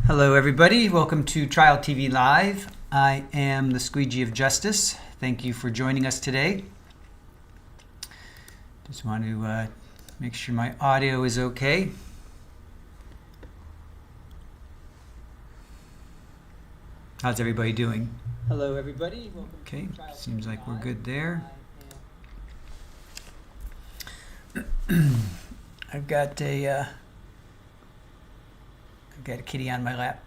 Hello everybody, welcome to Trial TV Live. I am the Squeegee of Justice. Thank you for joining us today. Just want to make sure my audio is okay. How's everybody doing? Hello everybody, welcome to Trial TV seems like we're good there. I've got a kitty on my lap.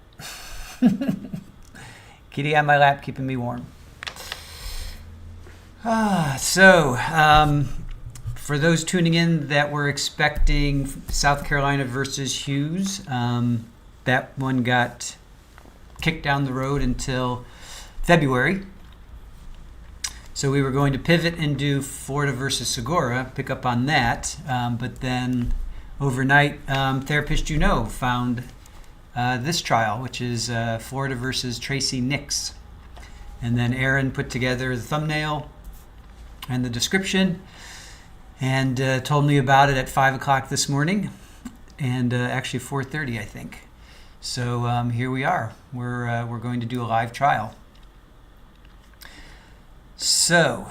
Kitty on my lap, keeping me warm. For those tuning in that were expecting South Carolina versus Hughes, that one got kicked down the road until February. So we were going to pivot and do Florida versus Segura, pick up on that. But then overnight, Therapist found this trial, which is Florida versus Tracey Nix. And then Aaron put together the thumbnail and the description and told me about it at 5 o'clock this morning, and actually 4:30, I think. So here we are. We're going to do a live trial. So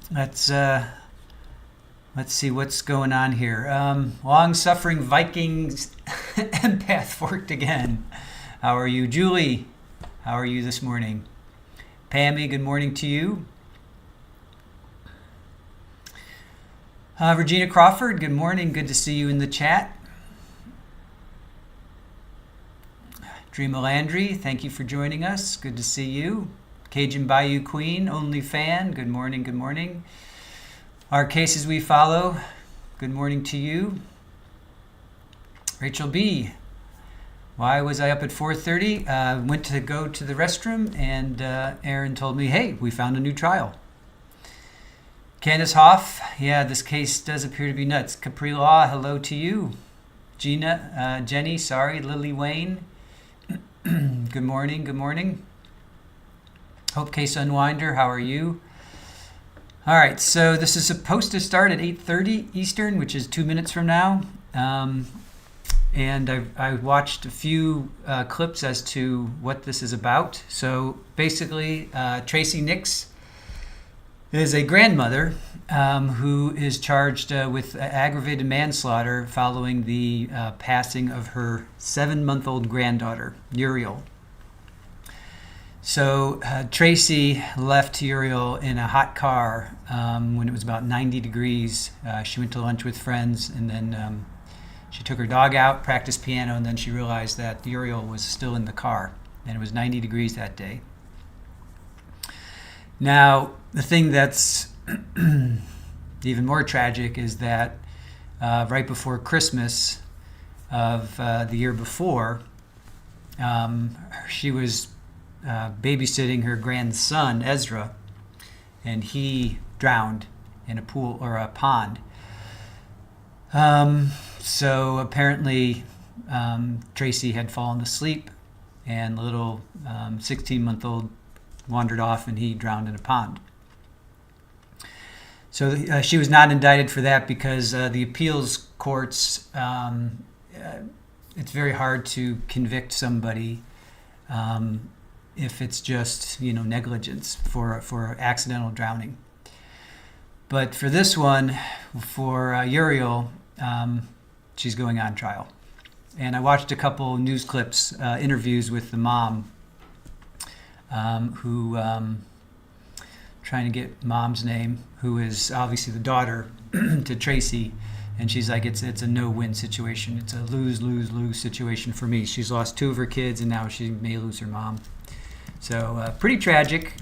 let's see what's going on here. Long-suffering Vikings empath forked again. How are you, Julie? How are you this morning? Pammy, good morning to you. Regina Crawford, good morning. Good to see you in the chat. Dream Landry, thank you for joining us. Good to see you. Cajun Bayou Queen, only fan. Good morning, good morning. Our cases we follow, good morning to you. Rachel B. Why was I up at 4:30? Went to go to the restroom, and Aaron told me, hey, we found a new trial. Candace Hoff, yeah, this case does appear to be nuts. Capri Law, hello to you. Gina, Jenny, sorry. Lily Wayne, good morning, good morning. Hope Case Unwinder, how are you? All right, so this is supposed to start at 8:30 Eastern, which is 2 minutes from now. And I watched a few clips as to what this is about. So basically, Tracey Nix is a grandmother who is charged with aggravated manslaughter following the passing of her 7-month-old granddaughter, Uriel. So Tracey left Uriel in a hot car when it was about 90 degrees. She went to lunch with friends, and then she took her dog out, practiced piano, and then she realized that Uriel was still in the car, and it was 90 degrees that day. Now, the thing that's even more tragic is that right before Christmas of the year before, she was babysitting her grandson, Ezra, and he drowned in a pool or a pond. So apparently Tracey had fallen asleep, and the little 16-month-old wandered off, and he drowned in a pond. So she was not indicted for that because the appeals courts, it's very hard to convict somebody if it's just, negligence for accidental drowning. But for this one, for Uriel, she's going on trial. And I watched a couple news clips, interviews with the mom, who trying to get mom's name, who is obviously the daughter to Tracey. And she's like, it's a no-win situation. It's a lose-lose-lose situation for me. She's lost 2 of her kids, and now she may lose her mom. So pretty tragic.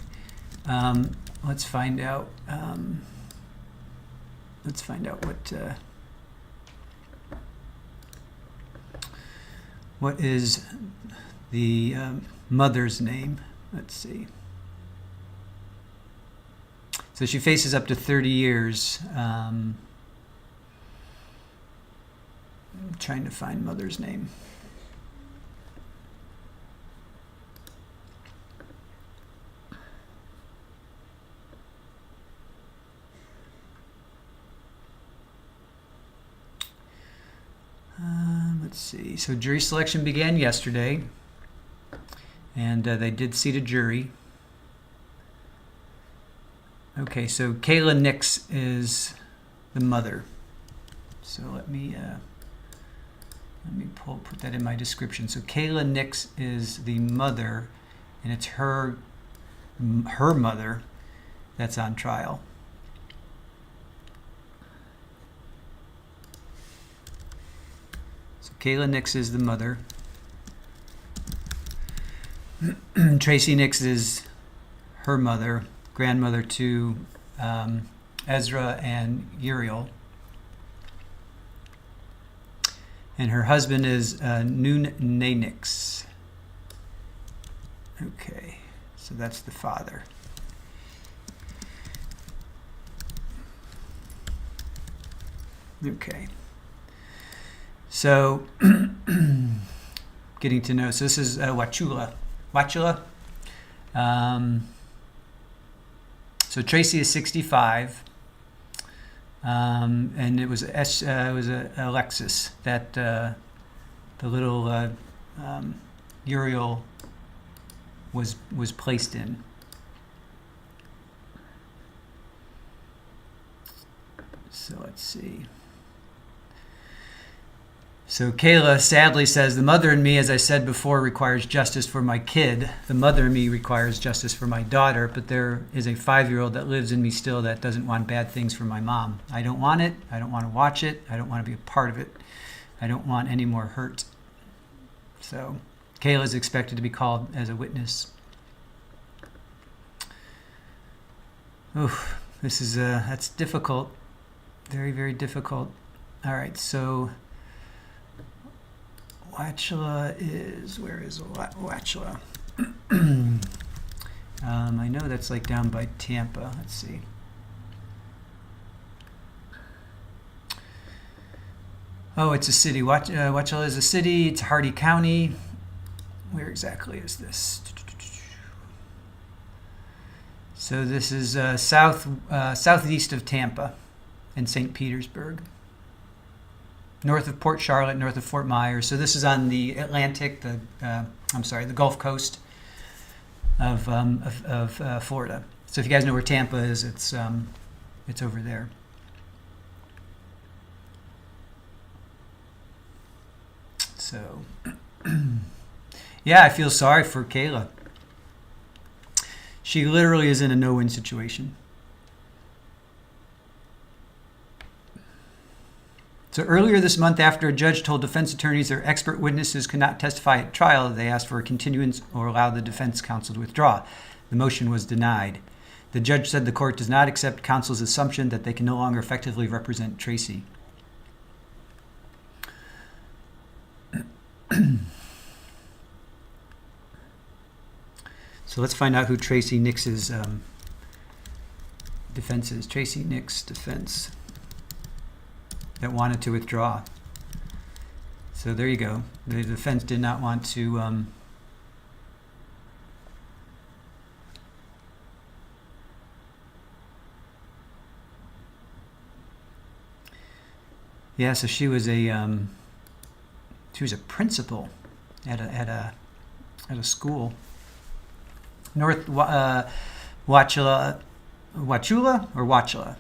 Let's find out. Let's find out what is the mother's name. Let's see. So she faces up to 30 years. I'm trying to find mother's name. let's see. So jury selection began yesterday, and they did seat a jury. Okay, so Kayla Nix is the mother. So let me put that in my description. So Kayla Nix is the mother, and it's her mother that's on trial. So Kayla Nix is the mother. Tracey Nix is her mother, grandmother to Ezra and Uriel. And her husband is Nix. Okay, so that's the father. Okay. So, getting to know. So this is Wachula. So Tracey is 65, and it was a Alexis that the little Uriel was placed in. So let's see. So Kayla sadly says, the mother in me, as I said before, requires justice for my kid. The mother in me requires justice for my daughter, but there is a 5-year-old that lives in me still that doesn't want bad things for my mom. I don't want it. I don't want to watch it. I don't want to be a part of it. I don't want any more hurt. So Kayla is expected to be called as a witness. Oof, this is that's difficult. Very, very difficult. All right, so Wachula is, where is Wachula? I know that's like down by Tampa. Let's see. Oh, it's a city. Wachula is a city. It's Hardee County. Where exactly is this? So this is southeast of Tampa and St. Petersburg. North of Port Charlotte, north of Fort Myers. So this is on the Atlantic, the Gulf Coast of Florida. So if you guys know where Tampa is, it's over there. So, yeah, I feel sorry for Kayla. She literally is in a no-win situation. So earlier this month, after a judge told defense attorneys their expert witnesses could not testify at trial, they asked for a continuance or allow the defense counsel to withdraw. The motion was denied. The judge said the court does not accept counsel's assumption that they can no longer effectively represent Tracey. So let's find out who Tracey Nix's defense is. Tracey Nix defense that wanted to withdraw. So there you go. The defense did not want to yeah, so she was a principal at a school. North Wachula or Wachula?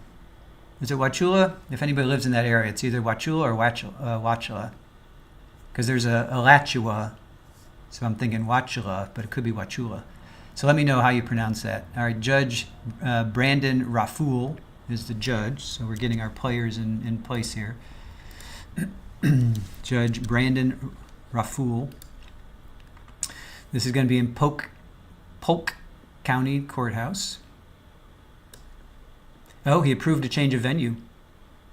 Is it Wachula? If anybody lives in that area, it's either Wachula or Wachula. Because there's a Alachua, so I'm thinking Wachula, but it could be Wachula. So let me know how you pronounce that. All right, Judge Brandon Rafool is the judge, so we're getting our players in place here. Judge Brandon Rafool. This is going to be in Polk County Courthouse. Oh, he approved a change of venue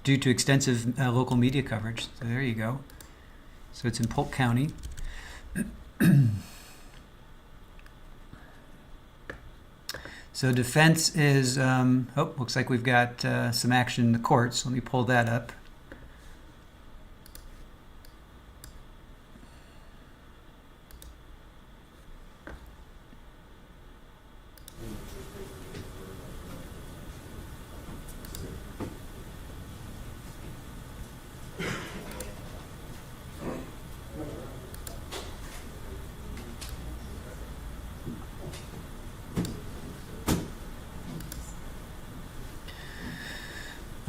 due to extensive local media coverage. So there you go. So it's in Polk County. So defense is, looks like we've got some action in the courts. Let me pull that up.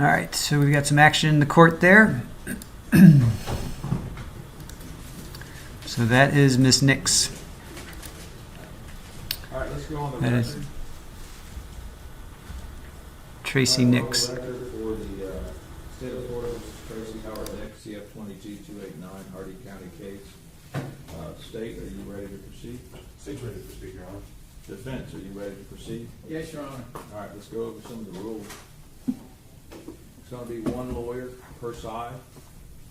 All right, so we've got some action in the court there. So that is Miss Nix. All right, let's go on the That record. is Tracey Nix. On the record for the state of Florida, this is Tracey Howard Nix, CF 22289, Hardee County case. State, are you ready to proceed? State's ready to speak, Your Honor. Defense, are you ready to proceed? Yes, Your Honor. All right, let's go over some of the rules. It's going to be one lawyer per side.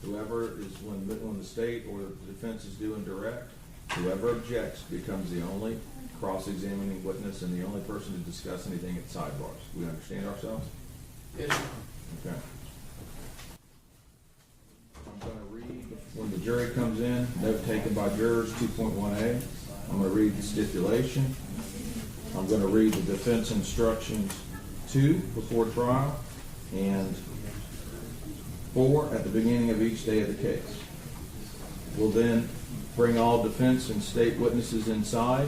Whoever is, when the state or the defense is doing direct, whoever objects becomes the only cross-examining witness and the only person to discuss anything at sidebars. We understand ourselves? Yes, Your Honor. Okay. I'm going to read, when the jury comes in, note taken by jurors 2.1A. I'm going to read the stipulation. I'm going to read the defense instructions 2 before trial and 4 at the beginning of each day of the case. We'll then bring all defense and state witnesses inside,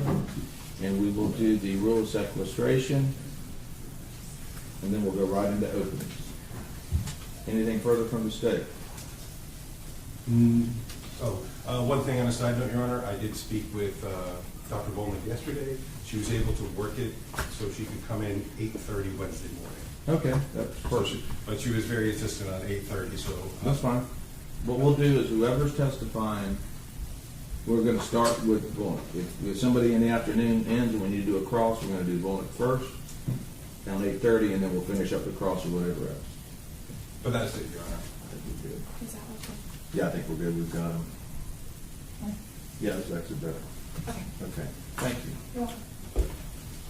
and we will do the rule of sequestration, and then we'll go right into openings. Anything further from the state? One thing on a side note, Your Honor, I did speak with Dr. Bowman yesterday. She was able to work it so she could come in 8:30 Wednesday morning. Okay, that's perfect. But she was very insistent on 8:30, so. That's fine. What we'll do is whoever's testifying, we're gonna start with Bullock. If somebody in the afternoon ends and we need to do a cross, we're gonna do Bullock first, down 8:30, and then we'll finish up the cross or whatever else. But that's it, Your Honor. I think we're good. Is that okay? Yeah, I think we're good. We've got them. Yeah, that's actually better. Okay. Okay, thank you. You're welcome.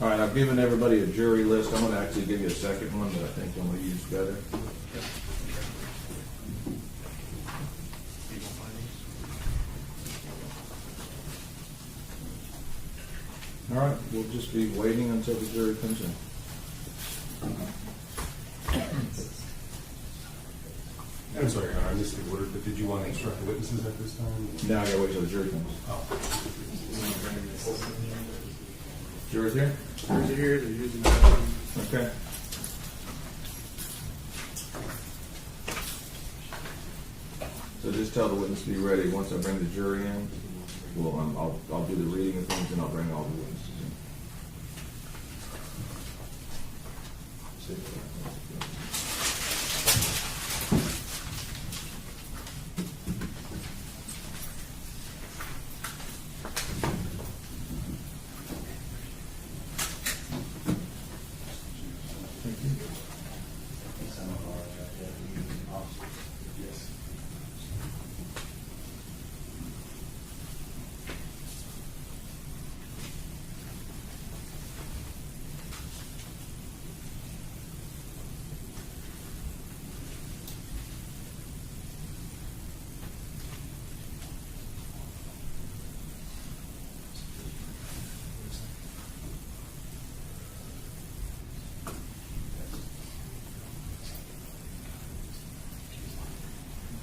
All right, I've given everybody a jury list. I'm gonna actually give you a second one that I think I'm gonna use better. All right, we'll just be waiting until the jury comes in. I'm sorry, Your Honor, I missed the order, but did you want to instruct the witnesses at this time? Now I gotta wait till the jury comes. Oh. Jury's here? Jury's here, they're using the. Okay. So just tell the witness to be ready. Once I bring the jury in, I'll do the reading of things and I'll bring all the witnesses in.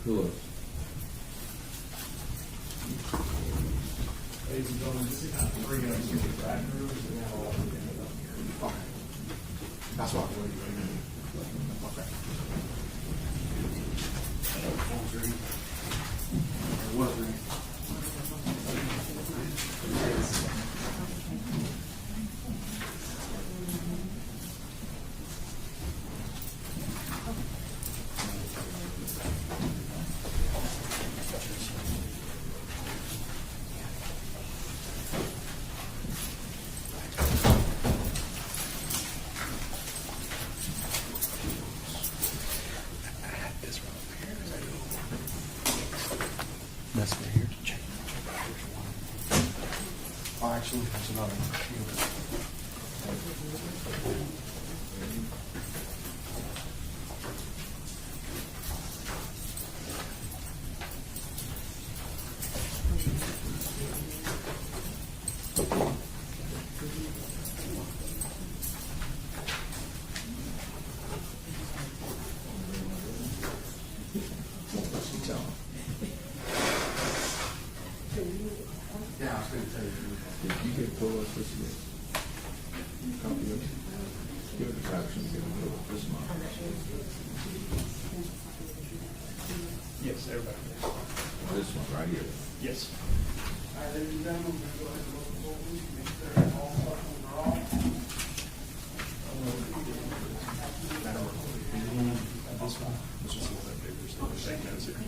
Who else? Ladies and gentlemen, this is kind of bringing us to the back room, and now all of them up here. Okay. That's what. Or was there? That's right here to check. Oh, actually, there's another one. Yeah, I was going to tell you. Did you get full of this? Copy of it? Yes, everybody. This one right here. Yes. All right, ladies and gentlemen, we're gonna go ahead and look the whole week, make sure all questions are off. This one. Let's just see what that paper says. Take notes here.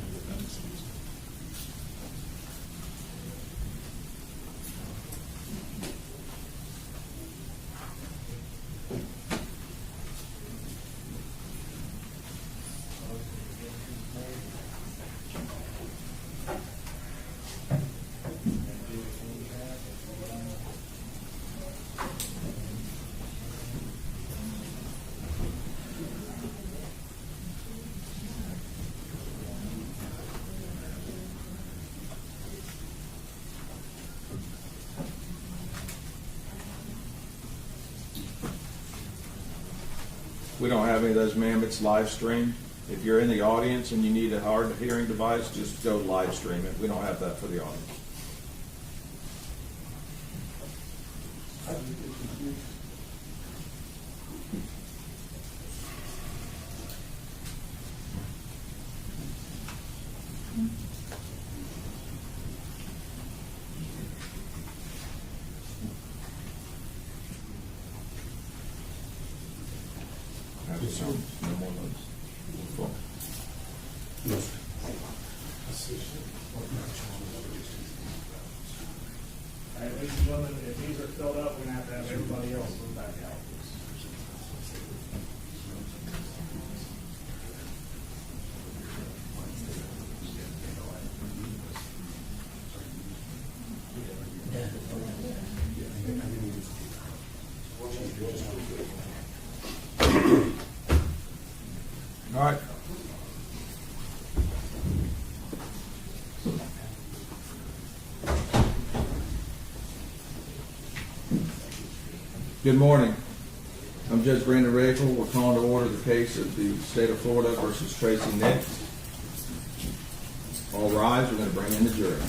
We don't have any of those, ma'am. It's live stream. If you're in the audience and you need a hard hearing device, just go live stream it. We don't have that for the audience. No more notes. Cool. All right, ladies and gentlemen, if these are filled up, we're gonna have to have everybody else move back out. All right. Good morning. I'm Judge Brandon Rachel. We're calling to order the case of the state of Florida versus Tracey Nix. All rise. We're going to bring in the jury.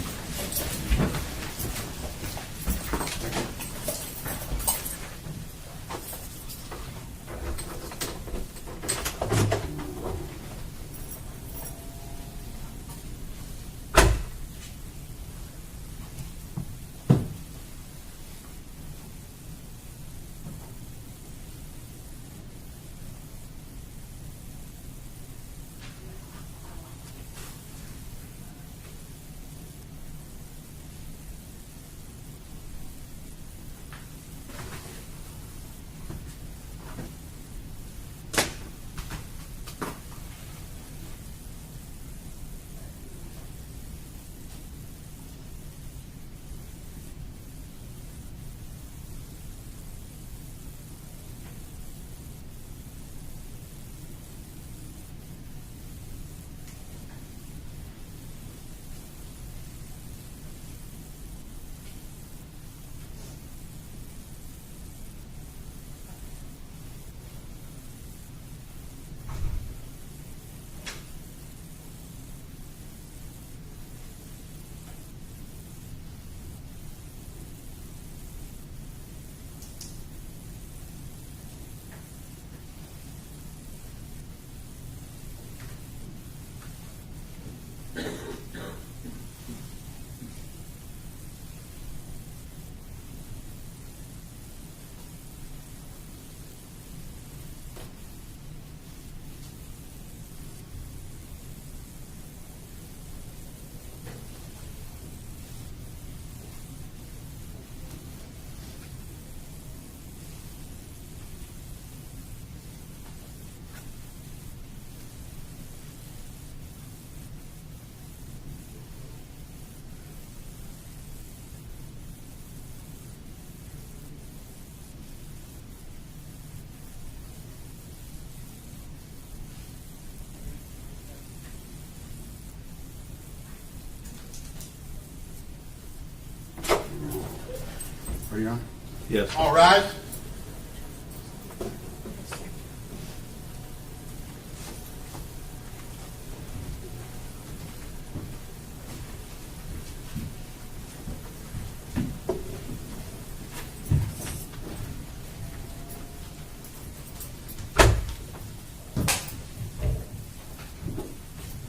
Are you on? Yes. All rise.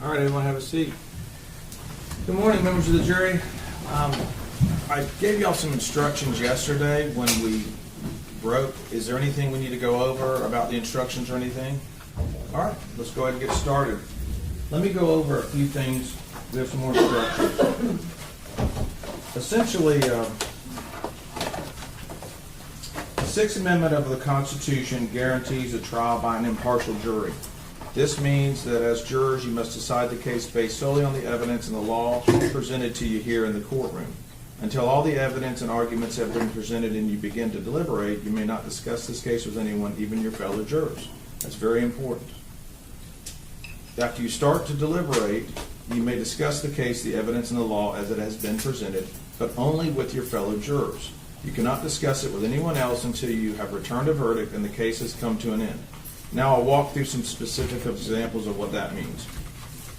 All right, everyone have a seat. Good morning, members of the jury. I gave y'all some instructions yesterday when we broke. Is there anything we need to go over about the instructions or anything? All right, let's go ahead and get started. Let me go over a few things. We have some more instructions. Essentially, the Sixth Amendment of the Constitution guarantees a trial by an impartial jury. This means that as jurors, you must decide the case based solely on the evidence and the law presented to you here in the courtroom. Until all the evidence and arguments have been presented and you begin to deliberate, you may not discuss this case with anyone, even your fellow jurors. That's very important. After you start to deliberate, you may discuss the case, the evidence, and the law as it has been presented, but only with your fellow jurors. You cannot discuss it with anyone else until you have returned a verdict and the case has come to an end. Now I'll walk through some specific examples of what that means.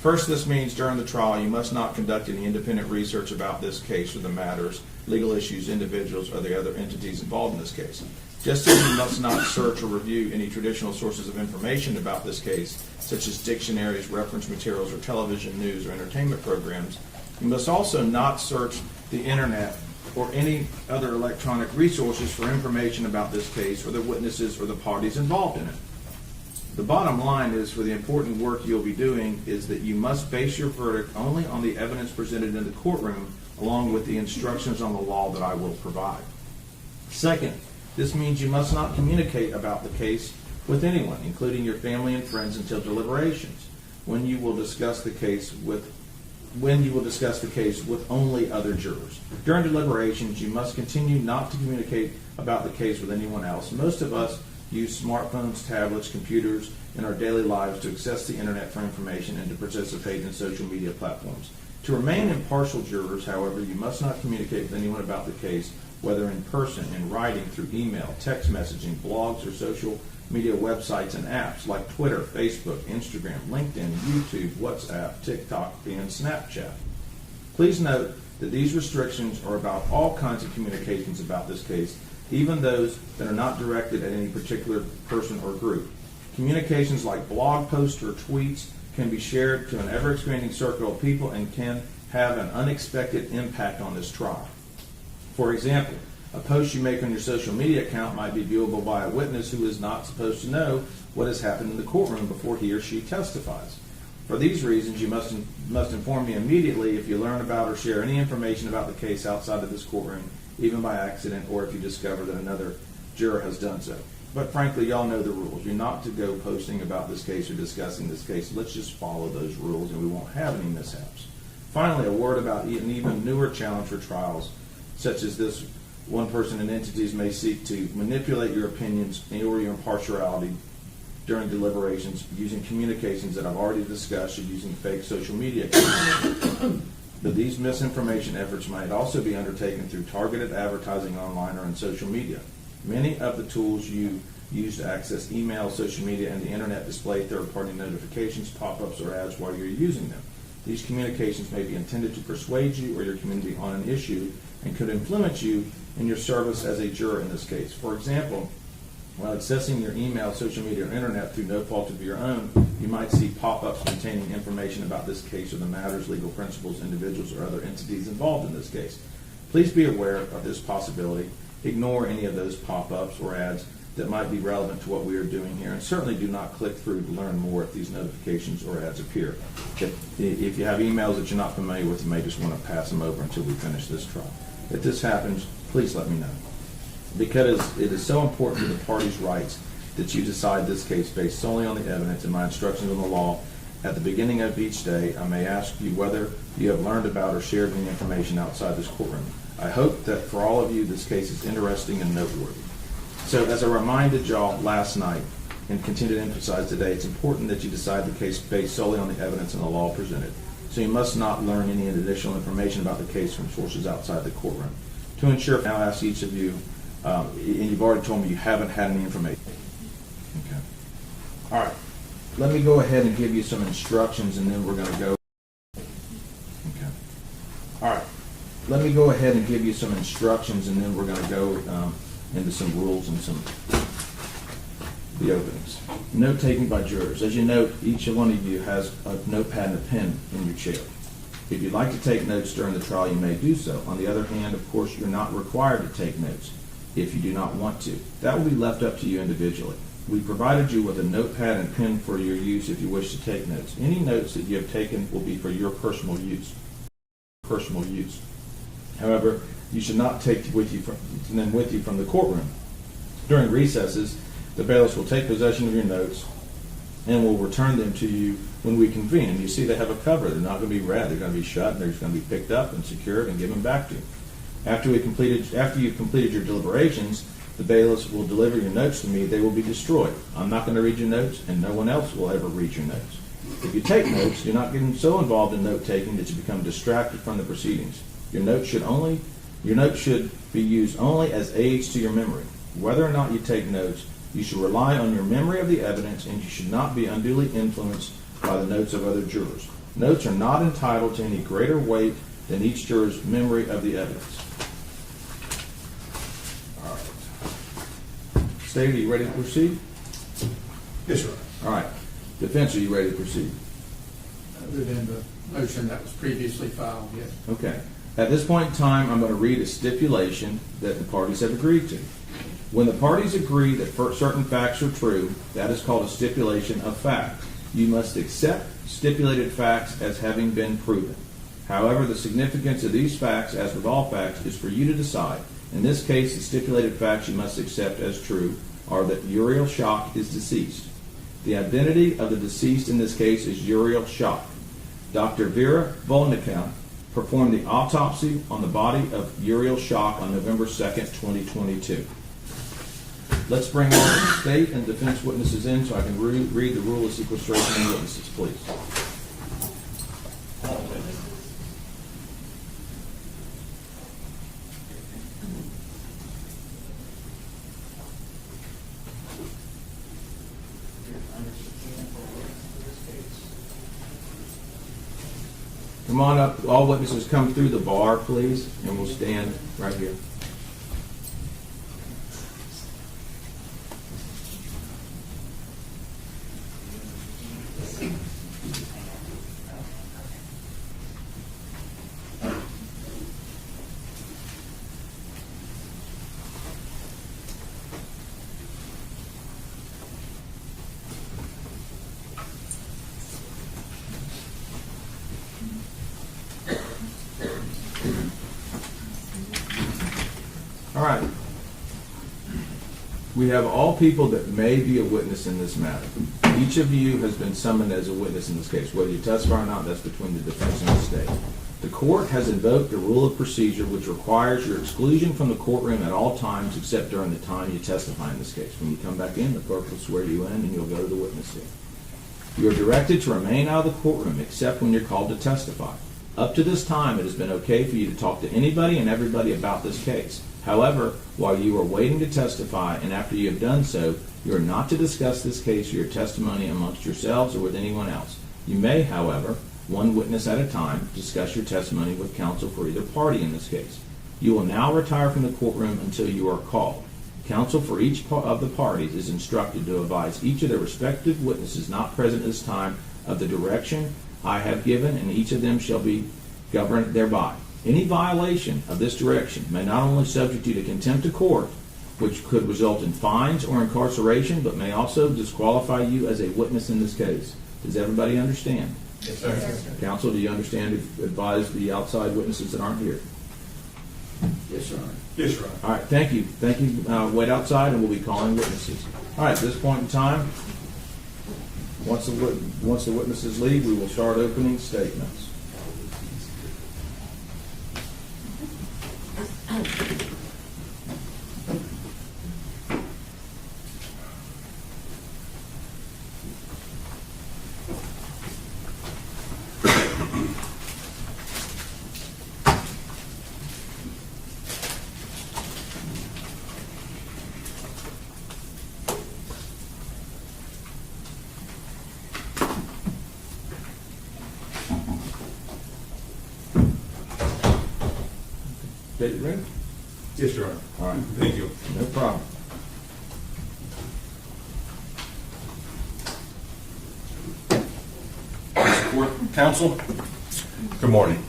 First, this means during the trial you must not conduct any independent research about this case or the matters, legal issues, individuals, or the other entities involved in this case. Just as you must not search or review any traditional sources of information about this case, such as dictionaries, reference materials, or television news or entertainment programs, you must also not search the internet or any other electronic resources for information about this case or the witnesses or the parties involved in it. The bottom line is, for the important work you'll be doing, is that you must base your verdict only on the evidence presented in the courtroom, along with the instructions on the law that I will provide. Second, this means you must not communicate about the case with anyone, including your family and friends, until deliberations, when you will discuss the case with only other jurors. During deliberations, you must continue not to communicate about the case with anyone else. Most of us use smartphones, tablets, computers in our daily lives to access the internet for information and to participate in social media platforms. To remain impartial jurors, however, you must not communicate with anyone about the case, whether in person, in writing, through email, text messaging, blogs, or social media websites and apps like Twitter, Facebook, Instagram, LinkedIn, YouTube, WhatsApp, TikTok, and Snapchat. Please note that these restrictions are about all kinds of communications about this case, even those that are not directed at any particular person or group. Communications like blog posts or tweets can be shared to an ever-expanding circle of people and can have an unexpected impact on this trial. For example, a post you make on your social media account might be viewable by a witness who is not supposed to know what has happened in the courtroom before he or she testifies. For these reasons, you must inform me immediately if you learn about or share any information about the case outside of this courtroom, even by accident, or if you discover that another juror has done so. But frankly, y'all know the rules. You're not to go posting about this case or discussing this case. Let's just follow those rules and we won't have any mishaps. Finally, a word about an even newer challenge for trials, such as this. One person and entities may seek to manipulate your opinions or your impartiality during deliberations using communications that I've already discussed, or using fake social media accounts. But these misinformation efforts might also be undertaken through targeted advertising online or in social media. Many of the tools you use to access email, social media, and the internet display third-party notifications, pop-ups, or ads while you're using them. These communications may be intended to persuade you or your community on an issue and could influence you in your service as a juror in this case. For example, while accessing your email, social media, or internet through no fault of your own, you might see pop-ups containing information about this case or the matters, legal principles, individuals, or other entities involved in this case. Please be aware of this possibility. Ignore any of those pop-ups or ads that might be relevant to what we are doing here, and certainly do not click through to learn more if these notifications or ads appear. If you have emails that you're not familiar with, you may just want to pass them over until we finish this trial. If this happens, please let me know. Because it is so important to the parties' rights that you decide this case based solely on the evidence and my instructions on the law. At the beginning of each day, I may ask you whether you have learned about or shared any information outside this courtroom. I hope that for all of you, this case is interesting and noteworthy. So as I reminded y'all last night and continue to emphasize today, it's important that you decide the case based solely on the evidence and the law presented. So you must not learn any additional information about the case from sources outside the courtroom. To ensure, I'll ask each of you, and you've already told me you haven't had any information. Okay. All right. Let me go ahead and give you some instructions, and then we're going to go. Okay. All right. Let me go ahead and give you some instructions, and then we're going to go into some rules and some the openings. Note taking by jurors. As you note, each one of you has a notepad and a pen in your chair. If you'd like to take notes during the trial, you may do so. On the other hand, of course, you're not required to take notes if you do not want to. That will be left up to you individually. We provided you with a notepad and pen for your use if you wish to take notes. Any notes that you have taken will be for your personal use. However, you should not take them with you from the courtroom. During recesses, the bailiffs will take possession of your notes and will return them to you when we convene. And you see they have a cover. They're not going to be read. They're going to be shut, and they're just going to be picked up and secured and given back to you. After you've completed your deliberations, the bailiffs will deliver your notes to me. They will be destroyed. I'm not going to read your notes, and no one else will ever read your notes. If you take notes, do not get so involved in note-taking that you become distracted from the proceedings. Your notes should be used only as aids to your memory. Whether or not you take notes, you should rely on your memory of the evidence, and you should not be unduly influenced by the notes of other jurors. Notes are not entitled to any greater weight than each juror's memory of the evidence. All right. State, are you ready to proceed? Yes, Your Honor. All right. Defense, are you ready to proceed? Other than the motion that was previously filed, yes. Okay. At this point in time, I'm going to read a stipulation that the parties have agreed to. When the parties agree that certain facts are true, that is called a stipulation of fact. You must accept stipulated facts as having been proven. However, the significance of these facts, as with all facts, is for you to decide. In this case, the stipulated facts you must accept as true are that Uriel Schock is deceased. The identity of the deceased in this case is Uriel Schock. Dr. Vera Volnicka performed the autopsy on the body of Uriel Schock on November 2nd, 2022. Let's bring all the state and defense witnesses in so I can read the rule of sequestration and witnesses, please. Come on up. All witnesses come through the bar, please, and we'll stand right here. All right. We have all people that may be a witness in this matter. Each of you has been summoned as a witness in this case. Whether you testify or not, that's between the defense and the state. The court has invoked the rule of procedure which requires your exclusion from the courtroom at all times except during the time you testify in this case. When you come back in, the clerk will swear you in and you'll go to the witness stand. You are directed to remain out of the courtroom except when you're called to testify. Up to this time, it has been okay for you to talk to anybody and everybody about this case. However, while you are waiting to testify and after you have done so, you are not to discuss this case or your testimony amongst yourselves or with anyone else. You may, however, one witness at a time, discuss your testimony with counsel for either party in this case. You will now retire from the courtroom until you are called. Counsel for each of the parties is instructed to advise each of their respective witnesses not present at this time of the direction I have given, and each of them shall be governed thereby. Any violation of this direction may not only subject you to contempt of court, which could result in fines or incarceration, but may also disqualify you as a witness in this case. Does everybody understand? Yes, sir. Yes, sir. Counsel, do you understand to advise the outside witnesses that aren't here? Yes, Your Honor. Yes, Your Honor. All right, thank you. Thank you. Wait outside and we'll be calling witnesses. All right, at this point in time, once the witnesses leave, we will start opening statements. State your ready? Yes, Your Honor. All right. Thank you. No problem. Court, counsel, Good morning.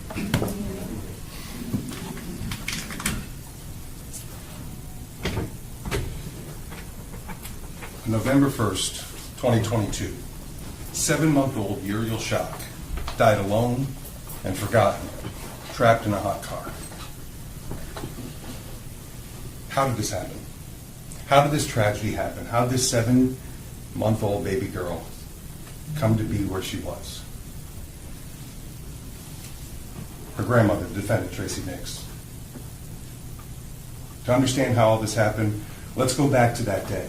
November 1st, 2022, 7-month-old Uriel Schock died alone and forgotten, trapped in a hot car. How did this happen? How did this tragedy happen? How did this 7-month-old baby girl come to be where she was? Her grandmother, the defendant, Tracey Nix. To understand how all this happened, let's go back to that day,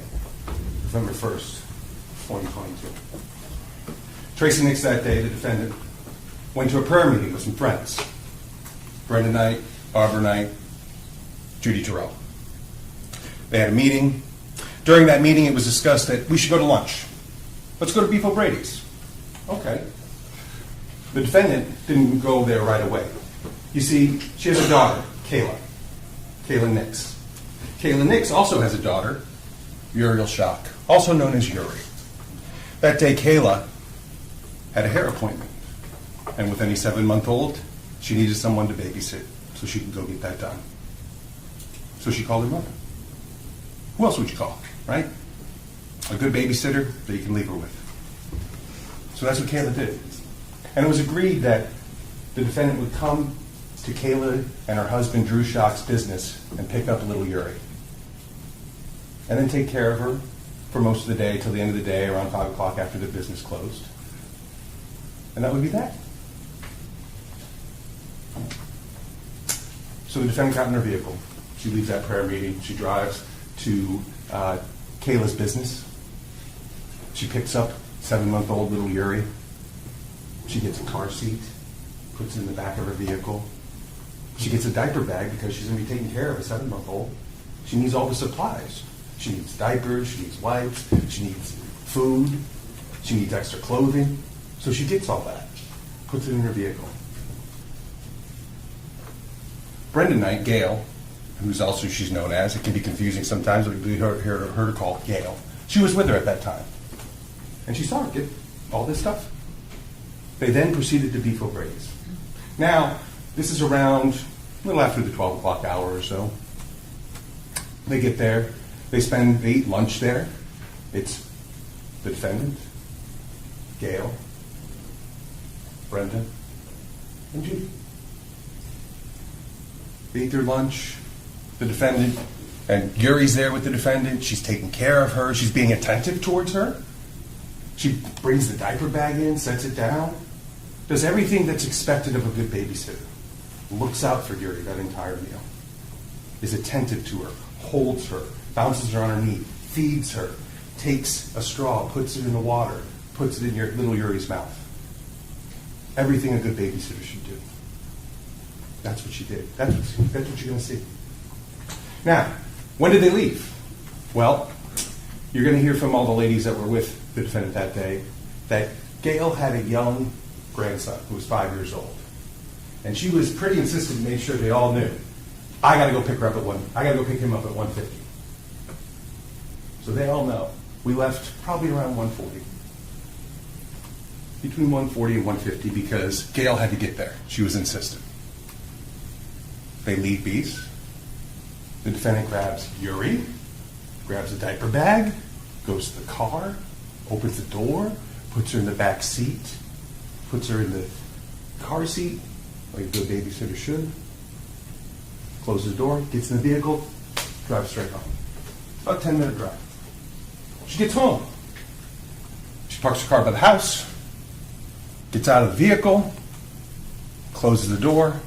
November 1st, 2022. Tracey Nix that day, the defendant, went to a prayer meeting with some friends. Brenda Knight, Barbara Knight, Judy, Terrell. They had a meeting. During that meeting, it was discussed that we should go to lunch. Let's go to Beef O'Brady's. Okay. The defendant didn't go there right away. You see, she has a daughter, Kayla. Kayla Nix. Kayla Nix also has a daughter, Uriel Schock, also known as Yuri. That day, Kayla had a hair appointment. And with any 7-month-old, she needed someone to babysit so she could go get that done. So she called her mother. Who else would you call, right? A good babysitter that you can leave her with. So that's what Kayla did. And it was agreed that the defendant would come to Kayla and her husband Drew Schock's business and pick up little Yuri. And then take care of her for most of the day till the end of the day, around 5 o'clock after the business closed. And that would be that. So the defendant got in her vehicle. She leaves that prayer meeting. She drives to Kayla's business. She picks up 7-month-old little Yuri. She gets a car seat, puts it in the back of her vehicle. She gets a diaper bag because she's going to be taking care of a 7-month-old. She needs all the supplies. She needs diapers, she needs wipes, she needs food, she needs extra clothing. So she gets all that, puts it in her vehicle. Brenda Knight, Gail, who's also she's known as, it can be confusing sometimes, but we heard her call Gail. She was with her at that time. And she saw her get all this stuff. They then proceeded to Beef O'Brady's. Now, this is around a little after the 12 o'clock hour or so. They get there. They eat lunch there. It's the defendant, Gail, Brenda, and Judy. They eat their lunch. The defendant, and Yuri's there with the defendant. She's taking care of her. She's being attentive towards her. She brings the diaper bag in, sets it down, does everything that's expected of a good babysitter. Looks out for Yuri that entire meal. Is attentive to her, holds her, bounces her on her knee, feeds her, takes a straw, puts it in the water, puts it in little Yuri's mouth. Everything a good babysitter should do. That's what she did. That's what you're going to see. Now, when did they leave? Well, you're going to hear from all the ladies that were with the defendant that day that Gail had a young grandson who was 5 years old. And she was pretty insistent to make sure they all knew, I got to go pick him up at 1:50. So they all know. We left probably around 1:40. Between 1:40 and 1:50 because Gail had to get there. She was insistent. They leave Beef's. The defendant grabs Yuri, grabs a diaper bag, goes to the car, opens the door, puts her in the back seat, puts her in the car seat, like a good babysitter should, closes the door, gets in the vehicle, drives straight home. About a 10-minute drive. She gets home. She parks her car by the house, gets out of the vehicle, closes the door,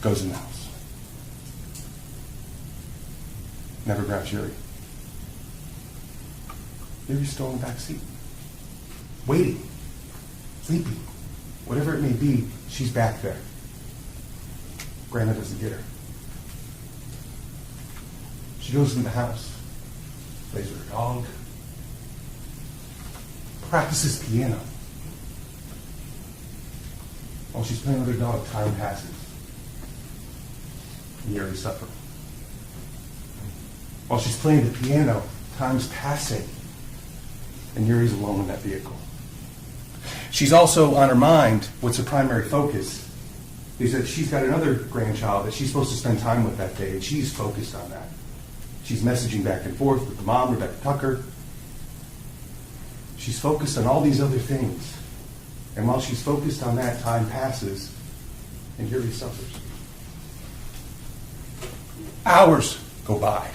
goes in the house. Never grabs Yuri. Yuri's still in the back seat. Waiting. Sleeping. Whatever it may be, she's back there. Grandma doesn't get her. She goes in the house, plays with her dog, practices piano. While she's playing with her dog, time passes. And Yuri's suffering. While she's playing the piano, time's passing. And Yuri's alone in that vehicle. She's also on her mind, what's her primary focus, is that she's got another grandchild that she's supposed to spend time with that day, and she's focused on that. She's messaging back and forth with the mom, Rebecca Tucker. She's focused on all these other things. And while she's focused on that, time passes, and Uri suffers. Hours go by.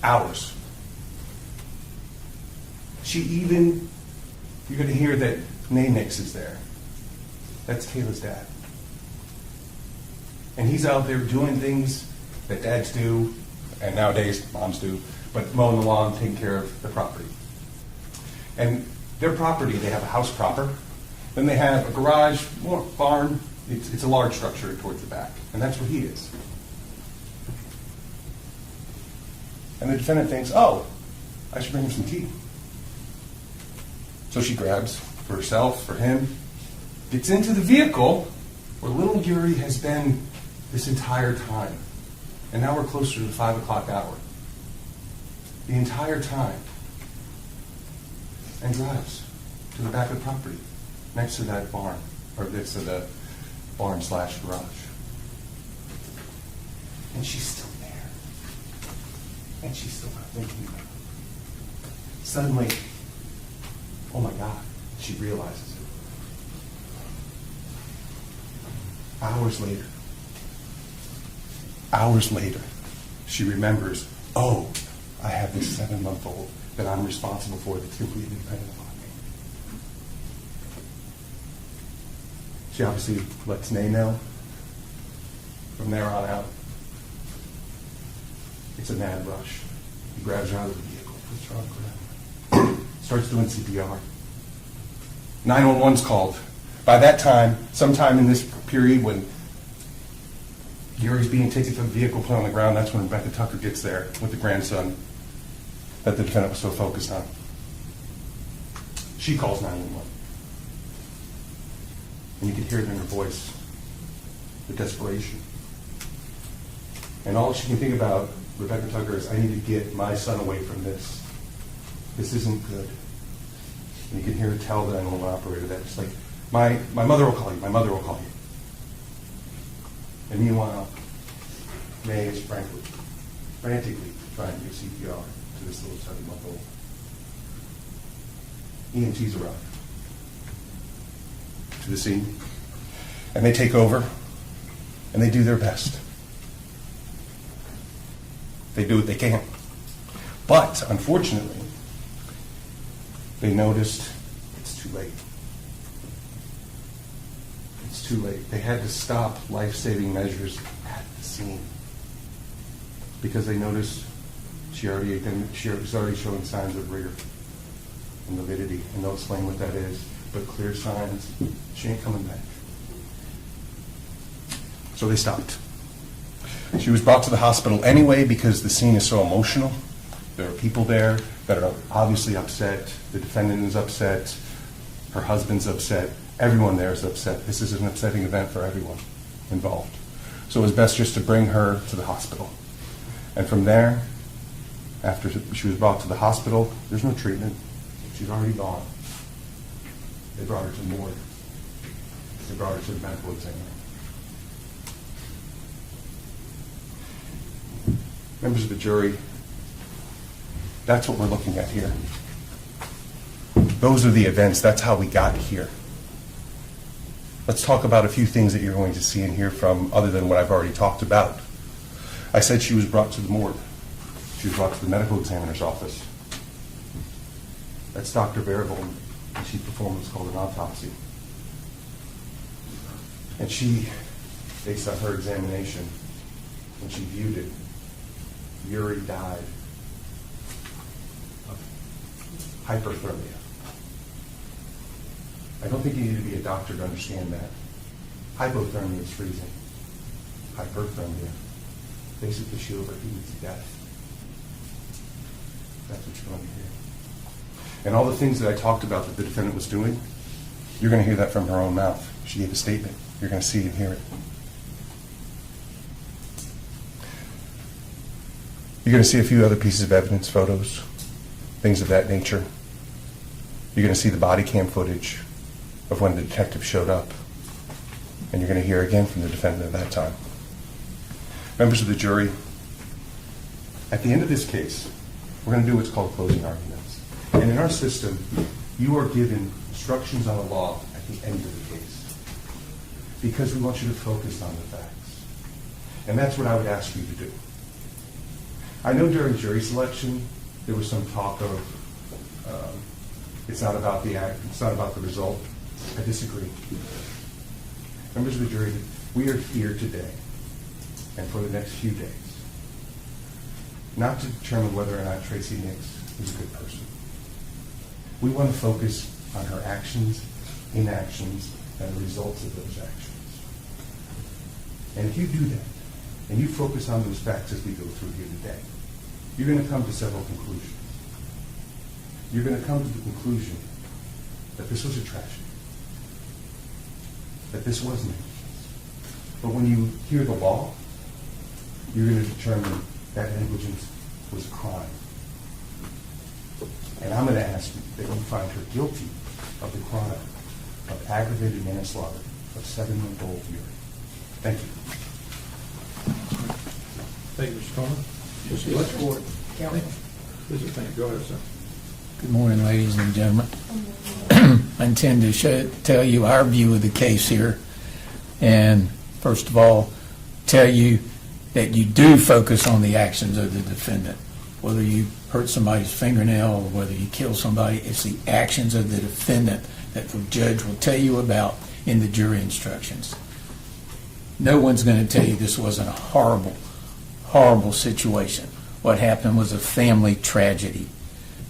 Hours. You're going to hear that Nix is there. That's Kayla's dad. And he's out there doing things that dads do, and nowadays moms do, but mowing the lawn, taking care of the property. And their property, they have a house proper, then they have a garage, more barn. It's a large structure towards the back, and that's where he is. And the defendant thinks, oh, I should bring him some tea. So she grabs for herself, for him, gets into the vehicle where little Uri has been this entire time. And now we're closer to the 5 o'clock hour. The entire time. And drives to the back of the property, next to that barn, or next to the barn/garage. And she's still there. And she's still not thinking about it. Suddenly, oh my God, she realizes it. Hours later, she remembers, oh, I have this 7-month-old that I'm responsible for that's completely dependent upon me. She obviously lets Nay know. From there on out, it's a mad rush. He grabs her out of the vehicle, puts her on the ground, starts doing CPR. 911's called. By that time, sometime in this period when Uri's being taken from the vehicle, put on the ground, that's when Rebecca Tucker gets there with the grandson that the defendant was so focused on. She calls 911. And you can hear it in her voice, the desperation. And all she can think about, Rebecca Tucker, is, I need to get my son away from this. This isn't good. And you can hear her tell the 911 operator that it's like, my mother will call you, my mother will call you. And meanwhile, May is frantically trying to do CPR to this little 7-month-old. EMTs arrive to the scene, and they take over, and they do their best. They do what they can. But, unfortunately, they noticed it's too late. It's too late. They had to stop life-saving measures at the scene because they noticed she was already showing signs of rigor and lividity, and they'll explain what that is, but clear signs, she ain't coming back. So they stopped. She was brought to the hospital anyway because the scene is so emotional. There are people there that are obviously upset. The defendant is upset. Her husband's upset. Everyone there is upset. This is an upsetting event for everyone involved. So it was best just to bring her to the hospital. And from there, after she was brought to the hospital, there's no treatment. She's already gone. They brought her to the morgue. They brought her to the medical examiner. Members of the jury, that's what we're looking at here. Those are the events. That's how we got here. Let's talk about a few things that you're going to see and hear from other than what I've already talked about. I said she was brought to the morgue. She was brought to the medical examiner's office. That's Dr. Variable, and she performed what's called an autopsy. And she, based on her examination, when she viewed it, Uri died of hyperthermia. I don't think you need to be a doctor to understand that. Hypothermia is freezing. Hyperthermia, basically she overheated to death. That's what you're going to hear. And all the things that I talked about that the defendant was doing, you're going to hear that from her own mouth. She gave a statement. You're going to see and hear it. You're going to see a few other pieces of evidence, photos, things of that nature. You're going to see the body cam footage. of when the detective showed up. And you're going to hear again from the defendant at that time. Members of the jury, at the end of this case, we're going to do what's called closing arguments. And in our system, you are given instructions on the law at the end of the case because we want you to focus on the facts. And that's what I would ask you to do. I know during jury selection, there was some talk of it's not about the act, it's not about the result. I disagree. Members of the jury, we are here today and for the next few days, not to determine whether or not Tracey Nix is a good person. We want to focus on her actions, inactions, and the results of those actions. And if you do that, and you focus on those facts as we go through here today, you're going to come to several conclusions. You're going to come to the conclusion that this was a tragedy, that this was negligence. But when you hear the law, you're going to determine that negligence was a crime. And I'm going to ask you that you find her guilty of the crime of aggravated manslaughter of 7-month-old Uriel. Thank you. Thank you, Mr. Coleman. Mr. Electrical County. Go ahead, sir. Good morning, ladies and gentlemen. I intend to tell you our view of the case here. And first of all, tell you that you do focus on the actions of the defendant. Whether you hurt somebody's fingernail or whether you kill somebody, it's the actions of the defendant that the judge will tell you about in the jury instructions. No one's going to tell you this wasn't a horrible, horrible situation. What happened was a family tragedy.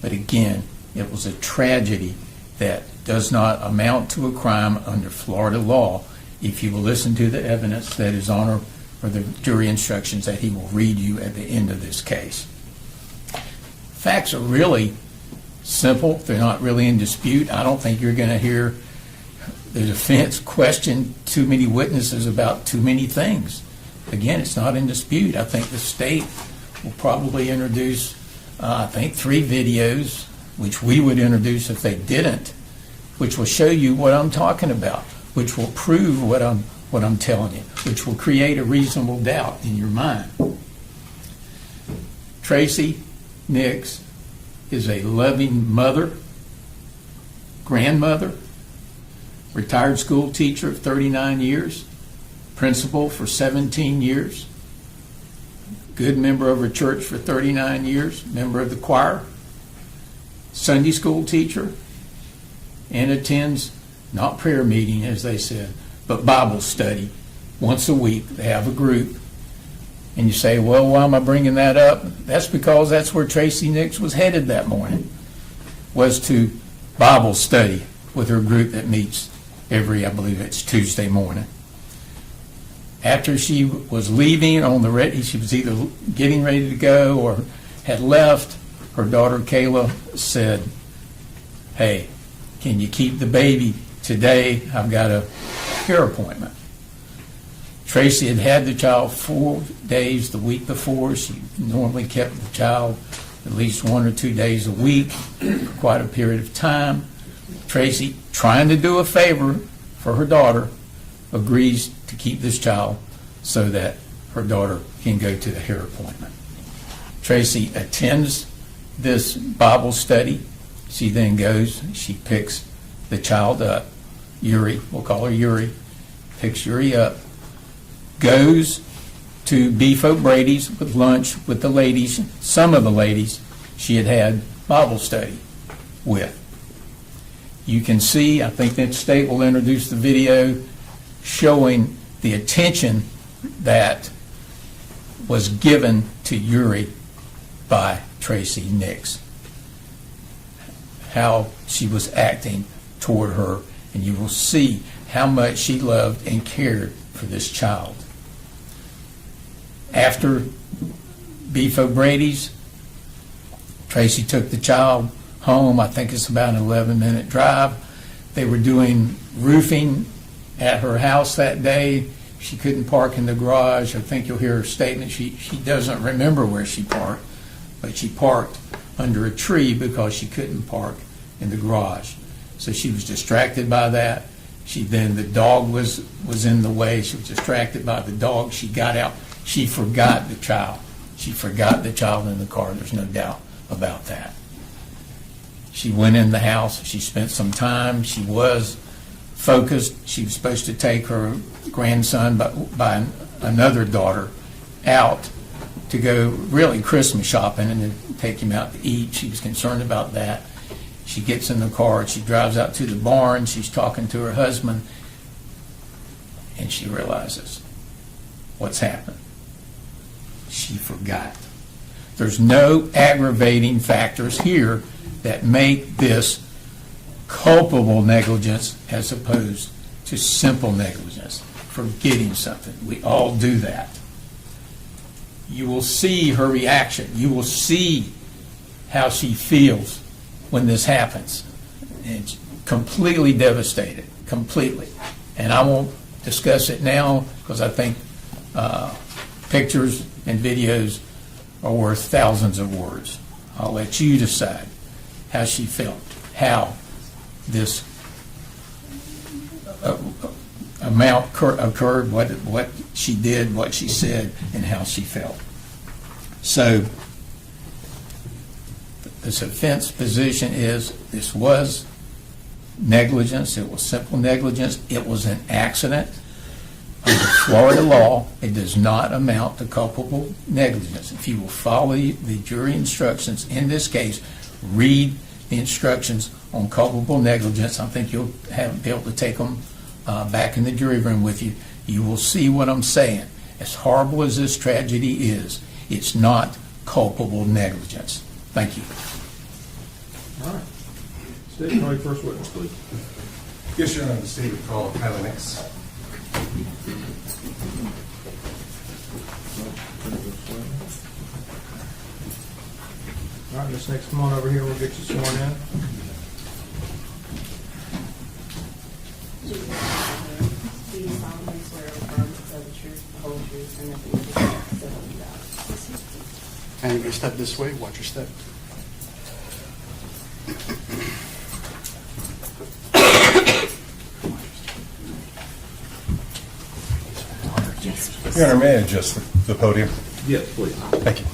But again, it was a tragedy that does not amount to a crime under Florida law if you will listen to the evidence that is on or the jury instructions that he will read you at the end of this case. Facts are really simple. They're not really in dispute. I don't think you're going to hear the defense question too many witnesses about too many things. Again, it's not in dispute. I think the state will probably introduce, 3 videos, which we would introduce if they didn't, which will show you what I'm talking about, which will prove what I'm telling you, which will create a reasonable doubt in your mind. Tracey Nix is a loving mother, grandmother, retired school teacher of 39 years, principal for 17 years, good member of her church for 39 years, member of the choir, Sunday school teacher, and attends not prayer meeting, as they said, but Bible study once a week. They have a group. And you say, well, why am I bringing that up? That's because that's where Tracey Nix was headed that morning, was to Bible study with her group that meets every, I believe it's Tuesday morning. After she was leaving she was either getting ready to go or had left, her daughter Kayla said, hey, can you keep the baby today? I've got a hair appointment. Tracey had had the child 4 days the week before. She normally kept the child at least 1 or 2 days a week for quite a period of time. Tracey, trying to do a favor for her daughter, agrees to keep this child so that her daughter can go to the hair appointment. Tracey attends this Bible study. She then goes, she picks the child up, Uri, we'll call her Uri, picks Uri up, goes to Beef O'Brady's with lunch with the ladies, some of the ladies she had Bible study with. You can see, I think that state will introduce the video showing the attention that was given to Uri by Tracey Nix, how she was acting toward her, and you will see how much she loved and cared for this child. After Beef O'Brady's, Tracey took the child home. I think it's about an 11-minute drive. They were doing roofing at her house that day. She couldn't park in the garage. I think you'll hear her statement. She doesn't remember where she parked, but she parked under a tree because she couldn't park in the garage. So she was distracted by that. The dog was in the way. She was distracted by the dog. She got out. She forgot the child. She forgot the child in the car. There's no doubt about that. She went in the house. She spent some time. She was focused. She was supposed to take her grandson by another daughter out to go really Christmas shopping and then take him out to eat. She was concerned about that. She gets in the car. She drives out to the barn. She's talking to her husband, and she realizes what's happened. She forgot. There's no aggravating factors here that make this culpable negligence as opposed to simple negligence, forgetting something. We all do that. You will see her reaction. You will see how she feels when this happens. And completely devastated, completely. And I won't discuss it now because I think pictures and videos are worth thousands of words. I'll let you decide how she felt, how this amount occurred, what she did, what she said, and how she felt. So this offense position is this was negligence. It was simple negligence. It was an accident. Under Florida law, it does not amount to culpable negligence. If you will follow the jury instructions in this case, read the instructions on culpable negligence. I think you'll be able to take them back in the jury room with you. You will see what I'm saying. As horrible as this tragedy is, it's not culpable negligence. Thank you. All right. State your first witness, please. Yes, Your Honor, the state would call Kayla Nix. All right, Ms. Nix, come on over here. We'll get you sworn in. Do you solemnly swear or affirm to tell the truth, the whole truth, and nothing but the truth, so help you God? And you're going to step this way, watch your step. Your Honor, may I adjust the podium? Yes, please. Thank you.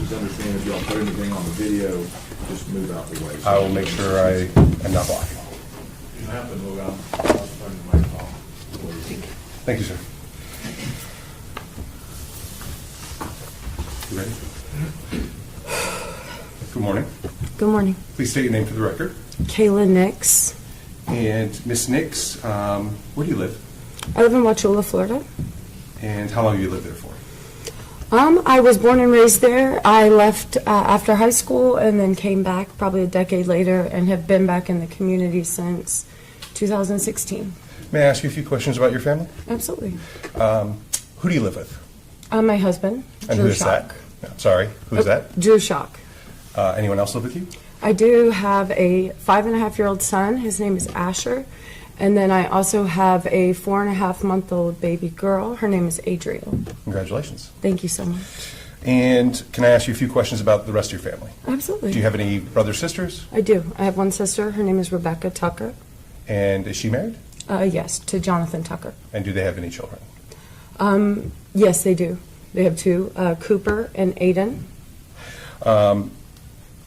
Just understand if y'all put anything on the video, just move out the way. I will make sure I am not blocking. You have to move out. I'll turn the mic off. Thank you, sir. You ready? Good morning. Good morning. Please state your name for the record. Kayla Nix. And Miss Nix, where do you live? I live in Wauchula, Florida. And how long have you lived there for? I was born and raised there. I left after high school and then came back probably a decade later and have been back in the community since 2016. May I ask you a few questions about your family? Absolutely. Who do you live with? My husband, And Drew who is Schock. that? No, sorry, who is that? Drew Schock. Anyone else live with you? I do have a 5.5-year-old son. His name is Asher. And then I also have a 4.5-month-old baby girl. Her name is Adriel. Congratulations. Thank you so much. And can I ask you a few questions about the rest of your family? Absolutely. Do you have any brothers, sisters? I do. I have one sister. Her name is Rebecca Tucker. And is she married? Yes, to Jonathan Tucker. And do they have any children? Yes, they do. They have two, Cooper and Aiden.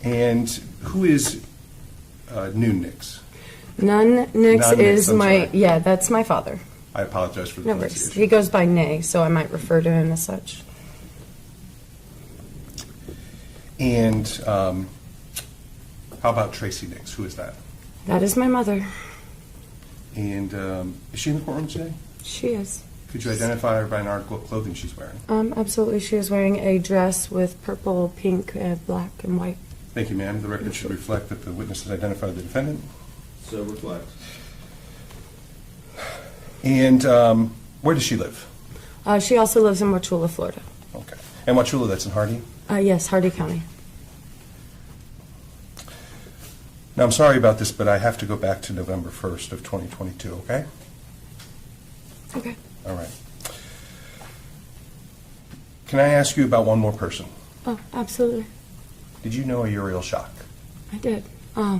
And who is Noon Nix? Nun Nix Nun Nix, is I'm my, sorry. yeah, that's my father. I apologize for the No worries. pronunciation. He goes by Nay, so I might refer to him as such. And how about Tracey Nix? Who is that? That is my mother. And is she in the courtroom today? She is. Could you identify her by an article of clothing she's wearing? Absolutely. She is wearing a dress with purple, pink, black, and white. Thank you, ma'am. The record should reflect that the witness has identified the defendant. So reflect. And where does she live? She also lives in Wauchula, Florida. Okay. And Wauchula, that's in Hardee? Yes, Hardee County. Now, I'm sorry about this, but I have to go back to November 1st of 2022, okay? Okay. All right. Can I ask you about one more person? Oh, absolutely. did you know a Uriel Schock? I did. I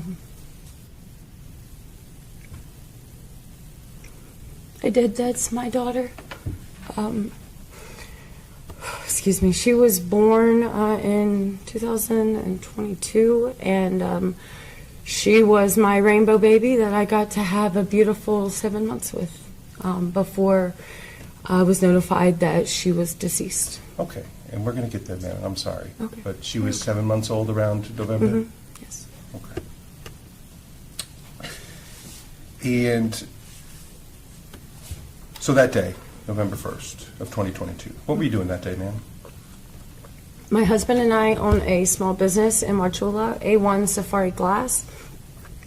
did. That's my daughter. Excuse me. She was born in 2022, and she was my rainbow baby that I got to have a beautiful 7 months with before I was notified that she was deceased. Okay, and we're going to get there, man. I'm sorry. Okay. But she was 7 months old around November? Mhm. Yes. Okay. And so that day, November 1st of 2022, what were you doing that day, ma'am? My husband and I own a small business in Wauchula, A1 Safari Glass.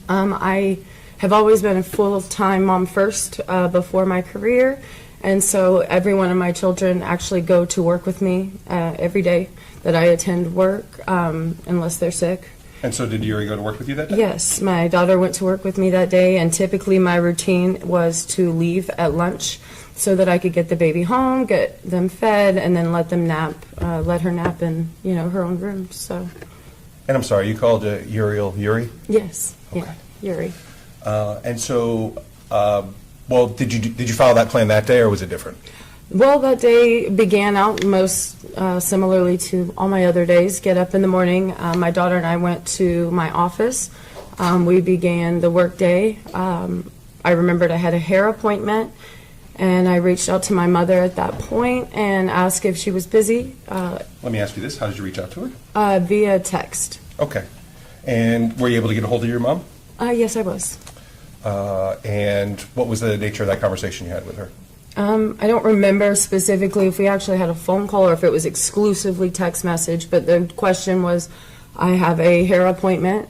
I have always been a full-time mom first before my career, and so every one of my children actually go to work with me every day that I attend work, unless they're sick. And so did Yuri go to work with you that day? Yes, my daughter went to work with me that day, and typically my routine was to leave at lunch so that I could get the baby home, get them fed, and then let them nap, let her nap in, her own room. So, And I'm sorry, you called Uriel Yuri? yes, Okay. yeah, Yuri. And so, well, did you follow that plan that day, or was it different? Well, that day began out most similarly to all my other days. Get up in the morning. My daughter and I went to my office. We began the work day. I remembered I had a hair appointment, and I reached out to my mother at that point and asked if she was busy Let me ask you this: how did you reach out to her? via text. Okay. And were you able to get a hold of your mom? Yes, I was. And what was the nature of that conversation you had with her? I don't remember specifically if we actually had a phone call or if it was exclusively text message, but the question was, I have a hair appointment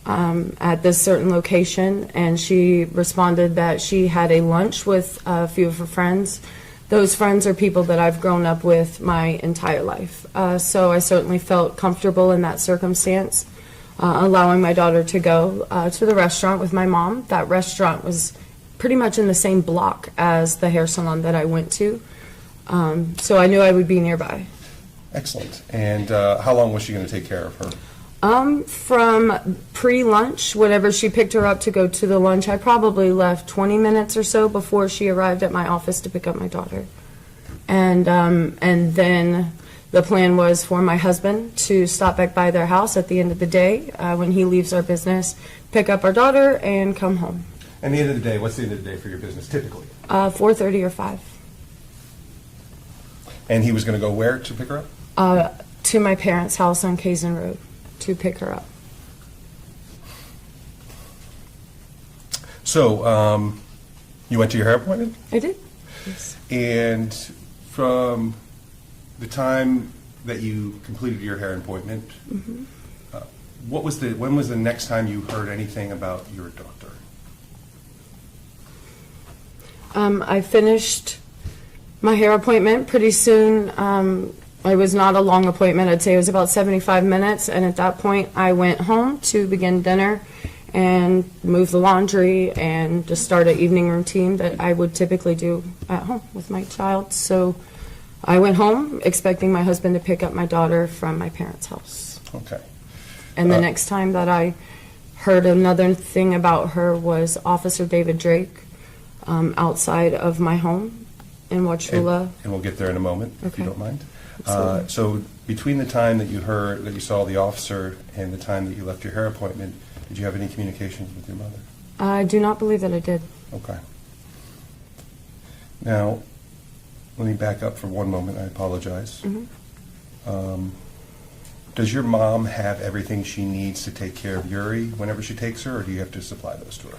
at this certain location, and she responded that she had a lunch with a few of her friends. Those friends are people that I've grown up with my entire life. So I certainly felt comfortable in that circumstance, allowing my daughter to go to the restaurant with my mom. That restaurant was pretty much in the same block as the hair salon that I went to. So I knew I would be nearby. Excellent. And how long was she going to take care of her? From pre-lunch, whenever she picked her up to go to the lunch, I probably left 20 minutes or so before she arrived at my office to pick up my daughter. And then the plan was for my husband to stop back by their house at the end of the day when he leaves our business, pick up our daughter, and come home. And the end of the day, what's the end of the day for your business typically? 4:30 or 5. And he was going to go where to pick her up? To my parents' house on Kazan Road to pick her up. So you went to your hair appointment? I did. Yes. And from the time that you completed your hair appointment, when was the next time you heard anything about your doctor? I finished my hair appointment pretty soon. It was not a long appointment. I'd say it was about 75 minutes. And at that point, I went home to begin dinner and move the laundry and just start an evening routine that I would typically do at home with my child. So I went home expecting my husband to pick up my daughter from my parents' house. Okay. And the next time that I heard another thing about her was Officer David Drake outside of my home in Wauchula. And we'll get there in a moment, if you Okay. don't mind. Absolutely. So between the time that you saw the officer and the time that you left your hair appointment, did you have any communications with your mother? I do not believe that I did. Okay. Now, let me back up for one moment. I apologize. Does your mom have everything she needs to take care of Yuri whenever she takes her, or do you have to supply those to her?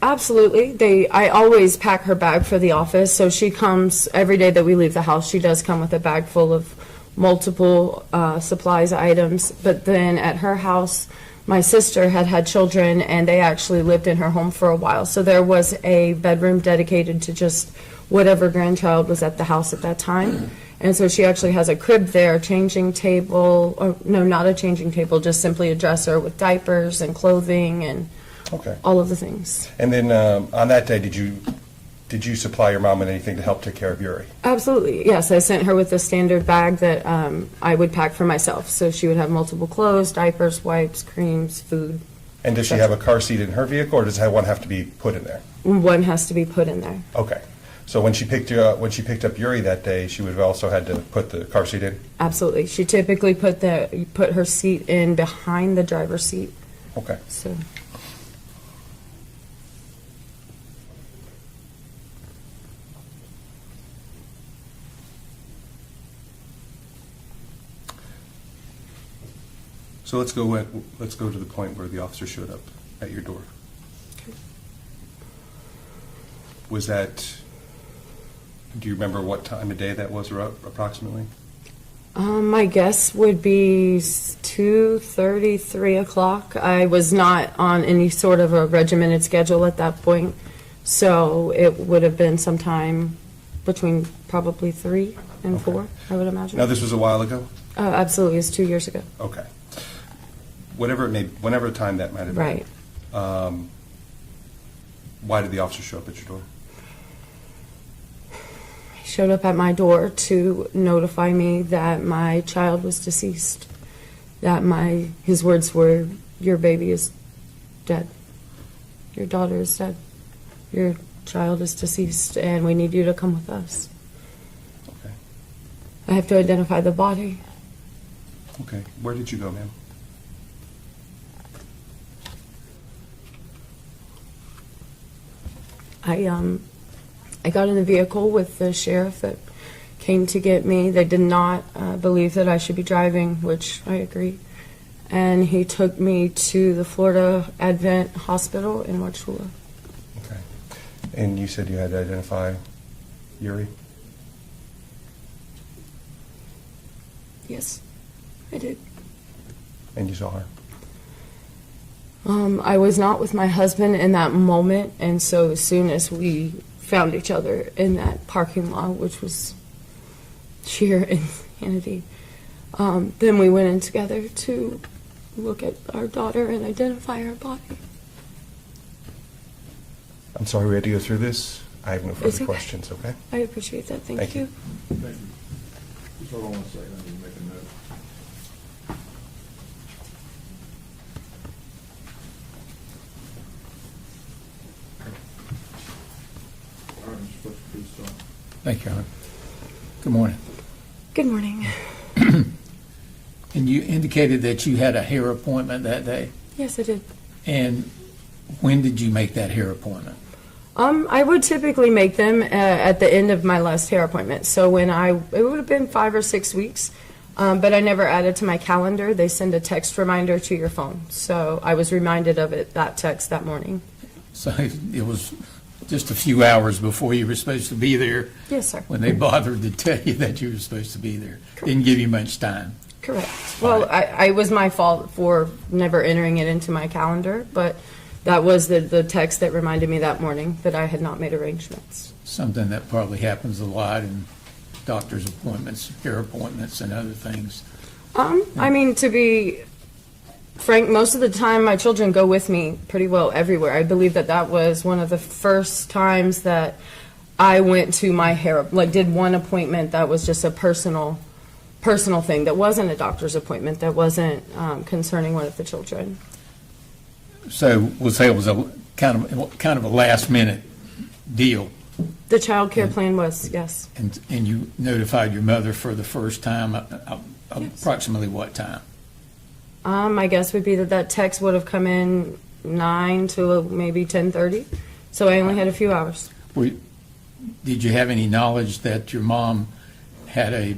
Absolutely. I always pack her bag for the office, so she comes every day that we leave the house. She does come with a bag full of multiple supplies items. But then at her house, my sister had children, and they actually lived in her home for a while. So there was a bedroom dedicated to just whatever grandchild was at the house at that time. And so she actually has a crib there, changing table, or no, not a changing table, just simply a dresser with diapers and clothing and Okay. all of the things. And then on that day, did you did you supply your mom with anything to help take care of Uri? Absolutely, yes. I sent her with a standard bag that I would pack for myself. So she would have multiple clothes, diapers, wipes, creams, food. And does she have a car seat in her vehicle, or does one have to be put in there? One has to be put in there. Okay. So when she picked up Uri that day, she would have also had to put the car seat in? Absolutely. She typically put her seat in behind the driver's seat. Okay. So. So let's go to the point where the officer showed up at your door. Okay. Was that, do you remember what time of day that was approximately? My guess would be 2:30, 3 o'clock. I was not on any sort of a regimented schedule at that point, so it would have been sometime between probably 3 and 4, I would imagine. Now, this was a while ago? Absolutely, it's 2 years ago. Okay. Whenever time that might have been. Right. Why did the officer show up at your door? He showed up at my door to notify me that my child was deceased. That his words were, "Your baby is dead. Your daughter is dead. Your child is deceased, and we need you to come with us." Okay. I have to identify the body. Okay. Where did you go, ma'am? I got in the vehicle with the sheriff that came to get me. They did not believe that I should be driving, which I agree. And he took me to the Florida Advent Hospital in Wauchula. Okay. And you said you had to identify Uri? Yes, I did. And you saw her? I was not with my husband in that moment, and so as soon as we found each other in that parking lot, which was sheer insanity, then we went in together to look at our daughter and identify her body. I'm sorry we had to go through this. I have no It's further okay. questions, okay? I appreciate that. Thank Thank you. you. Thank you. Just hold on one second, I need to make a note. All right, Mr. Butcher, please start. Thank you, Your Honor. Good morning. Good morning. And you indicated that you had a hair appointment that day. Yes, I did. And when did you make that hair appointment? I would typically make them at the end of my last hair appointment. So it would have been 5 or 6 weeks, but I never added to my calendar. They send a text reminder to your phone. So I was reminded of that text that morning. So it was just a few hours before you were supposed to be there Yes, sir. when they bothered to tell you that you were supposed to be there. Didn't give you much time. Correct. Well, I was my fault for never entering it into my calendar, but that was the text that reminded me that morning that I had not made arrangements. Something that probably happens a lot in doctor's appointments, hair appointments, and other things. I mean, to be frank, most of the time my children go with me pretty well everywhere. I believe that was one of the first times that I went to my hair, did one appointment that was just a personal thing, that wasn't a doctor's appointment, that wasn't concerning one of the children. So we'll say it was a kind of a last minute deal. The child care plan was, yes. And you notified your mother for the first time, approximately what time? My guess would be that text would have come in 9 to maybe 10:30, so I only had a few hours. Did you have any knowledge that your mom had a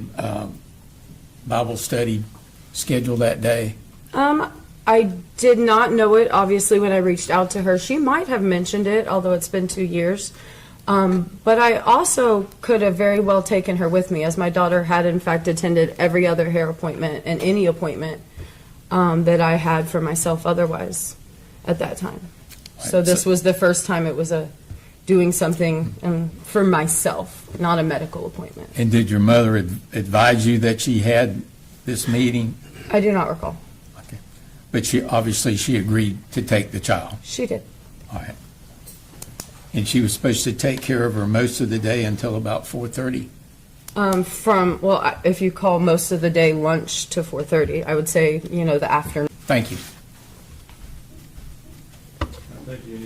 Bible study scheduled that day? I did not know it, obviously, when I reached out to her. She might have mentioned it, although it's been 2 years. But I also could have very well taken her with me, as my daughter had, in fact, attended every other hair appointment and any appointment that I had for myself otherwise at that time. So this was the first time it was doing something for myself, not a medical appointment. And did your mother advise you that she had this meeting? I do not recall. Okay. But she agreed to take the child. She did. All right. And she was supposed to take care of her most of the day until about 4:30. If you call most of the day lunch to 4:30, I would say, the afternoon. Thank you. Thank you.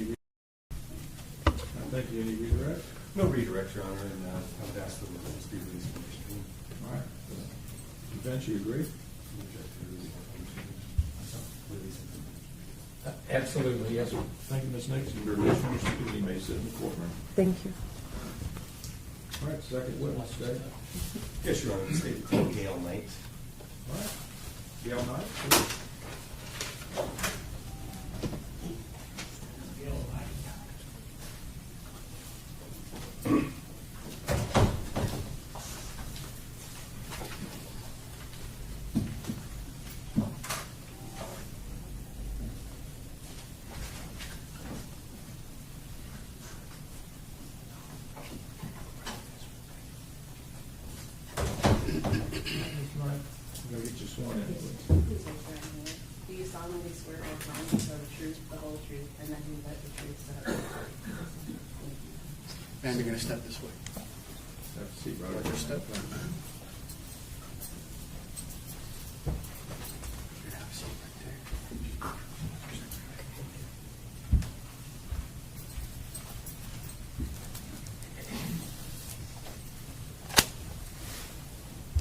Any redirect? No redirect, Your Honor, and I would ask the witness to be released from the room. All right. Defense, you agree? Absolutely, yes. Thank you, Ms. Nix. You're released from your seat. You may sit in the courtroom. Thank you. All right, second witness, Dave. Yes, Your Honor, the state called Gail Knight. All right. Gail Knight, please. I'm going to get you sworn in, please. Please raise your right hand. Do you solemnly swear or affirm to tell the truth, the whole truth, and nothing but the truth, so help you God? And you're going to step this way. Have a seat, brother. Just step right now. You have a seat right there.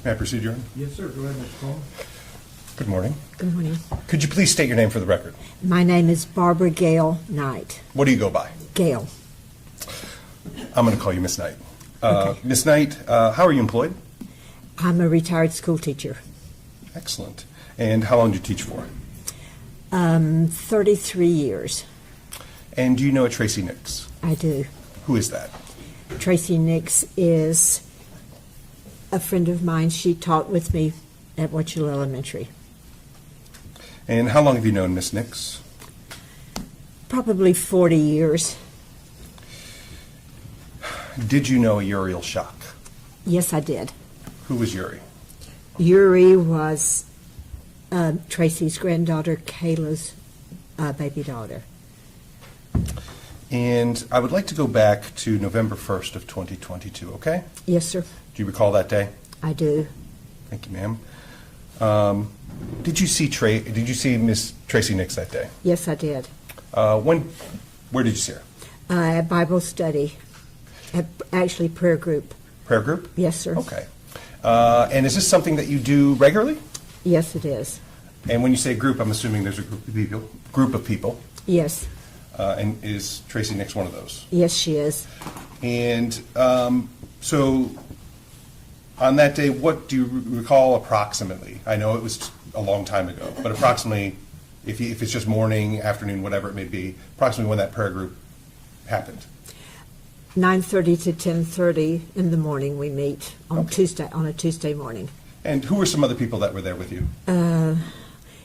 May I proceed, Your Honor? Yes, sir. Go ahead, Mr. Coleman. Good morning. Good morning. Could you please state your name for the record? My name is Barbara Gail Knight. What do you go by? Gail. I'm going to call you Miss Knight. Okay. Miss Knight, how are you employed? I'm a retired school teacher. Excellent. And how long do you teach for? 33 years. And do you know a Tracey Nix? I do. Who is that? Tracey Nix is a friend of mine. She taught with me at Wauchula Elementary. And how long have you known Miss Nix? Probably 40 years. Did you know a Uriel Schock? Yes, I did. Who was Uri? Yuri was Tracy's granddaughter, Kayla's baby daughter. And I would like to go back to November 1st of 2022, okay? Yes, sir. Do you recall that day? I do. Thank you, ma'am. Did you see Miss Tracey Nix that day? Yes, I did. Where did you see her? At Bible study. Actually, prayer group. Prayer group? Yes, sir. Okay. And is this something that you do regularly? Yes, it is. And when you say group, I'm assuming there's a group of people. Yes. And is Tracey Nix one of those? Yes, she is. And so on that day, what do you recall approximately? I know it was a long time ago, but approximately, if it's just morning, afternoon, whatever it may be, approximately when that prayer group happened. 9:30 to 10:30 in the morning we meet on a Tuesday morning. And who were some other people that were there with you?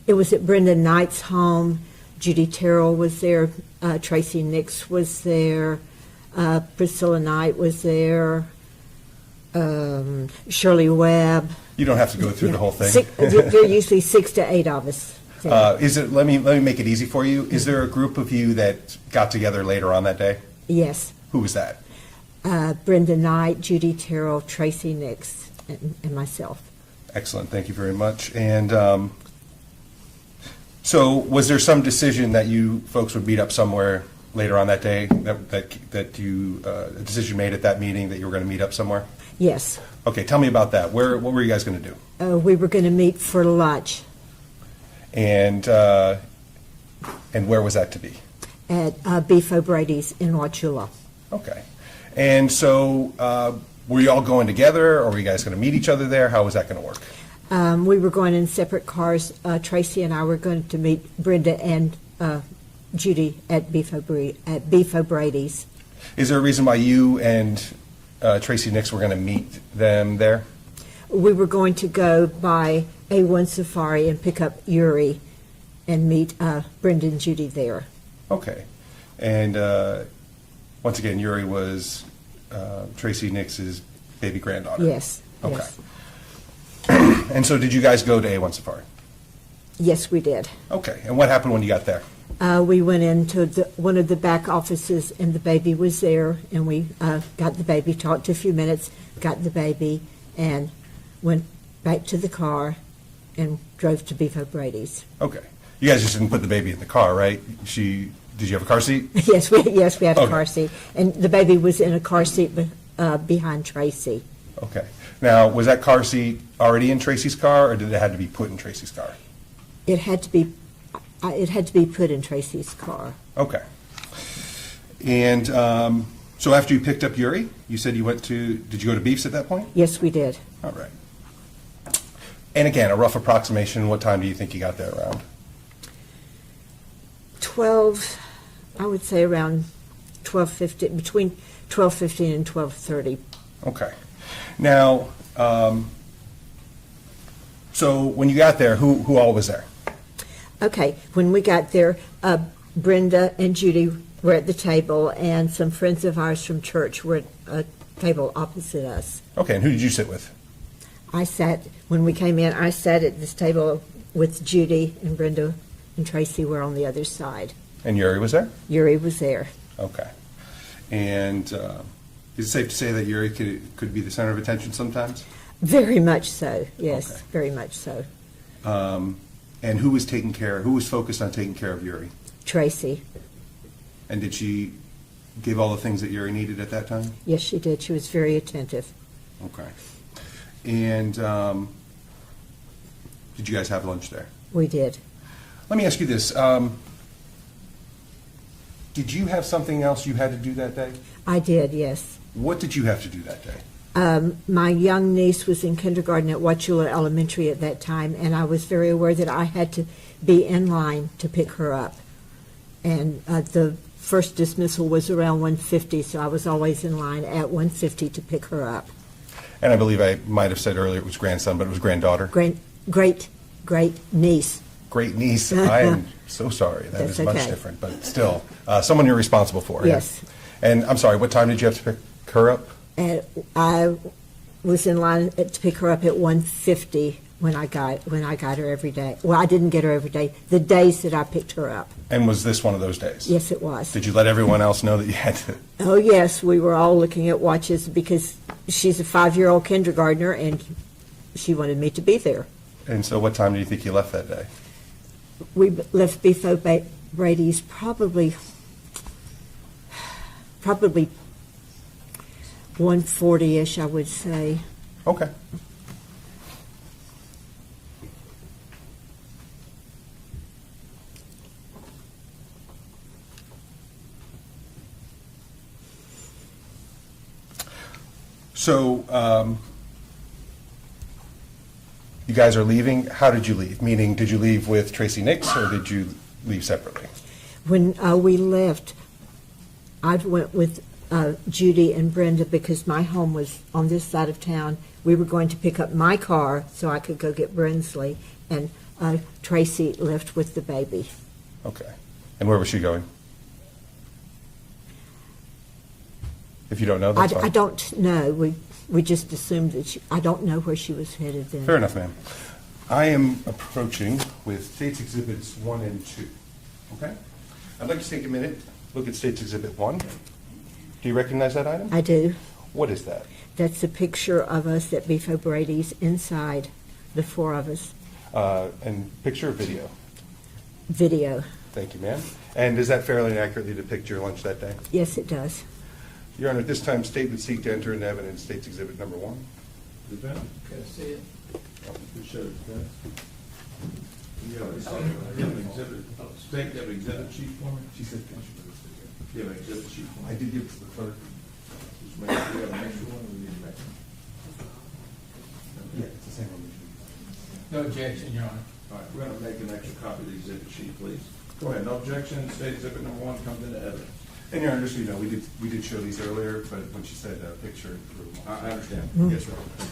It was at Brenda Knight's home. Judy Terrell was there. Tracey Nix was there. Priscilla Knight was there. Shirley Webb. You don't have to go through the whole thing. There are usually 6 to 8 of us. Let me make it easy for you. Is there a group of you that got together later on that day? Yes. Who was that? Brenda Knight, Judy Terrell, Tracey Nix, and myself. Excellent. Thank you very much. And so was there some decision that you folks would meet up somewhere later on that day, that you a decision made at that meeting that you were going to meet up somewhere? Yes. Okay, tell me about that. What were you guys going to do? We were going to meet for lunch. And where was that to be? At Beef O'Brady's in Wauchula. Okay. And so were you all going together, or were you guys going to meet each other there? How was that going to work? We were going in separate cars. Tracy and I were going to meet Brenda and Judy at Beef O'Brady's. Is there a reason why you and Tracey Nix were going to meet them there? We were going to go by A1 Safari and pick up Uri and meet Brenda and Judy there. Okay. And once again, Uri was Tracey Nix's baby granddaughter? Yes. Okay. Yes. And so did you guys go to A1 Safari? Yes, we did. Okay. And what happened when you got there? We went into one of the back offices, and the baby was there, and we got the baby, talked a few minutes, got the baby, and went back to the car and drove to Beef O'Brady's. Okay. You guys just didn't put the baby in the car, right? Did you have a car seat? Yes, we had a Okay. car seat, and the baby was in a car seat behind Tracey. Okay. Now, was that car seat already in Tracey's car, or did it have to be put in Tracey's car? It had to be put in Tracey's car. Okay. And so after you picked up Uri, you said did you go to Beef's at that point? Yes, we did. All right. And again, a rough approximation, what time do you think you got there around? 12, I would say around 12:50, between 12:15 and 12:30. Okay. Now, so when you got there, who all was there? Okay, when we got there, Brenda and Judy were at the table, and some friends of ours from church were at a table opposite us. Okay, and who did you sit with? When we came in, I sat at this table with Judy, and Brenda and Tracey were on the other side. And Uri was there? Uri was there. Okay. And is it safe to say that Uri could be the center of attention sometimes? Very much so, yes, Okay. very much so. And who was focused on taking care of Uri? Tracey, And did she give all the things that Uri needed at that time? yes, she did. She was very attentive. Okay. And did you guys have lunch there? We did. Let me ask you this. Did you have something else you had to do that day? I did, yes. What did you have to do that day? My young niece was in kindergarten at Wauchula Elementary at that time, and I was very aware that I had to be in line to pick her up. And the first dismissal was around 1:50, so I was always in line at 1:50 to pick her up. And I believe I might have said earlier it was grandson, but it was granddaughter. Great niece. Great niece. I am so sorry. That That's is much okay. different, but still, someone you're responsible for. Yes. Yeah? And I'm sorry, what time did you have to pick her up? And I was in line to pick her up at 1:50 when I got her every day. Well, I didn't get her every day. The days that I picked her up. And was this one of those days? Yes, it was. Did you let everyone else know that you had to? Oh, yes, we were all looking at watches because she's a 5-year-old kindergartner, and she wanted me to be there. And so what time do you think you left that day? We left Beef O'Brady's probably 1:40-ish, I would say. Okay. So, you guys are leaving. How did you leave? Meaning, did you leave with Tracey Nix, or did you leave separately? When we left, I went with Judy and Brenda because my home was on this side of town. We were going to pick up my car so I could go get Brinsley, and Tracey left with the baby. Okay. And where was she going? If you don't know, that's fine. I don't know. We just assumed that I don't know where she was headed then. Fair enough, ma'am. I am approaching with States Exhibits 1 and 2. Okay? I'd like to take a minute, look at States Exhibit 1. Do you recognize that item? I do. What is that? That's a picture of us at Beef O'Brady's inside, the 4 of us. And picture or video? Video. Thank you, ma'am. And does that fairly accurately depict your lunch that day? Yes, it does. Your Honor, at this time, state would seek to enter into evidence States Exhibit number 1. Defense? Can I see it? Who showed defense? You have an exhibit, state, you have an exhibit sheet for me? She said, You have an exhibit sheet for me? I did give it to the clerk. Just make sure you have an extra one, or we need to make one? Yeah, it's the same one. No objection, Your Honor. All right, we're gonna make an extra copy of the exhibit sheet, please. Go ahead, no objection, state exhibit number 1 comes into evidence. And Your Honor, just so you know, we did show these earlier, but when she said picture. I understand. Yes, Your Honor.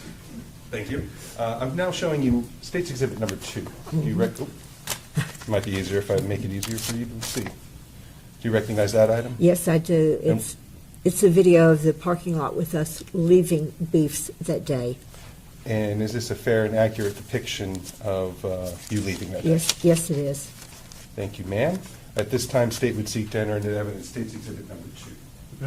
Thank you. I'm now showing you States Exhibit number 2. Do you it might be easier if I make it easier for you to see. Do you recognize that item? Yes, I do. It's a video of the parking lot with us leaving Beef's that day. And is this a fair and accurate depiction of you leaving that day? Yes, it is. Thank you, ma'am. At this time, state would seek to enter into evidence State's Exhibit number 2.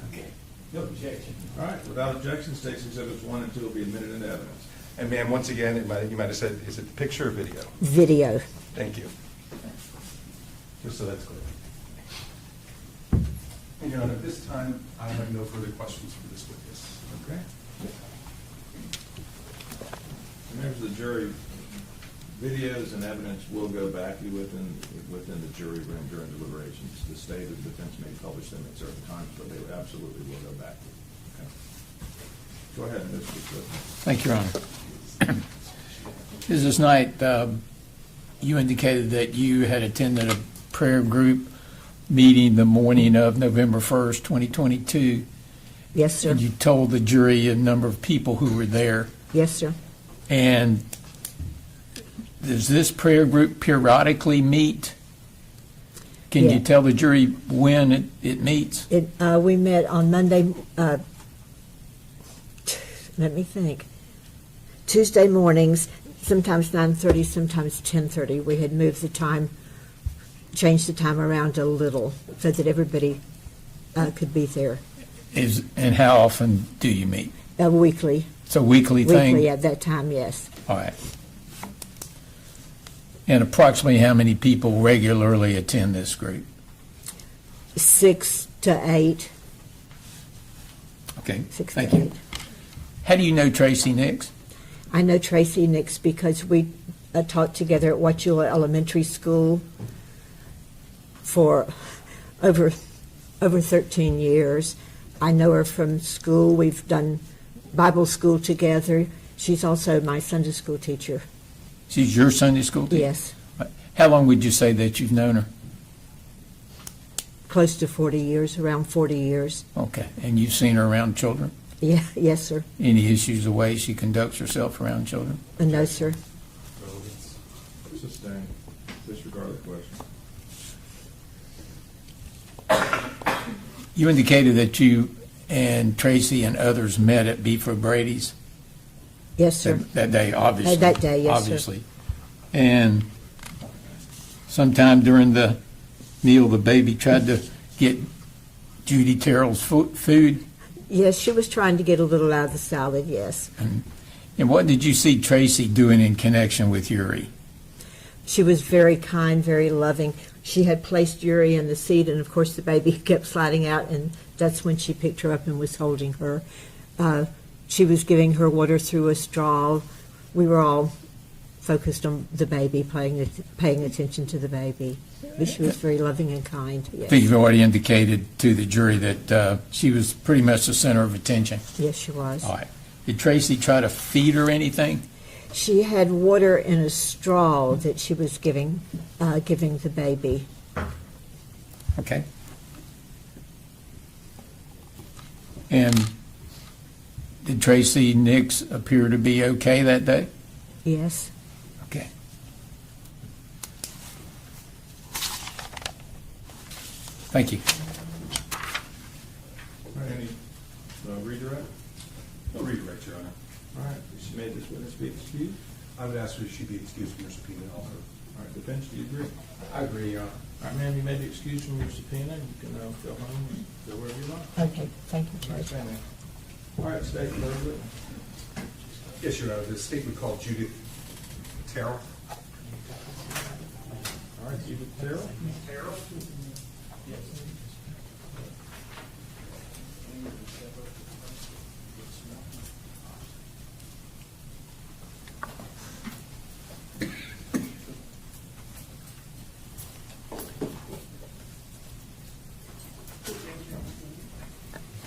Okay. No objection. All right, without objection, State's Exhibits 1 and 2 will be admitted into evidence. And ma'am, once again, you might have said, is it the picture or video? Video. Thank you. Just so that's clear. And Your Honor, at this time, I have no further questions for this witness. Okay. Members of the jury, videos and evidence will go back within the jury room during deliberations. The state or the defense may publish them at certain times, but they absolutely will go back. Okay. Go ahead, Mr. Clifton. Thank you, Your Honor. Business night, you indicated that you had attended a prayer group meeting the morning of November 1st, 2022. Yes, sir. And you told the jury a number of people who were there. Yes, sir. And does this prayer group periodically meet? Can Yeah. you tell the jury when it meets? We met on Monday, let me think, Tuesday mornings, sometimes 9:30, sometimes 10:30. We had moved the time, changed the time around a little so that everybody could be there. And how often do you meet? Weekly. It's a weekly thing? Weekly at that time, yes. All right. And approximately how many people regularly attend this group? 6 to 8. Okay, 6 thank to you. 8. How do you know Tracey Nix? I know Tracey Nix because we taught together at Wauchula Elementary School for over 13 years. I know her from school. We've done Bible school together. She's also my Sunday school teacher. She's your Sunday school teacher? Yes, How long would you say that you've known her? close to 40 years, around 40 years. Okay, and you've seen her around children? Yeah, yes, sir. Any issues the way she conducts herself around children? No, sir. Sustained. Disregard the question. You indicated that you and Tracy and others met at Beef Brady's Yes, sir. that day, obviously. That day, yes, sir. Obviously. And sometime during the meal, the baby tried to get Judy Terrell's food. Yes, she was trying to get a little out of the salad, yes. And what did you see Tracy doing in connection with Uri? She was very kind, very loving. She had placed Uri in the seat, and of course the baby kept sliding out, and that's when she picked her up and was holding her. She was giving her water through a straw. We were all focused on the baby, paying attention to the baby. But she was very loving and kind, I yes. think you've already indicated to the jury that she was pretty much the center of attention. Yes, she was. All right. Did Tracy try to feed her anything? She had water in a straw that she was giving the baby. Okay. And did Tracey Nix appear to be okay that day? Yes. Okay. Thank you. All right, any redirect? No redirect, Your Honor. All right, she made this witness be excused. I would ask that she be excused from her subpoena also. All right, defense, do you agree? I agree, Your Honor. All right, ma'am, you may be excused from your subpoena. You can go home and go wherever you like. Okay, thank you, All right, Judge. ma'am. All right, state third witness. Yes, Your Honor. The state would call Judy Terrell. All right, Judith Terrell.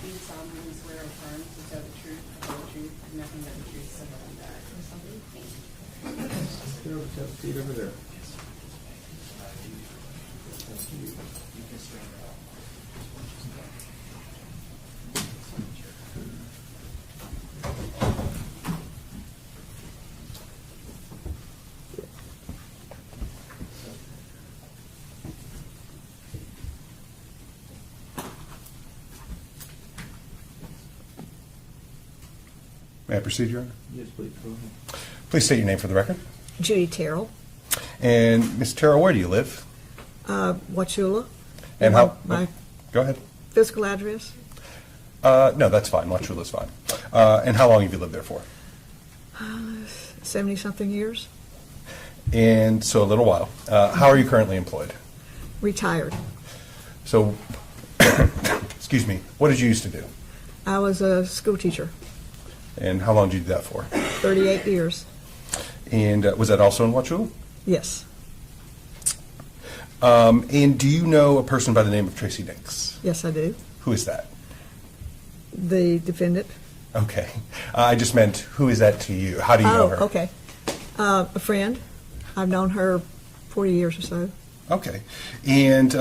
Do you solemnly swear or affirm to tell the truth, the whole truth, and nothing but the truth, so help you God? Thank you. Get over to the seat over there. May I proceed, Your Honor? Yes, please, go ahead. Please state your name for the record. Judy Terrell, And Ms. Terrell, where do you live? Wauchula. And my, how? my Go ahead. physical address, No, that's fine. Wauchula's fine. And how long have you lived there for? 70-something years. And so a little while. How are you currently employed? Retired. So, excuse me, what did you used to do? I was a school teacher, And how long did you do that for? 38 years. And was that also in Wauchula? Yes, And do you know a person by the name of Tracey Nix? yes, I do. Who is that? The defendant. Okay. I just meant, who is that to you? How do you know her? Okay. A friend. I've known her 40 years or so. Okay. And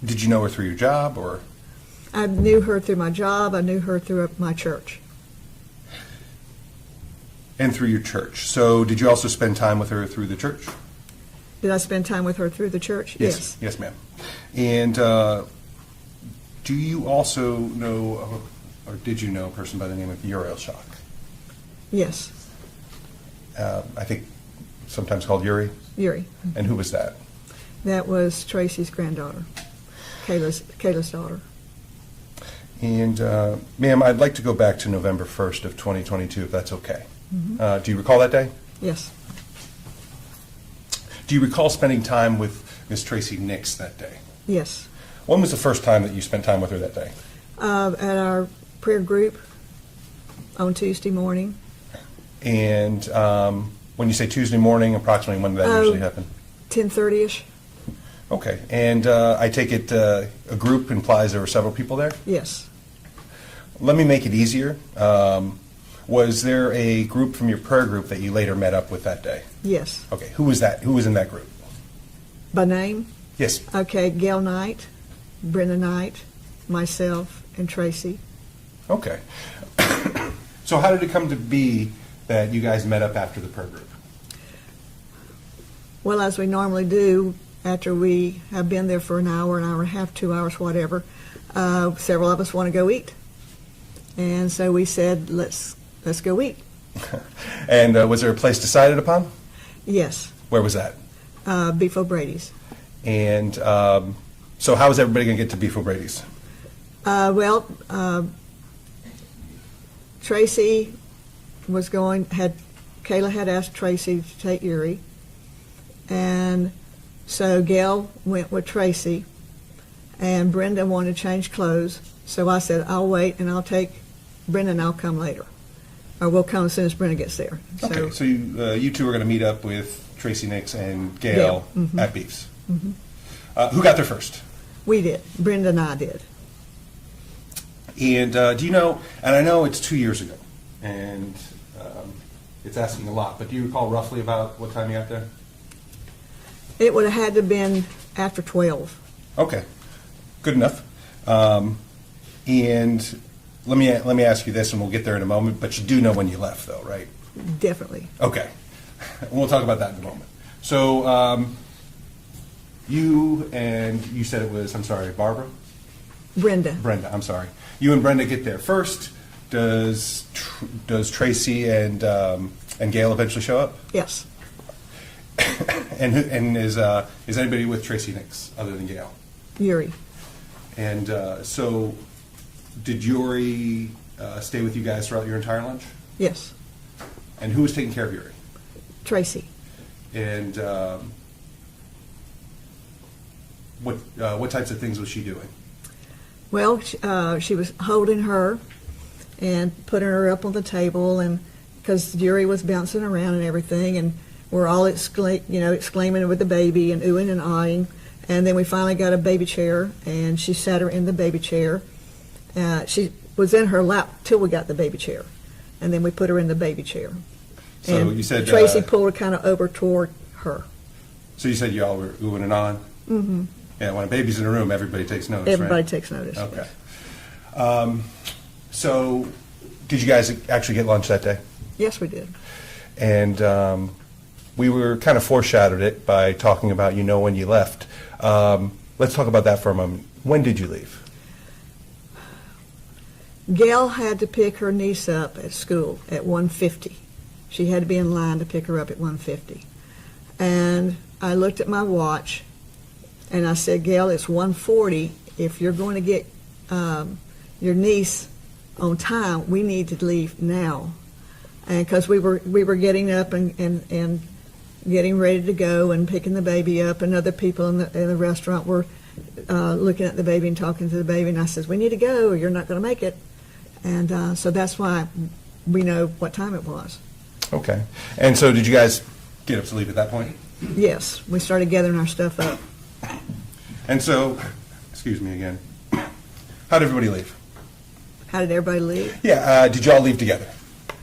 did you know her through your job or? I knew her through my job. I knew her through my church. And through your church. So did you also spend time with her through the church? Did I spend time with her through the church? Yes. Yes, ma'am. And do you also know, or did you know a person by the name of Uriel Schock? Yes. I think sometimes called Uri. Yuri. And who was that? That was Tracy's granddaughter, Kayla's daughter. And ma'am, I'd like to go back to November 1st of 2022, if that's okay. Do you recall that day? Yes. Do you recall spending time with Miss Tracey Nix that day? Yes. When was the first time that you spent time with her that day? At our prayer group on Tuesday morning. And when you say Tuesday morning, approximately when did that usually happen? 10:30ish. Okay. And I take it a group implies there were several people there? Yes. Let me make it easier. Was there a group from your prayer group that you later met up with that day? Yes. Okay. Who was that? Who was in that group? By name? Yes. Okay, Gail Knight, Brenda Knight, myself, and Tracy. Okay. So how did it come to be that you guys met up after the prayer group? Well, as we normally do, after we have been there for an hour and a half, 2 hours, whatever, several of us want to go eat. And so we said, let's go eat. And was there a place decided upon? Yes, Where was that? Beef O'Brady's. And so how is everybody going to get to Beef O'Brady's? Tracy Kayla had asked Tracy to take Uri. And so Gail went with Tracy, and Brenda wanted to change clothes. So I said, I'll wait and I'll take Brenda and I'll come later. Or we'll come as soon as Brenda gets there. Okay, so you two are going to meet up with Tracey Nix and Gail at Beef's. Who got there first? We did. Brenda and I did. And do you know, and I know it's 2 years ago, and it's asking a lot, but do you recall roughly about what time you got there? It would have had to have been after 12. Okay, good enough. And let me ask you this, and we'll get there in a moment, but you do know when you left, though, right? Definitely. Okay. We'll talk about that in a moment. So you said it was, I'm sorry, Barbara? Brenda. Brenda, I'm sorry. You and Brenda get there first. Does Tracy and Gail eventually show up? Yes. And is anybody with Tracey Nix other than Gail? Uri. And so did Uri stay with you guys throughout your entire lunch? Yes. And who was taking care of Uri? Tracy. And what types of things was she doing? Well, she was holding her and putting her up on the table, and because Uri was bouncing around and everything, and we're all exclaiming with the baby and oohing and aahing. And then we finally got a baby chair, and she sat her in the baby chair. She was in her lap till we got the baby chair, and then we put her in the baby chair. So and you said Tracy pulled her kind of over toward her. So you said you all were oohing and ahhing? Mm-hmm. Yeah, when a baby's in a room, everybody takes notice, Everybody right? takes notice. Okay. So did you guys actually get lunch that day? Yes, we did. And we were kind of foreshadowed it by talking about when you left. Let's talk about that for a moment. When did you leave? Gail had to pick her niece up at school at 1:50. She had to be in line to pick her up at 1:50. And I looked at my watch, and I said, Gail, it's 1:40. If you're going to get your niece on time, we need to leave now. And because we were getting up and getting ready to go and picking the baby up, and other people in the restaurant were looking at the baby and talking to the baby, and I said, we need to go, or you're not going to make it. And so that's why we know what time it was. Okay. And so did you guys get up to leave at that point? Yes, we started gathering our stuff up. And so, excuse me again, how did everybody leave? How did everybody leave? Yeah, did you all leave together?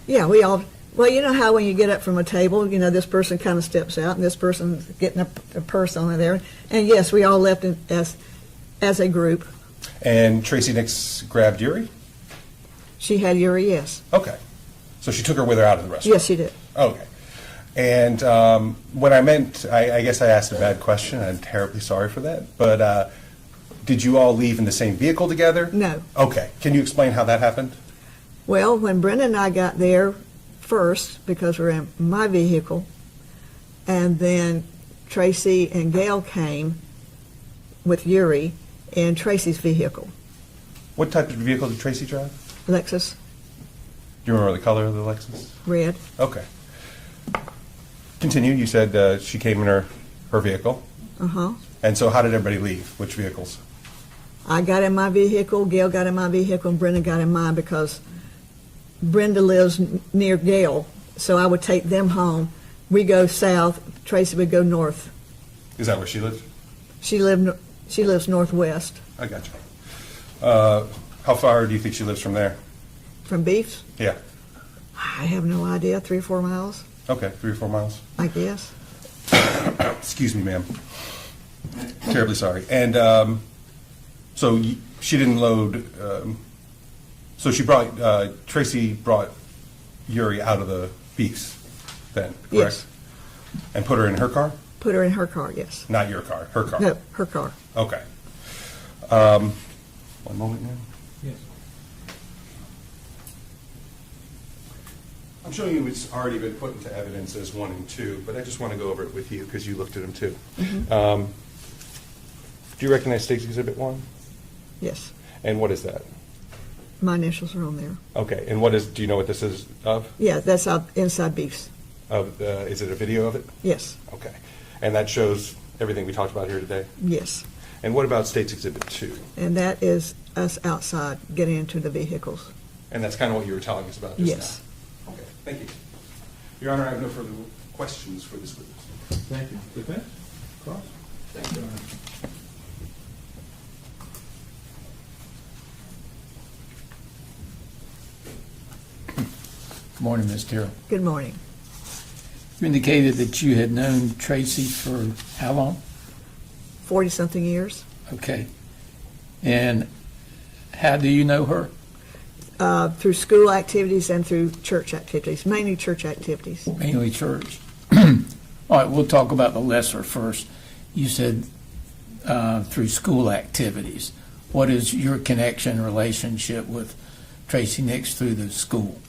Yeah, we all, well, you know how when you get up from a table, you know, this person kind of steps out and this person's getting a purse on there. And yes, we all left as a group. And Tracey Nix grabbed Uri? She had Uri, yes. Okay. So she took her with her out of the restaurant? Yes, she did. Okay. And when I meant, I guess I asked a bad question. I'm terribly sorry for that. But did you all leave in the same vehicle together? No. Okay. Can you explain how that happened? Well, when Brenda and I got there first, because we were in my vehicle, and then Tracey and Gail came with Uri in Tracey's vehicle. What type of vehicle did Tracey drive? Lexus, Do you remember the color of the Lexus? red. Okay. Continue. You said she came in her vehicle. Uh-huh. And so how did everybody leave? Which vehicles? I got in my vehicle, Gail got in my vehicle, and Brenda got in mine because Brenda lives near Gail, so I would take them home. We go south, Tracey would go north. Is that where she lives? She lives northwest. I got you. How far do you think she lives from there? From Beefs? Yeah. I have no idea, 3 or 4 miles, Okay, 3 or 4 miles. I guess. Excuse me, ma'am. Terribly sorry. And so she didn't load. So she brought Tracey brought Uri out of the Beefs, then, correct? Yes. And put her in her car? Put her in her car, yes. Not your car, her car. No, her car. Okay. One moment, ma'am. Yes. I'm showing you it's already been put into evidence as 1 and 2, but I just want to go over it with you because you looked at them too. Do you recognize State's Exhibit 1? Yes. And what is that? My initials are on there. Okay, and what is, do you know what this is of? Yeah, that's out inside Beefs. Is it a video of it? Yes, Okay. And that shows everything we talked about here today? yes. And what about State's Exhibit 2? And that is us outside getting into the vehicles. And that's kind of what you were telling us about just Yes. now? Okay, thank you. Your Honor, I have no further questions for this witness. Thank you. Defense? Cross? Thank you, Your Honor. Good morning, Ms. Terrell. Good morning. You indicated that you had known Tracey for how long? 40-something years. Okay. And how do you know her? Through school activities and through church activities, mainly church activities. Mainly church. All right, we'll talk about the lesser first. You said through school activities. What is your connection, relationship with Tracey Nix through the school?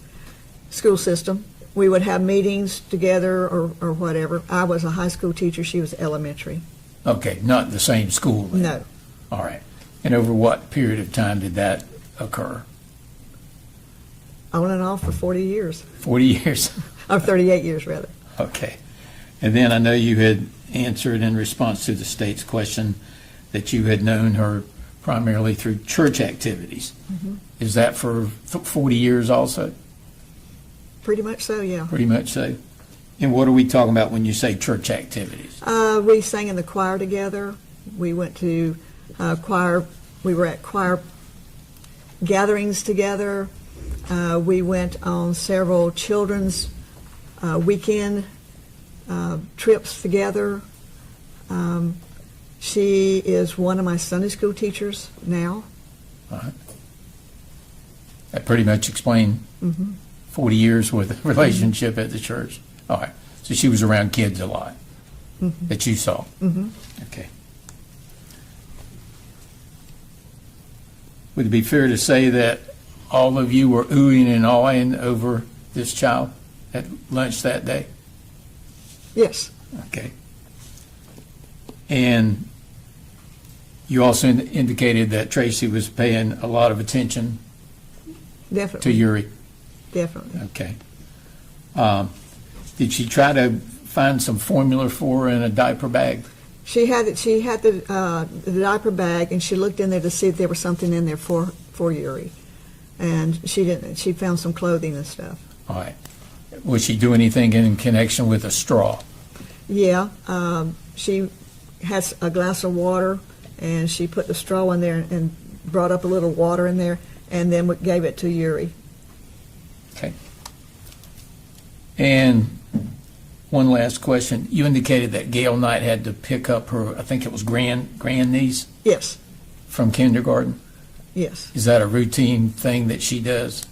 School system. We would have meetings together or whatever. I was a high school teacher. She was elementary. Okay, not the same school then? No. All right. And over what period of time did that occur? On and off for 40 years. 40 years? Or 38 years, rather. Okay. And then I know you had answered in response to the state's question that you had known her primarily through church activities. Mm-hmm. Is that for 40 years also? Pretty much so, yeah. Pretty much so. And what are we talking about when you say church activities? We sang in the choir together. We went to choir. We were at choir gatherings together. We went on several children's weekend trips together. She is one of my Sunday school teachers now. All right. That pretty much explained 40 years worth of relationship at the church. All right. So she was around kids a lot that you saw. Okay. Would it be fair to say that all of you were oohing and awing over this child at lunch that day? Yes, Okay. And you also indicated that Tracey was paying a lot of attention to definitely, Uri. definitely. Okay. Did she try to find some formula for her in a diaper bag? She had the diaper bag, and she looked in there to see if there was something in there for Uri. And she didn't. She found some clothing and stuff. All right. Was she do anything in connection with a straw? Yeah, she has a glass of water, and she put the straw in there and brought up a little water in there, and then gave it to Uri. Okay. And one last question. You indicated that Gail Knight had to pick up her, I think it was grandniece Yes, from kindergarten. yes. Is that a routine thing that she does?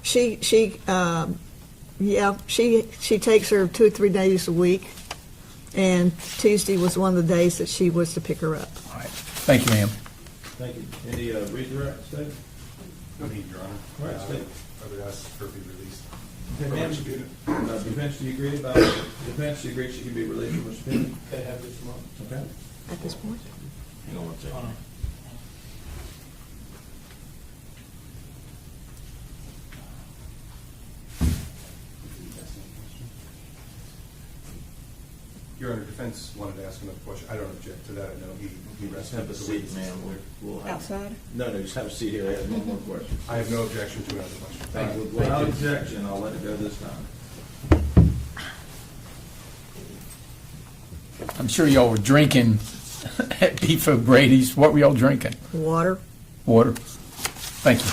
She takes her 2 or 3 days a week, and Tuesday was one of the days that she was to pick her up. All right. Thank you, ma'am. Thank you. Any redirect, State? No need, Your Honor. All right, State. I would ask her to be released. Okay, ma'am. Defense, do you agree about, defense, do you agree she can be released from her subpoena? They have this month. Okay. At this point? Hang on one second. Your Honor, defense wanted to ask another question. I don't object to that. I know he Just rested. have a seat, ma'am. We'll have. Outside? No, just have a seat here. I have no more questions. I have no objection to another question. Thank you. Without objection, I'll let it go this time. I'm sure y'all were drinking at Beef O'Brady's. What were y'all drinking? Water? Water? Thank you.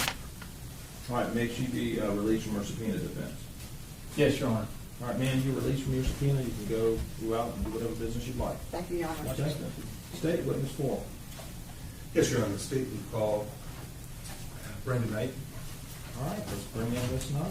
All right, may she be released from her subpoena, defense? Yes, Your Honor. All right, ma'am, you're released from your subpoena. You can go out and do whatever business you'd like. Thank you, Your Honor. Thank you. State witness 4. Yes, Your Honor. The state would call Brenda Knight. All right, let's bring in this now.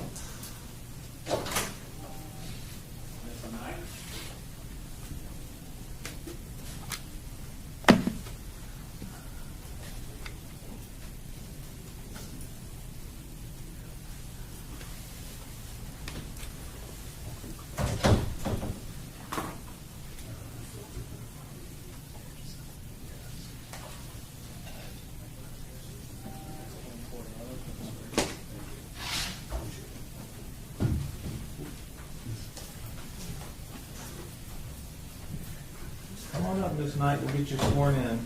Come on up, Ms. Knight. We'll get you sworn in.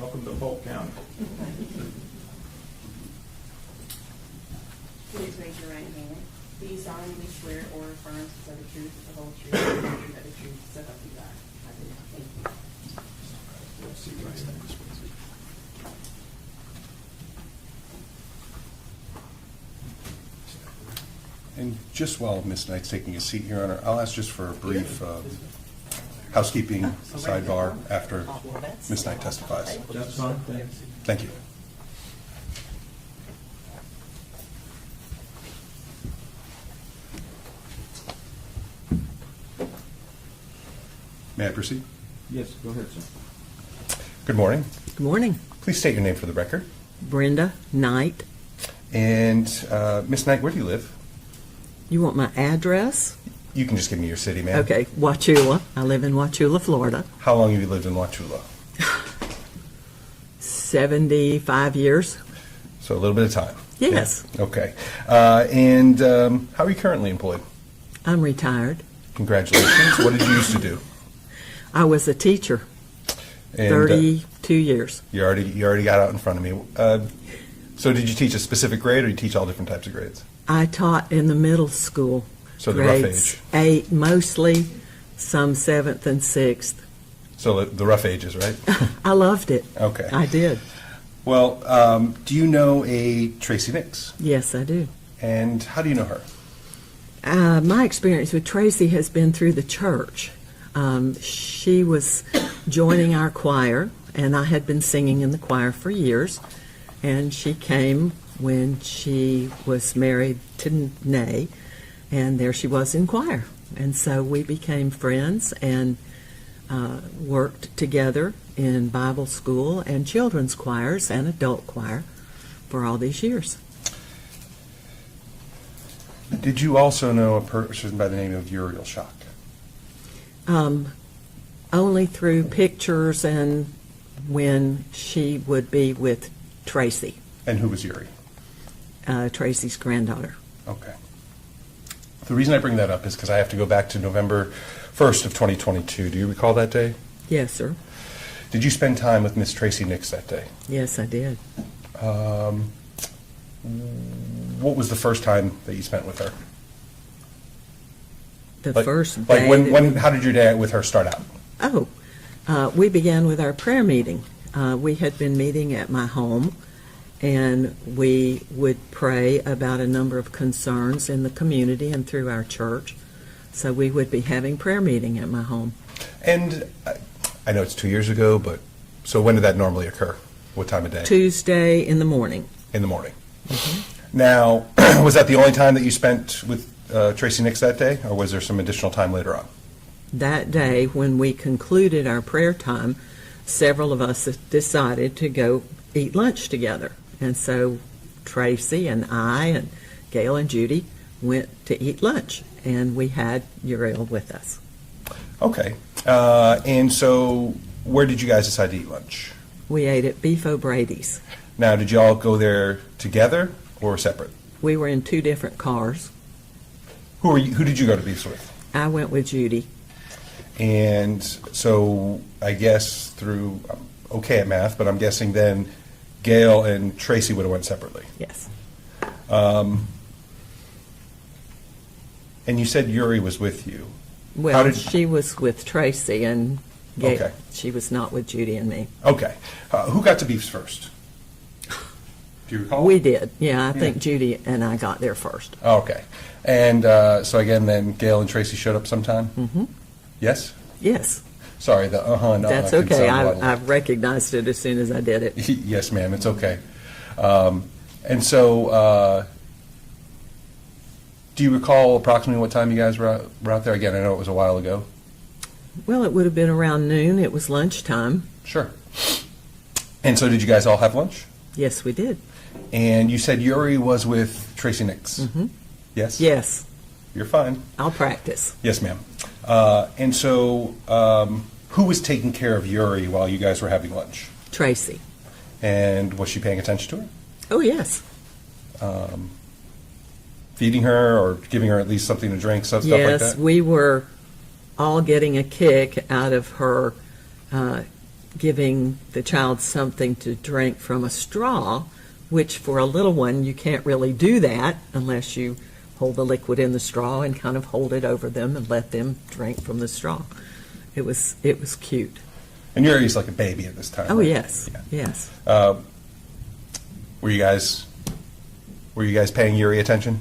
Welcome to Polk County. Please raise your right hand. Do you solemnly swear or affirm to tell the truth, the whole truth, and nothing but the truth, so help you God? I do. Thank you. And just while Ms. Knight's taking a seat, Your Honor, I'll ask just for a brief housekeeping sidebar after Ms. Knight testifies. That's fine. Thanks. Thank you. May I proceed? Yes, go ahead, sir. Good morning. Good morning. Please state your name for the record. Brenda Knight. And Ms. Knight, where do you live? You want my address? You can just give me your city, ma'am. Okay, Wauchula. I live in Wauchula, Florida. How long have you lived in Wauchula? 75 years. So a little bit of time. Yes. Yeah? Okay. And how are you currently employed? I'm retired. Congratulations. What did you used to do? I was a teacher, And, 32 years. You already got out in front of me. So did you teach a specific grade, or you teach all different types of grades? I taught in the middle school. So the rough grades age. 8, mostly, some 7th and 6th. So the rough ages, right? I loved it. Okay. I did. Well, do you know a Tracey Nix? Yes, I do. And how do you know her? My experience with Tracey has been through the church. She was joining our choir, and I had been singing in the choir for years. And she came when she was married to Nay, and there she was in choir. And so we became friends and worked together in Bible school and children's choirs and adult choir for all these years. Did you also know a person by the name of Uriel Schock? Only through pictures and when she would be with Tracy, And who was Uri? Tracy's granddaughter. Okay. The reason I bring that up is because I have to go back to November 1st of 2022. Do you recall that day? Yes, sir. Did you spend time with Miss Tracey Nix that day? Yes, I did. What was the first time that you spent with her? The Like- first Like day. how did your day with her start out? We began with our prayer meeting. We had been meeting at my home, and we would pray about a number of concerns in the community and through our church. So we would be having prayer meeting at my home. And I know it's 2 years ago, but so when did that normally occur? What time of day? Tuesday in the morning. In the morning. Now, was that the only time that you spent with Tracey Nix that day, or was there some additional time later on? That day, when we concluded our prayer time, several of us decided to go eat lunch together. And so Tracy and I and Gail and Judy went to eat lunch, and we had Uriel with us. Okay. And so where did you guys decide to eat lunch? We ate at Beef O'Brady's. Now, did you all go there together or separate? We were in two different cars. Who did you go to Beef's with? I went with Judy. And so I guess through, I'm okay at math, but I'm guessing then Gail and Tracy would have went separately. Yes. And you said Uri was with you. Well, she was with Tracy, and Gail, Okay. she was not with Judy and me. Okay. Who got to Beef's first? Do you recall? We did. Yeah, I think Judy and I got there first. Okay. And so again, then Gail and Tracy showed up sometime? Mm-hmm. Yes? Yes. Sorry, the and That's can okay. sound a lot I recognized it as soon as I did it. Yes, ma'am, it's okay. And so, do you recall approximately what time you guys were out there? Again, I know it was a while ago. Well, it would have been around noon. It was lunchtime. Sure. And so did you guys all have lunch? Yes, we did. And you said Uri was with Tracey Nix? Mm-hmm. Yes? Yes. You're fine. I'll practice. Yes, ma'am. And so, who was taking care of Uri while you guys were having lunch? Tracy. And was she paying attention to her? Oh, yes. Feeding her or giving her at least something to drink, stuff like that? Yes, we were all getting a kick out of her giving the child something to drink from a straw, which for a little one, you can't really do that unless you hold the liquid in the straw and kind of hold it over them and let them drink from the straw. It was cute. And Uri's like a baby at this time. Oh, right? yes, Yeah. yes. Were you guys paying Uri attention?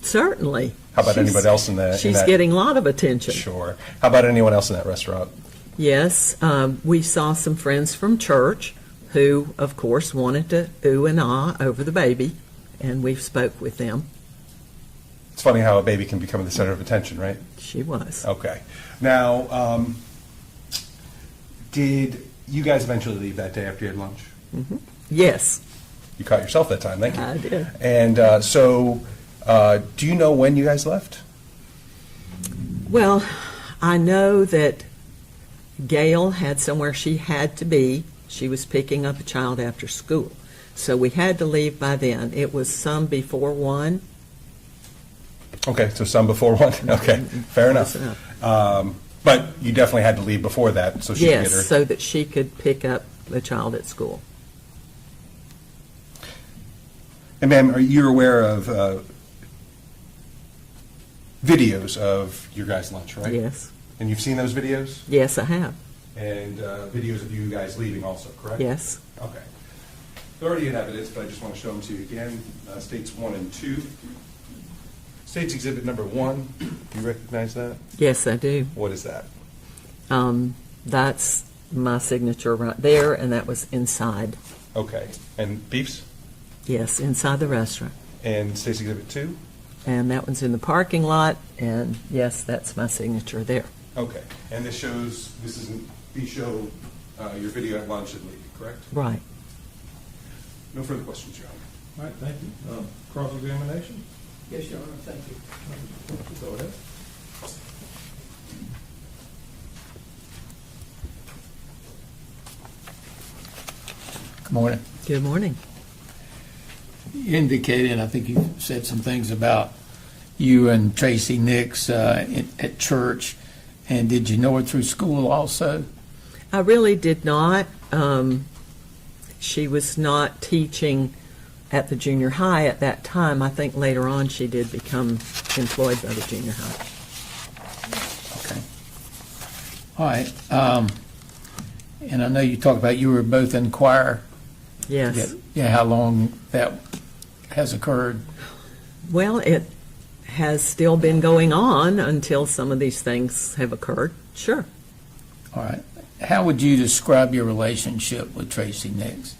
Certainly. How about anybody else in that? She's getting a lot of attention. Sure. How about anyone else in that restaurant? Yes, we saw some friends from church who, of course, wanted to ooh and ah over the baby, and we spoke with them. It's funny how a baby can become the center of attention, right? She was. Okay. Now, did you guys eventually leave that day after you had lunch? Mm-hmm. Yes. You caught yourself that time, thank you. I did. And so, do you know when you guys left? Well, I know that Gail had somewhere she had to be. She was picking up a child after school. So we had to leave by then. It was some before 1. Okay, so some before 1. Okay, fair enough. Close But you definitely had to leave before that so she could get her. Yes, so that she could pick up the child at school. And ma'am, are you aware of videos of your guys' lunch, right? Yes. And you've seen those videos? Yes, I have. And videos of you guys leaving also, correct? Yes. Okay. They're already in evidence, but I just want to show them to you again. States 1 and 2. States Exhibit number 1. Do you recognize that? Yes, I do. What is that? That's my signature right there, and that was inside. Okay. And Beef's? Yes, inside the restaurant. And States Exhibit 2? And that one's in the parking lot, and yes, that's my signature there. Okay. And this isn't, these show your video at lunch and leaving, correct? Right. No further questions, Your Honor. All right, thank you. Cross-examination? Yes, Your Honor, thank you. Go ahead. Good morning. Good morning. You indicated, and I think you said some things about you and Tracey Nix at church, and did you know her through school also? I really did not. She was not teaching at the junior high at that time. I think later on she did become employed by the junior high. Okay. All right. And I know you talked about you were both in choir. Yes. Yeah, how long that has occurred? Well, it has still been going on until some of these things have occurred. Sure. All right. How would you describe your relationship with Tracey Nix?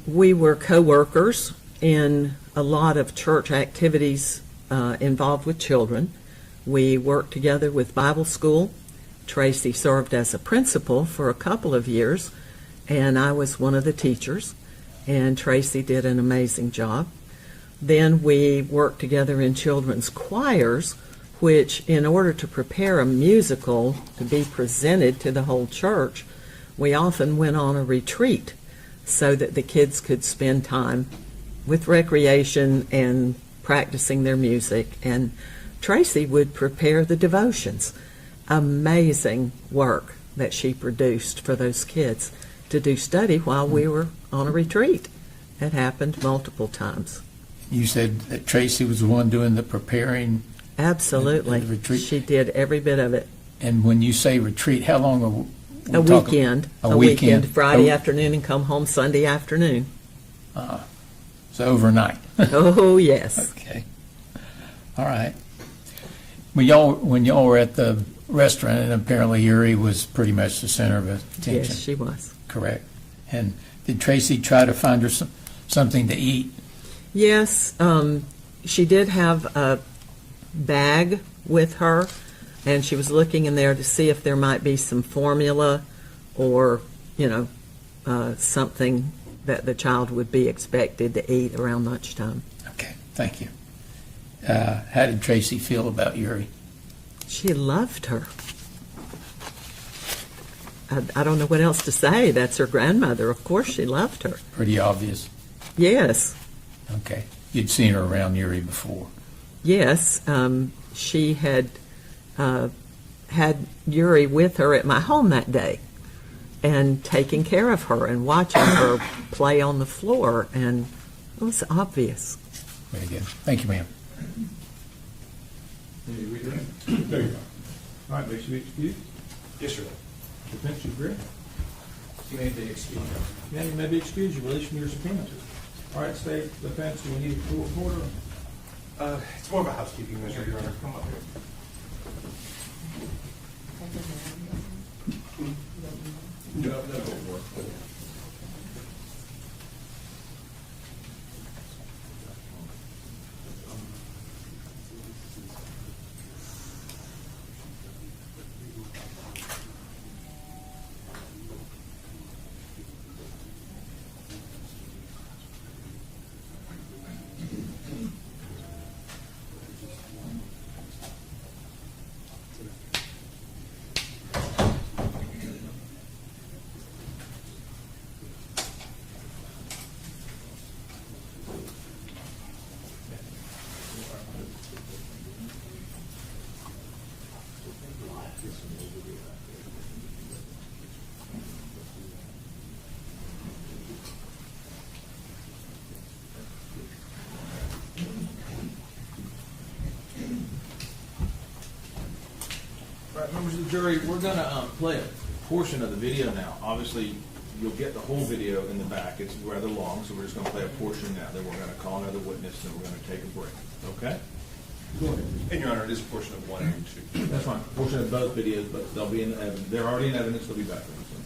We were co-workers in a lot of church activities involved with children. We worked together with Bible school. Tracey served as a principal for a couple of years, and I was one of the teachers, and Tracey did an amazing job. Then we worked together in children's choirs, which, in order to prepare a musical to be presented to the whole church, we often went on a retreat so that the kids could spend time with recreation and practicing their music. And Tracey would prepare the devotions. Amazing work that she produced for those kids to do study while we were on a retreat. It happened multiple times. You said that Tracey was the one doing the preparing. Absolutely. The retreat. She did every bit of it. And when you say retreat, how long are we A talking? weekend. A weekend. Friday afternoon and come home Sunday afternoon. So overnight. Oh, yes. Okay. All right. When y'all were at the restaurant, and apparently Uri was pretty much the center of attention. Yes, she was. Correct. And did Tracey try to find her something to eat? Yes, she did have a bag with her, and she was looking in there to see if there might be some formula or, something that the child would be expected to eat around lunchtime. Okay, thank you. How did Tracey feel about Uri? She loved her. I don't know what else to say. That's her grandmother. Of course she loved her. Pretty obvious. Yes. Okay. You'd seen her around Uri before. Yes. She had had Uri with her at my home that day and taking care of her and watching her play on the floor, and it was obvious. Very good. Thank you, ma'am. There you go. All right, make sure you excuse. Yes, sir. Defense, you agree? You may be excused. Yeah, you may be excused. You're released from your subpoena. All right, state defense, do we need a full order? It's more of a housekeeping measure, Your Honor. Come up here. No, no, no. All right, members of the jury, we're going to play a portion of the video now. Obviously, you'll get the whole video in the back. It's rather long, so we're just going to play a portion now. Then we're going to call another witness, and we're going to take a break. Okay? Go ahead. And, Your Honor, it is a portion of 1 and 2. That's fine. A portion of both videos, but they'll be in evidence. They're already in evidence. They'll be back very soon.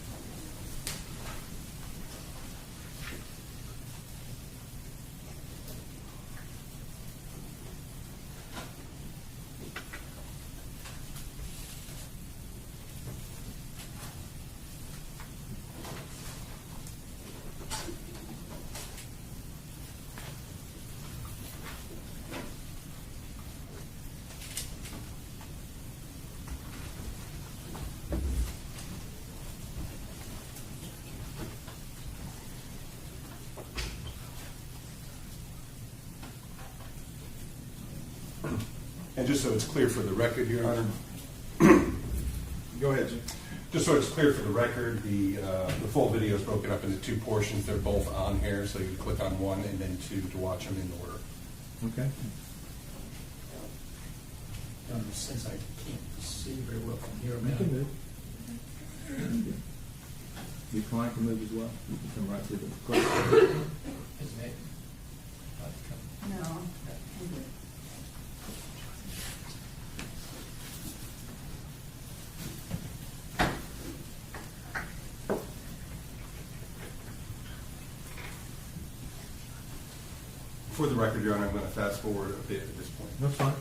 And just so it's clear for the record, Your Honor, Go ahead, Jim. just so it's clear for the record, the full video is broken up into two portions. They're both on here, so you click on one and then two to watch them in order. Okay. Since I can't see very well from here, You can move. Your client can move as well. You can come right to the clerk. No. For the record, Your Honor, I'm going to fast forward a bit at this point. That's fine.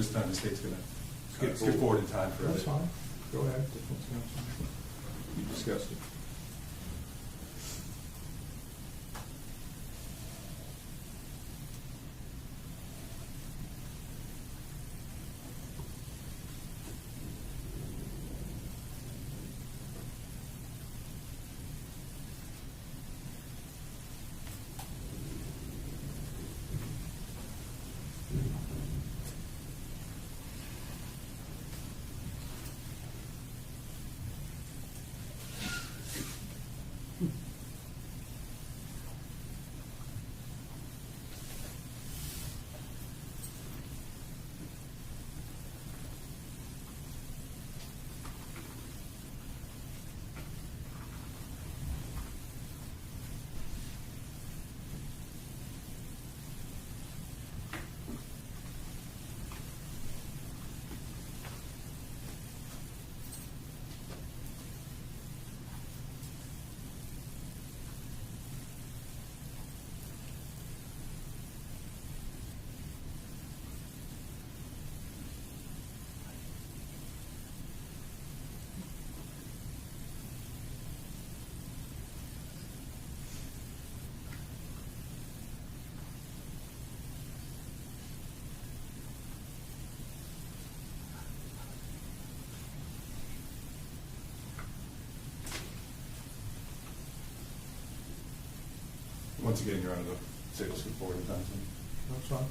this time the state's going to skip forward in time for That's it. fine. Go ahead, defense counsel. You discussed it. Once again, Your Honor, the state will skip forward in time. That's fine.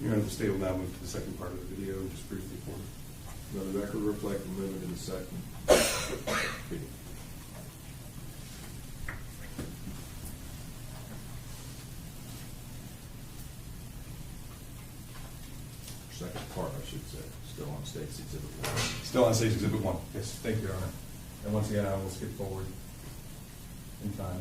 Your Honor, the state will now move to the second part of the video, just briefly for me. Let the record reflect we're moving to the second video. Second part, I should say, still on State's Exhibit 1. Still on State's Exhibit 1. Yes, thank you, Your Honor. And once again, I will skip forward in time.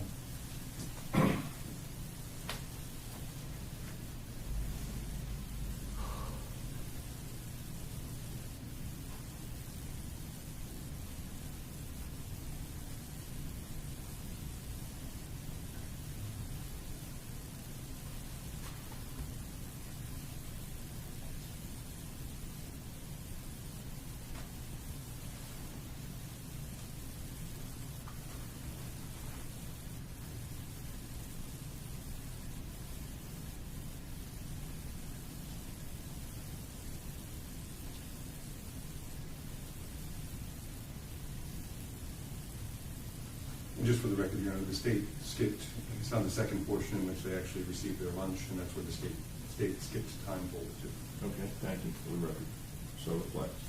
And just for the record, Your Honor, the state skipped, it's on the second portion in which they actually received their lunch, and that's where the state skipped time forward to. Okay, thank you for the record. So reflects.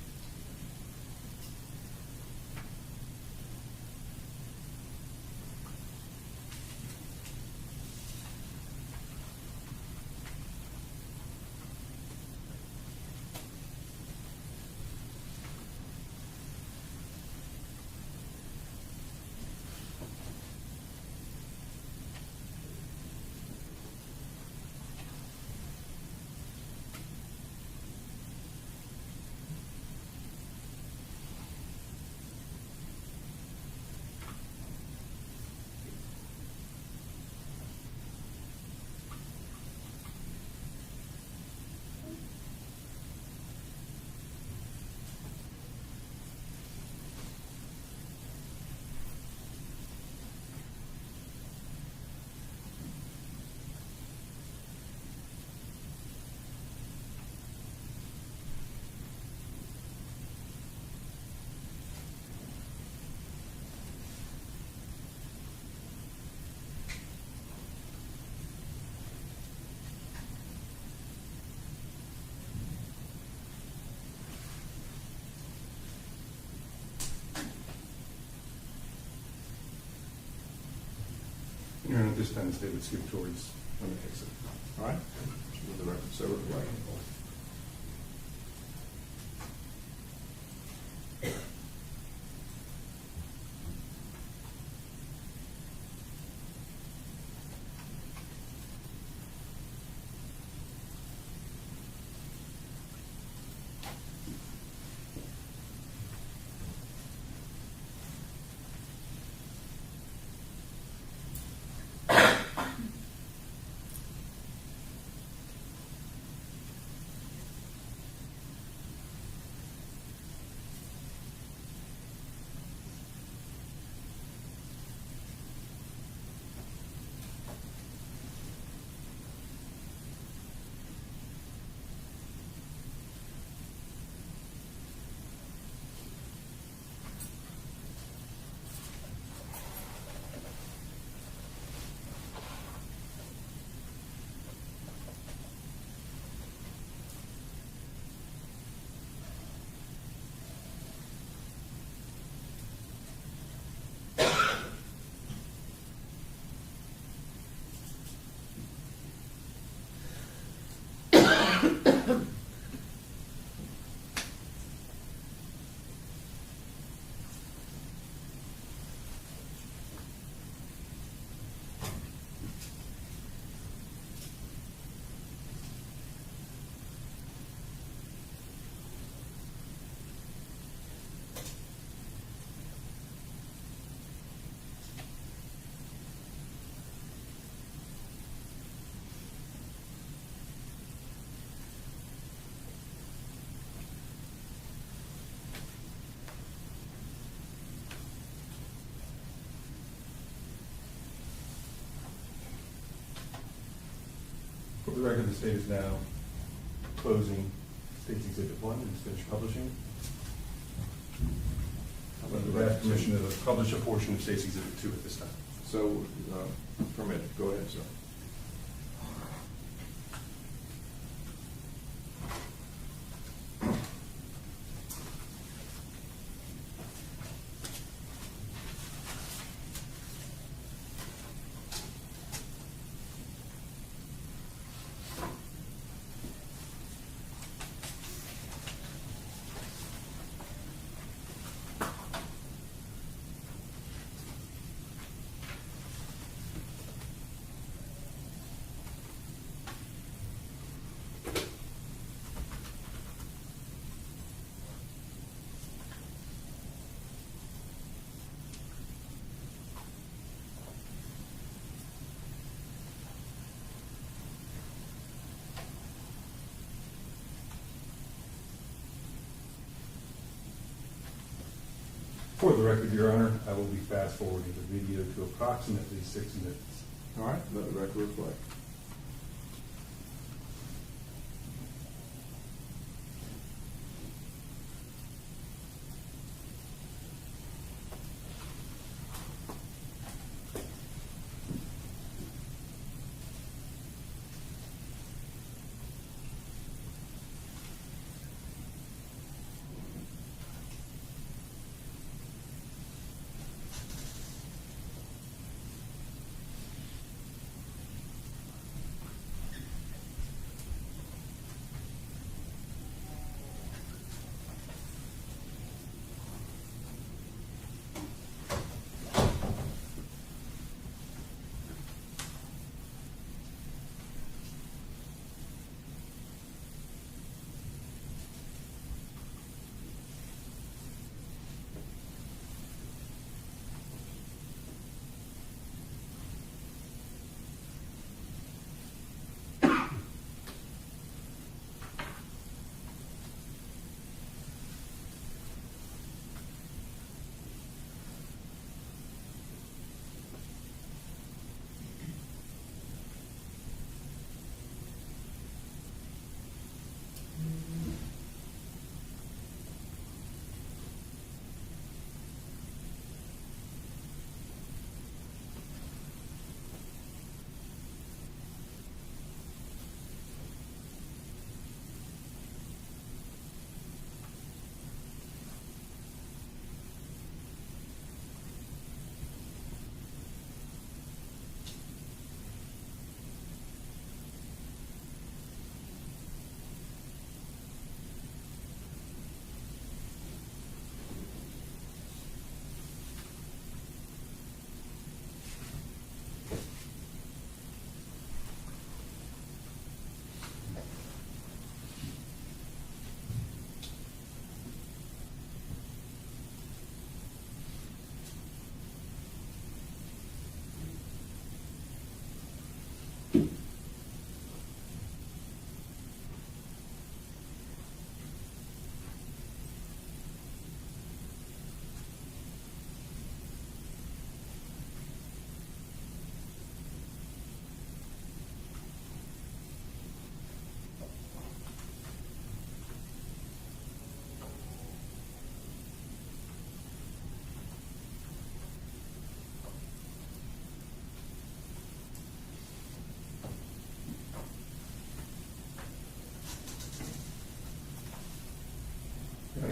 this time they would skip towards when it exit. All right? Let the record so reflect. For the record, the state is now closing State's Exhibit 1 and is finished publishing. I'm under the draft permission to publish a portion of State's Exhibit 2 at this time. So, permitted. Go ahead, sir. For the record, Your Honor, I will be fast forwarding the video to approximately 6 minutes. All right, let the record reflect.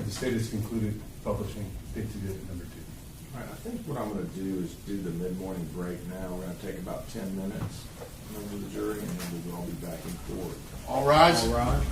The state has concluded publishing Exhibit number 2. All right, I think what I'm going to do is do the mid-morning break now. We're going to take about 10 minutes over the jury, and then we'll all be back in court. All rise. All right.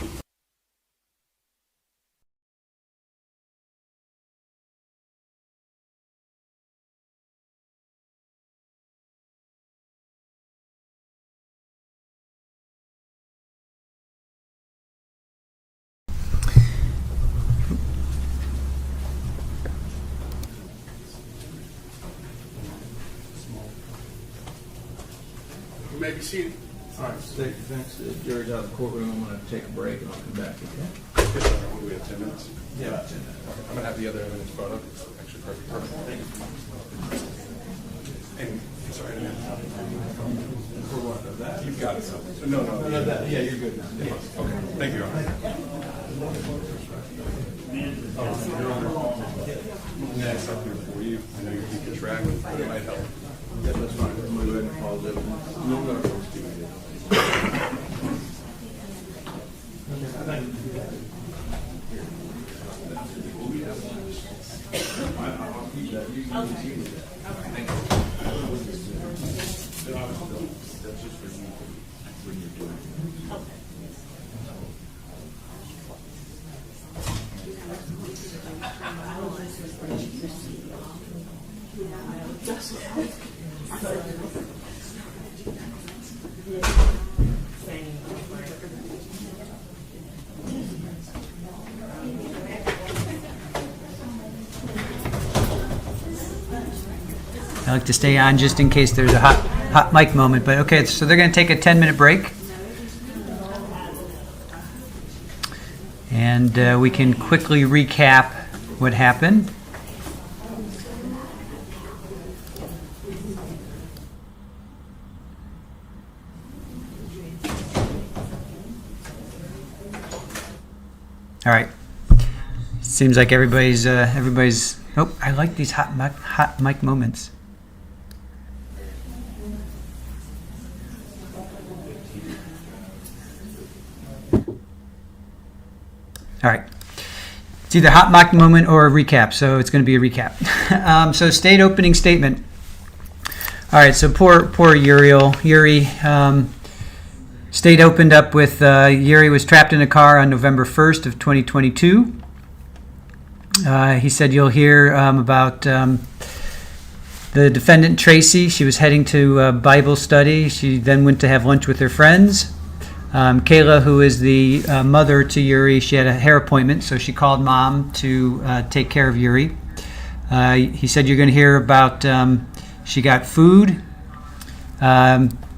You may be seated. All right, state defense, the jury's out of the courtroom. I'm going to take a break, and I'll come back. Okay? Yes, sir. We have 10 minutes. Yeah, about 10 minutes. I'm going to have the other evidence brought up. It's actually perfect. Thank you. And, sorry, For what, of that? you've got it. No. Yeah, you're good now. Yeah. Okay. Thank you, Your Honor. Next up here for you. I know you're keeping track, but it might help. Yeah, that's fine. We'll move ahead and pause it. We'll go to first two. I'll keep that. You can use it. Thank you. That's just for you when you're doing it. I like to stay on just in case there's a hot mic moment. But okay, so they're going to take a 10-minute break. And we can quickly recap what happened. All right. Seems like everybody's. Oh, I like these hot mic moments. All right. It's either hot mic moment or a recap, so it's going to be a recap. So state opening statement. All right. So poor Uriel. State opened up with Uri was trapped in a car on November 1st of 2022. He said you'll hear about the defendant, Tracey. She was heading to Bible study. She then went to have lunch with her friends. Kayla, who is the mother to Uri, she had a hair appointment, so she called mom to take care of Uri. He said you're going to hear about she got food.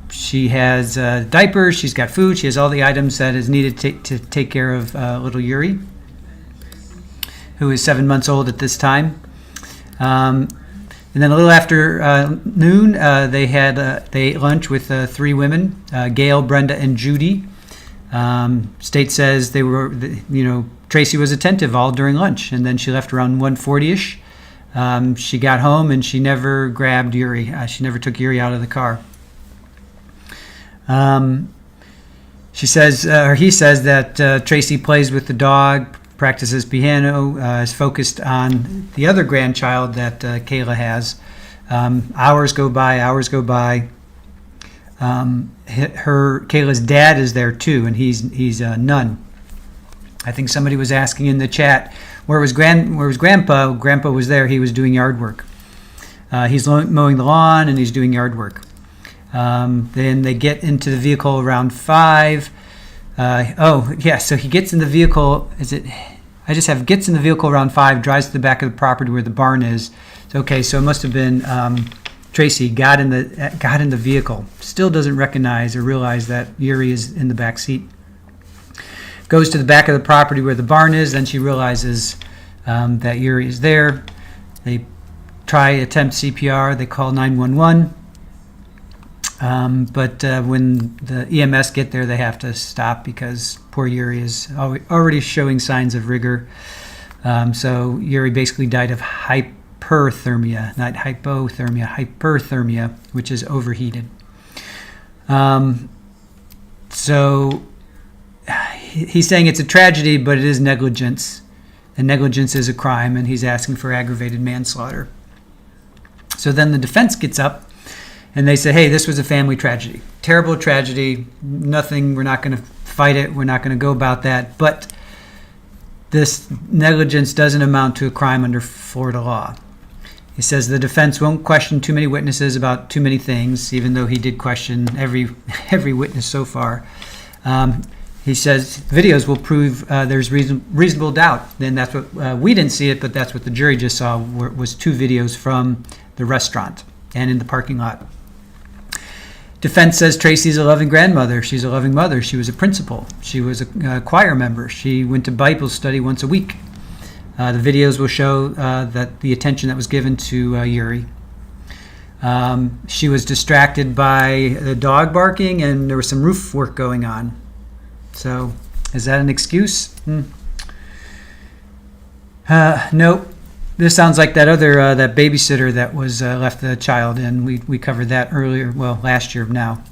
She has diapers, she's got food, she has all the items that is needed to take care of little Uri, who is 7 months old at this time. And then a little after noon, they ate lunch with 3 women, Gail, Brenda, and Judy. State says they were, Tracey was attentive all during lunch, and then she left around 1:40ish. She got home and she never grabbed Uri. She never took Uri out of the car. She says, or he says that Tracey plays with the dog, practices piano, is focused on the other grandchild that Kayla has. Hours go by. Kayla's dad is there too, and he's none. I think somebody was asking in the chat, where was Grandpa? Grandpa was there. He was doing yard work. He's mowing the lawn and he's doing yard work. Then they get into the vehicle around 5. So he gets in the vehicle. Gets in the vehicle around 5, drives to the back of the property where the barn is. So it must have been Tracey got in the vehicle. Still doesn't recognize or realize that Uri is in the back seat. Goes to the back of the property where the barn is. Then she realizes that Uri is there. They attempt CPR. They call 911. But when the EMS get there, they have to stop because poor Uri is already showing signs of rigor. So Uri basically died of hyperthermia, not hypothermia, which is overheated. So he's saying it's a tragedy, but it is negligence. and negligence is a crime, and he's asking for aggravated manslaughter. So then the defense gets up, and they say, hey, this was a family tragedy. Terrible tragedy, nothing, we're not going to fight it, we're not going to go about that, but this negligence doesn't amount to a crime under Florida law. He says the defense won't question too many witnesses about too many things, even though he did question every witness so far. He says videos will prove there's reasonable doubt. Then that's what we didn't see it, but that's what the jury just saw was 2 videos from the restaurant and in the parking lot. Defense says Tracey's a loving grandmother. She's a loving mother. She was a principal. She was a choir member. She went to Bible study once a week. The videos will show that the attention that was given to Uri. She was distracted by the dog barking, and there was some roof work going on. So, is that an excuse? Nope. This sounds like that other that babysitter that was left the child in. We covered that earlier, well, last year now.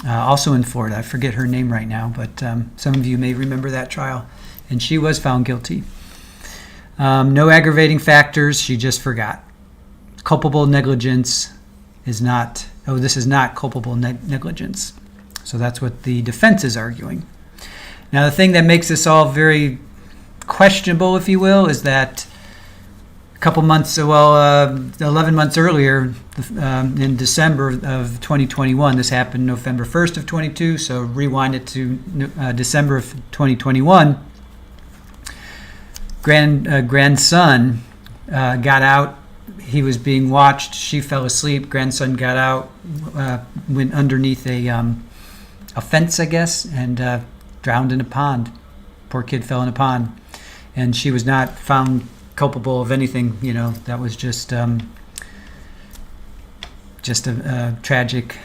Also in Florida. I forget her name right now, but some of you may remember that trial. And she was found guilty. No aggravating factors. She just forgot. Culpable negligence is not. Oh, this is not culpable negligence. So that's what the defense is arguing. Now, the thing that makes this all very questionable, if you will, is that a couple months, 11 months earlier, in December of 2021, this happened November 1st of 22, so rewind it to December of 2021. Grandson got out. He was being watched. She fell asleep. Grandson got out, went underneath a fence, I guess, and drowned in a pond. Poor kid fell in a pond, and she was not found culpable of anything. That was just a tragic,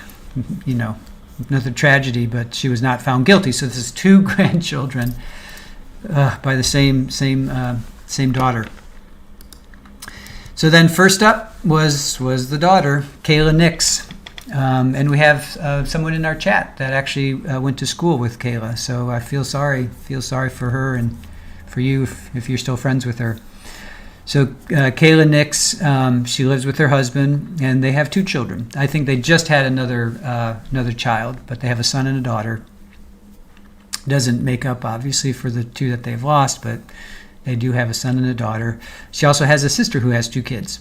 another tragedy. But she was not found guilty. So this is 2 grandchildren by the same daughter. So then first up was the daughter, Kayla Nix. And we have someone in our chat that actually went to school with Kayla. So I feel sorry for her and for you if you're still friends with her. So Kayla Nix, she lives with her husband, and they have 2 children. I think they just had another child, but they have a son and a daughter. Doesn't make up, obviously, for the 2 that they've lost, but they do have a son and a daughter. She also has a sister who has 2 kids.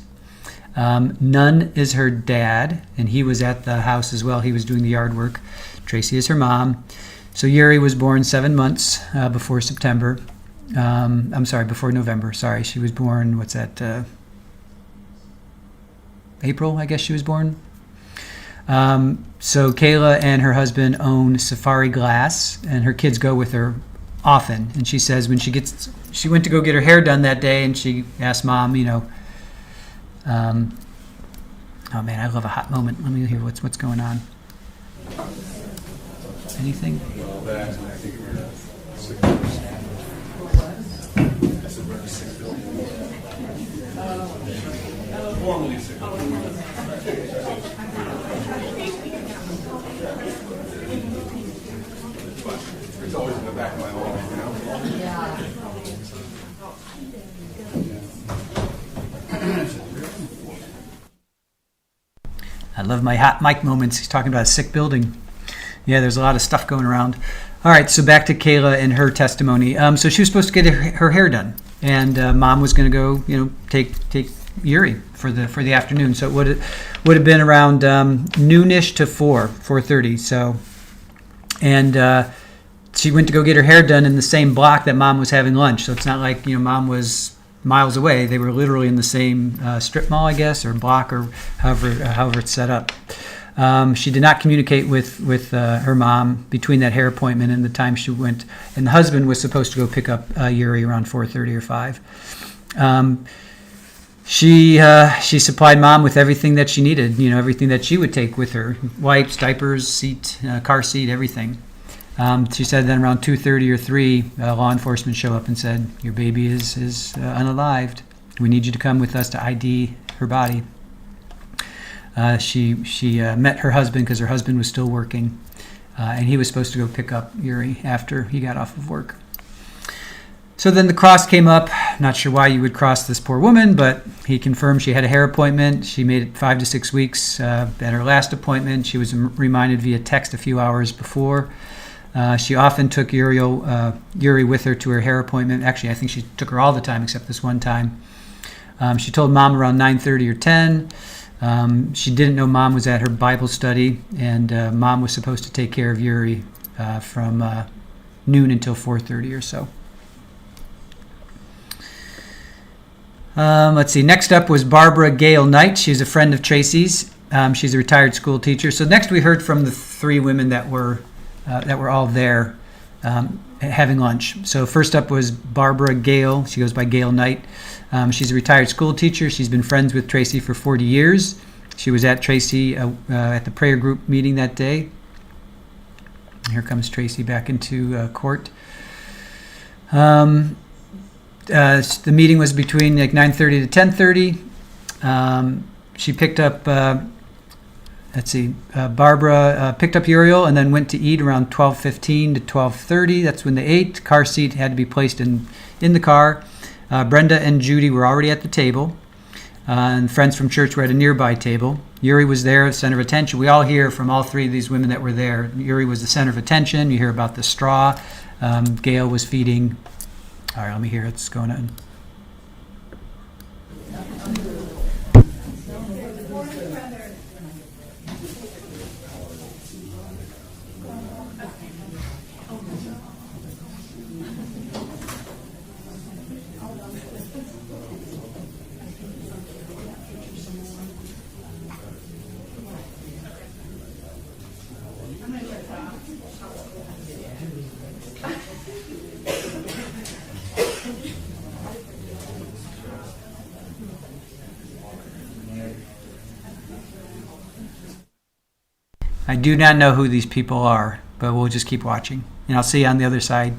Nunn is her dad, and he was at the house as well. He was doing the yard work. Tracey is her mom. So Uri was born 7 months before September. Before November. Sorry, she was born, April, I guess she was born. So Kayla and her husband own Safari Glass, and her kids go with her often. And she says when she went to go get her hair done that day, and she asked Mom, oh man, I love a hot moment. Let me hear what's going on. Anything? Well, that, and I think we're sick. I said we're sick building. Formally sick. It's always in the back of my mind, I love my hot mic moments. He's talking about a sick building. Yeah, there's a lot of stuff going around. All right, so back to Kayla and her testimony. So she was supposed to get her hair done, and Mom was going to go, take Uri for the afternoon. So it would have been around noonish to 4:30. So, and she went to go get her hair done in the same block that Mom was having lunch. So it's not like Mom was miles away. They were literally in the same strip mall, I guess, or block, or however it's set up. She did not communicate with her mom between that hair appointment and the time she went. And the husband was supposed to go pick up Uri around 4:30 or 5. She supplied Mom with everything that she needed. Everything that she would take with her: wipes, diapers, seat, car seat, everything. She said then around 2:30 or 3, law enforcement show up and said, "Your baby is unalived. We need you to come with us to ID her body." She met her husband because her husband was still working, and he was supposed to go pick up Uri after he got off of work. So then the cross came up. Not sure why you would cross this poor woman, but he confirmed she had a hair appointment. She made it 5 to 6 weeks at her last appointment. She was reminded via text a few hours before. She often took Yuri with her to her hair appointment. Actually, I think she took her all the time except this one time. She told Mom around 9:30 or 10. She didn't know Mom was at her Bible study, and Mom was supposed to take care of Yuri from noon until 4:30 or so. Let's see. Next up was Barbara Gail Knight. She's a friend of Tracey's. She's a retired school teacher. So next we heard from the 3 women that were all there having lunch. So first up was Barbara Gail. She goes by Gail Knight. She's a retired school teacher. She's been friends with Tracey for 40 years. She was at Tracey at the prayer group meeting that day. Here comes Tracey back into court. The meeting was between like 9:30 to 10:30. She picked up, Barbara picked up Uriel and then went to eat around 12:15 to 12:30. That's when they ate. Car seat had to be placed in the car. Brenda and Judy were already at the table. And friends from church were at a nearby table. Yuri was there, center of attention. We all hear from all 3 of these women that were there. Yuri was the center of attention. You hear about the straw. Gail was feeding. All right, let me hear what's going on. I do not know who these people are, but we'll just keep watching. And I'll see you on the other side.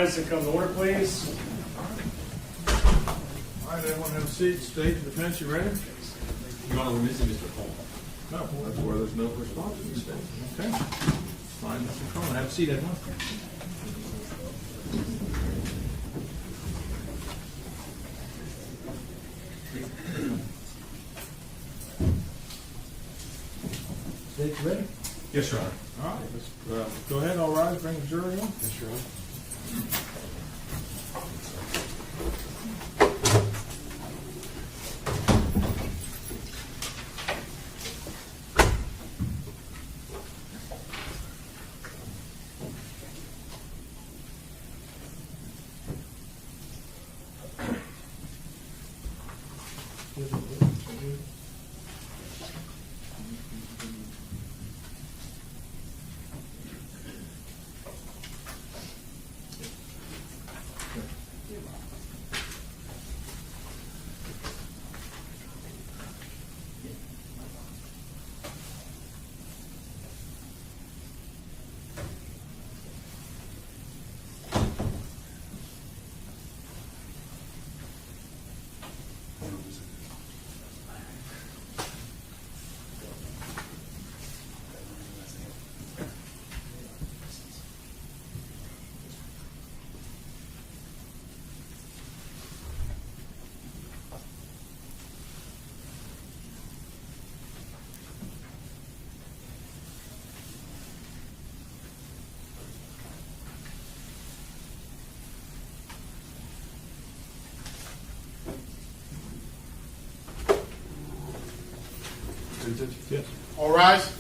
rise and come to order, please. All right, everyone have a seat. State your defense. You ready? Your Honor, we're missing Mr. Polk. No, that's where there's no response to the state. Okay. Fine, Mr. Coleman. Have a seat, everyone. State you ready? Yes, Your Honor. All right, let's go ahead. All rise. Bring the jury in. Yes, Your Honor. Yes. All rise.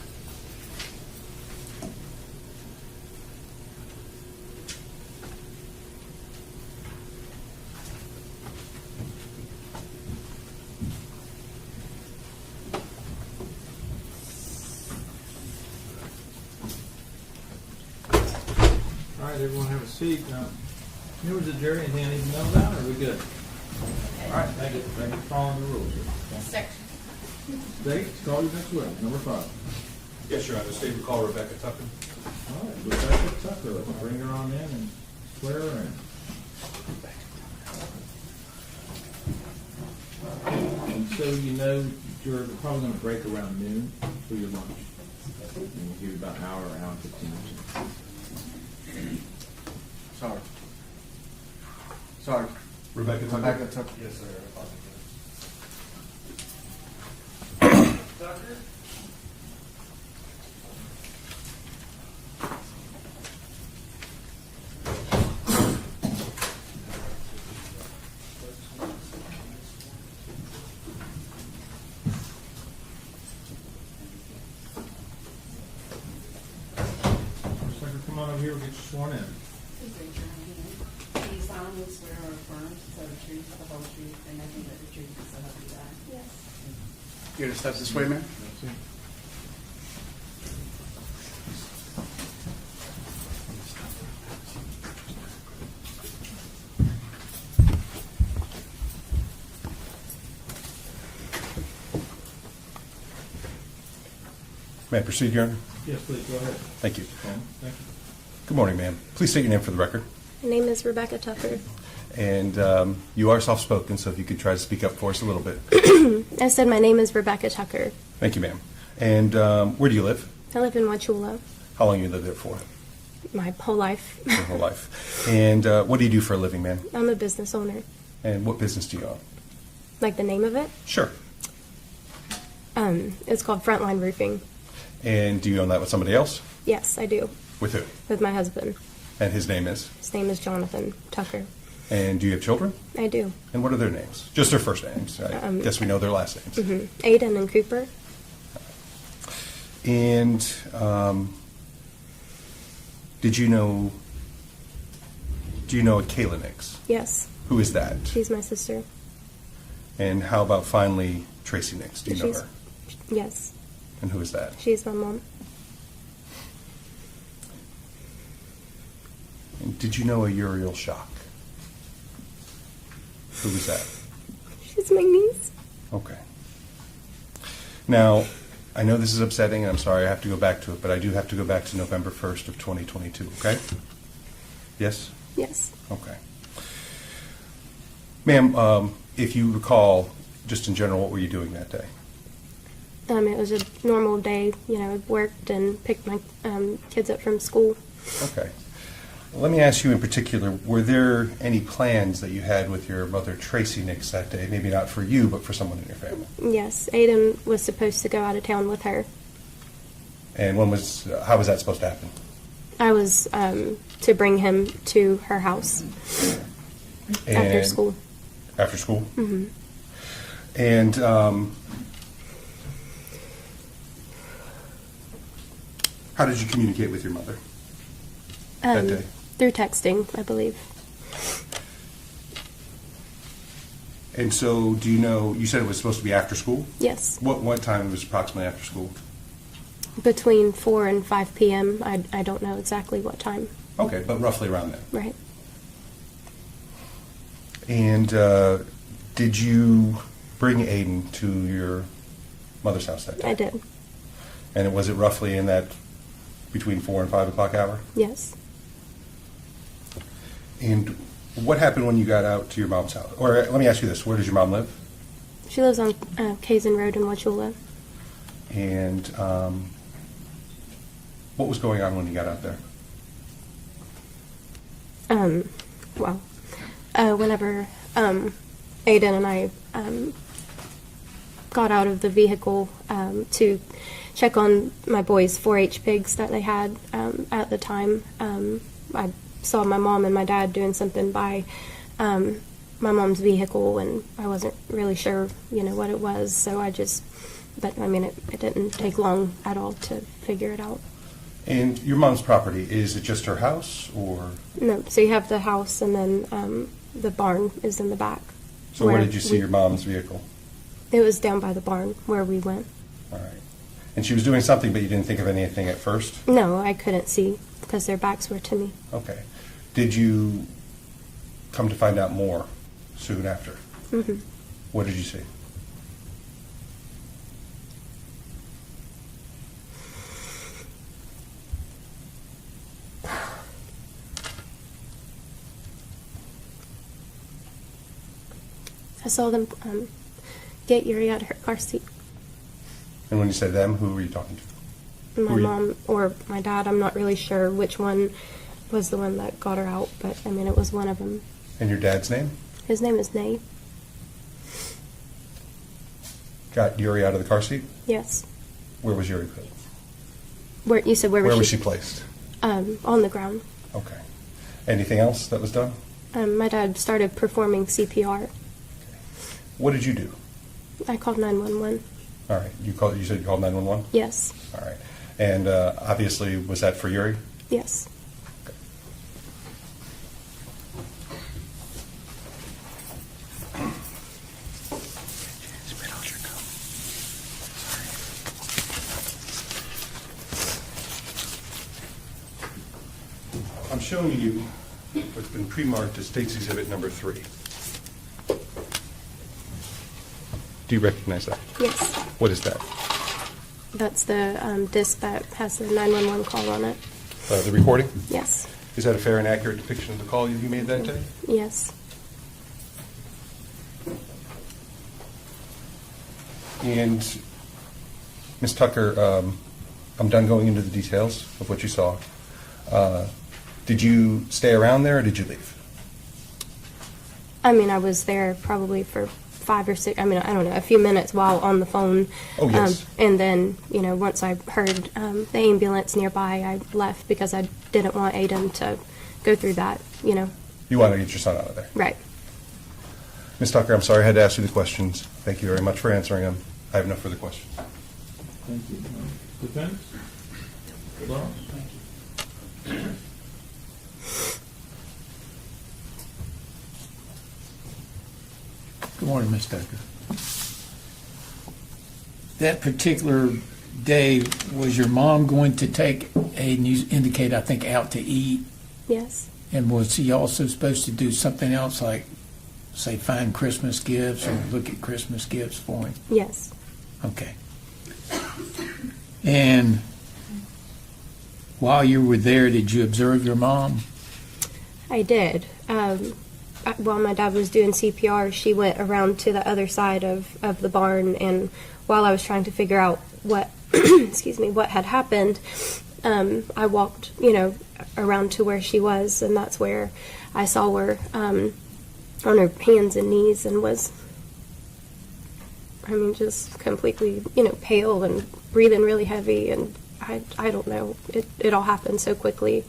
All right, everyone have a seat. Members of the jury, anything I need to know about, or are we good? All right, thank you. Thank you for following the rules. Yes, sir. State, call your next witness, number 5. Yes, Your Honor. State will call Rebecca Tucker. All right, Rebecca Tucker, let's bring her on in and swear her in. And so you know, you're probably going to break around noon for your lunch. And we'll give you about an hour and 15 minutes. Sorry. Rebecca Tucker. Rebecca Tucker. Yes, sir. Tucker? Secretary, come on over here, we'll get you sworn in. Please raise your right hand. Do you solemnly swear or affirm to tell the truth, the whole truth, and nothing but the truth, so help you God? Yes. You gonna step this way, man? That's it. May I proceed, Your Honor? Yes, please, go ahead. Thank you. Thank you. Good morning, ma'am. Please state your name for the record. My name is Rebecca Tucker. And you are soft-spoken, so if you could try to speak up for us a little bit. I said my name is Rebecca Tucker. Thank you, ma'am. And where do you live? I live in Wauchula How long you lived there for? my whole life. Your whole life. And what do you do for a living, ma'am? I'm a business owner. And what business do you own? Like the name of it? Sure. It's called Frontline Roofing. And do you own that with somebody else? Yes, I do. With who? With my husband. And his name is? His name is Jonathan Tucker. And do you have children? I do. And what are their names? Just their first names. I guess we know their last names. Aiden and Cooper. And do you know a Kayla Nix? Yes. Who is that? She's my sister. And how about finally Tracey Nix? Do you know She's- her? Yes. And who is that? She's my mom. And did you know a Uriel Schock? Who was that? She's my niece. Okay. Now, I know this is upsetting, and I'm sorry I have to go back to it, but I do have to go back to November 1st of 2022, okay? Yes? Yes. Okay. Ma'am, if you recall, just in general, what were you doing that day? It was a normal day. I worked and picked my kids up from school. Okay. Let me ask you in particular, were there any plans that you had with your mother, Tracey Nix, that day? Maybe not for you, but for someone in your family. Yes, Aiden was supposed to go out of town with her. And how was that supposed to happen? I was to bring him to her house after school. After school? Mm-hmm. And how did you communicate with your mother that day? Through texting, I believe. And so, do you know, you said it was supposed to be after school? Yes. What time was approximately after school? Between 4 and 5 p.m. I don't know exactly what time. Okay, but roughly around then. Right. And did you bring Aiden to your mother's house that day? I did. And was it roughly in that between 4 and 5 o'clock hour? Yes. And what happened when you got out to your mom's house? Or let me ask you this, where does your mom live? She lives on Kaysen Road in Wauchula. And what was going on when you got out there? Whenever Aiden and I got out of the vehicle to check on my boys' 4-H pigs that they had at the time, I saw my mom and my dad doing something by my mom's vehicle, and I wasn't really sure, what it was, so but it didn't take long at all to figure it out. And your mom's property, is it just her house, or? No, so you have the house, and then the barn is in the back. So where did you see your mom's vehicle? It was down by the barn where we went. All right. And she was doing something, but you didn't think of anything at first? No, I couldn't see because their backs were to me. Okay. Did you come to find out more soon after? Mm-hmm. What did you see? I saw them get Uri out of her car seat. And when you say them, who were you talking to? My mom or my dad, I'm not really sure which one was the one that got her out, but it was one of them. And your dad's name? His name is Nay. Got Uri out of the car seat? Yes. Where was Uri put? Where you said where was she placed? On the ground. Okay. Anything else that was done? My dad started performing CPR. What did you do? I called 911. All right. You said you called 911? Yes. All right. And obviously, was that for Uri? Yes. Okay. I'm showing you what's been pre-marked as State's Exhibit number 3. Do you recognize that? Yes. What is that? That's the disc that has the 911 call on it. The recording? Yes. Is that a fair and accurate depiction of the call you made that day? Yes. And Ms. Tucker, I'm done going into the details of what you saw. Did you stay around there or did you leave? I was there probably for 5 or 6, I don't know, a few minutes while on the phone. Oh, yes. And then, once I heard the ambulance nearby, I left because I didn't want Aiden to go through that, You want to get your son out of there? Right. Ms. Tucker, I'm sorry I had to ask you the questions. Thank you very much for answering them. I have no further questions. Thank you. Defense? Hold on. Good morning, Ms. Tucker. That particular day, was your mom going to take Aiden, you indicate, I think, out to eat? Yes. And was he also supposed to do something else, like, say, find Christmas gifts or look at Christmas gifts for him? Yes. Okay. And while you were there, did you observe your mom? I did. While my dad was doing CPR, she went around to the other side of the barn, and while I was trying to figure out what, excuse me, what had happened, I walked, around to where she was, and that's where I saw her on her hands and knees and was, just completely, pale and breathing really heavy, and I don't know. It all happened so quickly.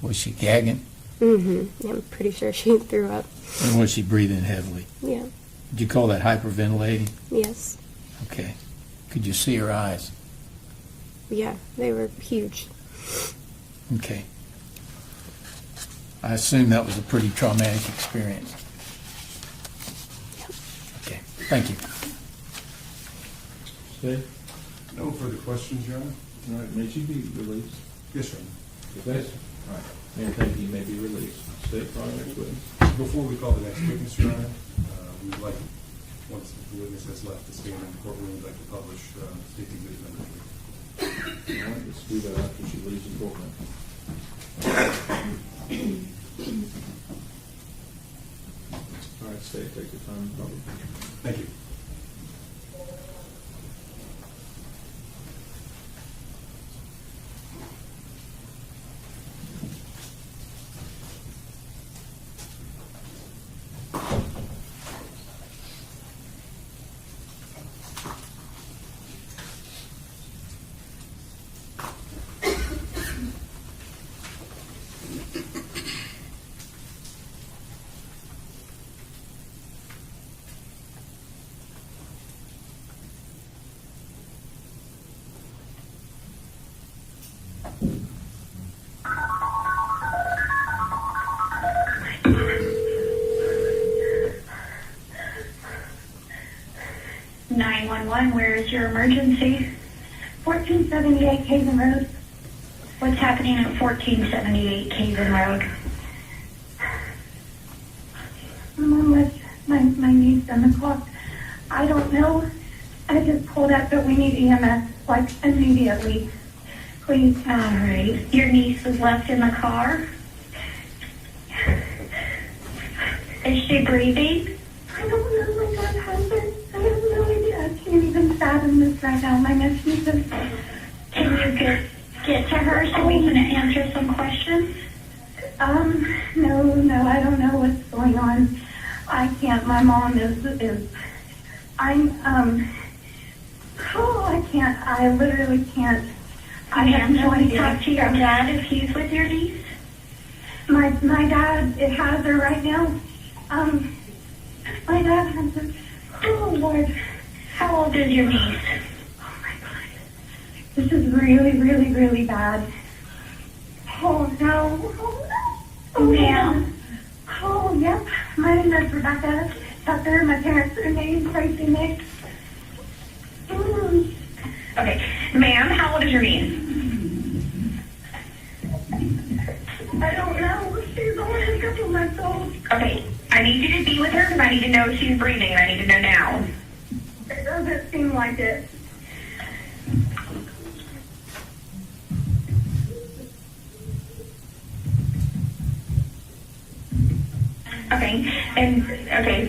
Was she gagging? Mm-hmm. I'm pretty sure she threw up. And was she breathing heavily? Yeah. Did you call that hyperventilating? Yes. Okay. Could you see her eyes? Yeah, they were huge. Okay. I assume that was a pretty traumatic experience. Yep. Okay. Thank you. Steve? No further questions, Your Honor? All right, may she be released? Yes, Your Honor. Okay? All right. Mayor, thank you. You may be released. Stay for our next witness. Before we call the next witness, Your Honor, we would like, once the witness has left the stand in the courtroom, we'd like to publish State Exhibit Number 3. All right, let's do that after she leaves the courtroom. All right, stay. Take your time. Probably. Thank you. Where is your emergency? 1478 Caven Road. What's happening at 1478 Caven Road? I'm with my niece and the clock. I don't know. I just pulled up, but we need EMS, like, immediately. Please. All right. Your niece was left in the car? Is she breathing? I don't know what happened. I have no idea. I can't even fathom this right now. My nephew just... Can you get to her so we can answer some questions? No, I don't know what's going on. I can't. My mom I can't. I literally can't. I have no idea. Talk to your dad if he's with your niece? My dad, it has her right now. My dad has her. Oh, Lord. How old is your niece? Oh, my God. This is really, really, really bad. Oh, no. Oh, ma'am. Oh, yep. My name is Rebecca Tucker. My parents are named Tracey Nix. Okay. Ma'am, how old is your niece? I don't know. She's only a couple months old. Okay. I need you to be with her because I need to know if she's breathing. I need to know now. It doesn't seem like it.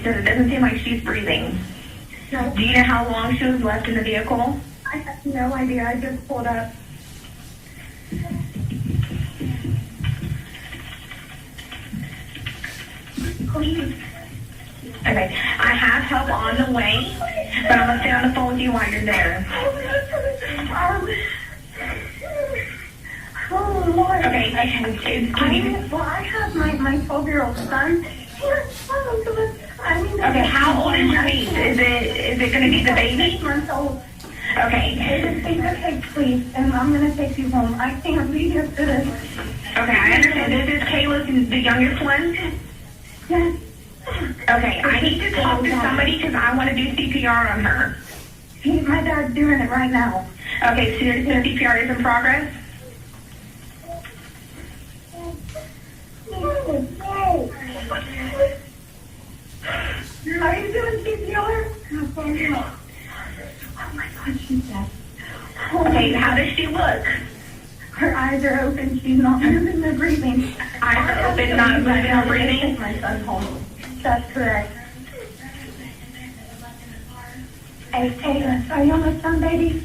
So it doesn't seem like she's breathing. No. Do you know how long she was left in the vehicle? I have no idea. I just pulled up. Please. Okay. I have help on the way, but I'm going to stay on the phone with you while you're there. Oh, Lord. Okay. I have my 12-year-old son. Okay, how old is your niece? Is it going to be the baby? 6 months old. Okay. Okay, please, and I'm going to take you home. I can't be here for this. Okay, I understand. This is Kayla, the youngest one? Yes. Okay, I need to talk to somebody because I want to do CPR on her. My dad's doing it right now. Okay, so your CPR is in progress? Are you doing CPR? Oh my God, she's dead. Okay, how does she look? Her eyes Eyes are open, she's not moving or breathing. Eyes are open, not moving or breathing? Take my son home. That's correct. Hey, Kayla, are you almost done, baby?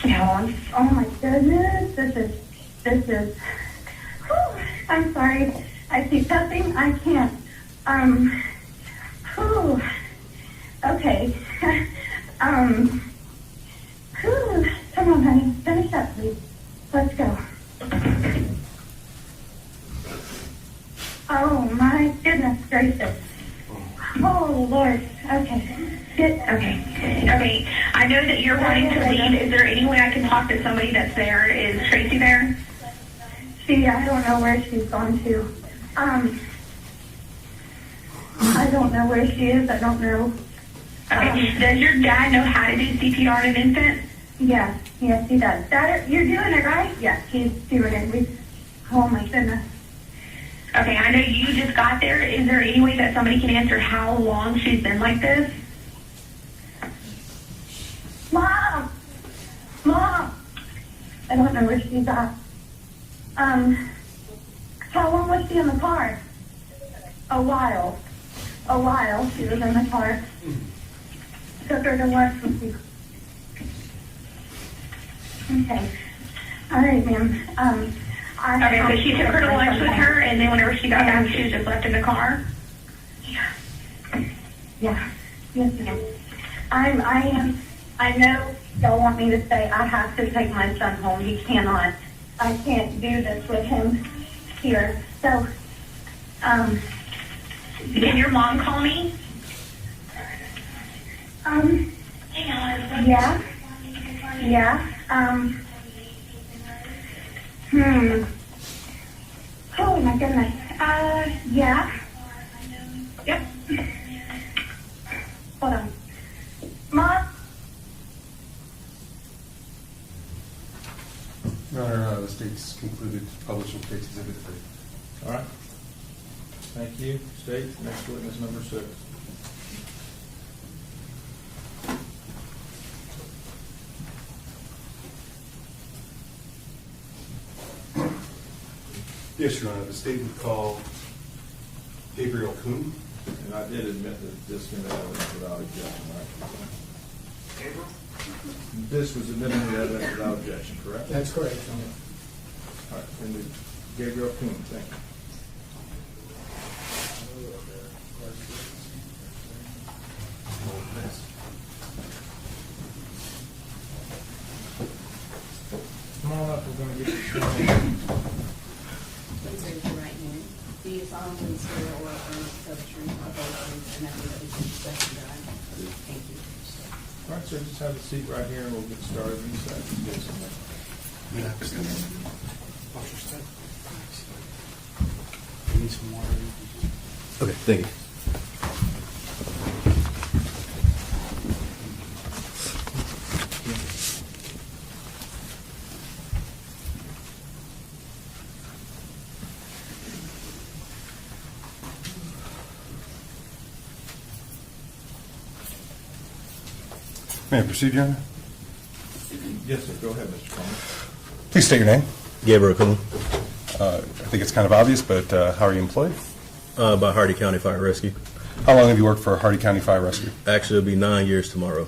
No, oh my goodness, this is, whew, I'm sorry. I see cussing, I can't. Whew, okay. Whew, come on, honey, finish up, please. Let's go. Oh my goodness gracious. Oh Lord, okay. Okay. I know that you're wanting to leave. Is there any way I can talk to somebody that's there? Is Tracey there? I don't know where she's gone to. I don't know where she is. I don't know. Okay. Does your dad know how to do CPR on an infant? Yes, he does. Dad, you're doing it, right? Yes, he's doing it. Oh my goodness. Okay, I know you just got there. Is there any way that somebody can answer how long she's been like this? Mom! I don't know where she's at. How long was she in the car? A while. She was in the car. Took her to work with you. Okay. All right, ma'am. Okay, so she took her to lunch with her, and then whenever she got back, she was just left in the car? Yeah. Yes, ma'am. I am. I know y'all want me to say I have to take my son home. He cannot. I can't do this with him here. So, Did your mom call me? Yeah. Oh my goodness. Yeah. Yep. Hold on. Mom? Your Honor, the state's concluded publishing case exhibit 3. All right. Thank you. State, next witness number 6. Yes, Your Honor, the state would call Uriel Schock. And I did admit that this can be evidence without objection, right? Gabriel? This was admitted to evidence without objection, correct? That's correct, Your Honor. All right, then we, Gabriel Schock, thank you. Come on up, we're going to get you started. Please raise your right hand. Do you solemnly swear or affirm to tell the truth, the whole truth, and nothing but the truth, so help you God? Thank you. All right, sir, just have a seat right here and we'll get started in a second. Get some Need some water. Okay, thank you. May I proceed, Your Honor? Yes, sir, go ahead, Mr. Coleman. Please state your name. Gabriel Coon, I think it's kind of obvious, but how are you employed? by Hardee County Fire Rescue. How long have you worked for Hardee County Fire Rescue? Actually, it'll be 9 years tomorrow.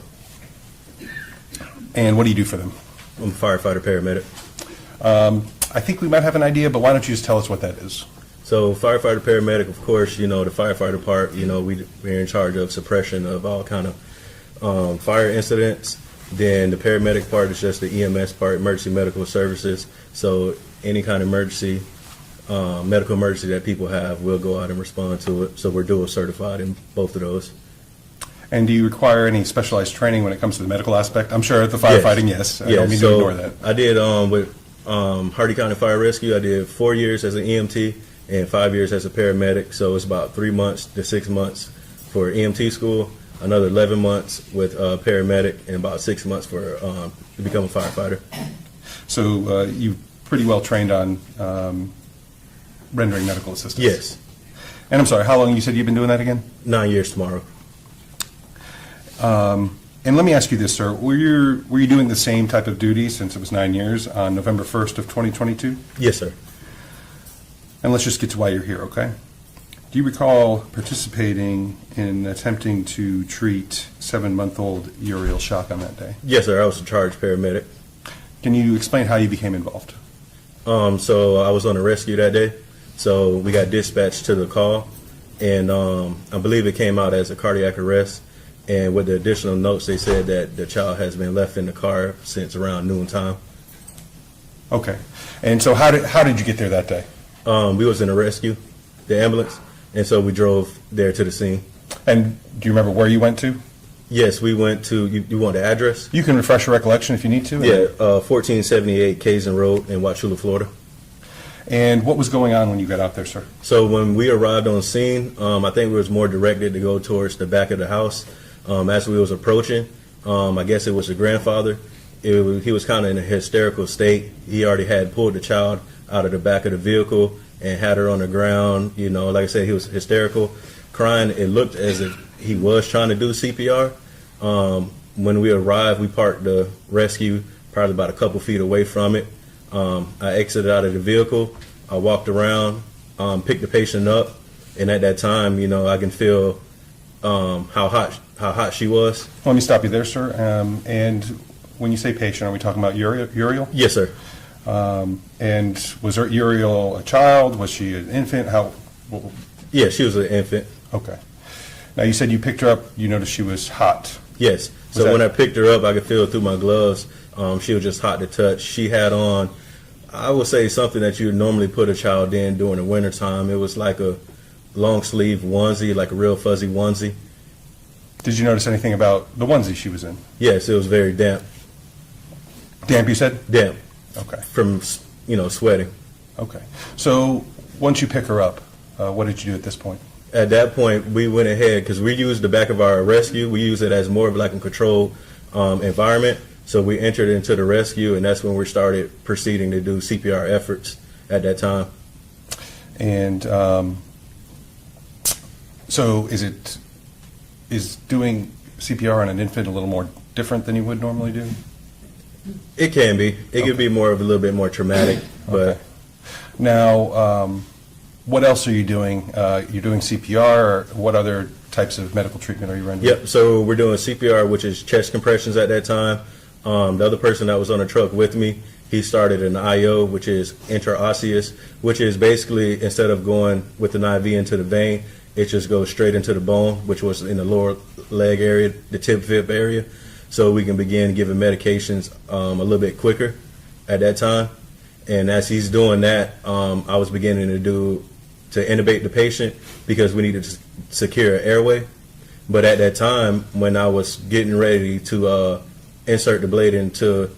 And what do you do for them? I'm a firefighter paramedic. I think we might have an idea, but why don't you just tell us what that is? So firefighter paramedic, of course, you know, the firefighter part, you know, we're in charge of suppression of all kind of fire incidents. Then the paramedic part is just the EMS part, emergency medical services. So any kind of emergency, medical emergency that people have, we'll go out and respond to it. So we're dual certified in both of those. And do you require any specialized training when it comes to the medical aspect? I'm sure at the firefighting, yes. I don't mean to ignore that. I did with Hardee County Fire Rescue, I did 4 years as an EMT and 5 years as a paramedic. So it's about 3 months to 6 months for EMT school, another 11 months with paramedic, and about 6 months for to become a firefighter. So you pretty well trained on rendering medical assistance? Yes. And I'm sorry, how long you said you've been doing that again? 9 years tomorrow. And let me ask you this, sir. Were you doing the same type of duty since it was 9 years on November 1st of 2022? Yes, sir. And let's just get to why you're here, okay? Do you recall participating in attempting to treat 7-month-old Uriel Schock on that day? Yes, sir. I was a charged paramedic. Can you explain how you became involved? So I was on a rescue that day. So we got dispatched to the call, and I believe it came out as a cardiac arrest. And with the additional notes, they said that the child has been left in the car since around noontime. Okay. And so how did you get there that day? We was in a rescue, the ambulance, and so we drove there to the scene. And do you remember where you went to? Yes, we went to, you want the address? You can refresh your recollection if you need to. Yeah, 1478 Kaysen Road in Wauchula, Florida. And what was going on when you got out there, sir? So when we arrived on scene, I think we was more directed to go towards the back of the house. As we was approaching, I guess it was the grandfather. He was kind of in a hysterical state. He already had pulled the child out of the back of the vehicle and had her on the ground. You know, like I said, he was hysterical, crying. It looked as if he was trying to do CPR. When we arrived, we parked the rescue probably about a couple feet away from it. I exited out of the vehicle. I walked around, picked the patient up, and at that time, you know, I can feel how hot she was. Let me stop you there, sir. And when you say patient, are we talking about Uriel? Yes, sir. And was Uriel a child? Was she an infant? Yeah, she was an infant. Okay. Now, you said you picked her up, you noticed she was hot. Yes. So when I picked her up, I could feel it through my gloves. She was just hot to touch. She had on, I would say, something that you would normally put a child in during the wintertime. It was like a long sleeve onesie, like a real fuzzy onesie. Did you notice anything about the onesie she was in? Yes, it was very damp. Damp, you said? Damp. Okay. From, sweating. Okay. So once you pick her up, what did you do at this point? At that point, we went ahead, because we used the back of our rescue. We use it as more of like a controlled environment. So we entered into the rescue, and that's when we started proceeding to do CPR efforts at that time. And so is doing CPR on an infant a little more different than you would normally do? It can be. It could be more of a little bit more traumatic. But okay. Now, what else are you doing? You're doing CPR, or what other types of medical treatment are you rendering? Yep, so we're doing CPR, which is chest compressions at that time. The other person that was on the truck with me, he started an IO, which is intraosseous, which is basically, instead of going with an IV into the vein, it just goes straight into the bone, which was in the lower leg area, the tib-fib area. So we can begin giving medications a little bit quicker at that time. And as he's doing that, I was beginning to intubate the patient because we needed to secure an airway. But at that time, when I was getting ready to insert the blade into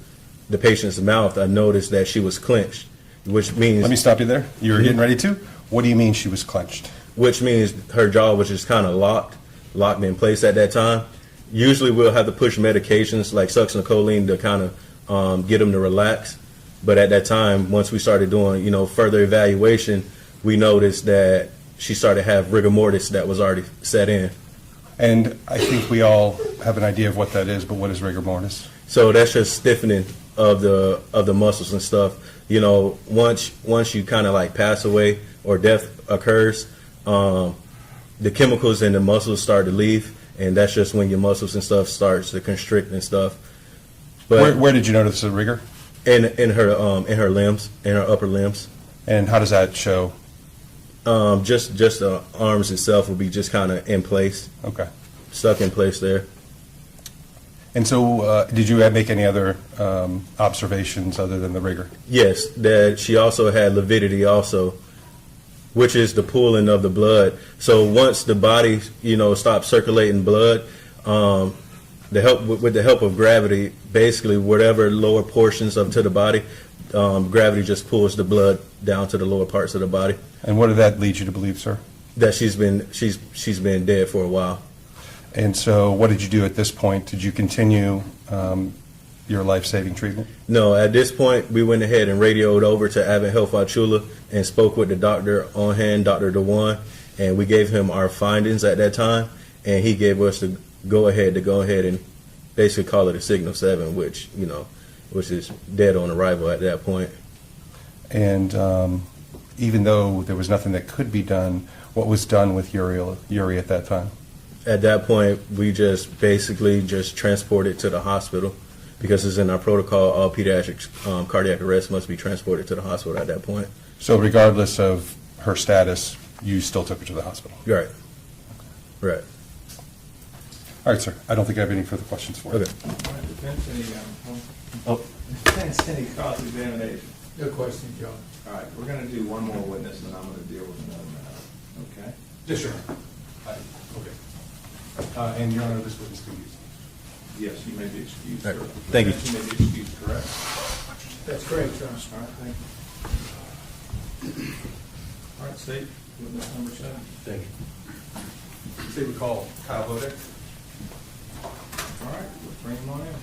the patient's mouth, I noticed that she was clenched, which means... Let me stop you there. You were getting ready to? What do you mean she was clenched? Which means her jaw was just kind of locked in place at that time. Usually we'll have to push medications like succinylcholine to kind of get them to relax. But at that time, once we started doing, further evaluation, we noticed that she started to have rigor mortis that was already set in. And I think we all have an idea of what that is, but what is rigor mortis? So that's just stiffening of the muscles and stuff. Once you kind of like pass away or death occurs, the chemicals in the muscles start to leave, and that's just when your muscles and stuff starts to constrict and stuff. But where did you notice the rigor? In her limbs, in her upper limbs. And how does that show? Just the arms itself will be just kind of in place. Okay. Stuck in place there. And so, did you make any other observations other than the rigor? Yes, that she also had lividity also, which is the pooling of the blood. So once the body, stops circulating blood, with the help of gravity, basically whatever lower portions to the body, gravity just pulls the blood down to the lower parts of the body. And what did that lead you to believe, sir? That she's been dead for a while. And so, what did you do at this point? Did you continue your life-saving treatment? No, at this point, we went ahead and radioed over to Advent Health Wauchula and spoke with the doctor on hand, Dr. DeWan, and we gave him our findings at that time, and he gave us the go ahead and basically call it a signal 7, which is dead on arrival at that point. And even though there was nothing that could be done, what was done with Uri at that time? At that point, we just basically just transported to the hospital because it's in our protocol. All pediatric cardiac arrest must be transported to the hospital at that point. So regardless of her status, you still took her to the hospital? Right. Right. All right, sir. I don't think I have any further questions for you. Okay. Defense any cross-examination? No question, John. All right, we're going to do one more witness, and I'm going to deal with another matter. Okay? Yes, sir. Okay. And Your Honor, this witness can use. Yes, you may be excused. All right. Sir. Thank you. You may be excused, correct? That's correct, John. All right, thank you. All right, state witness number 7. Thank you. Say we call Kyle Bodek. All right, let's bring him on in.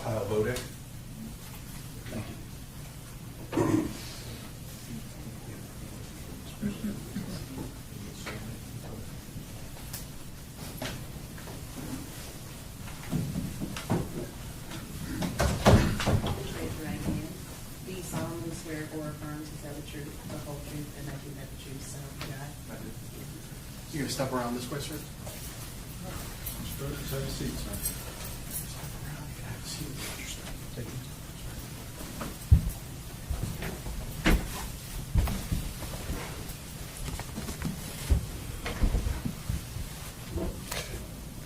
Kyle Bodek. Do you solemnly swear or affirm to tell the truth, the whole truth, and nothing but the truth, so help you God? You gonna step around this way, sir? Mr. Rogers, have a seat, sir.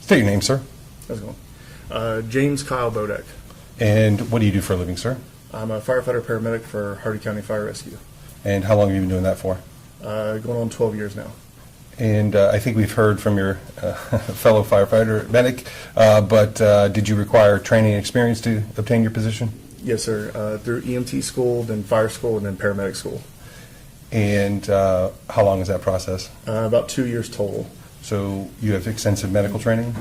State your name, sir. How's it going? James Kyle Bodek. And what do you do for a living, sir? I'm a firefighter paramedic for Hardee County Fire Rescue. And how long have you been doing that for? Going on 12 years now. And I think we've heard from your fellow firefighter medic, but did you require training and experience to obtain your position? Yes, sir. Through EMT school, then fire school, and then paramedic school. And how long is that process? About 2 years total. So you have extensive medical training?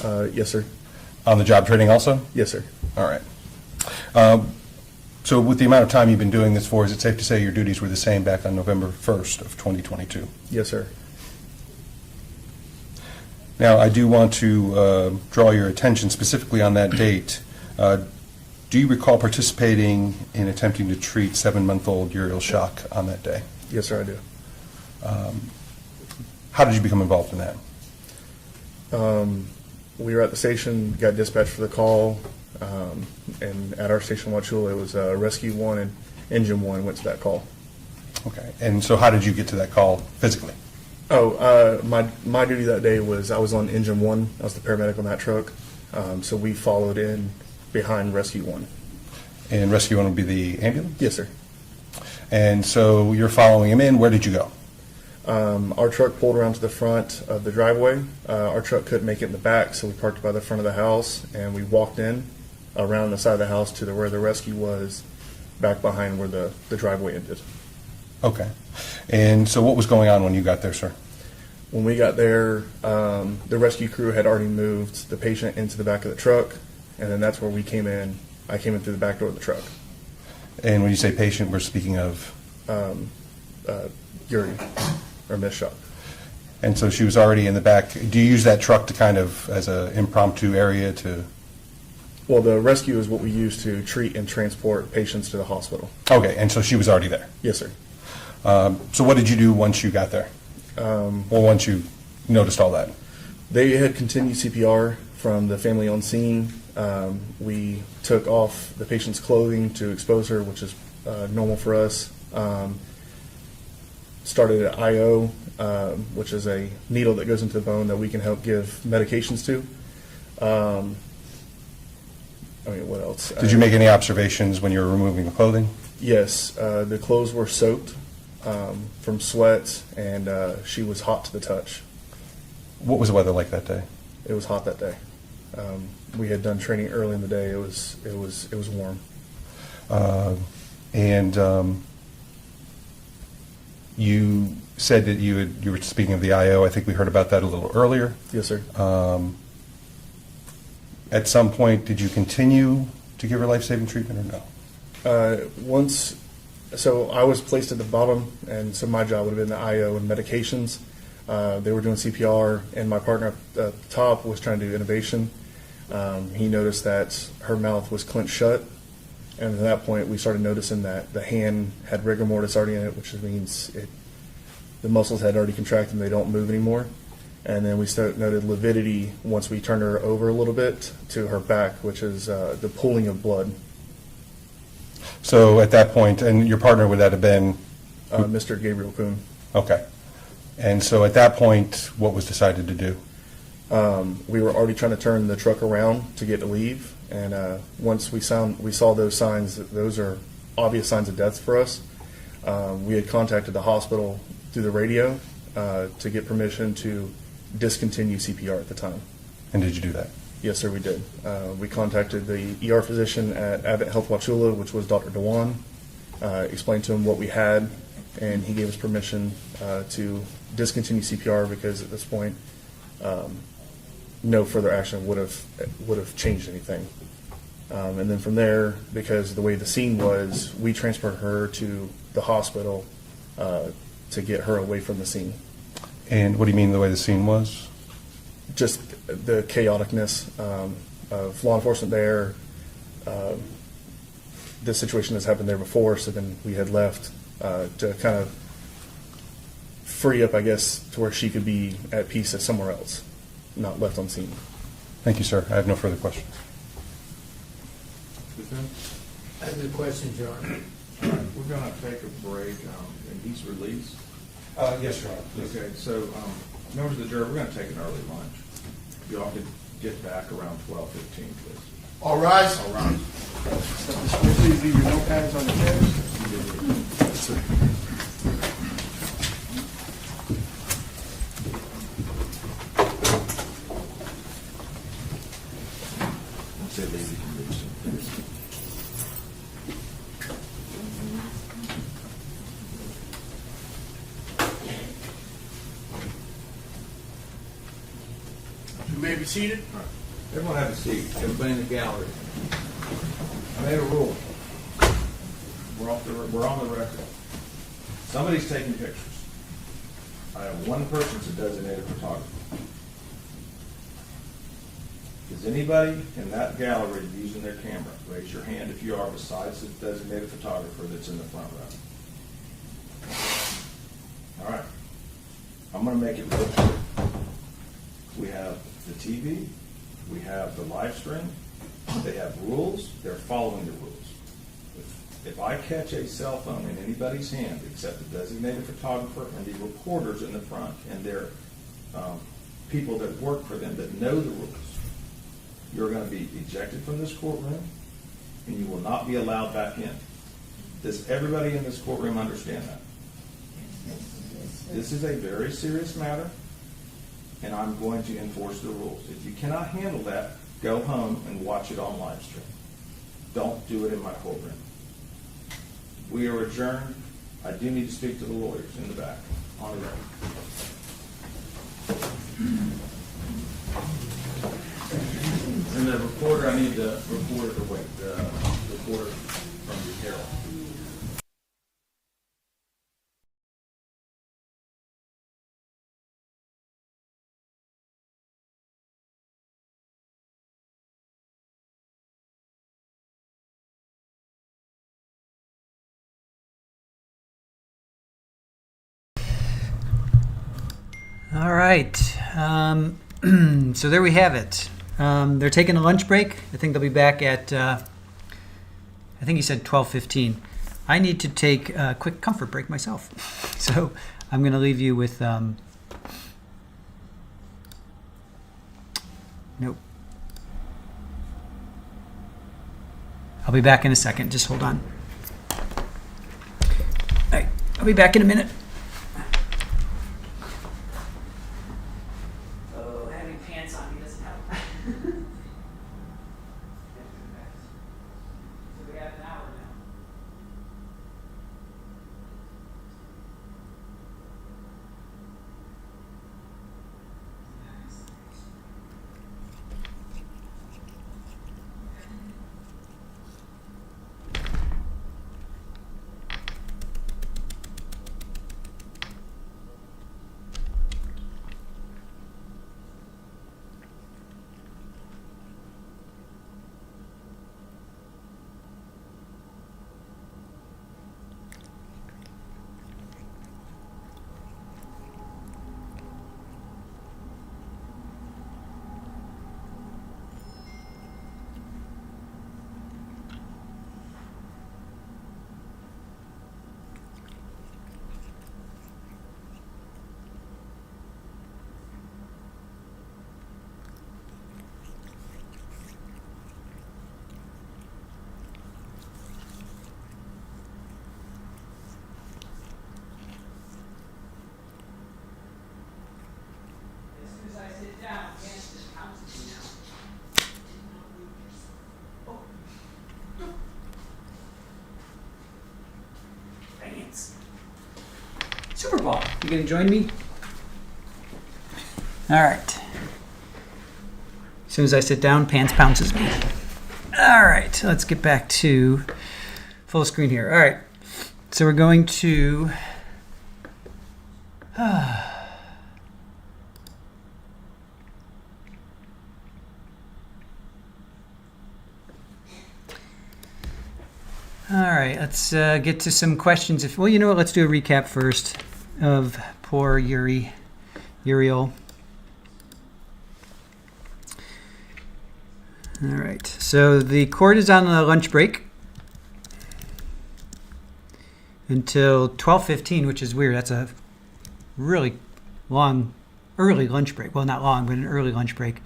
Yes, sir. On-the-job training also? Yes, sir. All right. So with the amount of time you've been doing this for, is it safe to say your duties were the same back on November 1st of 2022? Yes, sir. Now, I do want to draw your attention specifically on that date. Do you recall participating in attempting to treat 7-month-old Uriel Schock on that day? Yes, sir, I do. How did you become involved in that? We were at the station, got dispatched for the call, and at our station in Wauchula, it was Rescue 1 and Engine 1 went to that call. Okay. And so how did you get to that call physically? My duty that day was I was on Engine 1. I was the paramedic on that truck. So we followed in behind Rescue 1. And Rescue 1 would be the ambulance? Yes, sir. And so you're following him in. Where did you go? Our truck pulled around to the front of the driveway. Our truck couldn't make it in the back, so we parked by the front of the house, and we walked in around the side of the house to where the rescue was, back behind where the driveway ended. Okay. And so what was going on when you got there, sir? When we got there, the rescue crew had already moved the patient into the back of the truck, and then that's where we came in. I came in through the back door of the truck. And when you say patient, we're speaking of? Uri, or Miss Schock. And so she was already in the back. Do you use that truck to kind of as an impromptu area to? Well, the rescue is what we use to treat and transport patients to the hospital. Okay, and so she was already there? Yes, sir. So what did you do once you got there? Well, once you noticed all that? They had continued CPR from the family on scene. We took off the patient's clothing to expose her, which is normal for us. Started at IO, which is a needle that goes into the bone that we can help give medications to. What else? Did you make any observations when you were removing the clothing? Yes. The clothes were soaked from sweat, and she was hot to the touch. What was the weather like that day? It was hot that day. We had done training early in the day. It was warm. You said that you were speaking of the IO. I think we heard about that a little earlier. Yes, sir. At some point, did you continue to give her life-saving treatment or no? So I was placed at the bottom, and so my job would have been the IO and medications. They were doing CPR, and my partner at the top was trying to do innovation. He noticed that her mouth was clenched shut, and at that point we started noticing that the hand had rigor mortis already in it, which means the muscles had already contracted and they don't move anymore. And then we noted lividity once we turned her over a little bit to her back, which is the pooling of blood. So at that point, and your partner, would that have been? Mr. Gabriel Kuhn. Okay. And so at that point, what was decided to do? We were already trying to turn the truck around to get to leave, and once we saw those signs, those are obvious signs of death for us. We had contacted the hospital through the radio to get permission to discontinue CPR at the time. And did you do that? Yes, sir, we did. We contacted the ER physician at Advent Health Wauchula, which was Dr. Dewan, explained to him what we had, and he gave us permission to discontinue CPR because at this point, no further action would have changed anything. And then from there, because of the way the scene was, we transferred her to the hospital to get her away from the scene. And what do you mean the way the scene was? Just the chaoticness of law enforcement there. This situation has happened there before, so then we had left to kind of free up, I guess, to where she could be at peace somewhere else, not left on scene. Thank you, sir. I have no further questions. I have a question, John. We're going to take a break, and he's released. Yes, Your Honor. Please. Okay, so members of the jury, we're going to take an early lunch. You all could get back around 12:15, please. All rise. All right. Please leave your notepads on the desk. Yes, sir. Once they leave, you can leave some things. You may be seated. All right. Everyone have a seat. Everybody in the gallery. I made a rule. We're on the record. Somebody's taking pictures. I have one person's a designated photographer. Is anybody in that gallery using their camera? Raise your hand if you are, besides the designated photographer that's in the front row. All right. I'm going to make it real clear. We have the TV. We have the live stream. They have rules. They're following the rules. If I catch a cell phone in anybody's hand, except the designated photographer and the reporters in the front and their people that work for them that know the rules, you're going to be ejected from this courtroom and you will not be allowed back in. Does everybody in this courtroom understand that? This is a very serious matter, and I'm going to enforce the rules. If you cannot handle that, go home and watch it on live stream. Don't do it in my courtroom. We are adjourned. I do need to speak to the lawyers in the back. On the record. And the reporter, I need the reporter to wait. The reporter from the Terrell. All right. So there we have it. They're taking a lunch break. I think they'll be back at, I think he said 12:15. I need to take a quick comfort break myself. So I'm going to leave you with, nope. I'll be back in a second. Just hold on. All right. I'll be back in a minute. Having pants on doesn't help. So we have an hour now. Super Bowl. You gonna join me? All right. As soon as I sit down, Pants pounces me. All right, let's get back to full screen here. All right, so we're going to. All right, let's get to some questions. Well, you know what? Let's do a recap first of poor Uriel. All right, so the court is on a lunch break until 12:15, which is weird. That's a really long, early lunch break. Well, not long, but an early lunch break.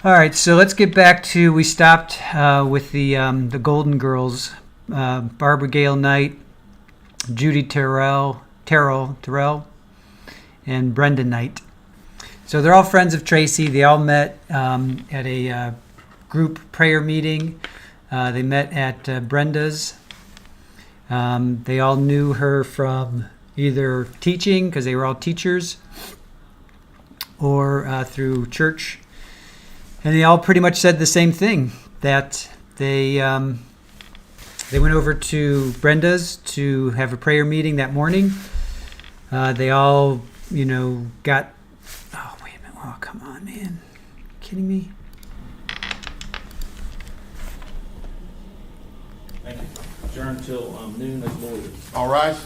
All right, so let's get back to, we stopped with the Golden Girls, Barbara Gail Knight, Judy Terrell, and Brenda Knight. So they're all friends of Tracey. They all met at a group prayer meeting. They met at Brenda's. They all knew her from either teaching, because they were all teachers, or through church. And they all pretty much said the same thing, that they went over to Brenda's to have a prayer meeting that morning. They all, got... Oh, wait a minute. Oh, come on, man. Are you kidding me? Thank you. Adjourn till noon as voted. All rise.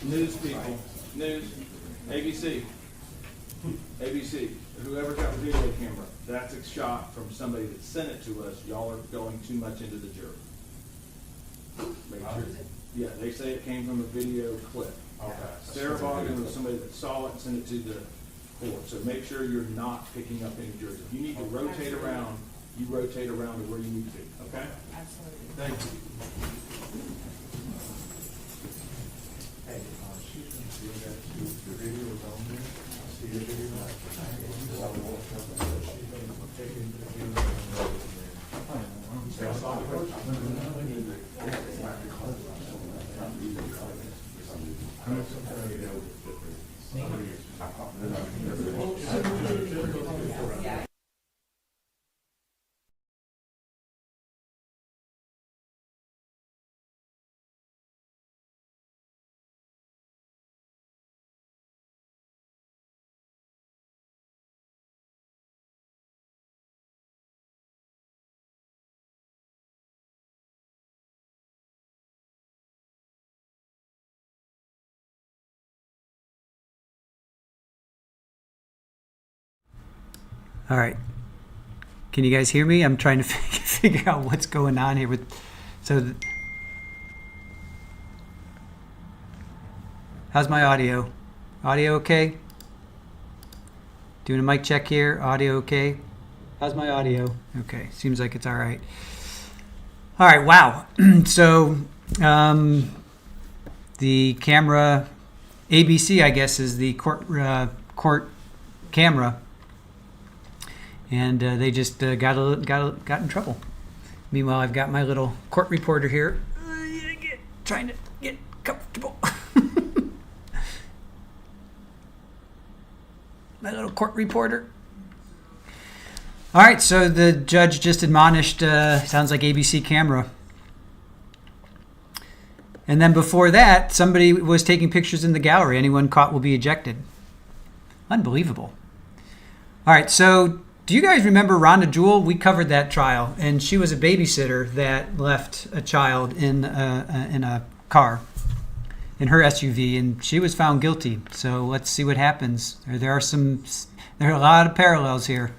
News people, news, ABC, whoever got the video camera, that's a shot from somebody that sent it to us. Y'all are going too much into the jury. Make sure. Yeah, they say it came from a video clip. Okay. Sarah Vaughan was somebody that saw it and sent it to the court. So make sure you're not picking up any jurors. If you need to rotate around, you rotate around to where you need to be. Okay? Absolutely. Thank you. All right. Can you guys hear me? I'm trying to figure out what's going on here with. How's my audio? Audio okay? Doing a mic check here. Audio okay? How's my audio? Okay. Seems like it's all right. All right. Wow. So the camera, ABC, I guess, is the court camera. And they just got in trouble. Meanwhile, I've got my little court reporter here, trying to get comfortable. My little court reporter. All right, so the judge just admonished, sounds like ABC camera. And then before that, somebody was taking pictures in the gallery. Anyone caught will be ejected. Unbelievable. All right, so do you guys remember Rhonda Jewell? We covered that trial, and she was a babysitter that left a child in a car, in her SUV, and she was found guilty. So let's see what happens. There are a lot of parallels here.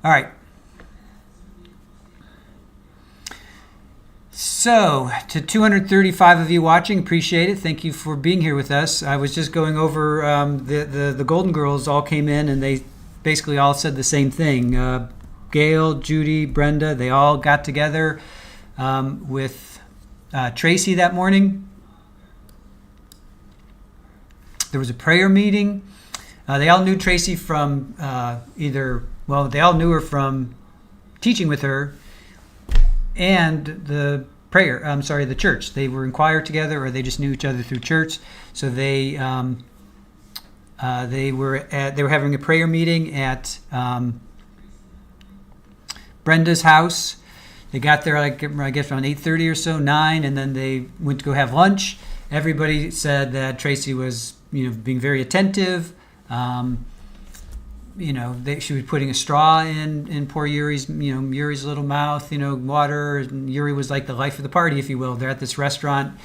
All right. So, to 235 of you watching, appreciate it. Thank you for being here with us. I was just going over the Golden Girls all came in and they basically all said the same thing. Gail, Judy, Brenda, they all got together with Tracey that morning. There was a prayer meeting. They all knew Tracey from they all knew her from teaching with her and the church. They were in choir together, or they just knew each other through church. So they were having a prayer meeting at Brenda's house. They got there, I guess, around 8:30 or so, 9, and then they went to go have lunch. Everybody said that Tracey was, being very attentive. She was putting a straw in poor Uri's little mouth, water. And Uri was like the life of the party, if you will. They're at this restaurant,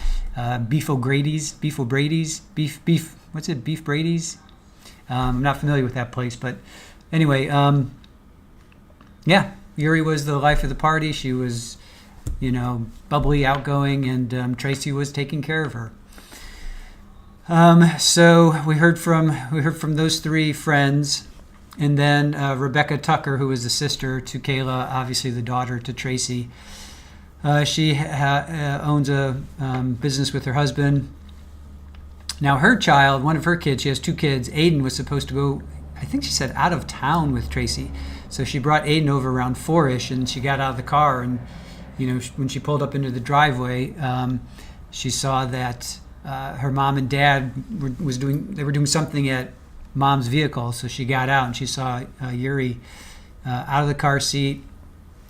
Beef Brady's. I'm not familiar with that place, but anyway, Uri was the life of the party. She was, bubbly, outgoing, and Tracey was taking care of her. So we heard from those three friends, and then Rebecca Tucker, who was the sister to Kayla, obviously the daughter to Tracey. She owns a business with her husband. Now her child, one of her kids, she has two kids. Aiden was supposed to go, I think she said, out of town with Tracey. So she brought Aiden over around 4-ish, and she got out of the car, and when she pulled up into the driveway, she saw that her mom and dad were doing something at mom's vehicle. So she got out and she saw Uri out of the car seat.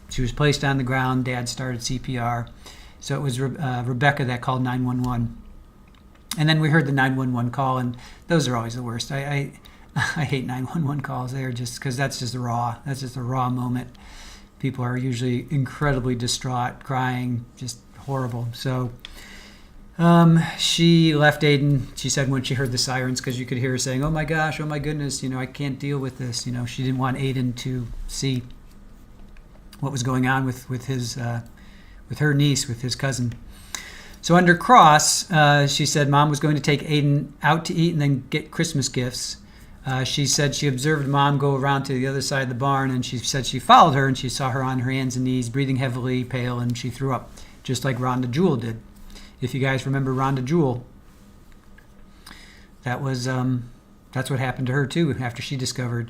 She was placed on the ground. Dad started CPR. So it was Rebecca that called 911. And then we heard the 911 call, and those are always the worst. I hate 911 calls. They're just, because that's just raw. That's just a raw moment. People are usually incredibly distraught, crying, just horrible. So she left Aiden, she said, when she heard the sirens, because you could hear her saying, oh my gosh, oh my goodness, I can't deal with this. She didn't want Aiden to see what was going on with her niece, with his cousin. So under cross, she said mom was going to take Aiden out to eat and then get Christmas gifts. She said she observed mom go around to the other side of the barn, and she said she followed her, and she saw her on her hands and knees, breathing heavily, pale, and she threw up, just like Rhonda Jewell did. If you guys remember Rhonda Jewell, that's what happened to her too after she discovered.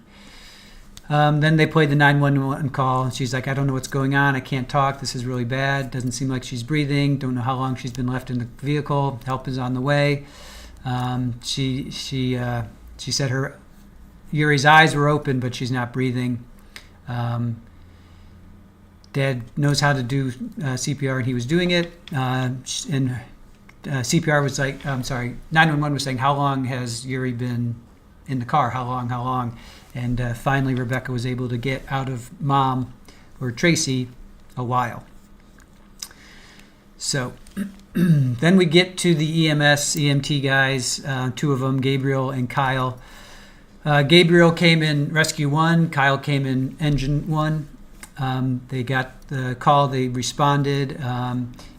Then they played the 911 call, and she's like, I don't know what's going on. I can't talk. This is really bad. Doesn't seem like she's breathing. Don't know how long she's been left in the vehicle. Help is on the way. She said Uri's eyes were open, but she's not breathing. Dad knows how to do CPR, and he was doing it. And CPR was like, 911 was saying, how long has Uri been in the car? How long? And finally, Rebecca was able to get out of mom, or Tracey, a while. So then we get to the EMT guys, two of them, Gabriel and Kyle. Gabriel came in Rescue 1, Kyle came in Engine 1. They got the call, they responded.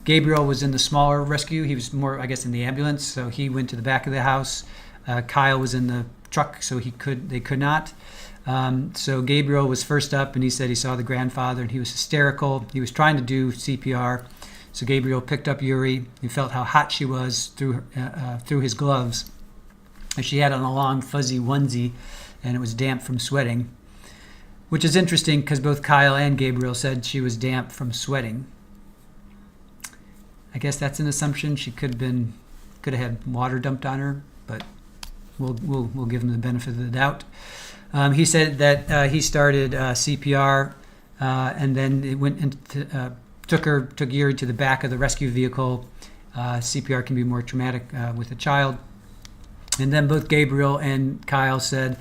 Gabriel was in the smaller rescue. He was more, I guess, in the ambulance, so he went to the back of the house. Kyle was in the truck, so they could not. So Gabriel was first up, and he said he saw the grandfather, and he was hysterical. He was trying to do CPR. So Gabriel picked up Uri. He felt how hot she was through his gloves. She had on a long fuzzy onesie, and it was damp from sweating, which is interesting because both Kyle and Gabriel said she was damp from sweating. I guess that's an assumption. She could have had water dumped on her, but we'll give him the benefit of the doubt. He said that he started CPR, and then it went into took Uri to the back of the rescue vehicle. CPR can be more traumatic with a child. And then both Gabriel and Kyle said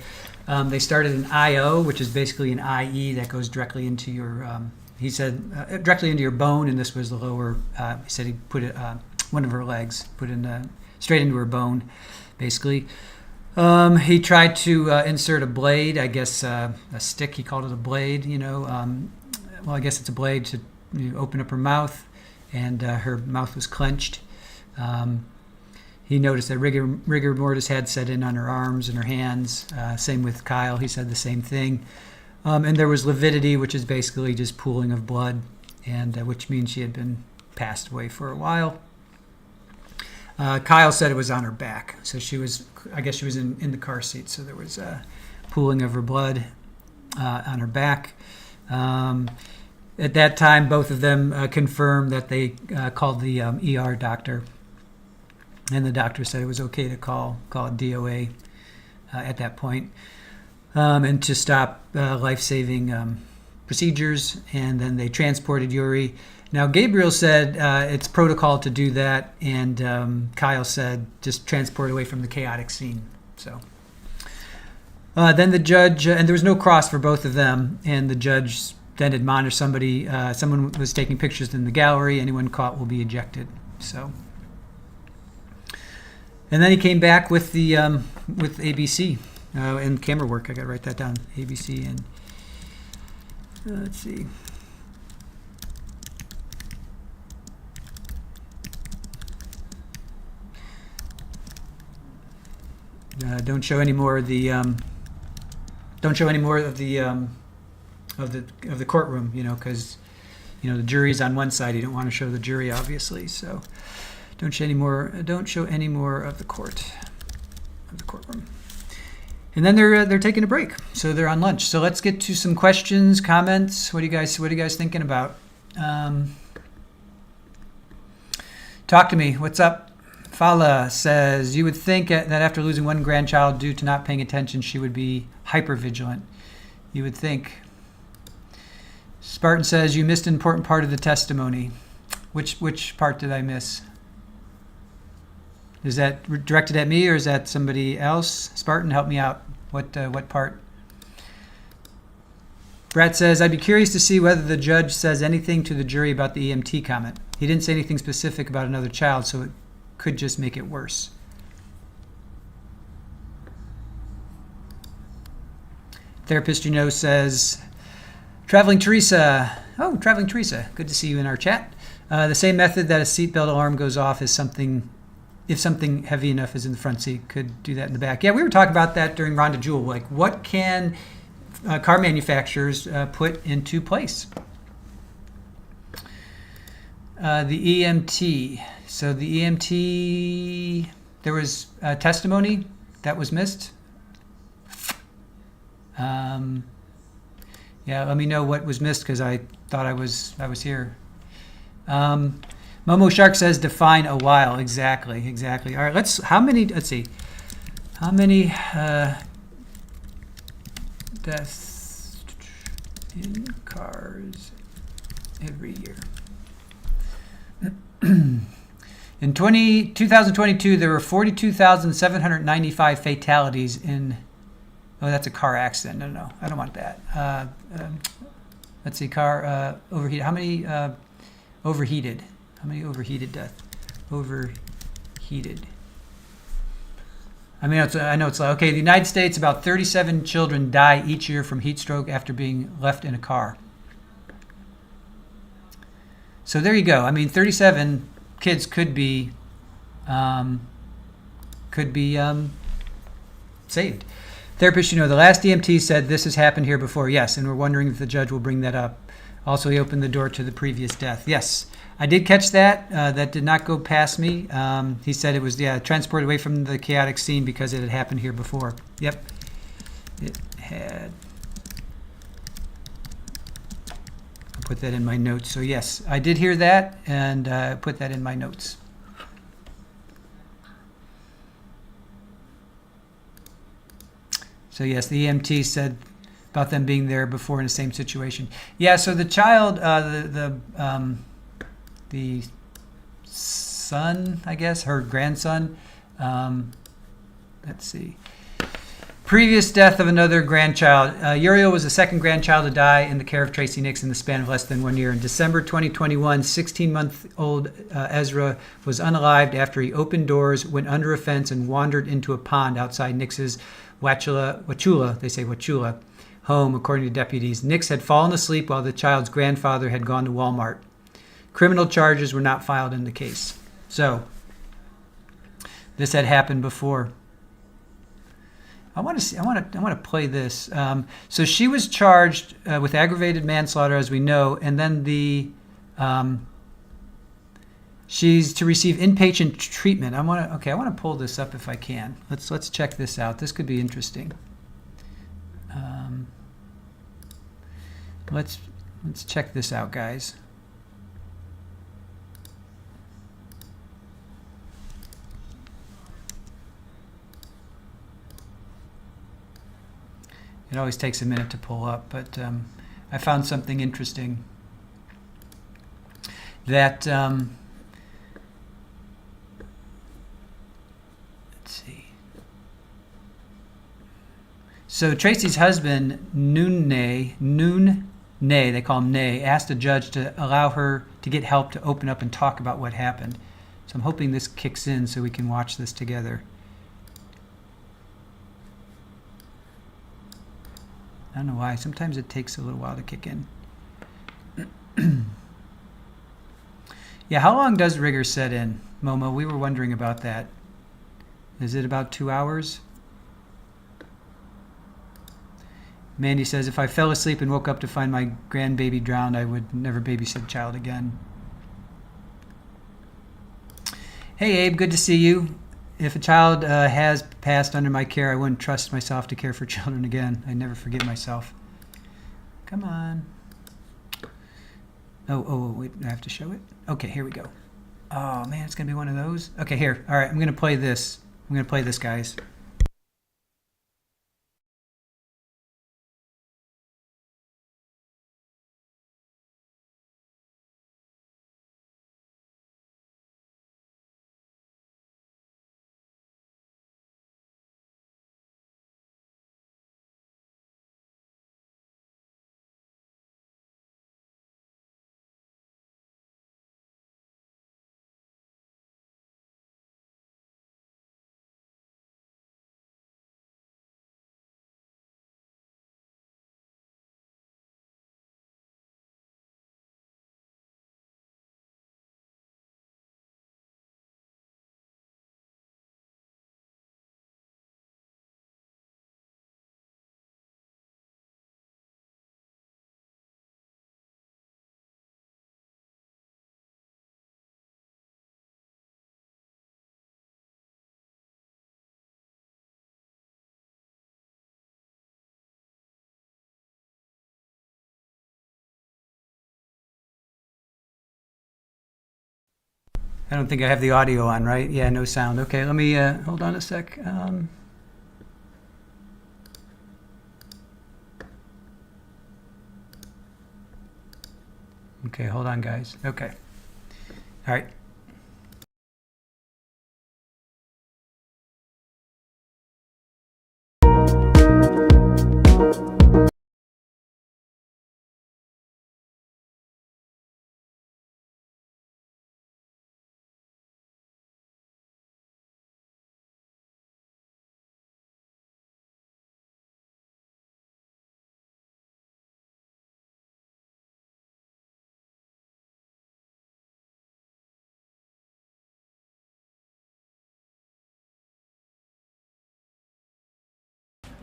they started an IO, which is basically an IE that goes directly into your, he said, directly into your bone, and this was the lower, he said he put it, one of her legs, put in straight into her bone, basically. He tried to insert a blade, I guess a stick, he called it a blade, well, I guess it's a blade to open up her mouth. and her mouth was clenched. He noticed that rigor mortis had set in on her arms and her hands. Same with Kyle. He said the same thing. And there was lividity, which is basically just pooling of blood, and which means she had been passed away for a while. Kyle said it was on her back, so I guess she was in the car seat, so there was pooling of her blood on her back. At that time, both of them confirmed that they called the ER doctor, and the doctor said it was okay to call it DOA at that point, and to stop life-saving procedures, and then they transported Uri. Now, Gabriel said it's protocol to do that, and Kyle said just transport away from the chaotic scene. So then the judge, and there was no cross for both of them, and the judge then admonished somebody, someone was taking pictures in the gallery, anyone caught will be ejected. So, and then he came back with the with ABC and camera work. I got to write that down. ABC and let's see. Don't show any more of the of the courtroom, because the jury's on one side. You don't want to show the jury, obviously. So don't show any more of the courtroom. And then they're taking a break, so they're on lunch. So let's get to some questions, comments. What are you guys thinking about? Talk to me. What's up? Fala says, you would think that after losing one grandchild due to not paying attention, she would be hypervigilant. You would think. Spartan says, you missed an important part of the testimony. Which part did I miss? Is that directed at me or is that somebody else? Spartan, help me out. What part? Brett says, I'd be curious to see whether the judge says anything to the jury about the EMT comment. He didn't say anything specific about another child, so it could just make it worse. Therapist says, Traveling Teresa. Oh, Traveling Teresa. Good to see you in our chat. The same method that a seatbelt alarm goes off is something, if something heavy enough is in the front seat, could do that in the back. Yeah, we were talking about that during Rhonda Jewell. Like, what can car manufacturers put into place? The EMT. So the EMT, there was testimony that was missed. Yeah, let me know what was missed because I thought I was here. Momo Shark says define a while. Exactly. All right, let's see. How many deaths in cars every year? In 2022, there were 42,795 fatalities in. Oh, that's a car accident. No, I don't want that. Let's see, car overheated. How many overheated? How many overheated deaths? Overheated. I know it's like, okay, the United States, about 37 children die each year from heat stroke after being left in a car. So there you go. 37 kids could be saved. Therapist, the last EMT said this has happened here before. Yes, and we're wondering if the judge will bring that up. Also, he opened the door to the previous death. Yes, I did catch that. That did not go past me. He said it was transported away from the chaotic scene because it had happened here before. Yep, it had. I'll put that in my notes. So yes, I did hear that and put that in my notes. So yes, the EMT said about them being there before in the same situation. Yeah. So the child, the son, I guess, her grandson. Let's see. Previous death of another grandchild. Uriel was the second grandchild to die in the care of Tracey Nix in the span of less than 1 year. In December 2021, 16-month-old Ezra was unalived after he opened doors, went under a fence, and wandered into a pond outside Nix's Wachula home, according to deputies. Nix had fallen asleep while the child's grandfather had gone to Walmart. Criminal charges were not filed in the case. So this had happened before. I want to play this. So she was charged with aggravated manslaughter, as we know, and then she's to receive inpatient treatment. I want to pull this up if I can. Let's check this out. This could be interesting. Let's check this out, guys. It always takes a minute to pull up, but I found something interesting that let's see. So Tracey's husband, Noon, they call him Nay, asked the judge to allow her to get help to open up and talk about what happened. So I'm hoping this kicks in so we can watch this together. I don't know why. Sometimes it takes a little while to kick in. Yeah, how long does rigor set in, Momo? We were wondering about that. Is it about 2 hours? Mandy says, if I fell asleep and woke up to find my grandbaby drowned, I would never babysit a child again. Hey, Abe, good to see you. If a child has passed under my care, I wouldn't trust myself to care for children again. I never forget myself. Come on. Oh, wait, I have to show it? Okay, here we go. Oh, man, it's going to be one of those. Okay, here. All right, I'm going to play this. I'm going to play this, guys. I don't think I have the audio on, right? Yeah, no sound. Okay, let me, hold on a sec. Okay, hold on, guys. Okay. All right.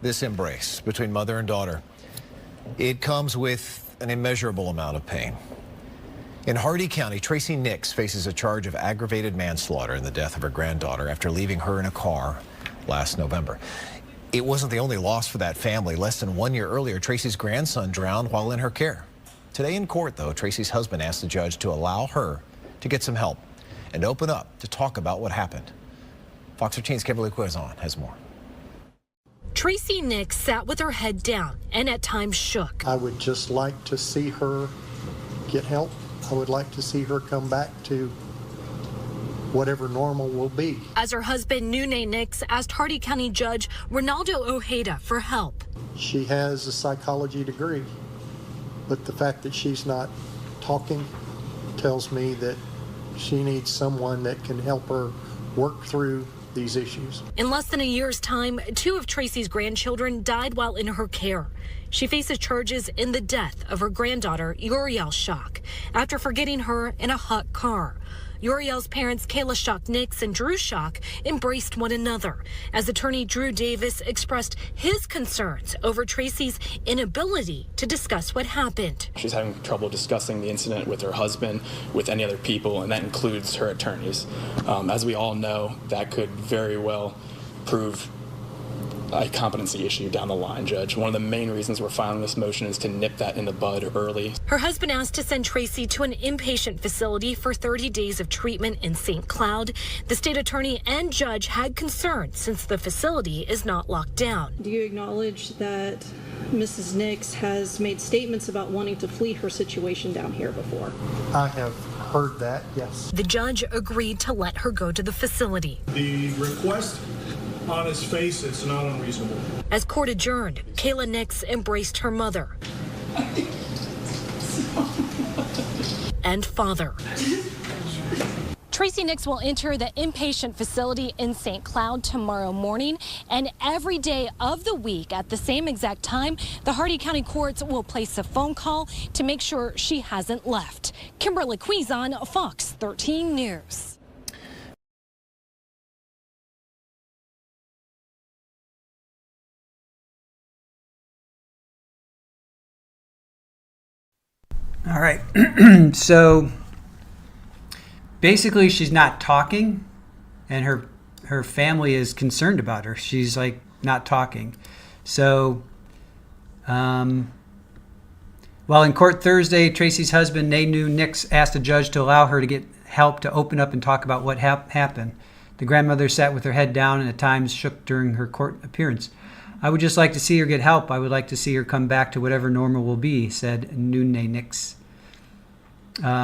This embrace between mother and daughter, it comes with an immeasurable amount of pain. In Hardee County, Tracey Nix faces a charge of aggravated manslaughter in the death of her granddaughter after leaving her in a car last November. It wasn't the only loss for that family. Less than 1 year earlier, Tracey's grandson drowned while in her care. Today in court, though, Tracey's husband asked the judge to allow her to get some help and open up to talk about what happened. Fox 13's Kimberly Quizon has more. Tracey Nix sat with her head down and at times shook. I would just like to see her get help. I would like to see her come back to whatever normal will be. As her husband, Nune Nix, asked Hardee County Judge Ronaldo Ojeda for help. She has a psychology degree, but the fact that she's not talking tells me that she needs someone that can help her work through these issues. In less than a year's time, 2 of Tracey's grandchildren died while in her care. She faces charges in the death of her granddaughter, Uriel Schock, after forgetting her in a hot car. Uriel's parents, Kayla Schock Nix and Drew Schock, embraced one another as attorney Drew Davis expressed his concerns over Tracey's inability to discuss what happened. She's having trouble discussing the incident with her husband, with any other people, and that includes her attorneys. As we all know, that could very well prove a competency issue down the line, Judge. One of the main reasons we're filing this motion is to nip that in the bud early. Her husband asked to send Tracey to an inpatient facility for 30 days of treatment in St. Cloud. The state attorney and judge had concerns since the facility is not locked down. Do you acknowledge that Mrs. Nix has made statements about wanting to flee her situation down here before? I have heard that, yes. The judge agreed to let her go to the facility. The request on his face, it's not unreasonable. As court adjourned, Kayla Nix embraced her mother and father. Tracey Nix will enter the inpatient facility in St. Cloud tomorrow morning, and every day of the week at the same exact time, the Hardee County courts will place a phone call to make sure she hasn't left. Kimberly Quizon, Fox 13 News. All right. So basically she's not talking, and her family is concerned about her. She's like not talking. So while in court Thursday, Tracey's husband, Nanu Nix, asked the judge to allow her to get help to open up and talk about what happened. The grandmother sat with her head down and at times shook during her court appearance. I would just like to see her get help. I would like to see her come back to whatever normal will be, said Nunu Nix.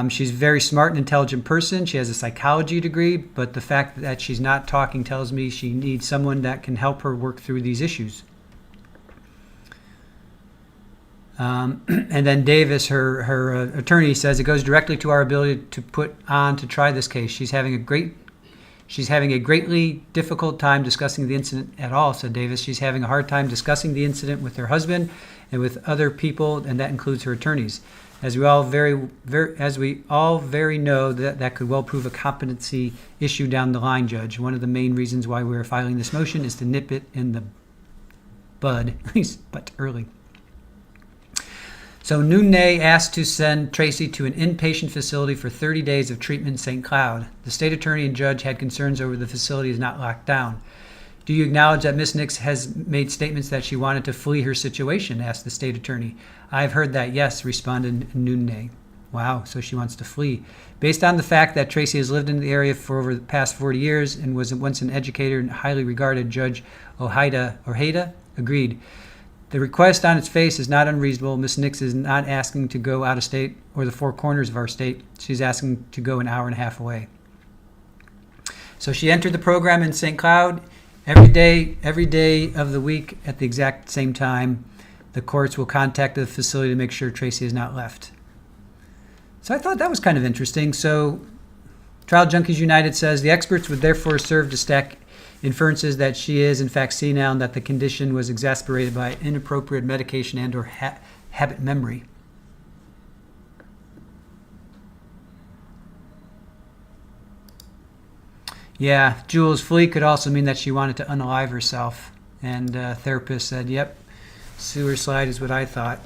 She's a very smart and intelligent person. She has a psychology degree, but the fact that she's not talking tells me she needs someone that can help her work through these issues. And then Davis, her attorney, says it goes directly to our ability to put on to try this case. She's having a greatly difficult time discussing the incident at all, said Davis. She's having a hard time discussing the incident with her husband and with other people, and that includes her attorneys. As we all very know, that could well prove a competency issue down the line, Judge. One of the main reasons why we're filing this motion is to nip it in the bud, but early. So Nune asked to send Tracey to an inpatient facility for 30 days of treatment in St. Cloud. The state attorney and judge had concerns over the facility is not locked down. Do you acknowledge that Ms. Nix has made statements that she wanted to flee her situation? Asked the state attorney. I've heard that, yes, responded Nune. Wow, so she wants to flee. Based on the fact that Tracey has lived in the area for over the past 40 years and was once an educator and highly regarded, Judge Ojeda agreed. The request on its face is not unreasonable. Ms. Nix is not asking to go out of state or the four corners of our state. She's asking to go an hour and a half away. So she entered the program in St. Cloud. Every day of the week at the exact same time, the courts will contact the facility to make sure Tracey has not left. So I thought that was kind of interesting. So Trial Junkies United says the experts would therefore serve to stack inferences that she is in fact senile and that the condition was exacerbated by inappropriate medication and or habit memory. Yeah, Jules, flee could also mean that she wanted to unalive herself. And therapist said, yep, sewer slide is what I thought.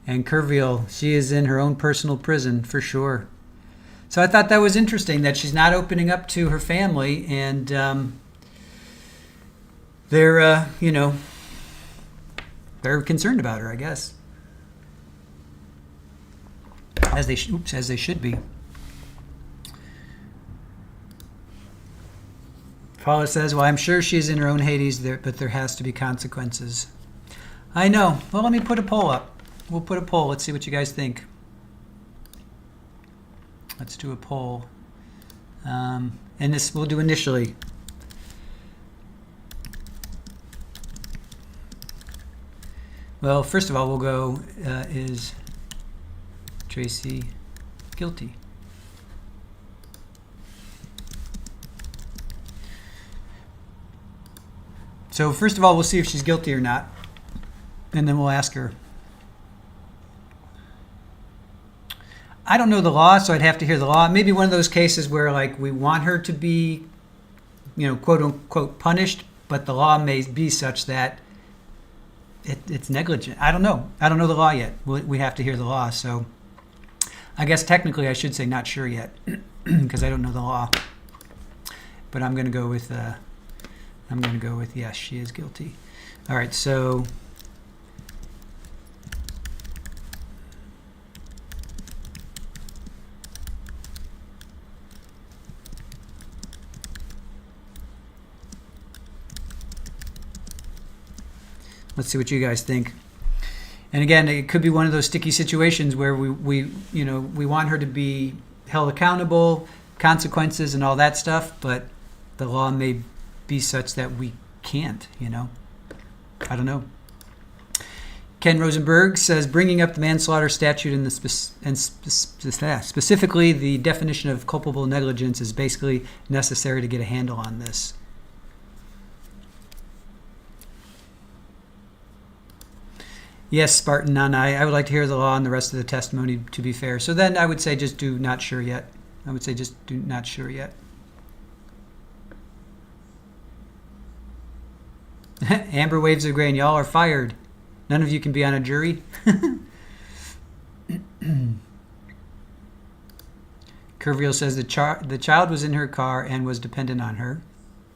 And Kerrville, she is in her own personal prison for sure. So I thought that was interesting that she's not opening up to her family, and they're concerned about her, I guess, as they should be. Paula says, well, I'm sure she's in her own Hades, but there has to be consequences. I know. Well, let me put a poll up. We'll put a poll. Let's see what you guys think. Let's do a poll. And this we'll do initially. Well, first of all, we'll go, is Tracey guilty? So first of all, we'll see if she's guilty or not, and then we'll ask her. I don't know the law, so I'd have to hear the law. Maybe one of those cases where, like, we want her to be, quote unquote, punished, but the law may be such that it's negligent. I don't know. I don't know the law yet. We have to hear the law. So I guess technically I should say not sure yet because I don't know the law. But I'm going to go with yes, she is guilty. All right, so let's see what you guys think. And again, it could be one of those sticky situations where we want her to be held accountable, consequences and all that stuff, but the law may be such that we can't, I don't know. Ken Rosenberg says, bringing up the manslaughter statute and specifically the definition of culpable negligence is basically necessary to get a handle on this. Yes, Spartan, I would like to hear the law and the rest of the testimony, to be fair. So then I would say just do not sure yet. Amber waves a grain. Y'all are fired. None of you can be on a jury. Curviel says the child was in her car and was dependent on her.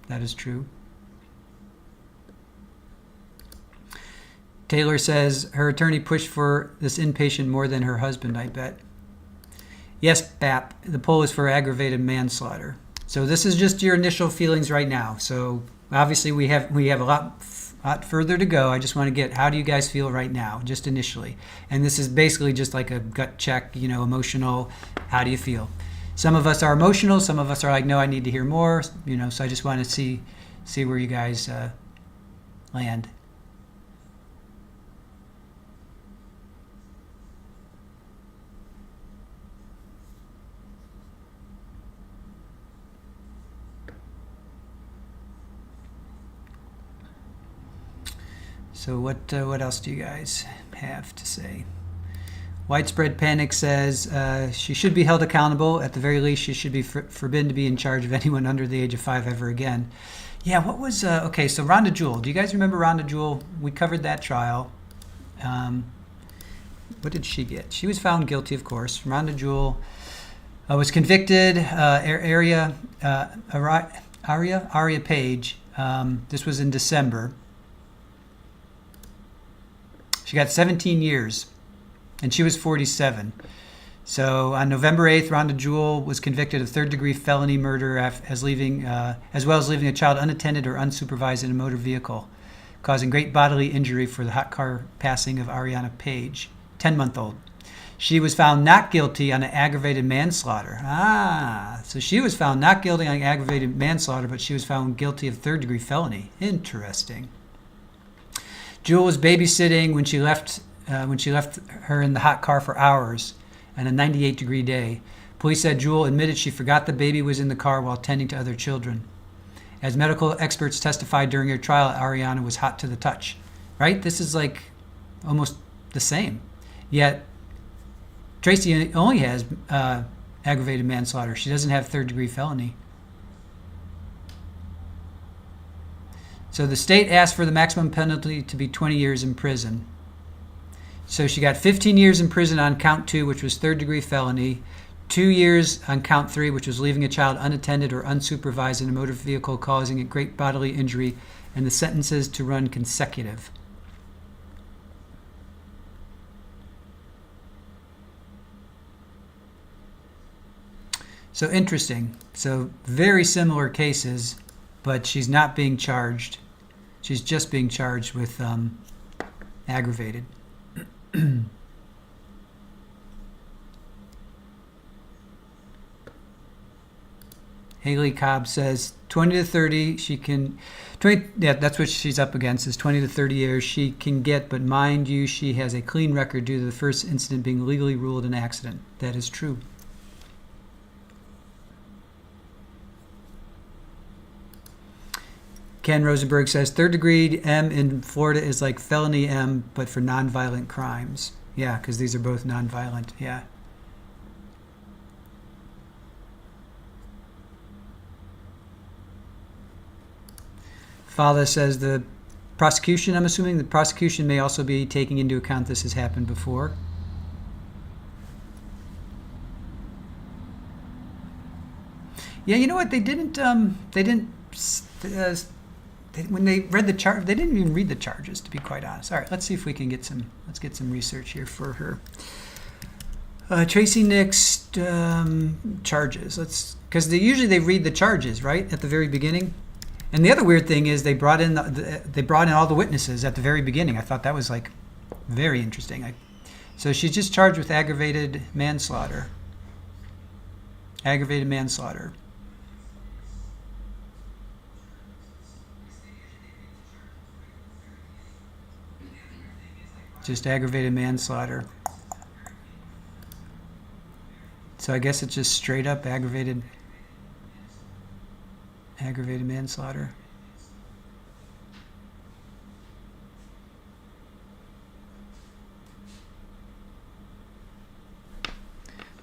That is true. Taylor says her attorney pushed for this inpatient more than her husband, I bet. Yes, BAP, the poll is for aggravated manslaughter. So this is just your initial feelings right now. So obviously we have a lot further to go. I just want to get, how do you guys feel right now, just initially? And this is basically just like a gut check, emotional, how do you feel? Some of us are emotional, some of us are like, no, I need to hear more, so I just want to see where you guys land. So what else do you guys have to say? Widespread Panic says she should be held accountable. At the very least, she should be forbidden to be in charge of anyone under the age of 5 ever again. Yeah, what was... okay, so Rhonda Jewell. Do you guys remember Rhonda Jewell? We covered that trial. What did she get? She was found guilty, of course. Rhonda Jewell was convicted. Aria Page. This was in December. She got 17 years, and she was 47. So on November 8th, Rhonda Jewell was convicted of third-degree felony murder as well as leaving a child unattended or unsupervised in a motor vehicle, causing great bodily injury for the hot car passing of Ariana Page, 10-month-old. She was found not guilty on an aggravated manslaughter. So she was found not guilty on aggravated manslaughter, but she was found guilty of third-degree felony. Interesting. Jewell was babysitting when she left her in the hot car for hours on a 98-degree day. Police said Jewell admitted she forgot the baby was in the car while tending to other children. As medical experts testified during her trial, Ariana was hot to the touch. Right? This is like almost the same. Yet Tracey only has aggravated manslaughter. She doesn't have third-degree felony. So the state asked for the maximum penalty to be 20 years in prison. So she got 15 years in prison on count 2, which was third-degree felony, 2 years on count 3, which was leaving a child unattended or unsupervised in a motor vehicle causing a great bodily injury, and the sentences to run consecutive. So interesting. So very similar cases, but she's not being charged. She's just being charged with aggravated. Haley Cobb says 20 to 30 she can 20, yeah, that's what she's up against, is 20 to 30 years she can get, but mind you, she has a clean record due to the first incident being legally ruled an accident. That is true. Ken Rosenberg says third degree M in Florida is like felony M, but for nonviolent crimes. Yeah, because these are both nonviolent. Yeah. Fala says the prosecution, I'm assuming the prosecution may also be taking into account this has happened before. Yeah, you know what? They didn't. When they read the charge, they didn't even read the charges. To be quite honest. All right, let's see if we can get some. Let's get some research here for her. Tracey Nix charges. Because usually they read the charges right at the very beginning. And the other weird thing is they brought in all the witnesses at the very beginning. I thought that was like very interesting. So she's just charged with aggravated manslaughter. Aggravated manslaughter. Just aggravated manslaughter. So I guess it's just straight up aggravated manslaughter.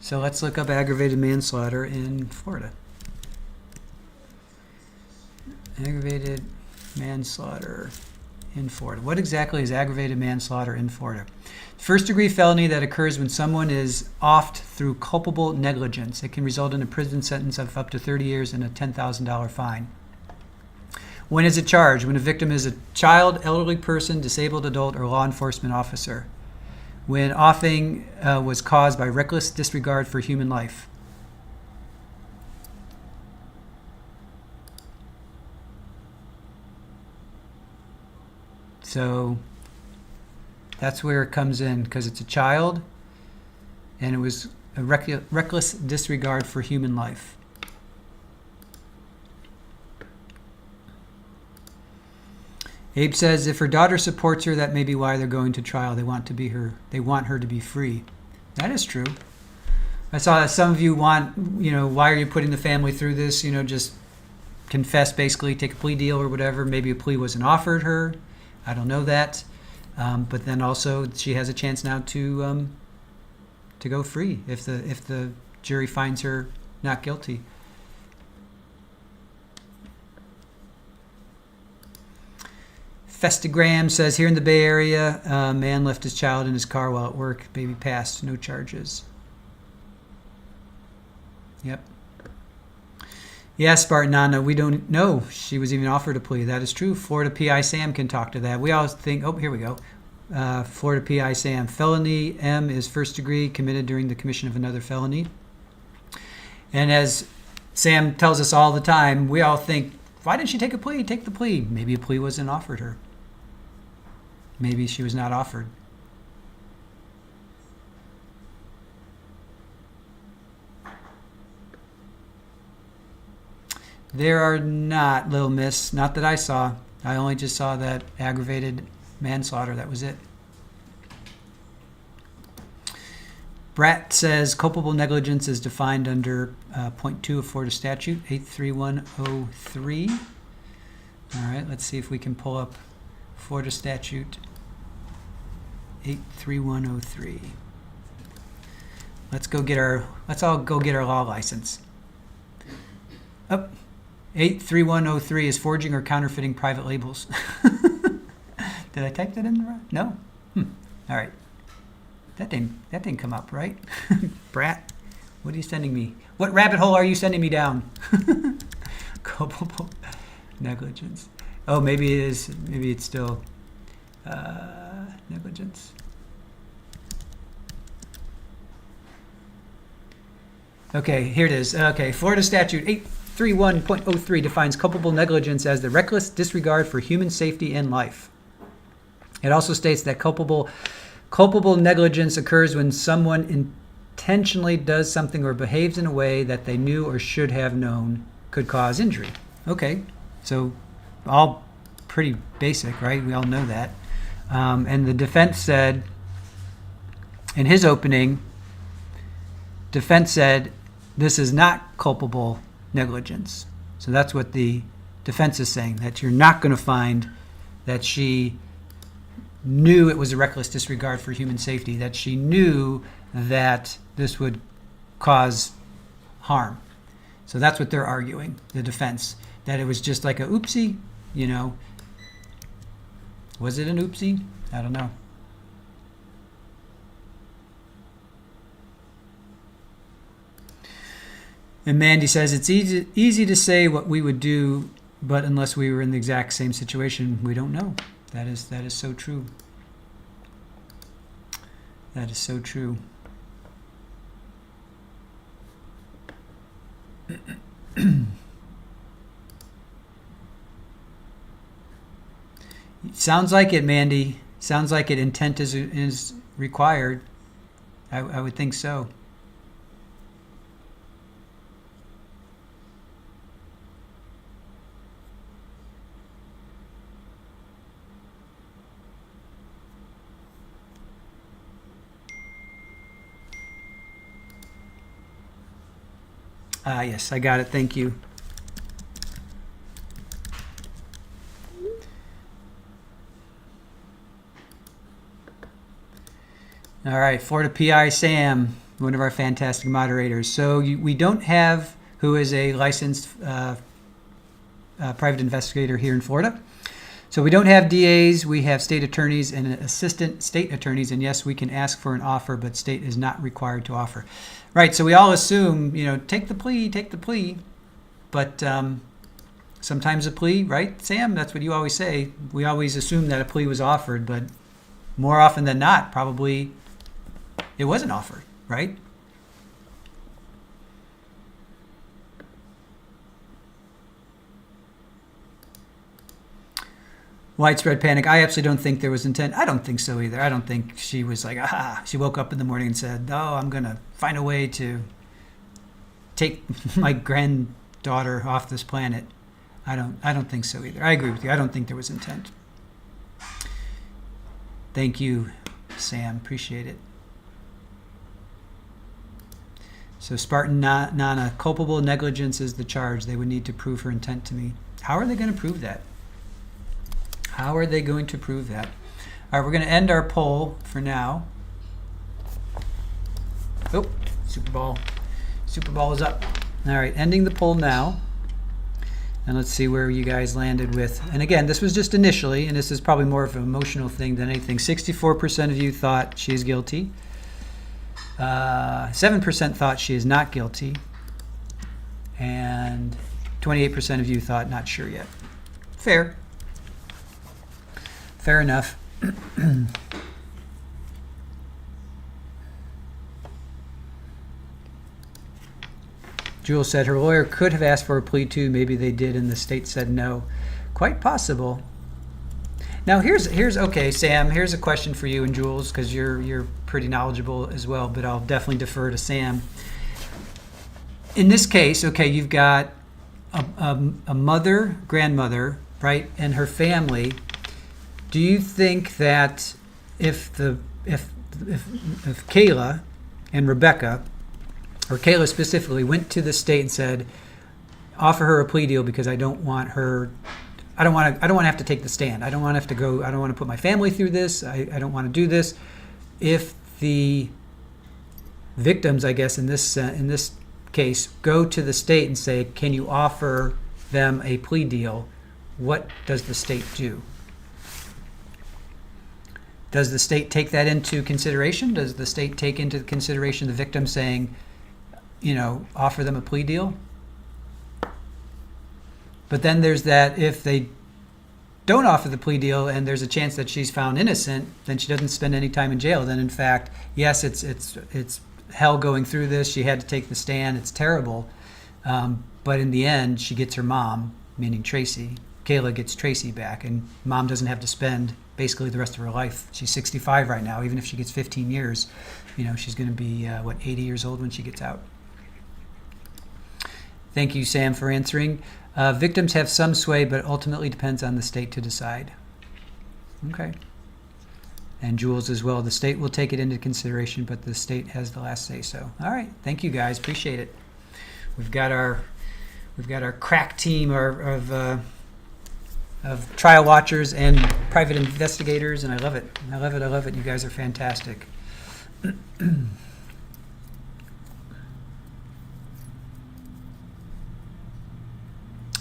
So let's look up aggravated manslaughter in Florida. Aggravated manslaughter in Florida. What exactly is aggravated manslaughter in Florida? First degree felony that occurs when someone is offed through culpable negligence. It can result in a prison sentence of up to 30 years and a $10,000 fine. When is it charged? When a victim is a child, elderly person, disabled adult, or law enforcement officer. When offing was caused by reckless disregard for human life. So that's where it comes in, because it's a child and it was a reckless disregard for human life. Abe says if her daughter supports her, that may be why they're going to trial. They want her to be free. That is true. I saw that some of you want, why are you putting the family through this? Just confess, basically, take a plea deal or whatever. Maybe a plea wasn't offered her. I don't know that. But then also she has a chance now to go free if the jury finds her not guilty. Festagram says here in the Bay Area, a man left his child in his car while at work. Baby passed, no charges. Yep. Yeah, Spartanana, we don't know she was even offered a plea. That is true. Florida PI Sam can talk to that. We always think, here we go. Florida PI Sam, felony M is first degree committed during the commission of another felony. And as Sam tells us all the time, we all think, why didn't she take a plea? Take the plea. Maybe a plea wasn't offered her. Maybe she was not offered. There are not, Little Miss, not that I saw. I only just saw that aggravated manslaughter. That was it. Bratt says culpable negligence is defined under point 2 of Florida statute 83103. All right, let's see if we can pull up Florida statute 83103. Let's all go get our law license. 83103 is forging or counterfeiting private labels. Did I type that in wrong? No? All right. That didn't come up, right? Brat, what are you sending me? What rabbit hole are you sending me down? Culpable negligence. Oh, maybe it is. Maybe it's still negligence. Okay, here it is. Okay, Florida statute 831.03 defines culpable negligence as the reckless disregard for human safety and life. It also states that culpable negligence occurs when someone intentionally does something or behaves in a way that they knew or should have known could cause injury. Okay, so all pretty basic, right? We all know that. And the defense said, in his opening, this is not culpable negligence. So that's what the defense is saying, that you're not going to find that she knew it was a reckless disregard for human safety, that she knew that this would cause harm. So that's what they're arguing, the defense, that it was just like a oopsie, you know. Was it an oopsie? I don't know. And Mandy says, it's easy to say what we would do, but unless we were in the exact same situation, we don't know. That is so true. That is so true. Sounds like it, Mandy. Sounds like it. Intent is required. I would think so. Yes, I got it. Thank you. All right, Florida PI Sam, one of our fantastic moderators. So we don't have who is a licensed private investigator here in Florida. So we don't have DAs, we have state attorneys and assistant state attorneys, and yes, we can ask for an offer, but state is not required to offer. Right, so we all assume, you know, take the plea, but sometimes a plea, right, Sam? That's what you always say. We always assume that a plea was offered, but more often than not, probably it wasn't offered, right? Widespread panic. I absolutely don't think there was intent. I don't think so either. I don't think she was like, aha. She woke up in the morning and said, oh, I'm going to find a way to take my granddaughter off this planet. I don't think so either. I agree with you. I don't think there was intent. Thank you, Sam. Appreciate it. So Spartan Nana, culpable negligence is the charge. They would need to prove her intent to me. How are they going to prove that? How are they going to prove that? All right, we're going to end our poll for now. Oh, Super Ball is up. All right, ending the poll now. And let's see where you guys landed with. And again, this was just initially, and this is probably more of an emotional thing than anything. 64% of you thought she is guilty. 7% thought she is not guilty. And 28% of you thought not sure yet. Fair. Fair enough. Jules said her lawyer could have asked for a plea too. Maybe they did and the state said no. Quite possible. Now here's okay, Sam, here's a question for you and Jules, because you're pretty knowledgeable as well, but I'll definitely defer to Sam. In this case, okay, you've got a mother, grandmother, right, and her family. Do you think that if Kayla and Rebecca, or Kayla specifically, went to the state and said, offer her a plea deal because I don't want to have to take the stand. I don't want to have to go. I don't want to put my family through this. I don't want to do this. If the victims, I guess in this case, go to the state and say, can you offer them a plea deal? What does the state do? Does the state take that into consideration? Does the state take into consideration the victim saying, you know, offer them a plea deal? But then there's that if they don't offer the plea deal and there's a chance that she's found innocent, then she doesn't spend any time in jail. Then in fact, yes, it's hell going through this. She had to take the stand. It's terrible. But in the end, she gets her mom, meaning Tracey. Kayla gets Tracey back, and mom doesn't have to spend basically the rest of her life. She's 65 right now. Even if she gets 15 years, you know, she's going to be 80 years old when she gets out. Thank you, Sam, for answering. Victims have some sway, but ultimately depends on the state to decide. Okay. And Jules as well. The state will take it into consideration, but the state has the last say so. All right. Thank you, guys. Appreciate it. We've got our crack team of of trial watchers and private investigators, and I love it. I love it. I love it. You guys are fantastic.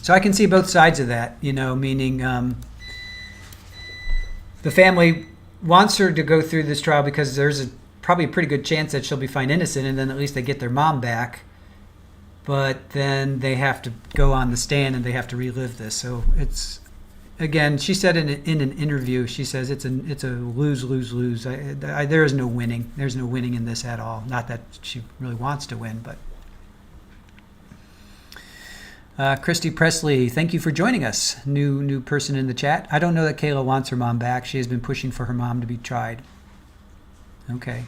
So I can see both sides of that, meaning the family wants her to go through this trial because there's probably a pretty good chance that she'll be found innocent, and then at least they get their mom back. But then they have to go on the stand and they have to relive this. So it's, again, she said in an interview, she says it's a lose, lose, lose. There is no winning. There's no winning in this at all. Not that she really wants to win, but. Christy Presley, thank you for joining us. New person in the chat. I don't know that Kayla wants her mom back. She has been pushing for her mom to be tried. Okay.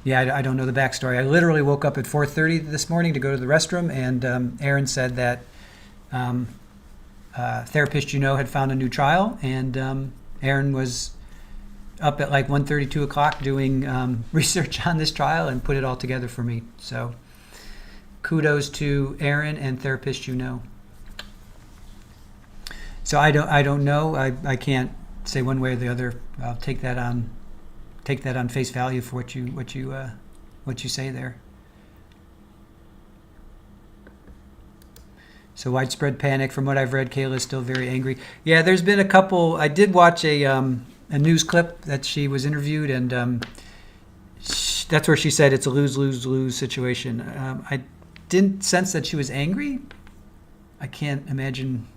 Yeah, I don't know the backstory. I literally woke up at 4:30 this morning to go to the restroom, and Aaron said that therapist had found a new trial, and Aaron was up at like 1:30, 2 o'clock doing research on this trial and put it all together for me. So kudos to Aaron and therapist So I don't know. I can't say one way or the other. I'll take that on face value for what you say there. So widespread panic. From what I've read, Kayla is still very angry. Yeah, there's been a couple. I did watch a news clip that she was interviewed, and that's where she said it's a lose, lose, lose situation. I didn't sense that she was angry. I can't imagine,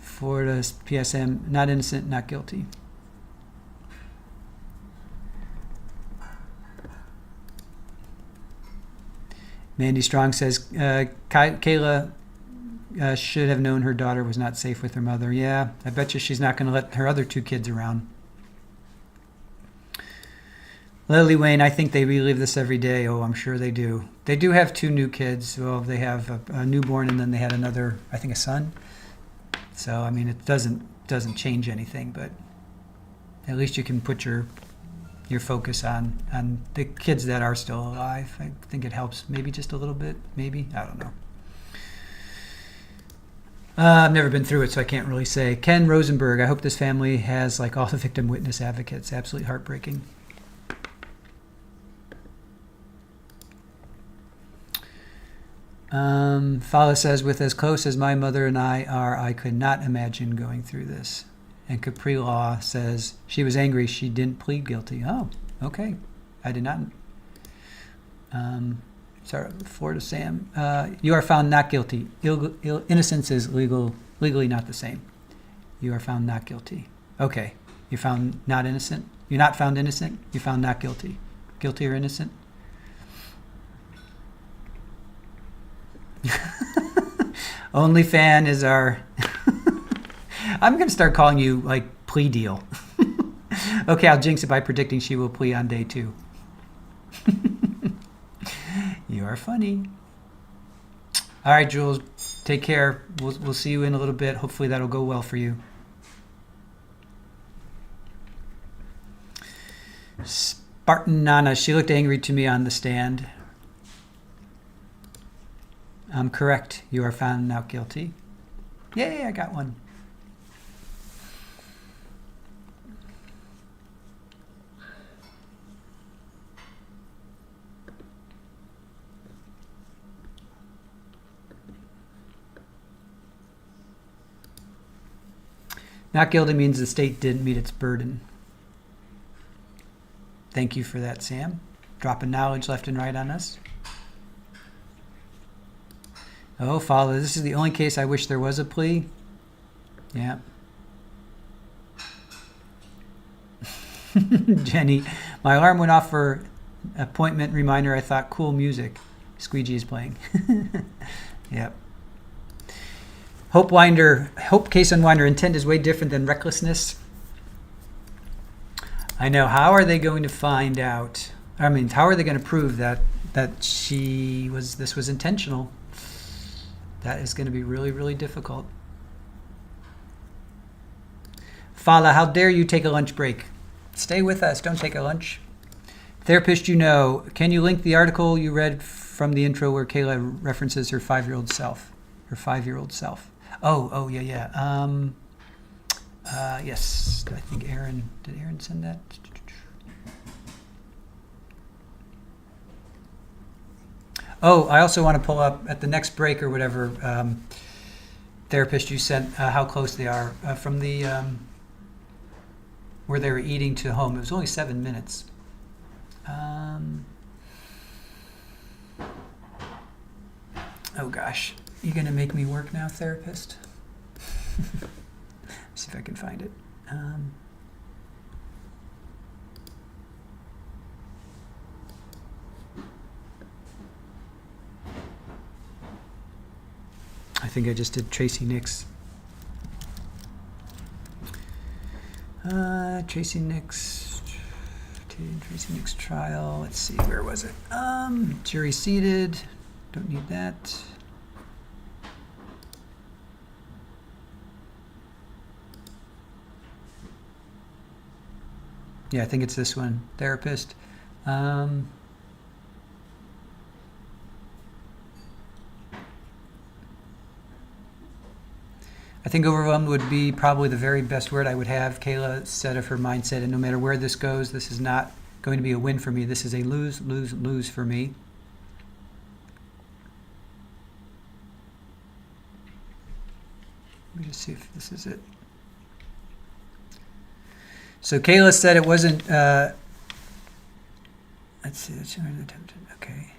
Florida PSM, not innocent, not guilty. Mandy Strong says, Kayla should have known her daughter was not safe with her mother. Yeah, I bet you she's not going to let her other two kids around. Lily Wayne, I think they relive this every day. Oh, I'm sure they do. They do have two new kids. Well, they have a newborn, and then they had another, I think, a son. So, I mean, it doesn't change anything, but at least you can put your focus on the kids that are still alive. I think it helps maybe just a little bit, maybe. I don't know. I've never been through it, so I can't really say. Ken Rosenberg, I hope this family has like all the victim witness advocates. Absolutely heartbreaking. Fala says, with as close as my mother and I are, I could not imagine going through this. And Capri Law says, she was angry. She didn't plead guilty. Oh, okay. I did not. Sorry, Florida Sam. You are found not guilty. Innocence is legally not the same. You are found not guilty. Okay. You're found not innocent. You're not found innocent. You're found not guilty. Guilty or innocent? OnlyFan is our... I'm going to start calling you, like, plea deal. Okay, I'll jinx it by predicting she will plea on day 2. You are funny. All right, Jules, take care. We'll see you in a little bit. Hopefully that'll go well for you. Spartan Nana, she looked angry to me on the stand. I'm correct. You are found not guilty. Yay, I got one. Not guilty means the state didn't meet its burden. Thank you for that, Sam. Dropping knowledge left and right on us. Oh, Father, this is the only case I wish there was a plea. Yeah. Jenny, my alarm went off for appointment reminder. I thought, cool music. Squeegee is playing. Yep. Hope case unwinder, intent is way different than recklessness. I know. How are they going to find out? I mean, how are they going to prove that this was intentional? That is going to be really, really difficult. Fala, how dare you take a lunch break? Stay with us. Don't take a lunch. Therapist, can you link the article you read from the intro where Kayla references her 5-year-old self. Her 5-year-old self. Oh, yeah. Yes, I think did Aaron send that? Oh, I also want to pull up at the next break or whatever, therapist you sent, how close they are from the, where they were eating to home. It was only 7 minutes. Oh gosh, you gonna make me work now, therapist? See if I can find it. I think I just did Tracey Nix. Tracey Nix trial. Let's see, where was it? Jury seated. Don't need that. Yeah, I think it's this one. Therapist. I think overwhelmed would be probably the very best word I would have. Kayla said of her mindset, and no matter where this goes, this is not going to be a win for me. This is a lose, lose, lose for me. Let me just see if this is it. So Kayla said it wasn't, let's see, okay.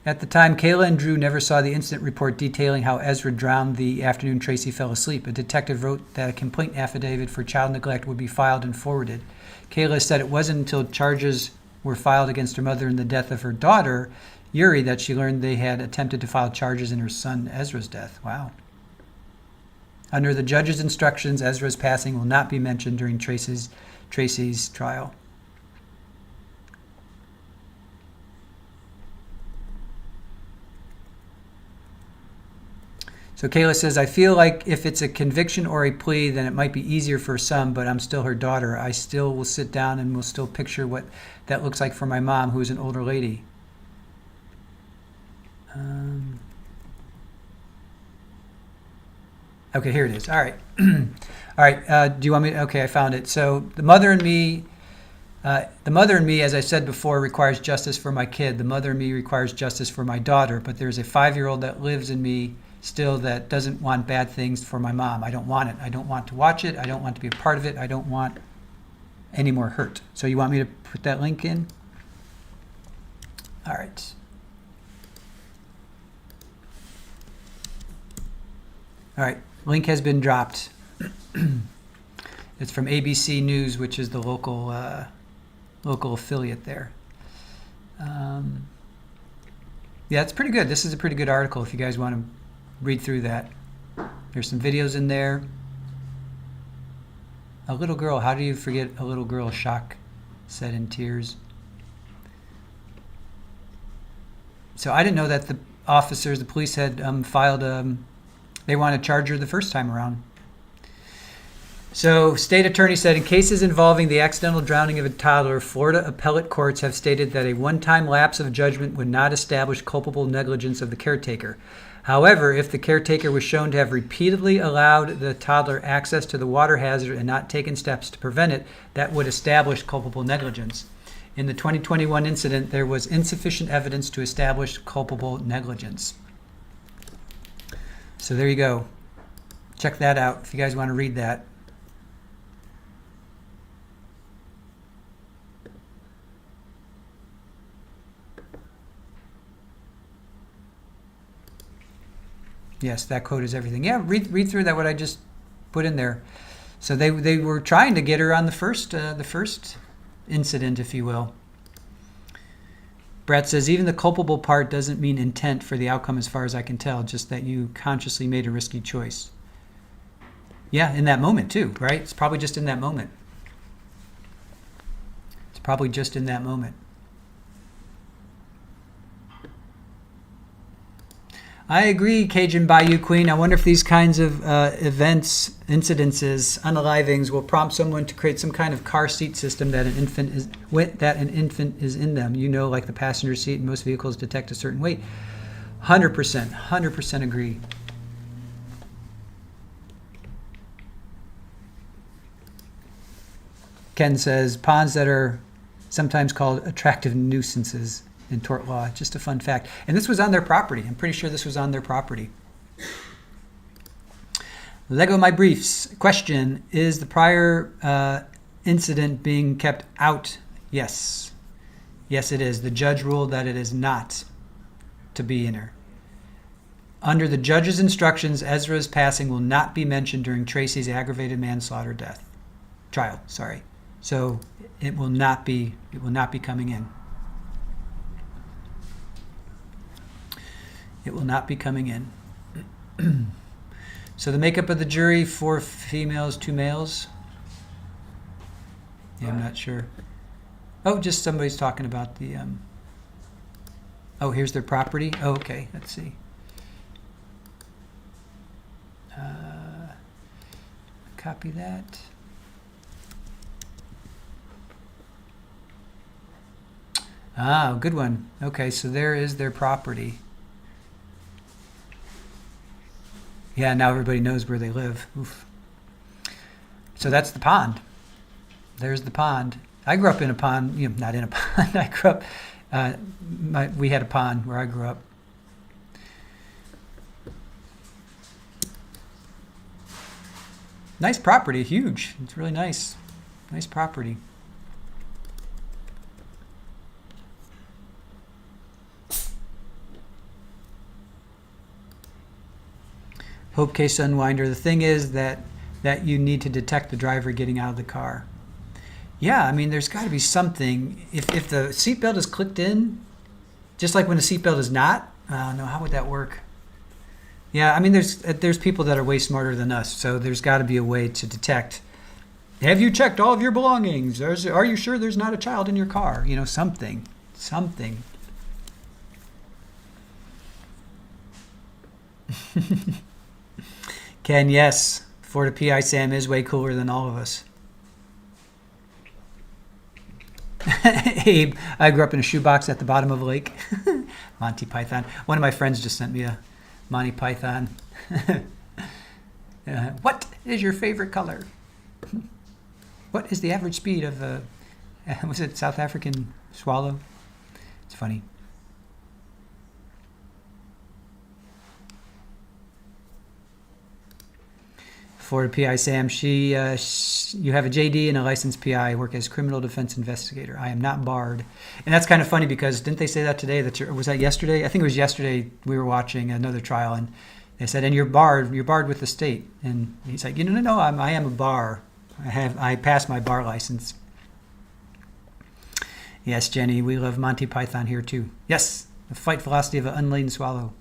At the time, Kayla and Drew never saw the incident report detailing how Ezra drowned the afternoon Tracey fell asleep. A detective wrote that a complaint affidavit for child neglect would be filed and forwarded. Kayla said it wasn't until charges were filed against her mother in the death of her daughter, Uri, that she learned they had attempted to file charges in her son Ezra's death. Wow. Under the judge's instructions, Ezra's passing will not be mentioned during Tracey's trial. So Kayla says, I feel like if it's a conviction or a plea, then it might be easier for some, but I'm still her daughter. I still will sit down and will still picture what that looks like for my mom, who is an older lady. Okay, here it is. All right. All right. Do you want me? Okay, I found it. So the mother in me, as I said before, requires justice for my kid. The mother in me requires justice for my daughter. But there's a 5-year-old that lives in me still that doesn't want bad things for my mom. I don't want it. I don't want to watch it. I don't want to be a part of it. I don't want any more hurt. So you want me to put that link in? All right. All right. Link has been dropped. It's from ABC News, which is the local affiliate there. Yeah, it's pretty good. This is a pretty good article if you guys want to read through that. There's some videos in there. A little girl. How do you forget a little girl? Schock said in tears. So I didn't know that the officers, the police had filed they want to charge her the first time around. So, state attorney said, in cases involving the accidental drowning of a toddler, Florida appellate courts have stated that a one-time lapse of judgment would not establish culpable negligence of the caretaker. However, if the caretaker was shown to have repeatedly allowed the toddler access to the water hazard and not taken steps to prevent it, that would establish culpable negligence. In the 2021 incident, there was insufficient evidence to establish culpable negligence. So there you go. Check that out if you guys want to read that. Yes, that quote is everything. Yeah, read through that, what I just put in there. So they were trying to get her on the first incident, if you will. Brett says, even the culpable part doesn't mean intent for the outcome as far as I can tell, just that you consciously made a risky choice. Yeah, in that moment too, right? It's probably just in that moment. It's probably just in that moment. I agree, Cajun Bayou Queen. I wonder if these kinds of incidences, unalivings, will prompt someone to create some kind of car seat system that an infant is in them. You know, like the passenger seat in most vehicles detect a certain weight. 100% agree. Ken says, ponds that are sometimes called attractive nuisances in tort law. Just a fun fact. And this was on their property. I'm pretty sure this was on their property. Lego My Briefs. Question, is the prior incident being kept out? Yes. Yes, it is. The judge ruled that it is not to be in her. Under the judge's instructions, Ezra's passing will not be mentioned during Tracey's aggravated manslaughter trial. So it will not be coming in. It will not be coming in. So the makeup of the jury, 4 females, 2 males. Yeah, I'm not sure. Oh, just somebody's talking about the oh, here's their property. Oh, okay, let's see. Copy that. Ah, good one. Okay, so there is their property. Yeah, now everybody knows where they live. Oof. So that's the pond. There's the pond. I grew up in a pond, not in a pond. I grew up, we had a pond where I grew up. Nice property, huge. It's really nice. Nice property. Hope Case Unwinder. The thing is that you need to detect the driver getting out of the car. Yeah, I mean, there's got to be something. If the seatbelt is clicked in, just like when the seatbelt is not, I don't know, how would that work? Yeah, I mean, there's people that are way smarter than us, so there's got to be a way to detect. Have you checked all of your belongings? Are you sure there's not a child in your car? Something. Ken, yes, Florida PI Sam is way cooler than all of us. Abe, I grew up in a shoebox at the bottom of a lake. Monty Python. One of my friends just sent me a Monty Python. What is your favorite color? What is the average speed of a, was it South African swallow? It's funny. Florida PI Sam, you have a JD and a licensed PI, work as criminal defense investigator. I am not barred. And that's kind of funny because didn't they say that today? Was that yesterday? I think it was yesterday we were watching another trial and they said, and you're barred with the state. And he's like, no, I am a bar. I passed my bar license. Yes, Jenny, we love Monty Python here too. Yes, the flight velocity of an unladen swallow.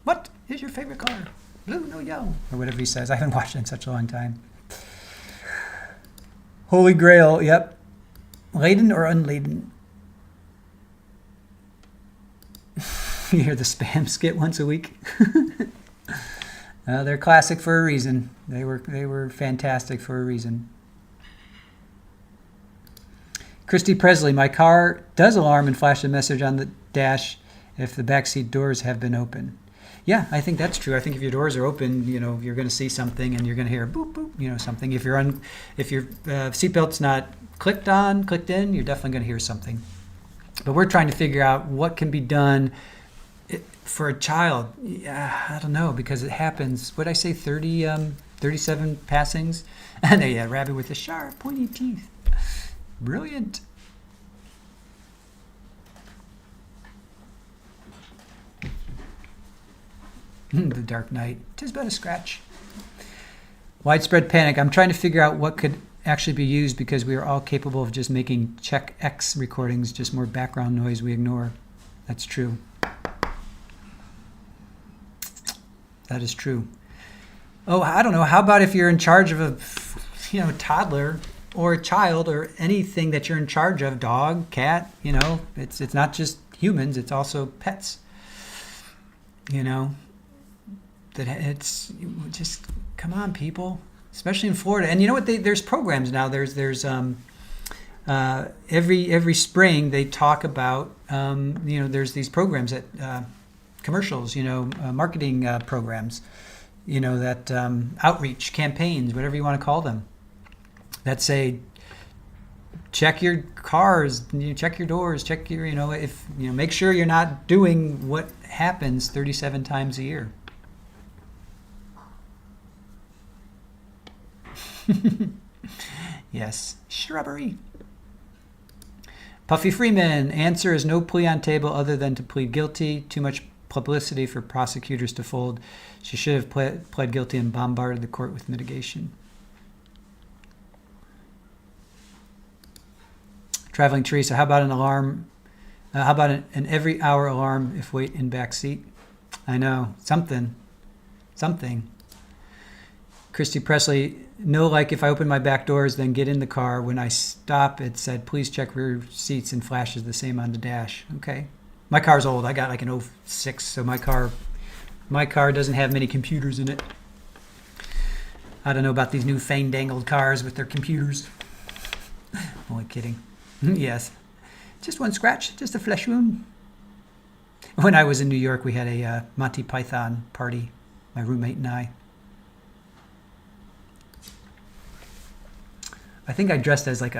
What is your favorite color? Blue, no yellow, or whatever he says. I haven't watched it in such a long time. Holy Grail, yep. Laden or unladen? You hear the spam skit once a week? They're classic for a reason. They were fantastic for a reason. Christy Presley, my car does alarm and flash a message on the dash if the backseat doors have been open. Yeah, I think that's true. I think if your doors are open, you're going to see something and you're going to hear boop boop, something. If your seatbelt's not clicked in, you're definitely going to hear something. But we're trying to figure out what can be done for a child. Yeah, I don't know, because it happens. What'd I say? 37 passings, and a rabbit with the sharp, pointy teeth. Brilliant. The Dark Knight. 'Tis but a scratch. Widespread panic. I'm trying to figure out what could actually be used because we are all capable of just making check X recordings, just more background noise we ignore. That's true. That is true. Oh, I don't know. How about if you're in charge of a, toddler or a child or anything that you're in charge of, dog, cat, it's not just humans, it's also pets. you know, that it's just, come on, people, especially in Florida. And you know what? There's programs now. There's every spring they talk about, you know, there's these programs that commercials, you know, marketing programs, you know, that outreach campaigns, whatever you want to call them, that say, check your cars, you check your doors, check your, you know, if, you know, make sure you're not doing what happens 37 times a year. Yes, shrubbery. Puffy Freeman, answer is no plea on table other than to plead guilty. Too much publicity for prosecutors to fold. She should have pled guilty and bombarded the court with mitigation. Traveling Teresa, how about an alarm? How about an every hour alarm if wait in back seat? I know, something. Christy Presley, no, like if I open my back doors, then get in the car. When I stop, it said, please check rear seats and flashes the same on the dash. Okay. My car's old. I got like an 06, so my car doesn't have many computers in it. I don't know about these new fandangled cars with their computers. Only kidding. Yes. Just one scratch, just a flesh wound. When I was in New York, we had a Monty Python party, my roommate and I. I think I dressed as like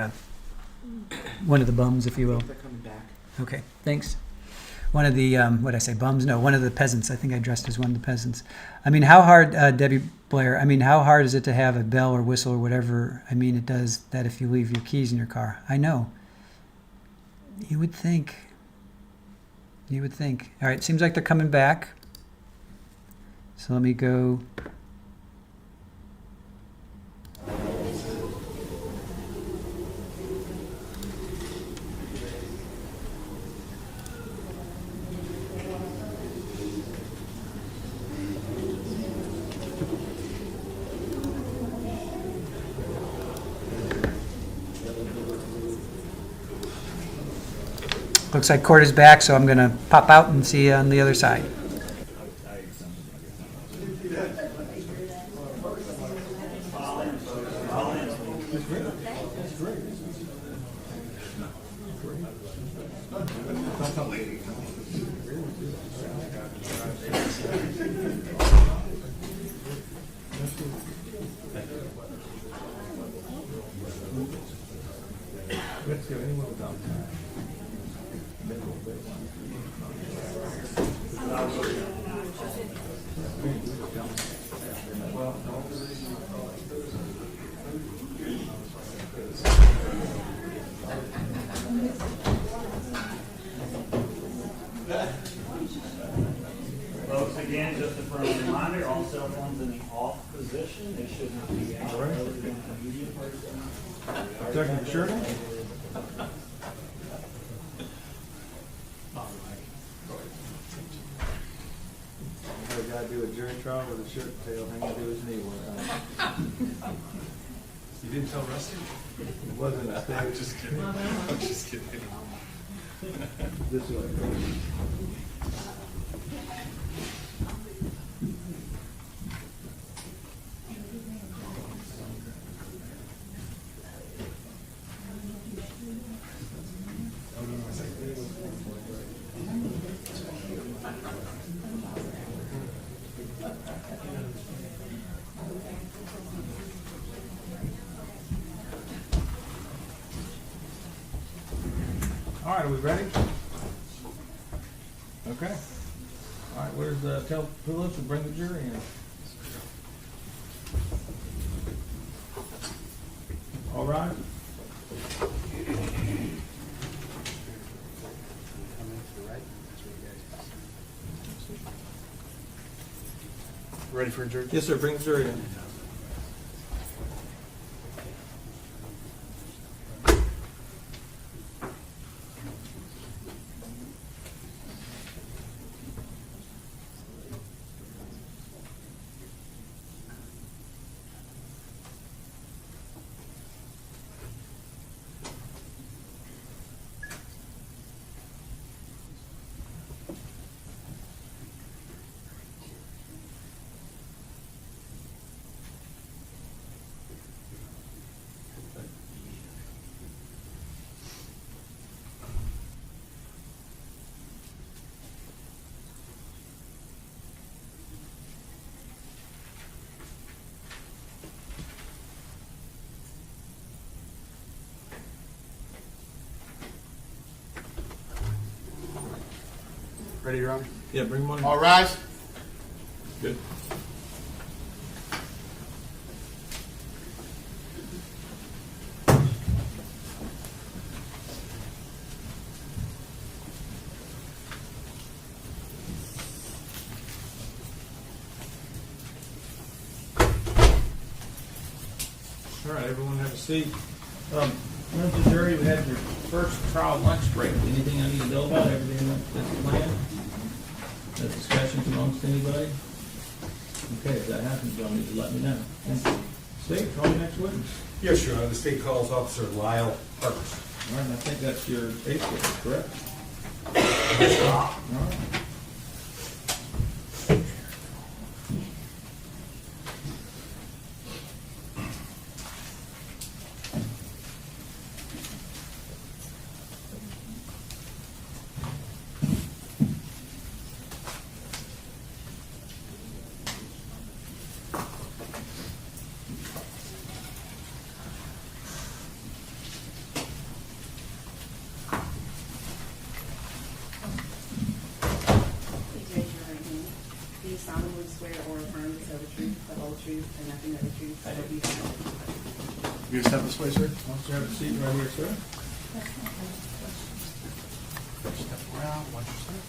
one of the bums, if you will. They're coming back. Okay, thanks. One of the, what did I say, bums? No, one of the peasants. I think I dressed as one of the peasants. I mean, how hard, Debbie Blair, I mean, how hard is it to have a bell or whistle or whatever? I mean, it does that if you leave your keys in your car. I know. You would think. You would think. All right, seems like they're coming back. So let me go. Looks like court is back, so I'm going to pop out and see you on the other side. Folks, again, just a friendly reminder, all cell phones in the off position. They should not be out. Protecting the shirt? The guy do a jury trial with a shirt tail hanging to his knee one time. You didn't tell Rusty? It wasn't a thing. I'm just kidding. I'm just kidding. This way. All right, are we ready? Okay. All right, where's tell Phyllis to bring the jury in. All right. Ready for a jury? Yes, sir. Bring the jury in. Ready, Your Honor? Yeah, bring them on. All rise. Good. All right, everyone have a seat. Members of the jury, we had your first trial lunch break. Anything I need to know about? Everything that's planned? No discussions amongst anybody? Okay, if that happens, y'all need to let me know. State, call your next witness. Yes, Your Honor. The state calls Officer Lyle Hart. All right, and I think that's your eighth witness, correct? All right. Please raise your right hand. Do you solemnly swear or affirm to tell the truth, the whole truth, and nothing but the truth, so help you God? You step this way, sir. Officer, have a seat right here, sir. Step around, watch yourself.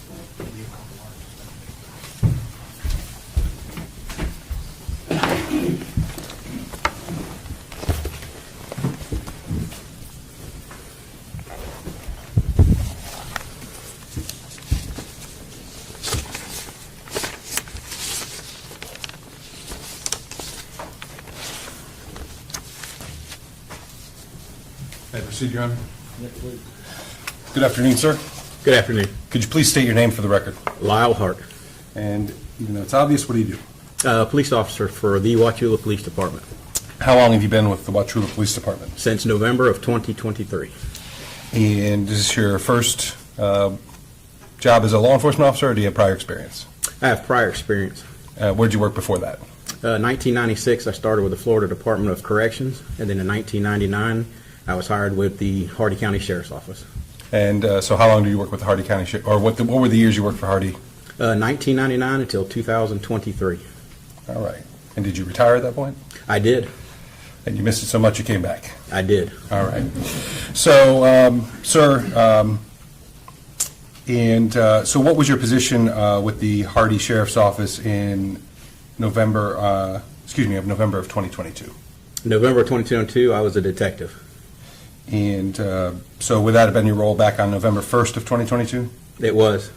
May I proceed, Your Honor? Yes, please. Good afternoon, sir. Good afternoon. Could you please state your name for the record? Lyle Hart. And even though it's obvious, what do you do? Police officer for the Wauchula Police Department. How long have you been with the Wauchula Police Department? Since November of 2023. And is this your first job as a law enforcement officer, or do you have prior experience? I have prior experience. Where'd you work before that? 1996, I started with the Florida Department of Corrections, and then in 1999, I was hired with the Hardee County Sheriff's Office. And so how long did you work with the Hardee County or what were the years you worked for Hardee? 1999 until 2023. All right. And did you retire at that point? I did. And you missed it so much you came back? I did. All right. So, sir, so what was your position with the Hardee Sheriff's Office in November of 2022? November of 2022, I was a detective. And so would that have been your role back on November 1st of 2022? It was.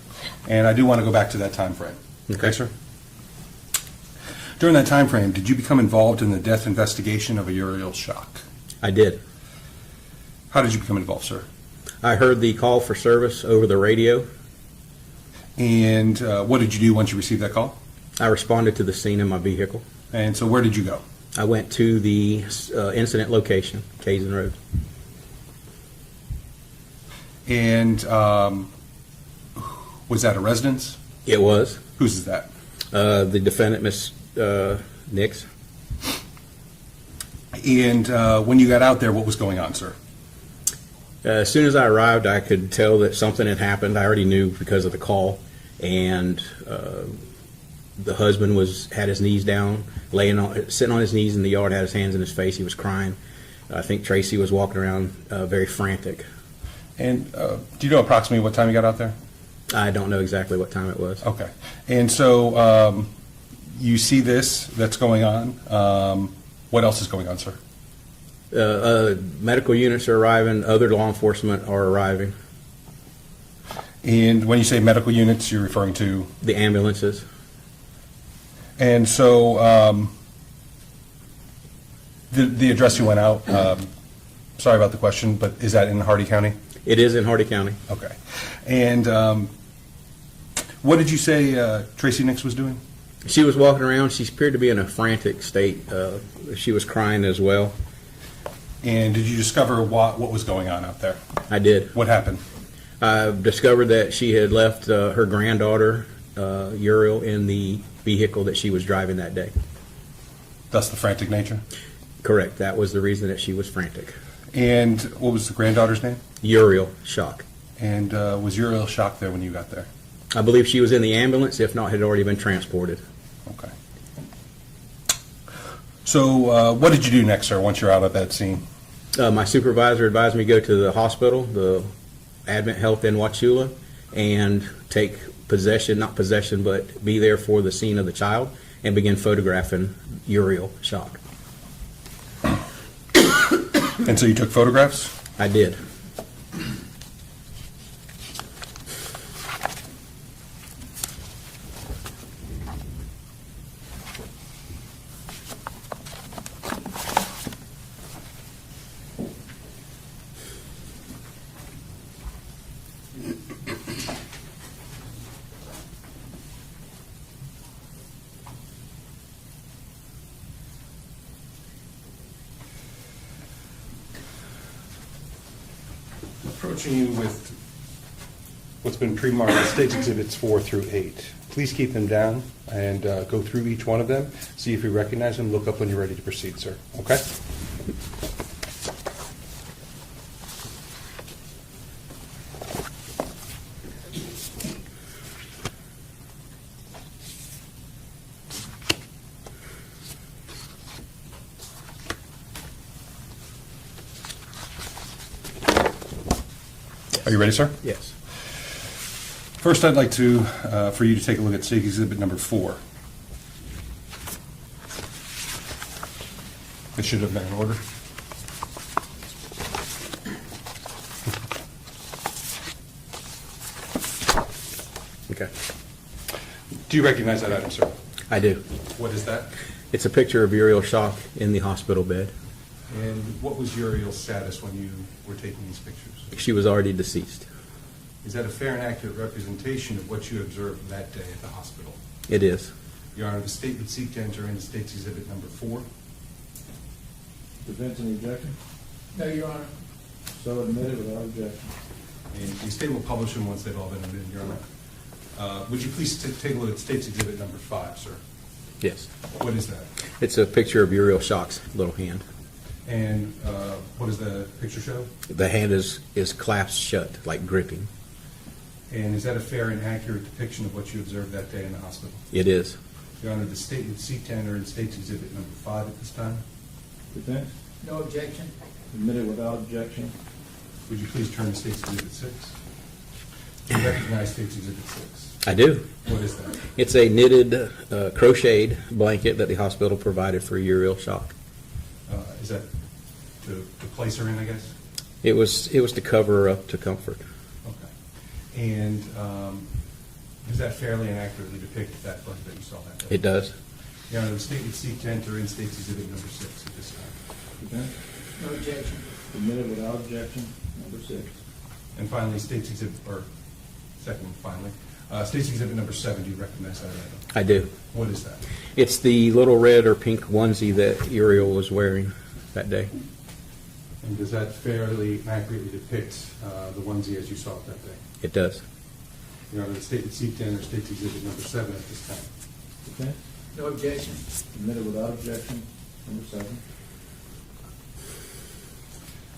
And I do want to go back to that time frame. Okay, sir? During that time frame, did you become involved in the death investigation of a Uriel Schock? I did. How did you become involved, sir? I heard the call for service over the radio. And what did you do once you received that call? I responded to the scene in my vehicle. And so where did you go? I went to the incident location, Kaysen Road. And was that a residence? It was. Whose is that? The defendant, Miss Nix. And when you got out there, what was going on, sir? As soon as I arrived, I could tell that something had happened. I already knew because of the call. And the husband had his knees down, sitting on his knees in the yard, had his hands in his face. He was crying. I think Tracey was walking around very frantic. And do you know approximately what time you got out there? I don't know exactly what time it was. Okay. And so you see this that's going on. What else is going on, sir? Medical units are arriving. Other law enforcement are arriving. And when you say medical units, you're referring to? The ambulances. And so the address you went out, sorry about the question, but is that in Hardee County? It is in Hardee County. Okay. And what did you say Tracey Nix was doing? She was walking around. She appeared to be in a frantic state. She was crying as well. And did you discover what was going on out there? I did. What happened? I discovered that she had left her granddaughter, Uriel, in the vehicle that she was driving that day. Thus the frantic nature? Correct. That was the reason that she was frantic. And what was the granddaughter's name? Uriel Schock. And was Uriel Schock there when you got there? I believe she was in the ambulance, if not, had already been transported. Okay. So what did you do next, sir, once you're out of that scene? My supervisor advised me to go to the hospital, the Advent Health in Wauchula, and take possession, not possession, but be there for the scene of the child and begin photographing Uriel Schock. And so you took photographs? I did. Approaching you with what's been pre-marked as State's Exhibits 4 through 8. Please keep them down and go through each one of them. See if you recognize them. Look up when you're ready to proceed, sir. Okay? Are you ready, sir? Yes. First, I'd like to, for you to take a look at State Exhibit number 4. It should have been in order. Okay. Do you recognize that item, sir? I do. What is that? It's a picture of Uriel Schock in the hospital bed. And what was Uriel's status when you were taking these pictures? She was already deceased. Is that a fair and accurate representation of what you observed that day at the hospital? It is. Your Honor, the State would seek to enter into State's Exhibit number 4. Defense, any objection? No, Your Honor. So admitted without objection. And the State will publish them once they've all been admitted, Your Honor. Would you please take a look at State's Exhibit number 5, sir? Yes. What is that? It's a picture of Uriel Schock's little hand. And what does the picture show? The hand is clasped shut, like gripping. And is that a fair and accurate depiction of what you observed that day in the hospital? It is. Your Honor, the State would seek to enter in State's Exhibit number 5 at this time. Defense, No objection. admitted without objection. Would you please turn to State's Exhibit 6? Do you recognize State's Exhibit 6? I do. What is that? It's a knitted, crocheted blanket that the hospital provided for Uriel Schock. Is that to place her in, I guess? It was to cover her up to comfort. Okay. And does that fairly and accurately depict that blanket that you saw that day? It does. Your Honor, the State would seek to enter in State's Exhibit number 6 at this time. Defense, No objection. admitted without objection. Number 6. And finally, State's Exhibit, or second and finally, State's Exhibit number 7, do you recognize that item? I do. What is that? It's the little red or pink onesie that Uriel was wearing that day. And does that fairly and accurately depict the onesie as you saw it that day? It does. Your Honor, the State would seek to enter State's Exhibit number 7 at this time. Defense, No objection. admitted without objection. Number 7.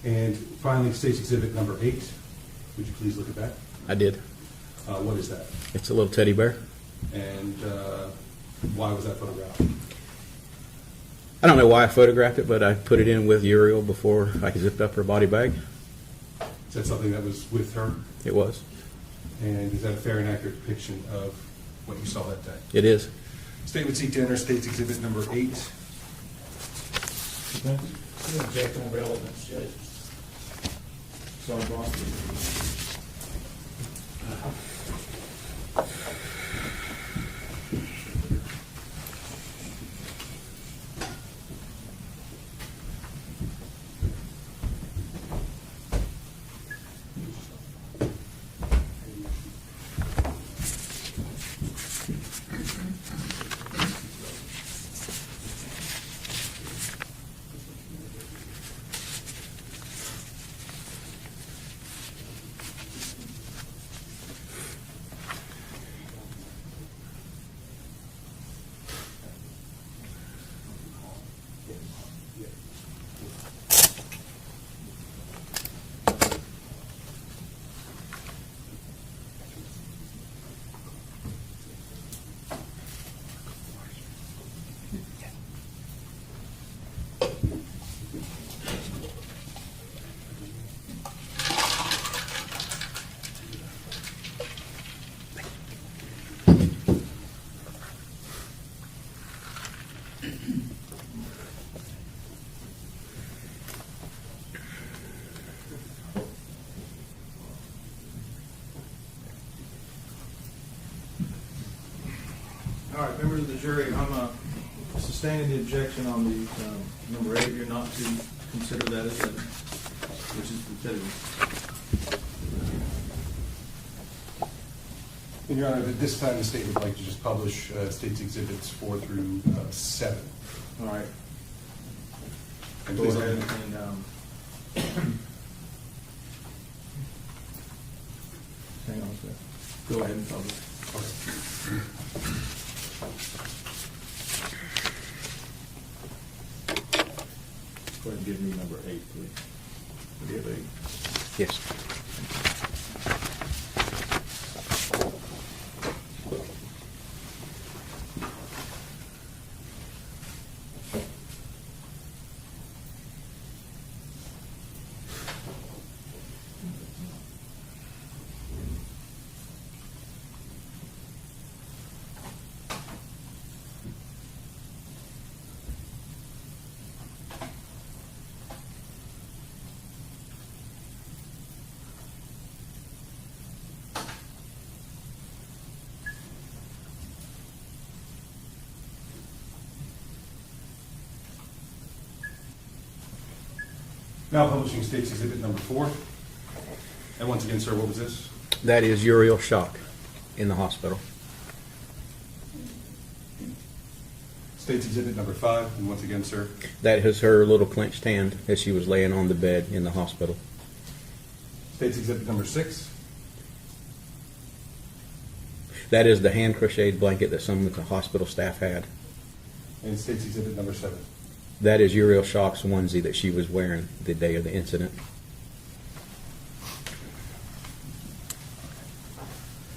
And finally, State's Exhibit number 8. Would you please look at that? I did. What is that? It's a little teddy bear. And why was that photographed? I don't know why I photographed it, but I put it in with Uriel before I zipped up her body bag. Is that something that was with her? It was. And is that a fair and accurate depiction of what you saw that day? It is. State would seek to enter State's Exhibit number 8. Defense, No objection on relevance, Judge. so brought. All right, members of the jury, I'm sustaining the objection on the number 8. You're not to consider that as evidence, which is repetitive. And Your Honor, at this time, the state would like to just publish State's Exhibits 4 through 7. All right. And Go please ahead let me- hang on a second. Go ahead and publish. Go ahead and give me number 8, please. Do you have 8? Yes. Now publishing State's Exhibit number 4. And once again, sir, what was this? That is Uriel Schock in the hospital. State's Exhibit number 5. And once again, sir. That is her little clenched hand as she was laying on the bed in the hospital. State's Exhibit number 6. That is the hand crocheted blanket that some of the hospital staff had. And State's Exhibit number 7. That is Uriel Schock's onesie that she was wearing the day of the incident.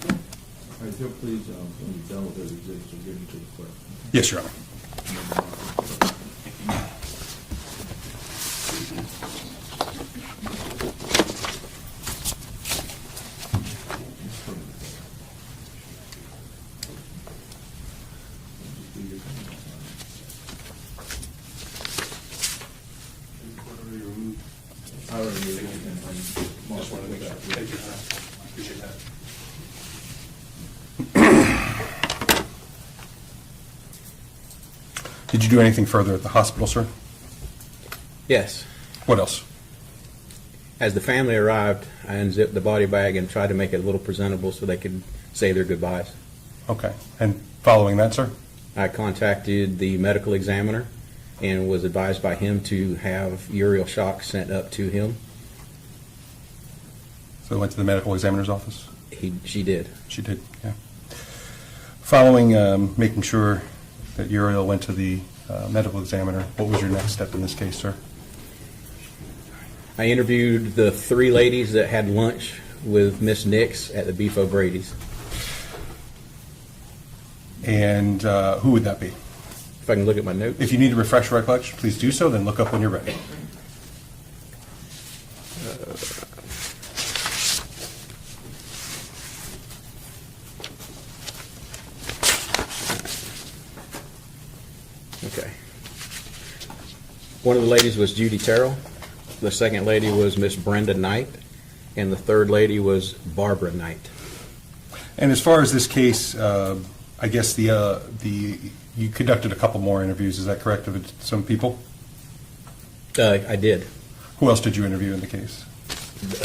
All right, if you'll please, when you're done with those exhibits, you'll give them to the clerk. Yes, Your Honor. I already knew it. Just wanted to make sure. Thank you, Your Honor. Appreciate that. Did you do anything further at the hospital, sir? Yes. What else? As the family arrived, I unzipped the body bag and tried to make it a little presentable so they could say their goodbyes. Okay. And following that, sir? I contacted the medical examiner and was advised by him to have Uriel Schock sent up to him. So I went to the medical examiner's office? She did. She did, yeah. Following making sure that Uriel went to the medical examiner, what was your next step in this case, sir? I interviewed the 3 ladies that had lunch with Miss Nix at the Beef O'Brady's. And who would that be? If I can look at my notes. If you need to refresh your recollection, please do so, then look up when you're ready. Okay. One of the ladies was Judy Terrell. The second lady was Miss Brenda Knight. And the third lady was Barbara Knight. And as far as this case, I guess you conducted a couple more interviews, is that correct, of some people? I did. Who else did you interview in the case?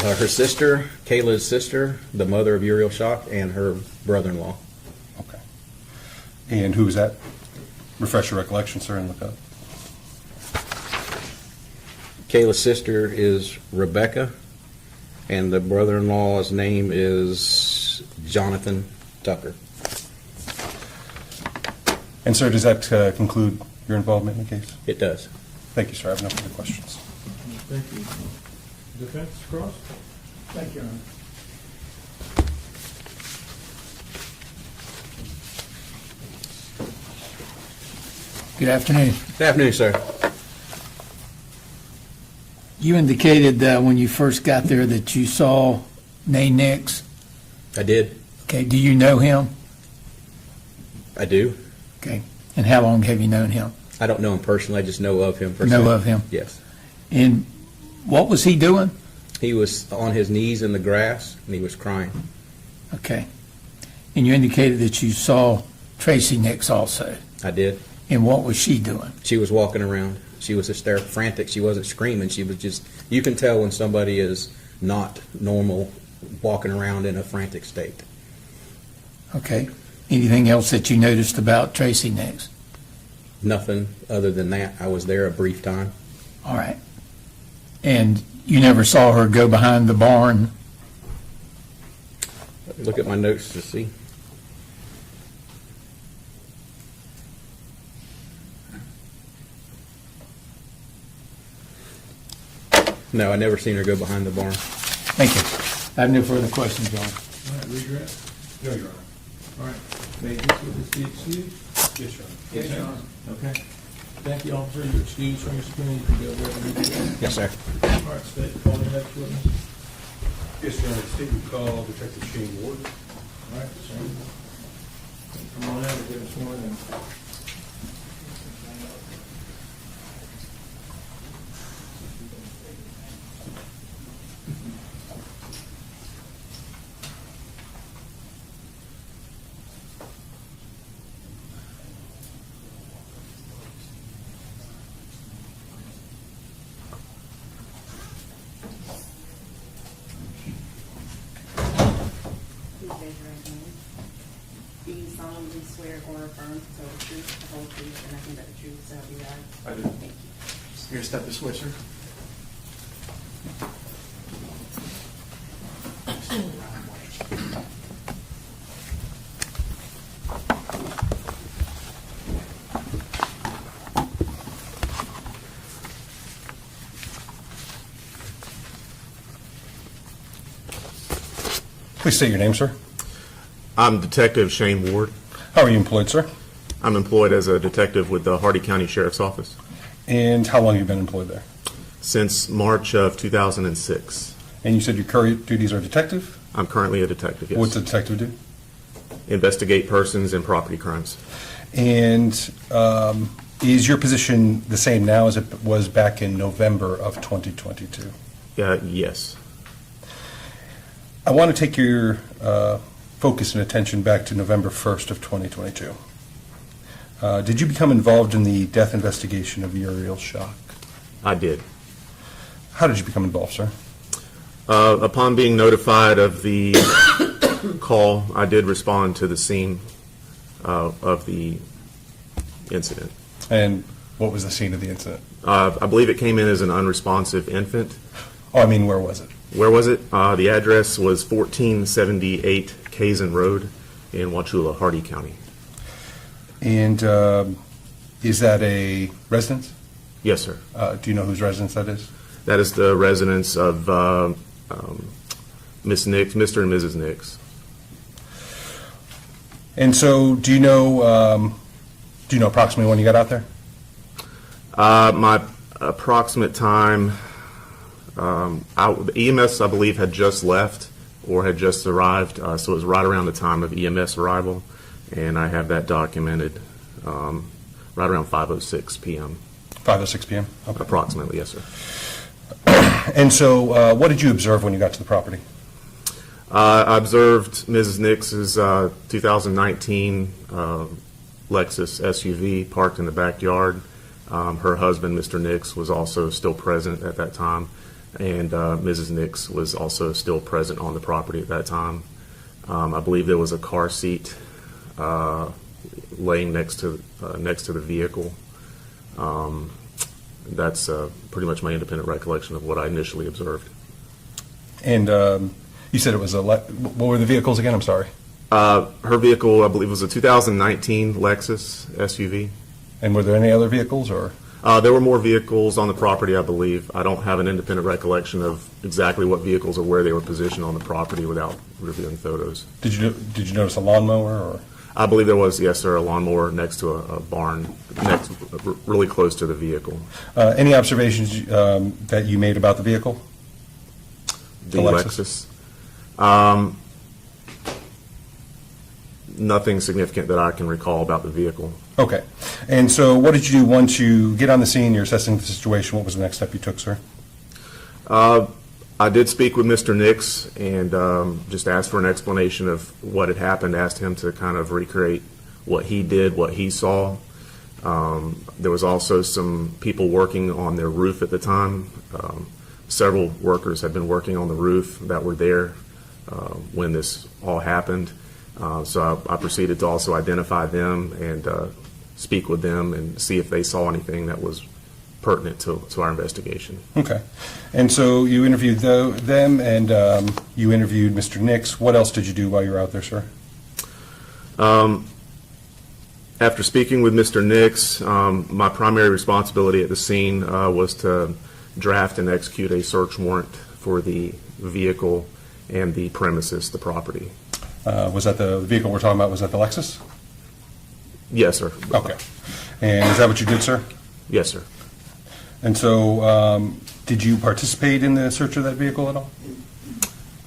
Her sister, Kayla's sister, the mother of Uriel Schock, and her brother-in-law. Okay. And who was that? Refresh your recollection, sir, and look up. Kayla's sister is Rebecca, and the brother-in-law's name is Jonathan Tucker. And, sir, does that conclude your involvement in the case? It does. Thank you, sir. I have no further questions. Thank you. Defense, Cross? Thank you, Your Honor. Good afternoon. Good afternoon, sir. You indicated when you first got there that you saw Nay Nix. I did. Okay, do you know him? I do. Okay, and how long have you known him? I don't know him personally. I just know of him personally. Know of him? Yes. And what was he doing? He was on his knees in the grass, and he was crying. Okay. And you indicated that you saw Tracey Nix also. I did. And what was she doing? She was walking around. She was hysterical, frantic. She wasn't screaming. She was just, you can tell when somebody is not normal, walking around in a frantic state. Okay. Anything else that you noticed about Tracey Nix? Nothing other than that. I was there a brief time. All right. And you never saw her go behind the barn? Let me look at my notes to see. No, I never seen her go behind the barn. Thank you. I have no further questions, John. All right, regret? No, Your Honor. All right. May this witness be excused? Yes, Your Honor. Yes, Your Honor. Okay. Thank you, officer. You're excused from your subpoena. You can go wherever you need to. Yes, sir. All right, state, call the next witness. Yes, Your Honor. State would call Detective Shane Ward. All right, Shane. Come on out and get us sworn in. Please raise your right hand. Do you solemnly swear or affirm to tell the truth, the whole truth, and nothing but the truth, so help you God? I do. Thank you. Here, step this way, sir. Please state your name, sir. I'm Detective Shane Ward. How are you employed, sir? I'm employed as a detective with the Hardee County Sheriff's Office. And how long have you been employed there? Since March of 2006. And you said your current duties are detective? I'm currently a detective, yes. What's a detective do? Investigate persons and property crimes. And is your position the same now as it was back in November of 2022? Yes. I want to take your focus and attention back to November 1st of 2022. Did you become involved in the death investigation of Uriel Schock? I did. How did you become involved, sir? Upon being notified of the call, I did respond to the scene of the incident. And what was the scene of the incident? I believe it came in as an unresponsive infant. Oh, I mean, where was it? Where was it? The address was 1478 Kaysen Road in Wauchula, Hardee County. And is that a residence? Yes, sir. Do you know whose residence that is? That is the residence of Miss Nix, Mr. and Mrs. Nix. And so, do you know approximately when you got out there? My approximate time, the EMS, I believe, had just left or had just arrived, so it was right around the time of EMS arrival, and I have that documented right around 5:06 p.m. 5:06 p.m.? Okay. Approximately, yes, sir. And so, what did you observe when you got to the property? I observed Mrs. Nix's 2019 Lexus SUV parked in the backyard. Her husband, Mr. Nix, was also still present at that time, and Mrs. Nix was also still present on the property at that time. I believe there was a car seat laying next to the vehicle. That's pretty much my independent recollection of what I initially observed. And you said it was what were the vehicles again? I'm sorry. Her vehicle, I believe, was a 2019 Lexus SUV. And were there any other vehicles, or? There were more vehicles on the property, I believe. I don't have an independent recollection of exactly what vehicles or where they were positioned on the property without reviewing photos. Did you notice a lawnmower, or? I believe there was, yes, sir, a lawnmower next to a barn, really close to the vehicle. Any observations that you made about the vehicle? The Lexus? Nothing significant that I can recall about the vehicle. Okay. And so what did you do once you get on the scene, you're assessing the situation? What was the next step you took, sir? I did speak with Mr. Nix and just asked for an explanation of what had happened, asked him to kind of recreate what he did, what he saw. There was also some people working on their roof at the time. Several workers had been working on the roof that were there when this all happened. So I proceeded to also identify them and speak with them and see if they saw anything that was pertinent to our investigation. Okay. And so you interviewed them and you interviewed Mr. Nix. What else did you do while you were out there, sir? After speaking with Mr. Nix, my primary responsibility at the scene was to draft and execute a search warrant for the vehicle and the premises, the property. Was that the vehicle we're talking about? Was that the Lexus? Yes, sir. Okay. And is that what you did, sir? Yes, sir. And so did you participate in the search of that vehicle at all?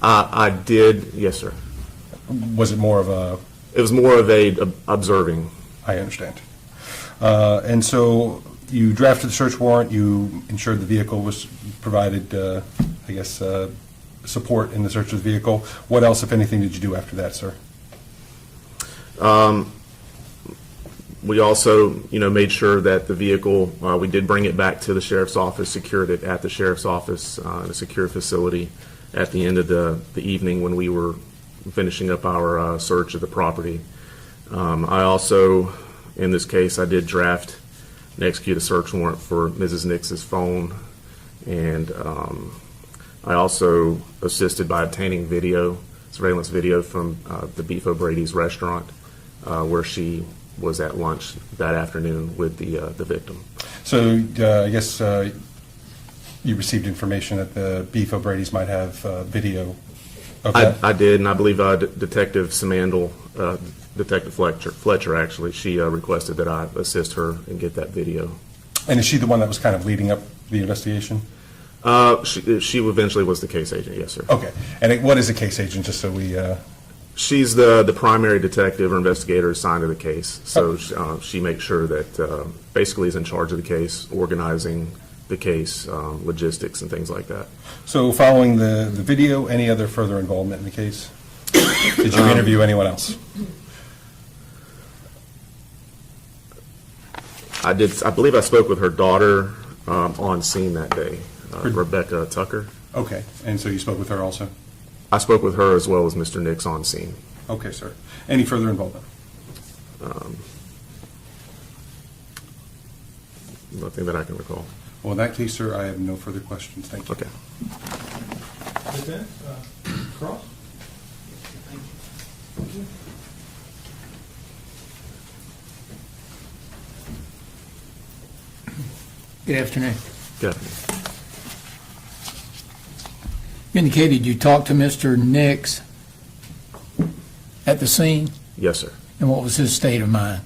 I did, yes, sir. Was it more of a... It was more of a observing. I understand. And so you drafted the search warrant, you ensured the vehicle was provided, I guess, support in the search of the vehicle. What else, if anything, did you do after that, sir? We also, made sure that the vehicle, we did bring it back to the sheriff's office, secured it at the sheriff's office in a secure facility at the end of the evening when we were finishing up our search of the property. I also, in this case, I did draft and execute a search warrant for Mrs. Nix's phone, and I also assisted by obtaining surveillance video from the Beef O'Brady's restaurant where she was at lunch that afternoon with the victim. So I guess you received information that the Beef O'Brady's might have video of that? I did, and I believe Detective Simandl, Detective Fletcher actually, she requested that I assist her and get that video. And is she the one that was kind of leading up the investigation? She eventually was the case agent, yes, sir. Okay. And what is a case agent, just so we... She's the primary detective or investigator assigned to the case. So she makes sure that basically is in charge of the case, organizing the case, logistics and things like that. So following the video, any other further involvement in the case? Did you interview anyone else? I did. I believe I spoke with her daughter on scene that day, Rebecca Tucker. Okay. And so you spoke with her also? I spoke with her as well as Mr. Nix on scene. Okay, sir. Any further involvement? Nothing that I can recall. Well, in that case, sir, I have no further questions. Thank you. Okay. Cross? Good afternoon. Good afternoon. You indicated you talked to Mr. Nix at the scene? Yes, sir. And what was his state of mind?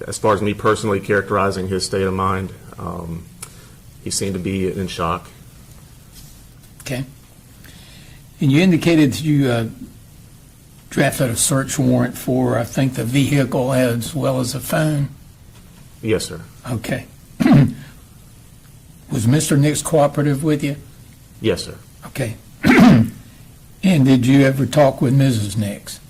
As far as me personally characterizing his state of mind, he seemed to be in shock. Okay. And you indicated that you drafted a search warrant for, I think, the vehicle as well as the phone? Yes, sir. Okay. Was Mr. Nix cooperative with you? Yes, sir. Okay. And did you ever talk with Mrs. Nix?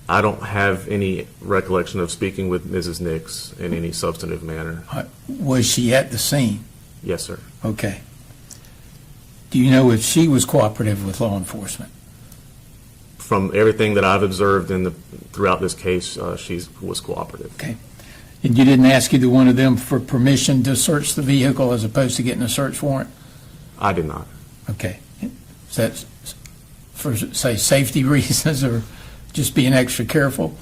I don't have any recollection of speaking with Mrs. Nix in any substantive manner. Was she at the scene? Yes, sir. Okay. Do you know if she was cooperative with law enforcement? From everything that I've observed throughout this case, she was cooperative. Okay. And you didn't ask either one of them for permission to search the vehicle as opposed to getting a search warrant? I did not. Okay. Is that for, say, safety reasons or just being extra careful?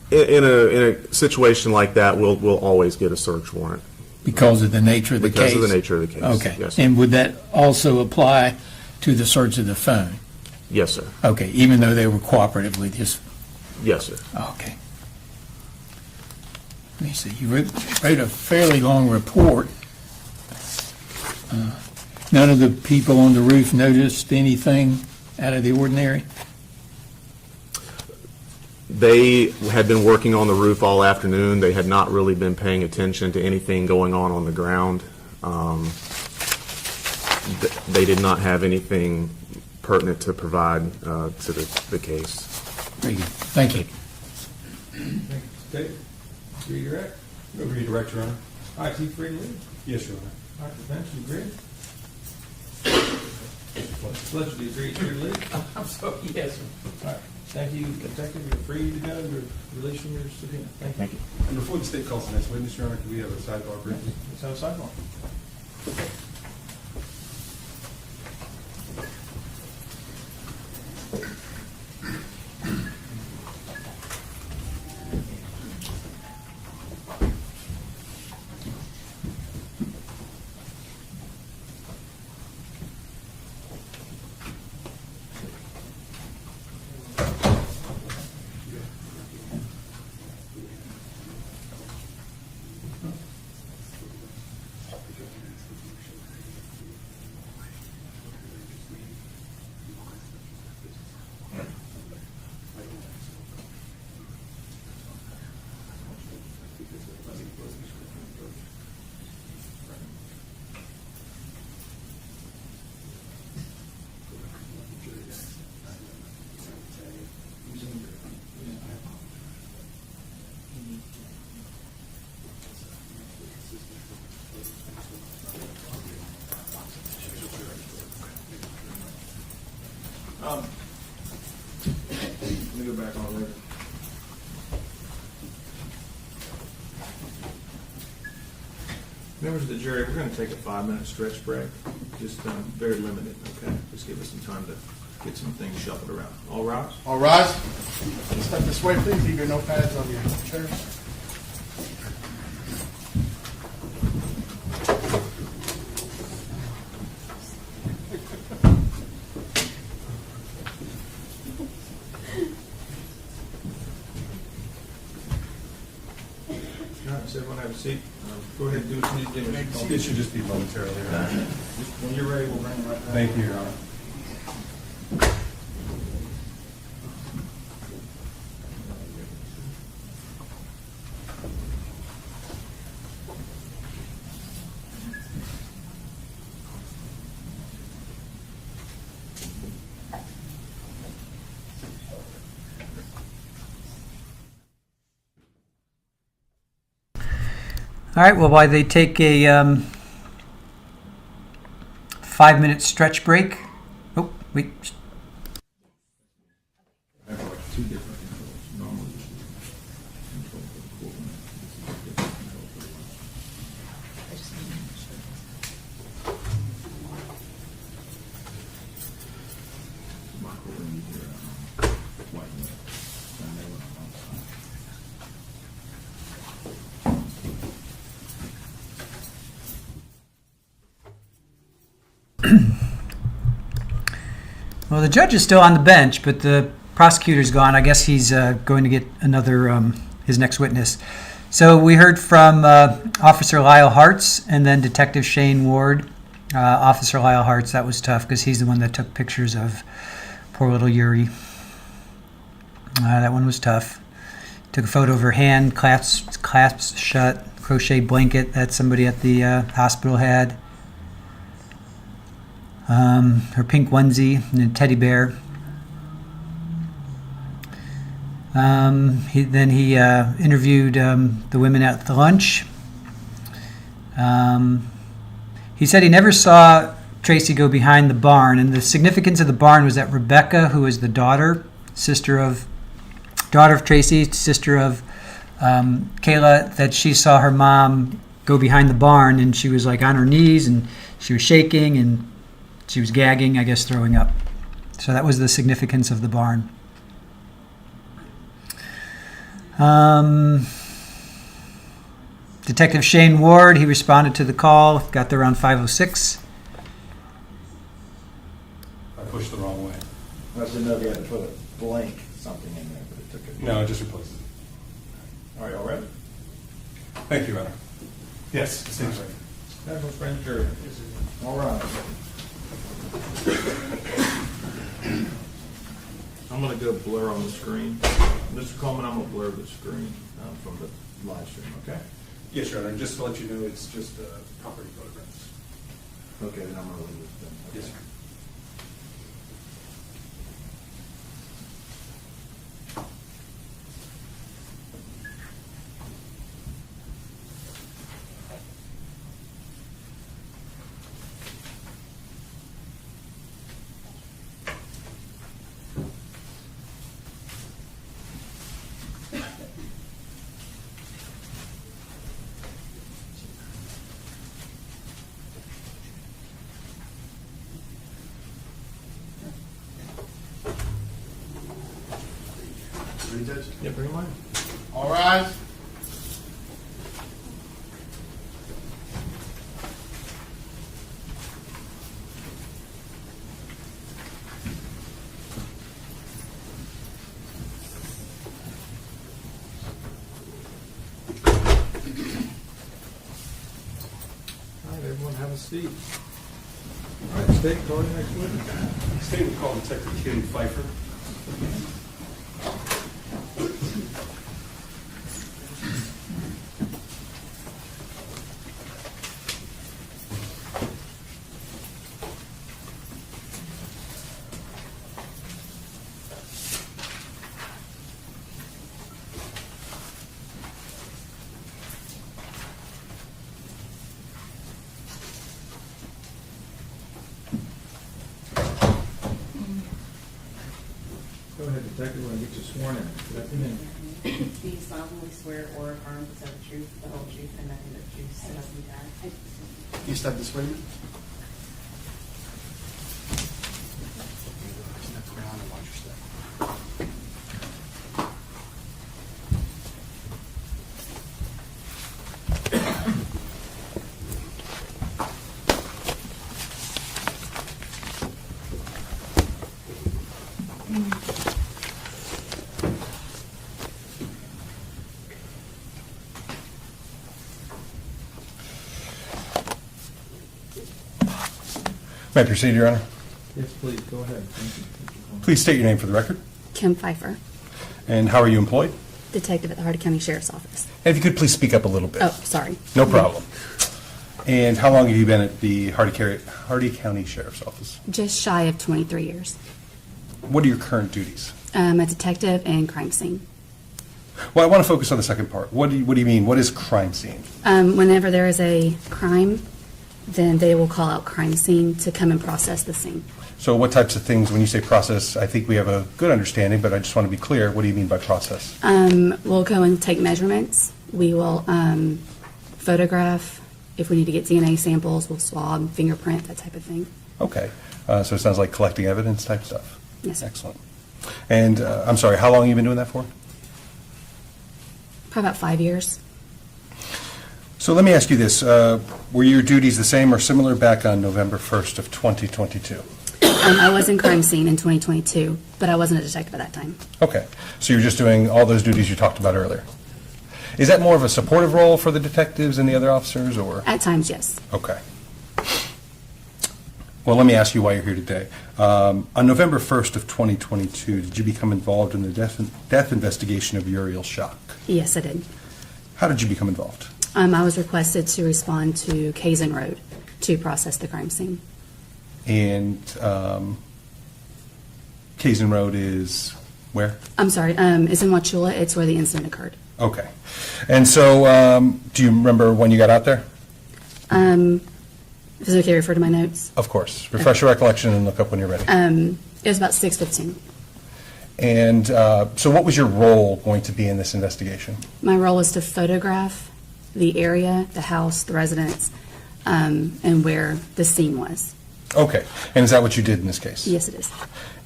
In a situation like that, we'll always get a search warrant. Because of the nature of the case? Because of the nature of the case. Okay. Yes, sir. And would that also apply to the search of the phone? Yes, sir. Okay, even though they were cooperative with you? Yes, sir. Okay. Let me see. You wrote a fairly long report. None of the people on the roof noticed anything out of the ordinary? They had been working on the roof all afternoon. They had not really been paying attention to anything going on the ground. They did not have anything pertinent to provide to the case. Very good. Thank you. Okay. Read your act. Over you, Director, Your Honor. All right, you free to leave? Yes, Your Honor. All right, defense, you agree? Pledge, do you agree to leave? I'm sorry, yes, sir. All right. Thank you, Detective. You're free to go. You're released from your subpoena. Thank you. And before the state calls the next witness, Your Honor, can we have a sidebar briefly? Let's have a sidebar. Let me go back on there. Members of the jury, we're going to take a 5-minute stretch break. Just very limited, okay? Just give us some time to get some things shuffled around. All rise. All rise. Step this way, please. Leave your notepads on your chairs. Everyone have a seat. Go ahead and do what you need to do. It should just be momentarily. When you're ready, we'll bring it right back. Thank you, Your Honor. All right, well, while they take a 5-minute stretch break. Oh, wait. I have like 2 different controls. Normally, control for the courtroom. My courtroom, you hear white and red. And they went on the side. Well, the judge is still on the bench, but the prosecutor's gone. I guess he's going to get another his next witness. So we heard from Officer Lyle Hartz and then Detective Shane Ward. Officer Lyle Hartz, that was tough because he's the one that took pictures of poor little Uri. That one was tough. Took a photo of her hand, clasps shut, crochet blanket that somebody at the hospital had. Her pink onesie and a teddy bear. He interviewed the women at the lunch. He said he never saw Tracey go behind the barn, and the significance of the barn was that Rebecca, who is the daughter of Tracey, sister of Kayla, that she saw her mom go behind the barn, and she was like on her knees, and she was shaking, and she was gagging, I guess throwing up. So that was the significance of the barn. Detective Shane Ward, he responded to the call, got there around 5:06. I pushed the wrong way. I didn't know if you had to put a blank something in there, but it took it. No, I just replaced it. All right, all ready? Thank you, Your Honor. Yes, it seems right. National Grand Jury. All right. I'm gonna go blur on the screen. Mr. Coleman, I'm gonna blur the screen from the live stream, okay? Yes, Your Honor, and just to let you know, it's just property photographs. Okay, then I'm gonna leave it then. Okay. Yes, sir. Yeah, bring them on. All rise. All right, everyone have a seat. All right, state, call your next witness. State will call Detective Kim Pfeiffer. Go ahead, Detective, we're gonna get you sworn in. Good afternoon. Do you solemnly swear or affirm to tell the truth, the whole truth, and nothing but the truth, so help you God? You step this way. Step around and watch your step. May I proceed, Your Honor? Yes, please, go ahead. Thank you. Please state your name for the record. Kim Pfeiffer, And how are you employed? detective at the Hardee County Sheriff's Office. And if you could please speak up a little bit. Oh, sorry. No problem. And how long have you been at the Hardee County Sheriff's Office? Just shy of 23 years. What are your current duties? I'm a detective and crime scene. Well, I want to focus on the second part. What do you mean? What is crime scene? Whenever there is a crime, then they will call out crime scene to come and process the scene. So what types of things, when you say process, I think we have a good understanding, but I just want to be clear. What do you mean by process? We'll go and take measurements. We will photograph. If we need to get DNA samples, we'll swab, fingerprint, that type of thing. Okay. So it sounds like collecting evidence type stuff. Yes, sir. Excellent. And I'm sorry, how long have you been doing that for? Probably about 5 years. So let me ask you this. Were your duties the same or similar back on November 1st of 2022? I was in crime scene in 2022, but I wasn't a detective at that time. Okay. So you're just doing all those duties you talked about earlier. Is that more of a supportive role for the detectives and the other officers, or? At times, yes. Okay. Well, let me ask you why you're here today. On November 1st of 2022, did you become involved in the death investigation of Uriel Schock? Yes, I did. How did you become involved? I was requested to respond to Kayla Road to process the crime scene. And Kaysen Road is where? I'm sorry, it's in Wauchula. It's where the incident occurred. Okay. And so do you remember when you got out there? If it's okay, refer to my notes. Of course. Refresh your recollection and look up when you're ready. It was about 6:15. And so what was your role going to be in this investigation? My role was to photograph the area, the house, the residence, and where the scene was. Okay. And is that what you did in this case? Yes, it is.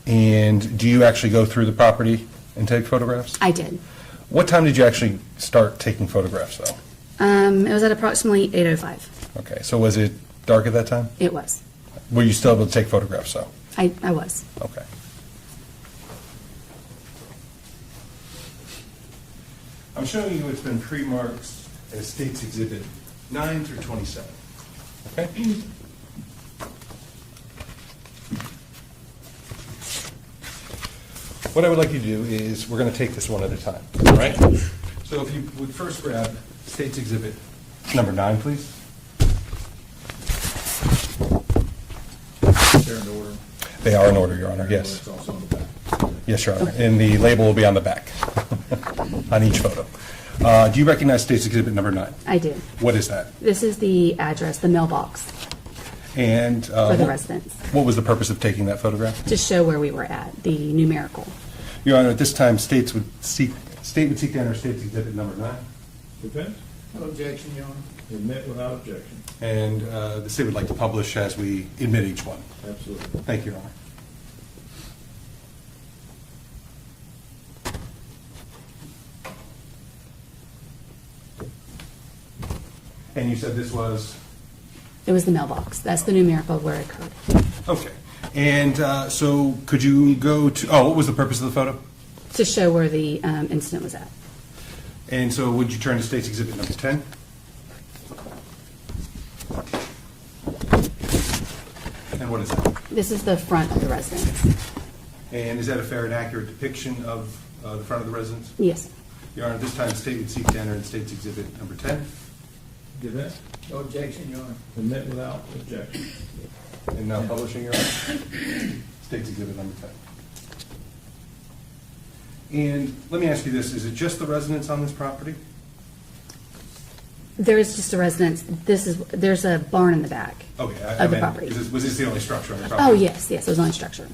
And do you actually go through the property and take photographs? I did. What time did you actually start taking photographs, though? It was at approximately 8:05. Okay. So was it dark at that time? It was. Were you still able to take photographs, though? I was. Okay. I'm showing you it's been pre-marked as States Exhibit 9 through 27. Okay? what I would like you to do is, we're going to take this one at a time, all right? So if you would first grab State's Exhibit number 9, please. They're in order. They are in order, Your Honor, yes. It's also on the back. Yes, Your Honor, and the label will be on the back, on each photo. Do you recognize State's Exhibit number 9? I do. What is that? This is the address, the mailbox And for the residents, what was the purpose of taking that photograph? to show where we were at, the numerical. Your Honor, at this time, State would seek to enter State's Exhibit number 9. Defense? No objection, Your Honor. Admit without objection. And the State would like to publish as we admit each one. Absolutely. Thank you, Your Honor. And you said this was? It was the mailbox. That's the numerical where it occurred. Okay. And so could you go to, what was the purpose of the photo? To show where the incident was at. And so would you turn to State's Exhibit number 10? And what is that? This is the front of the residence. And is that a fair and accurate depiction of the front of the residence? Yes. Your Honor, at this time, State would seek to enter in State's Exhibit number 10. Defense? No objection, Your Honor. Admit without objection. And now publishing, Your Honor. State's Exhibit number 10. And let me ask you this, is it just the residence on this property? There is just a residence. There's a barn in the back Okay, of the property. Was this the only structure on the property? Oh, yes, it was on structure.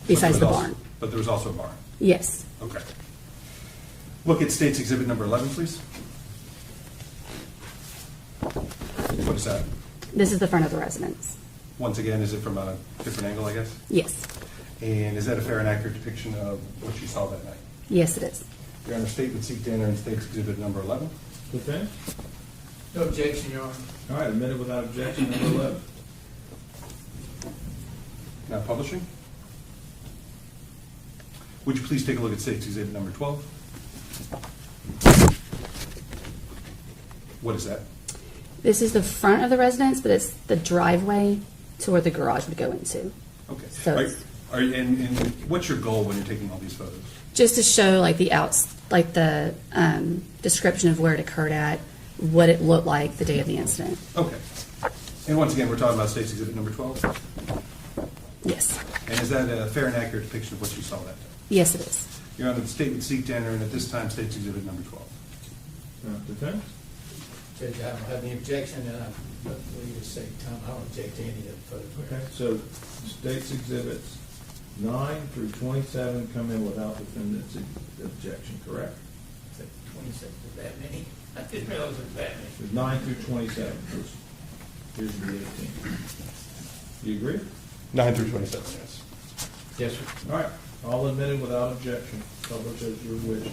Besides the barn. But there was also a barn? Yes. Okay. Look at State's Exhibit number 11, please. What is that? This is the front of the residence. Once again, is it from a different angle, I guess? Yes. And is that a fair and accurate depiction of what you saw that night? Yes, it is. Your Honor, State would seek to enter in State's Exhibit number 11. Defense? No objection, Your Honor. All right, admitted without objection, number 11. Now publishing. Would you please take a look at State's Exhibit number 12? What is that? This is the front of the residence, but it's the driveway to where the garage would go into. Okay. So it's And what's your goal when you're taking all these photos? just to show like the description of where it occurred at, what it looked like the day of the incident. Okay. And once again, we're talking about State's Exhibit number 12? Yes. And is that a fair and accurate depiction of what you saw that day? Yes, it is. Your Honor, the State would seek to enter in at this time State's Exhibit number 12. Defense? Judge, I don't have any objection, and I believe to say, Tom, I don't object to any of the photographs. Okay, so State's Exhibits 9 through 27 come in without defendant's objection, correct? 27, is that many? I didn't realize it was that many. There's 9 through 27. Here's the 18. Do you agree? 9 through 27, yes. Yes, sir. All right, all admitted without objection. Publish as your wish.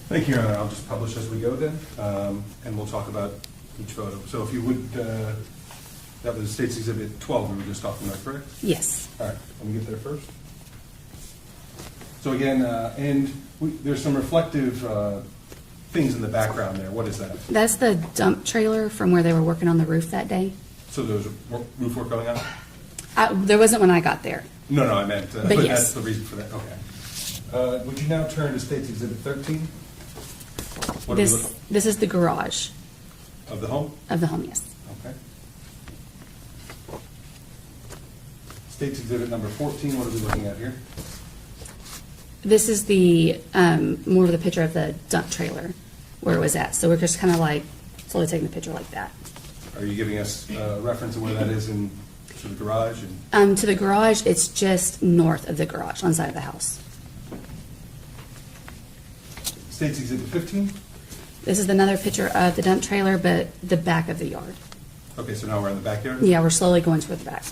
Thank you, Your Honor. I'll just publish as we go then, and we'll talk about each photo. So if you would, that was State's Exhibit 12 we were just talking about, correct? Yes. All right, let me get there first. So again, there's some reflective things in the background there. What is that? That's the dump trailer from where they were working on the roof that day. So there's roof work going on? There wasn't when I got there. No, I meant, but yes. that's the reason for that. Okay. Would you now turn to State's Exhibit 13? What are we looking- This is the garage Of the home? of the home, yes. Okay. State's Exhibit number 14, what are we looking at here? This is the more of the picture of the dump trailer where it was at. So we're just kind of like slowly taking the picture like that. Are you giving us a reference of where that is in to the garage? To the garage, it's just north of the garage on the side of the house. State's Exhibit 15? This is another picture of the dump trailer, but the back of the yard. Okay, so now we're in the backyard? Yeah, we're slowly going toward the back.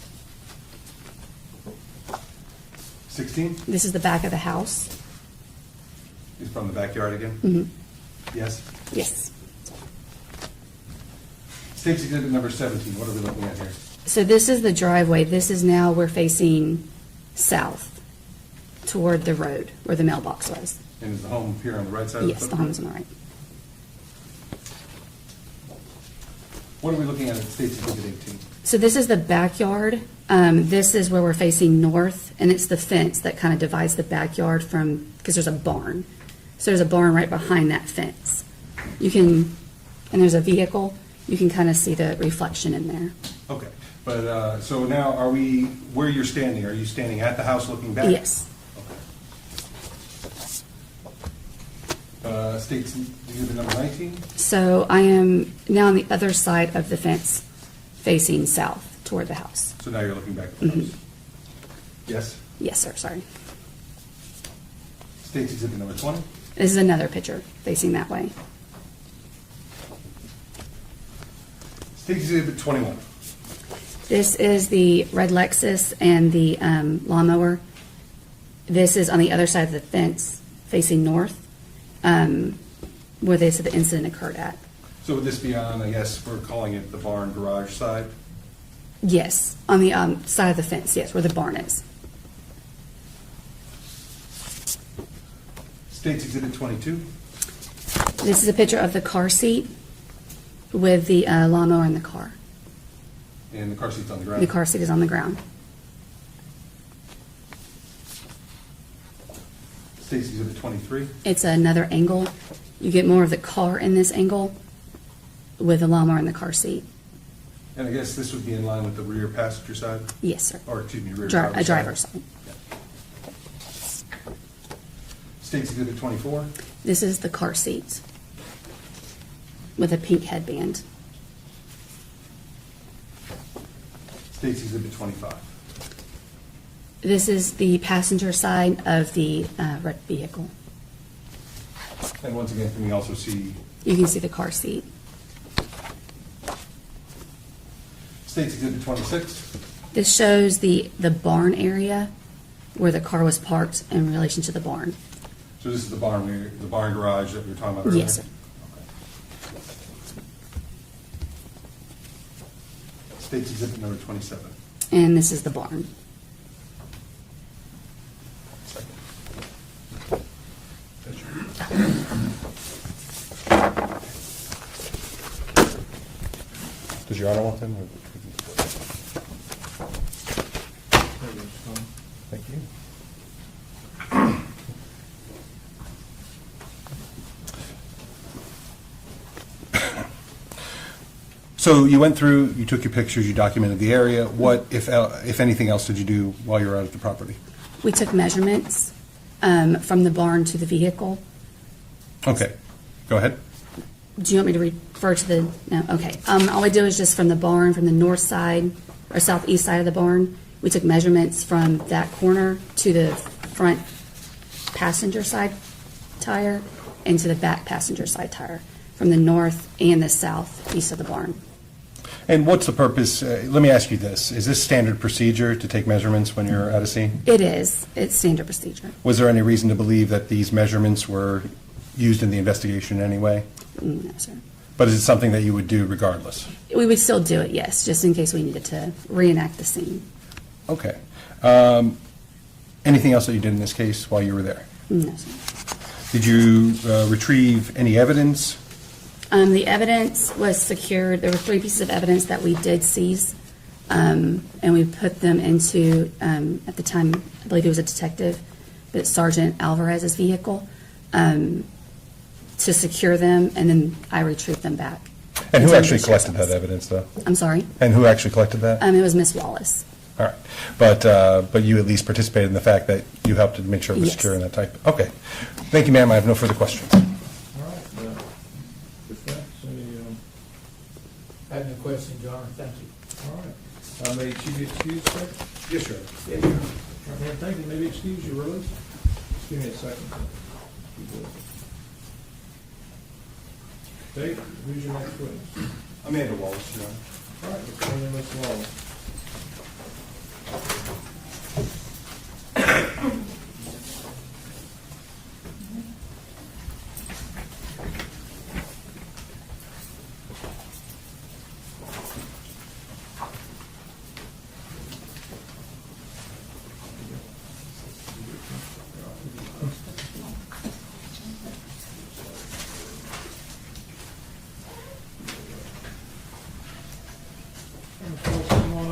16? This is the back of the house. Is from the backyard again? Mm-hmm. Yes? Yes. State's Exhibit number 17, what are we looking at here? So this is the driveway. This is now we're facing south toward the road where the mailbox was. And is the home here on the right side of the Yes, the home is on the right. What are we looking at State's Exhibit 18? So this is the backyard This is where we're facing north, and it's the fence that kind of divides the backyard from, because there's a barn. So there's a barn right behind that fence. You can, and there's a vehicle, you can kind of see the reflection in there. Okay, but, so now where you're standing, are you standing at the house looking back? Yes. States exhibit number 19? So I am now on the other side of the fence, facing south toward the house. So now you're looking back at the house? Yes? Yes, sir, sorry. States exhibit number 20? This is another picture facing that way. States exhibit 21? This is the red Lexus and the lawnmower. This is on the other side of the fence, facing north, where they said the incident occurred at. So would this be on, I guess, we're calling it the barn garage side? Yes, on the side of the fence, yes, where the barn is. States exhibit 22? This is a picture of the car seat with the lawnmower in the car. And the car seat's on the ground? The car seat is on the ground. States exhibit 23? It's another angle. You get more of the car in this angle with the lawnmower in the car seat. And I guess this would be in line with the rear passenger side? Yes, sir. Or, excuse me, rear Driver's side. States exhibit 24? This is the car seat with a pink headband. States exhibit 25? This is the passenger side of the red vehicle. And once again, can we also see? You can see the car seat. States exhibit 26? This shows the barn area where the car was parked in relation to the barn. So this is the barn garage that we were talking about earlier? Yes, sir. States exhibit number 27? And this is the barn. Does Your Honor want them? Thank you. So you went through, you took your pictures, you documented the area. What, if anything else, did you do while you were out at the property? We took measurements from the barn to the vehicle. Okay, go ahead. Do you want me to refer to the, no, okay. All we do is just from the barn, from the north side or southeast side of the barn, we took measurements from that corner to the front passenger side tire and to the back passenger side tire, from the north and the southeast of the barn. And what's the purpose? Let me ask you this. Is this standard procedure to take measurements when you're at a scene? It is. It's standard procedure. Was there any reason to believe that these measurements were used in the investigation in any way? No, sir. But is it something that you would do regardless? We would still do it, yes, just in case we needed to reenact the scene. Okay. Anything else that you did in this case while you were there? No, sir. Did you retrieve any evidence? The evidence was secured. There were 3 pieces of evidence that we did seize, and we put them into, at the time, I believe he was a detective, but Sergeant Alvarez's vehicle, to secure them, and then I retrieved them back. And who actually collected that evidence, though? I'm sorry? And who actually collected that? It was Miss Wallace. All right. But you at least participated in the fact that you helped to make sure it was Yes. secure in that type? Okay. Thank you, ma'am. I have no further questions. All right, defense, any, I have no question, Your Honor. Thank you. all right. May she be excused, sir? Yes, sir. Yes, sir. Okay, thank you. Maybe excuse your release? Just give me a second. Dave, who's your next witness? Amanda Wallace, Your Honor. All right, let's call in Ms. Wallace. Come on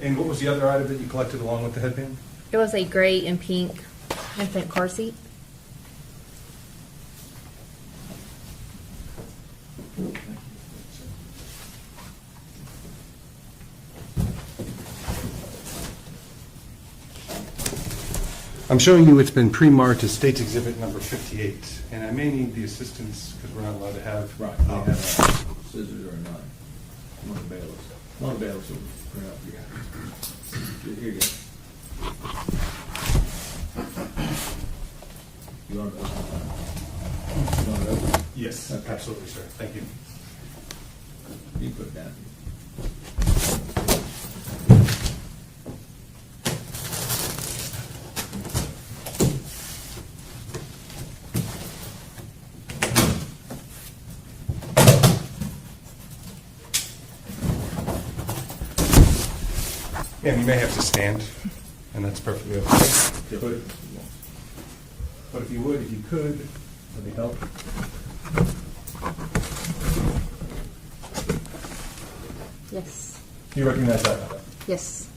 And what was the other item that you collected along with the headband? It was a gray and pink infant car seat. I'm showing you it's been pre-marked as State's Exhibit number 58, and I may need the assistance because we're not allowed to have. Right, we have scissors or a knife. One of the bailiffs. One of the bailiffs will bring up your guys. Here you go. You want to open? You want to open? Yes, Okay. absolutely, sir. Thank you. You put it down. And you may have to stand, and that's perfectly okay. But if you would, if you could, let me help. Yes. You recognize that, madam? Yes.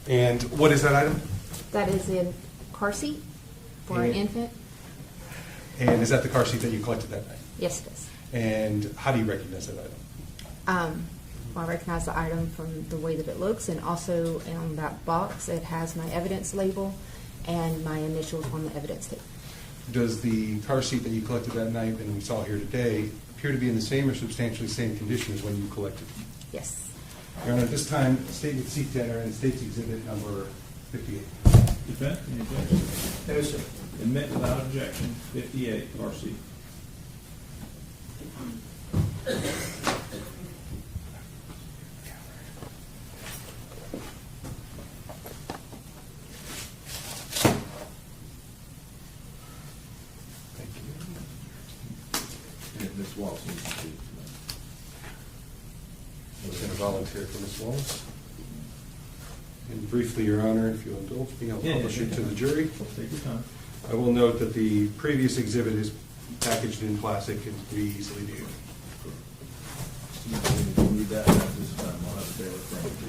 And what is that item? That is a car seat for an And- infant. And is that the car seat that you collected that night? Yes, it is. And how do you recognize that item? Well, I recognize the item from the way that it looks, and also on that box, it has my evidence label and my initials on the evidence tape. Does the car seat that you collected that night and we saw here today appear to be in the same or substantially same condition as when you collected it? Yes. Your Honor, at this time, state would seek to enter in State's Exhibit number 58. Defense, any objection? No, sir. Admit without objection, 58, car seat. Thank you. And Ms. Walsh needs to speak. I was going to volunteer for Ms. Wallace. And briefly, Your Honor, if you'll indulge me, I'll publish it to the jury. Take your time. I will note that the previous exhibit is packaged in plastic and can be easily viewed. You need that at this time. I'll have the bailiff bring it to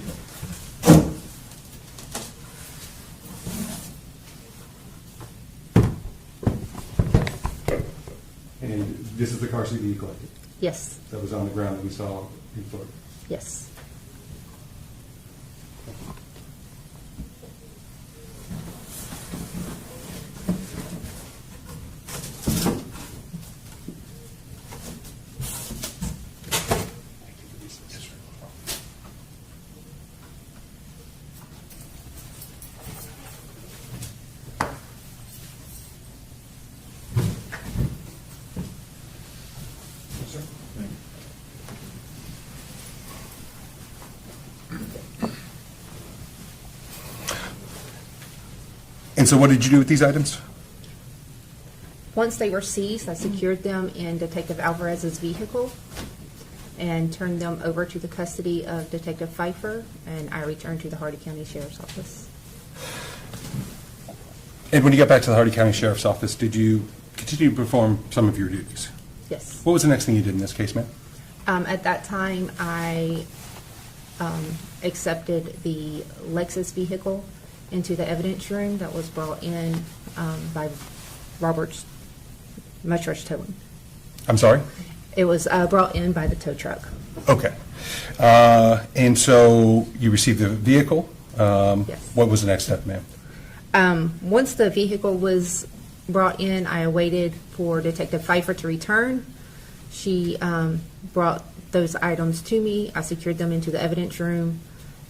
you. And this is the car seat that you collected? Yes. That was on the ground that we saw in Florida? Yes. Sir? Thank you. And so what did you do with these items? Once they were seized, I secured them in Detective Alvarez's vehicle and turned them over to the custody of Detective Pfeiffer, and I returned to the Hardee County Sheriff's Office. And when you got back to the Hardee County Sheriff's Office, did you continue to perform some of your duties? Yes. What was the next thing you did in this case, ma'am? At that time, I accepted the Lexus vehicle into the evidence room that was brought in by Robert's Muttrush Towing. I'm sorry? It was brought in by the tow truck. Okay. And so you received the vehicle? Yes. What was the next step, ma'am? Once the vehicle was brought in, I awaited for Detective Pfeiffer to return. She brought those items to me. I secured them into the evidence room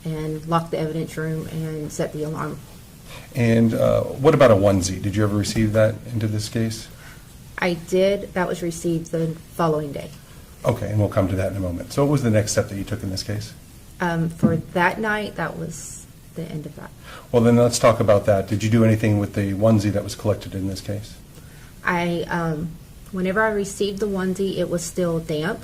and locked the evidence room and set the alarm. And what about a onesie? Did you ever receive that into this case? I did. That was received the following day. Okay, and we'll come to that in a moment. So what was the next step that you took in this case? For that night, that was the end of that. Well, then let's talk about that. Did you do anything with the onesie that was collected in this case? Whenever I received the onesie, it was still damp.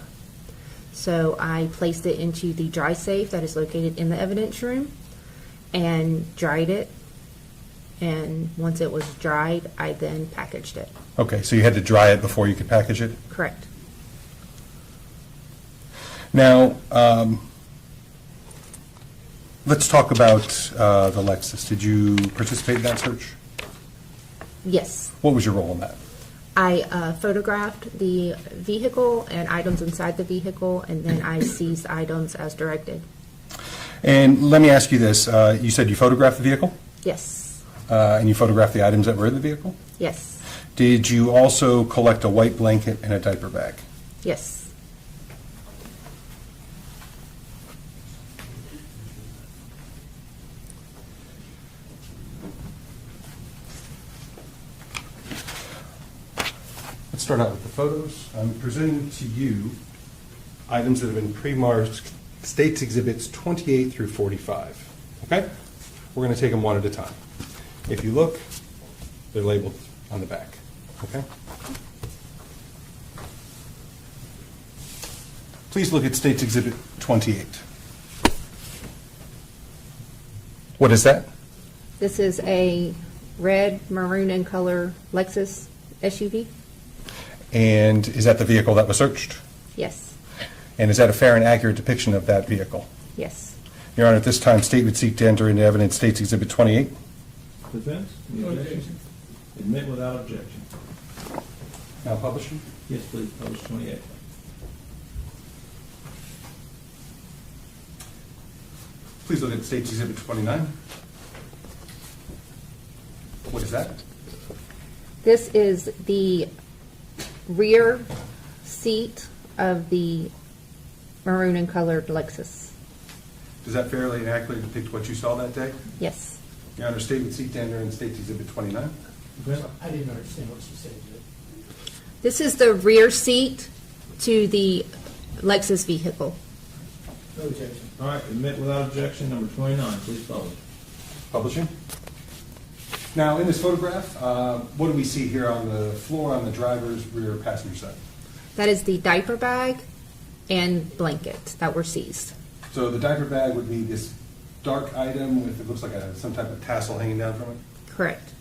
So I placed it into the dry safe that is located in the evidence room and dried it. And once it was dried, I then packaged it. Okay, so you had to dry it before you could package it? Correct. Now, let's talk about the Lexus. Did you participate in that search? Yes. What was your role in that? I photographed the vehicle and items inside the vehicle, and then I seized items as directed. And let me ask you this. You said you photographed the vehicle? Yes. And you photographed the items that were in the vehicle? Yes. Did you also collect a white blanket and a diaper bag? Yes. Let's start out with the photos. I'm presenting to you items that have been pre-marked States Exhibits 28 through 45. Okay? We're going to take them one at a time. If you look, they're labeled on the back. Okay? Please look at States Exhibit 28. What is that? This is a red, maroon, and color Lexus SUV. And is that the vehicle that was searched? Yes. And is that a fair and accurate depiction of that vehicle? Yes. Your Honor, at this time, State would seek to enter into evidence States Exhibit 28. Defense? Any objection? Admit without objection. Now publishing? Yes, please, publish 28. Please look at States Exhibit 29. What is that? This is the rear seat of the maroon and colored Lexus. Does that fairly and accurately depict what you saw that day? Yes. Your Honor, State would seek to enter in States Exhibit 29. I didn't understand what she said. This is the rear seat to the Lexus vehicle. No objection. All right, admit without objection, number 29, please publish. Publishing. Now, in this photograph, what do we see here on the floor on the driver's rear passenger side? That is the diaper bag and blanket that were seized. So the diaper bag would be this dark item with, it looks like some type of tassel hanging down from it? Correct.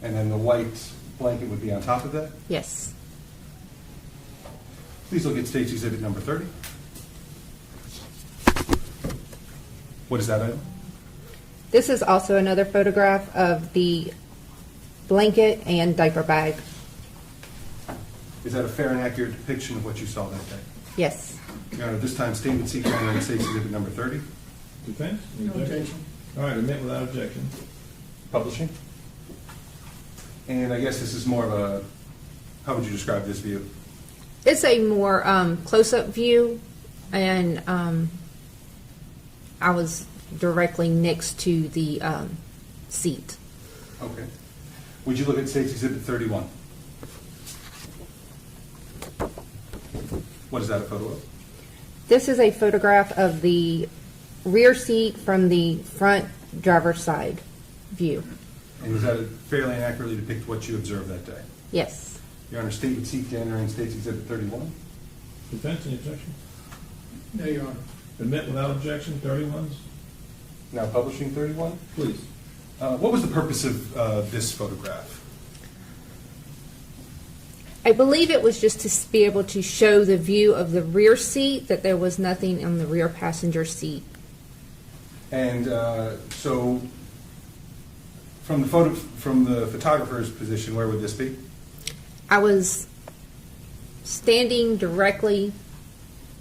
And then the white blanket would be on top of that? Yes. Please look at States Exhibit number 30. What is that item? This is also another photograph of the blanket and diaper bag. Is that a fair and accurate depiction of what you saw that day? Yes. Your Honor, this time State would seek to enter in States Exhibit number 30. Defense? Any No objection. All right, admit without objection. Publishing. And I guess this is more of a, how would you describe this view? It's a more close-up view, and I was directly next to the seat. Okay. Would you look at States Exhibit 31? What is that a photo of? This is a photograph of the rear seat from the front driver's side view. And does that fairly and accurately depict what you observed that day? Yes. Your Honor, State would seek to enter in States Exhibit 31. Defense, any objection? No, Your Honor. Admit without objection, 31s? Now publishing 31. Please. What was the purpose of this photograph? I believe it was just to be able to show the view of the rear seat, that there was nothing on the rear passenger seat. And so, from the photographer's position, where would this be? I was standing directly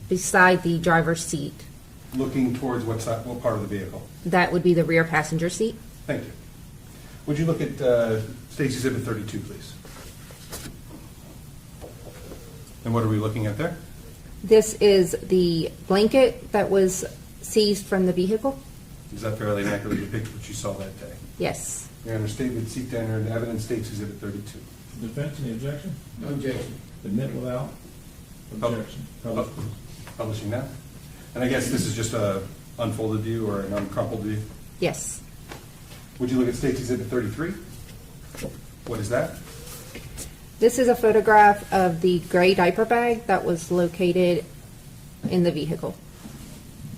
beside the driver's seat. Looking towards what part of the vehicle? That would be the rear passenger seat. Thank you. Would you look at States Exhibit 32, please? And what are we looking at there? This is the blanket that was seized from the vehicle. Does that fairly and accurately depict what you saw that day? Yes. Your Honor, State would seek to enter into evidence States Exhibit 32. Defense, any objection? No objection. Admit without objection. Publish, please. Publishing now. And I guess this is just a unfolded view or an uncrumpled view? Yes. Would you look at States Exhibit 33? What is that? This is a photograph of the gray diaper bag that was located in the vehicle.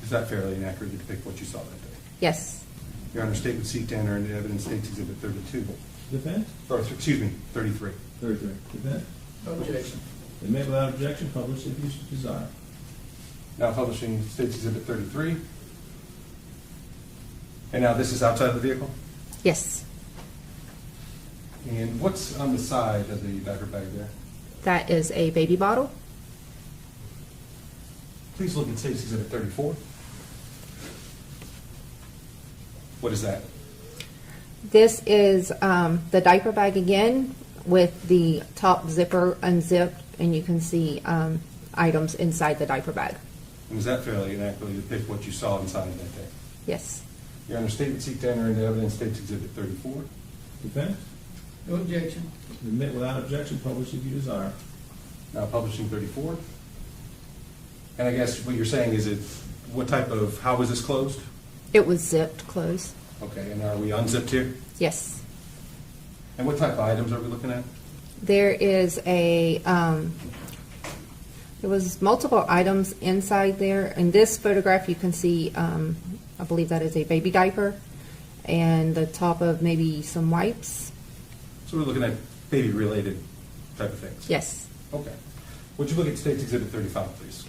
Does that fairly and accurately depict what you saw that day? Yes. Your Honor, State would seek to enter into evidence States Exhibit 32. Defense? Or, excuse me, 33. 33. Defense? No objection. Admit without objection, publish if you desire. Now publishing State's Exhibit 33. And now this is outside the vehicle? Yes, And what's on the side of the diaper bag there? that is a baby bottle. Please look at State's Exhibit 34. What is that? This is the diaper bag again with the top zipper unzipped, and you can see items inside the diaper bag. And is that fairly inaccurately depict what you saw inside that day? Yes. Your Honor, State would seek to enter into evidence State's Exhibit 34. Defense? No objection. Admit without objection, publish if you desire. Now publishing 34. And I guess what you're saying is what type of, how was this closed? It was zipped closed. Okay, and are we unzipped here? Yes. And what type of items are we looking at? There is there was multiple items inside there. In this photograph, you can see, I believe that is a baby diaper, and the top of maybe some wipes. So we're looking at baby-related type of things? Yes. Okay. Would you look at State's Exhibit 35, please?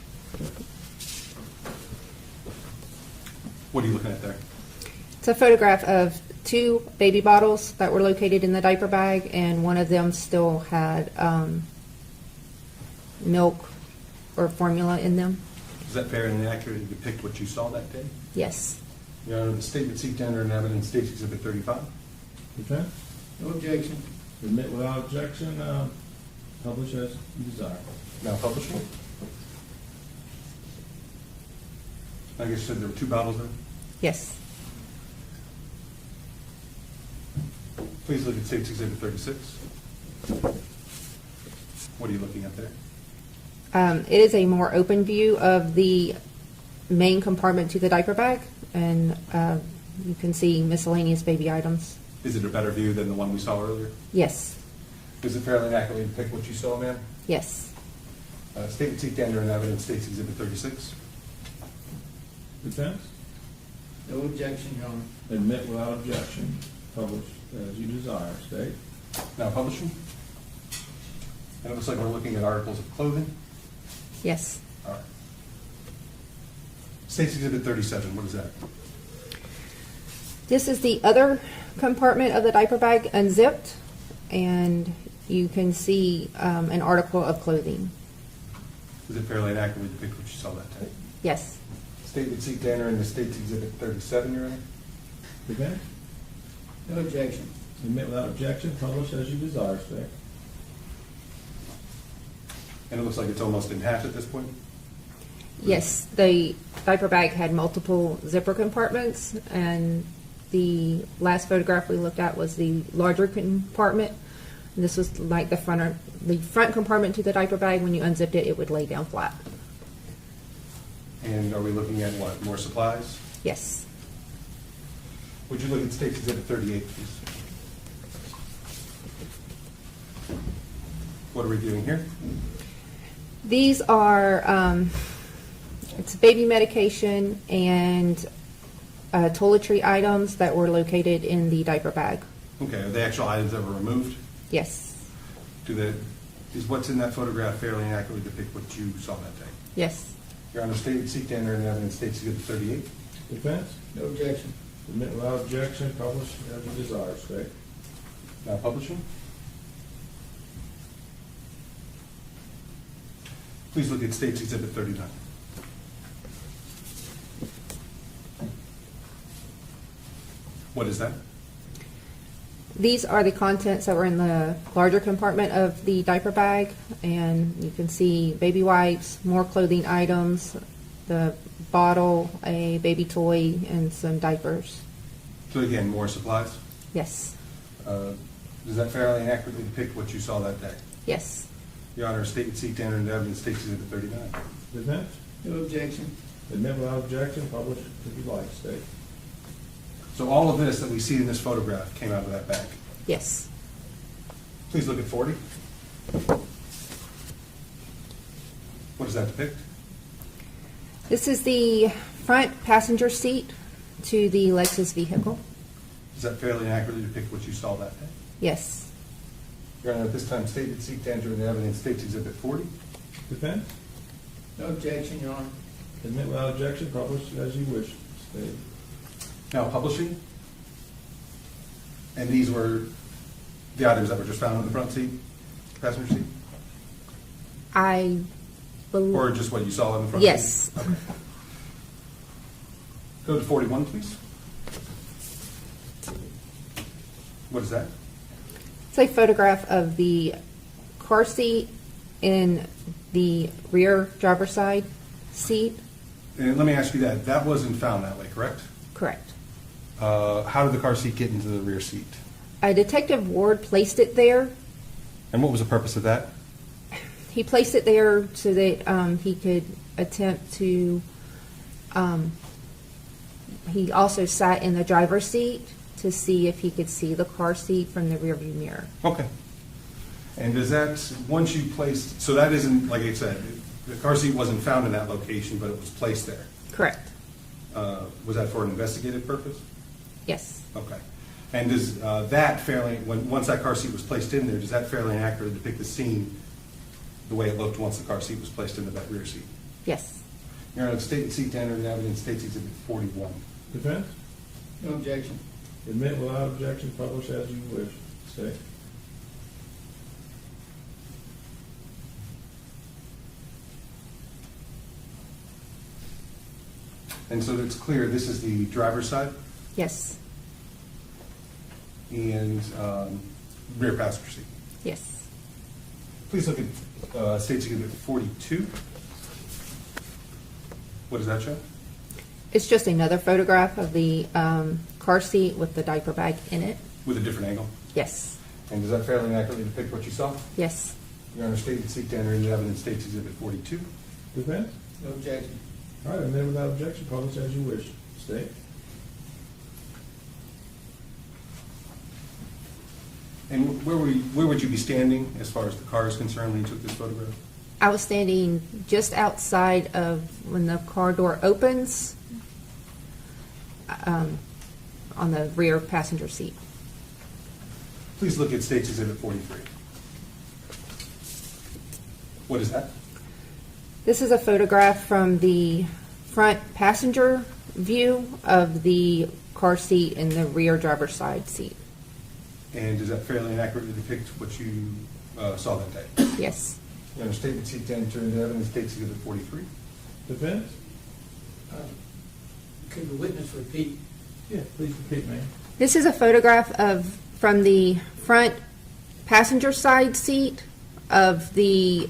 What are you looking at there? It's a photograph of 2 baby bottles that were located in the diaper bag, and one of them still had milk or formula in them. Is that fair and accurate to depict what you saw that day? Yes. Your Honor, the State would seek to enter into evidence State's Exhibit 35. Defense? No objection. Admit without objection, publish as you desire. Now publishing. I guess you said there were 2 bottles there? Yes. Please look at State's Exhibit 36. What are you looking at there? It is a more open view of the main compartment to the diaper bag, and you can see miscellaneous baby items. Is it a better view than the one we saw earlier? Yes. Is it fairly accurately depict what you saw, ma'am? Yes. State would seek to enter into evidence State's Exhibit 36. Defense? No objection, Your Honor. Admit without objection, publish as you desire. State? Now publishing. And it looks like we're looking at articles of clothing. Yes. All right. State's Exhibit 37, what is that? This is the other compartment of the diaper bag unzipped, and you can see an article of clothing. Is it fairly accurately depict what you saw that day? Yes. State would seek to enter into State's Exhibit 37, Your Honor. Defense? No objection. Admit without objection, publish as you desire. State? And it looks like it's almost in half at this point? Yes, the diaper bag had multiple zipper compartments, and the last photograph we looked at was the larger compartment. And this was like the front compartment to the diaper bag. When you unzipped it, it would lay down flat. And are we looking at what, more supplies? Yes. Would you look at State's Exhibit 38, please? What are we doing here? These are, it's baby medication and toiletry items that were located in the diaper bag. Okay, are the actual items that were removed? Yes. Is what's in that photograph fairly and accurately depict what you saw that day? Yes. Your Honor, State would seek to enter into evidence State's Exhibit 38. Defense? No objection. Admit without objection, publish as you desire. State? Now publishing. Please look at State's Exhibit 39. What is that? These are the contents that were in the larger compartment of the diaper bag, and you can see baby wipes, more clothing items, the bottle, a baby toy, and some diapers. So again, more supplies? Yes. Does that fairly and accurately depict what you saw that day? Yes. Your Honor, State would seek to enter into evidence State's Exhibit 39. Defense? No objection. Admit without objection, publish if you like. State? So all of this that we see in this photograph came out of that bag? Yes. Please look at 40. What does that depict? This is the front passenger seat to the Lexus vehicle. Does that fairly and accurately depict what you saw that day? Yes. Your Honor, at this time, State would seek to enter into evidence State's Exhibit 40. Defense? No objection, Your Honor. Admit without objection, publish as you wish. State. Now publishing. And these were the items that were just found in the front seat, passenger seat? I believe. Or just what you saw in the front Yes. seat? Okay. Go to 41, please. What is that? It's a photograph of the car seat in the rear driver's side seat. And let me ask you that. That wasn't found that way, correct? Correct. How did the car seat get into the rear seat? Detective Ward placed it there. And what was the purpose of that? He placed it there so that he could attempt to. He also sat in the driver's seat to see if he could see the car seat from the rearview mirror. Okay. And does that, once you placed, so that isn't, like I said, the car seat wasn't found in that location, but it was placed there. Correct. Was that for an investigative purpose? Yes. Okay. And does that fairly, once that car seat was placed in there, does that fairly accurately depict the scene the way it looked once the car seat was placed into that rear seat? Yes. Your Honor, state and seat to enter in evidence, State's Exhibit 41. Defense? No objection. Admit without objection, publish as you wish. State. And so it's clear, this is the driver's side Yes. and rear passenger seat. Yes. Please look at State's Exhibit 42. What does that show? It's just another photograph of the car seat with the diaper bag in it. With a different angle? Yes. And does that fairly accurately depict what you saw? Yes. Your Honor, state and seek to enter into evidence, State's Exhibit 42. Defense? No objection. All right, admit without objection, publish as you wish. State. And where would you be standing as far as the car is concerned when you took this photograph? I was standing just outside of when the car door opens on the rear passenger seat. Please look at State's Exhibit 43. What is that? This is a photograph from the front passenger view of the car seat in the rear driver's side seat. And does that fairly accurately depict what you saw that day? Yes. Your Honor, state and seek to enter into evidence, State's Exhibit 43. Defense? Could the witness repeat? Yeah, please repeat, ma'am. This is a photograph from the front passenger side seat of the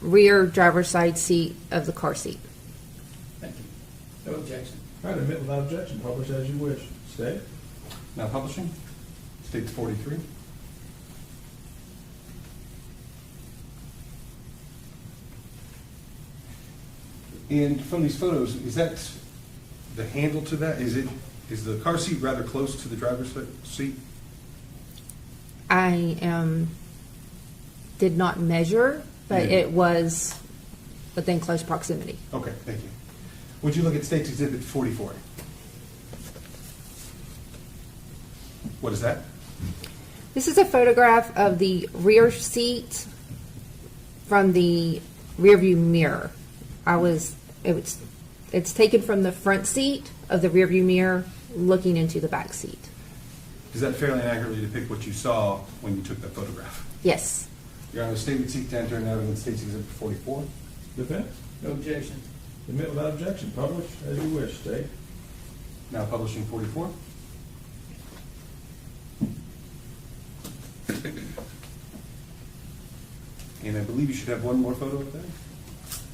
rear driver's side seat of the car seat. Thank you. No objection. All right, admit without objection, publish as you wish. State. Now publishing. State's 43. And from these photos, is that the handle to that? Is the car seat rather close to the driver's seat? I did not measure, but Yeah. it was within close proximity. Okay, thank you. Would you look at State's Exhibit 44? What is that? This is a photograph of the rear seat from the rearview mirror. It's taken from the front seat of the rearview mirror looking into the back seat. Does that fairly accurately depict what you saw when you took that photograph? Yes. Your Honor, state and seek to enter in evidence, State's Exhibit 44. Defense? No objection. Admit without objection, publish as you wish. State. Now publishing 44. And I believe you should have one more photo of that.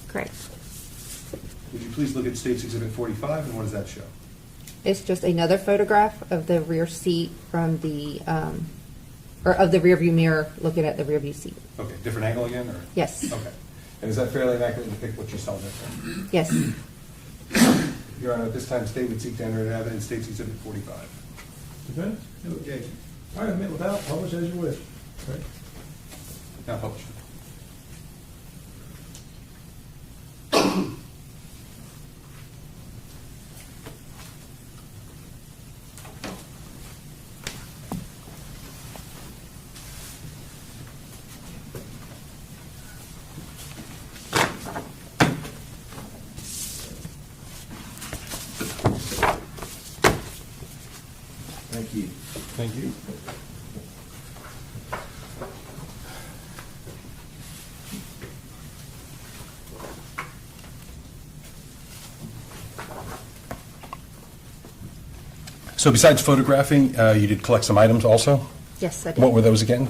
Correct. Would you please look at State's Exhibit 45, and what does that show? It's just another photograph of the rear seat from the, or of the rearview mirror looking at the rearview seat. Okay, different angle again, or? Yes. Okay. And is that fairly accurately depict what you saw there? Yes. Your Honor, at this time, State would seek to enter in evidence, State's Exhibit 45. Defense? No objection. All right, admit without, publish as you wish. Right. Now publishing. you. Thank you. So besides photographing, you did collect some items also? Yes, I did. What were those again?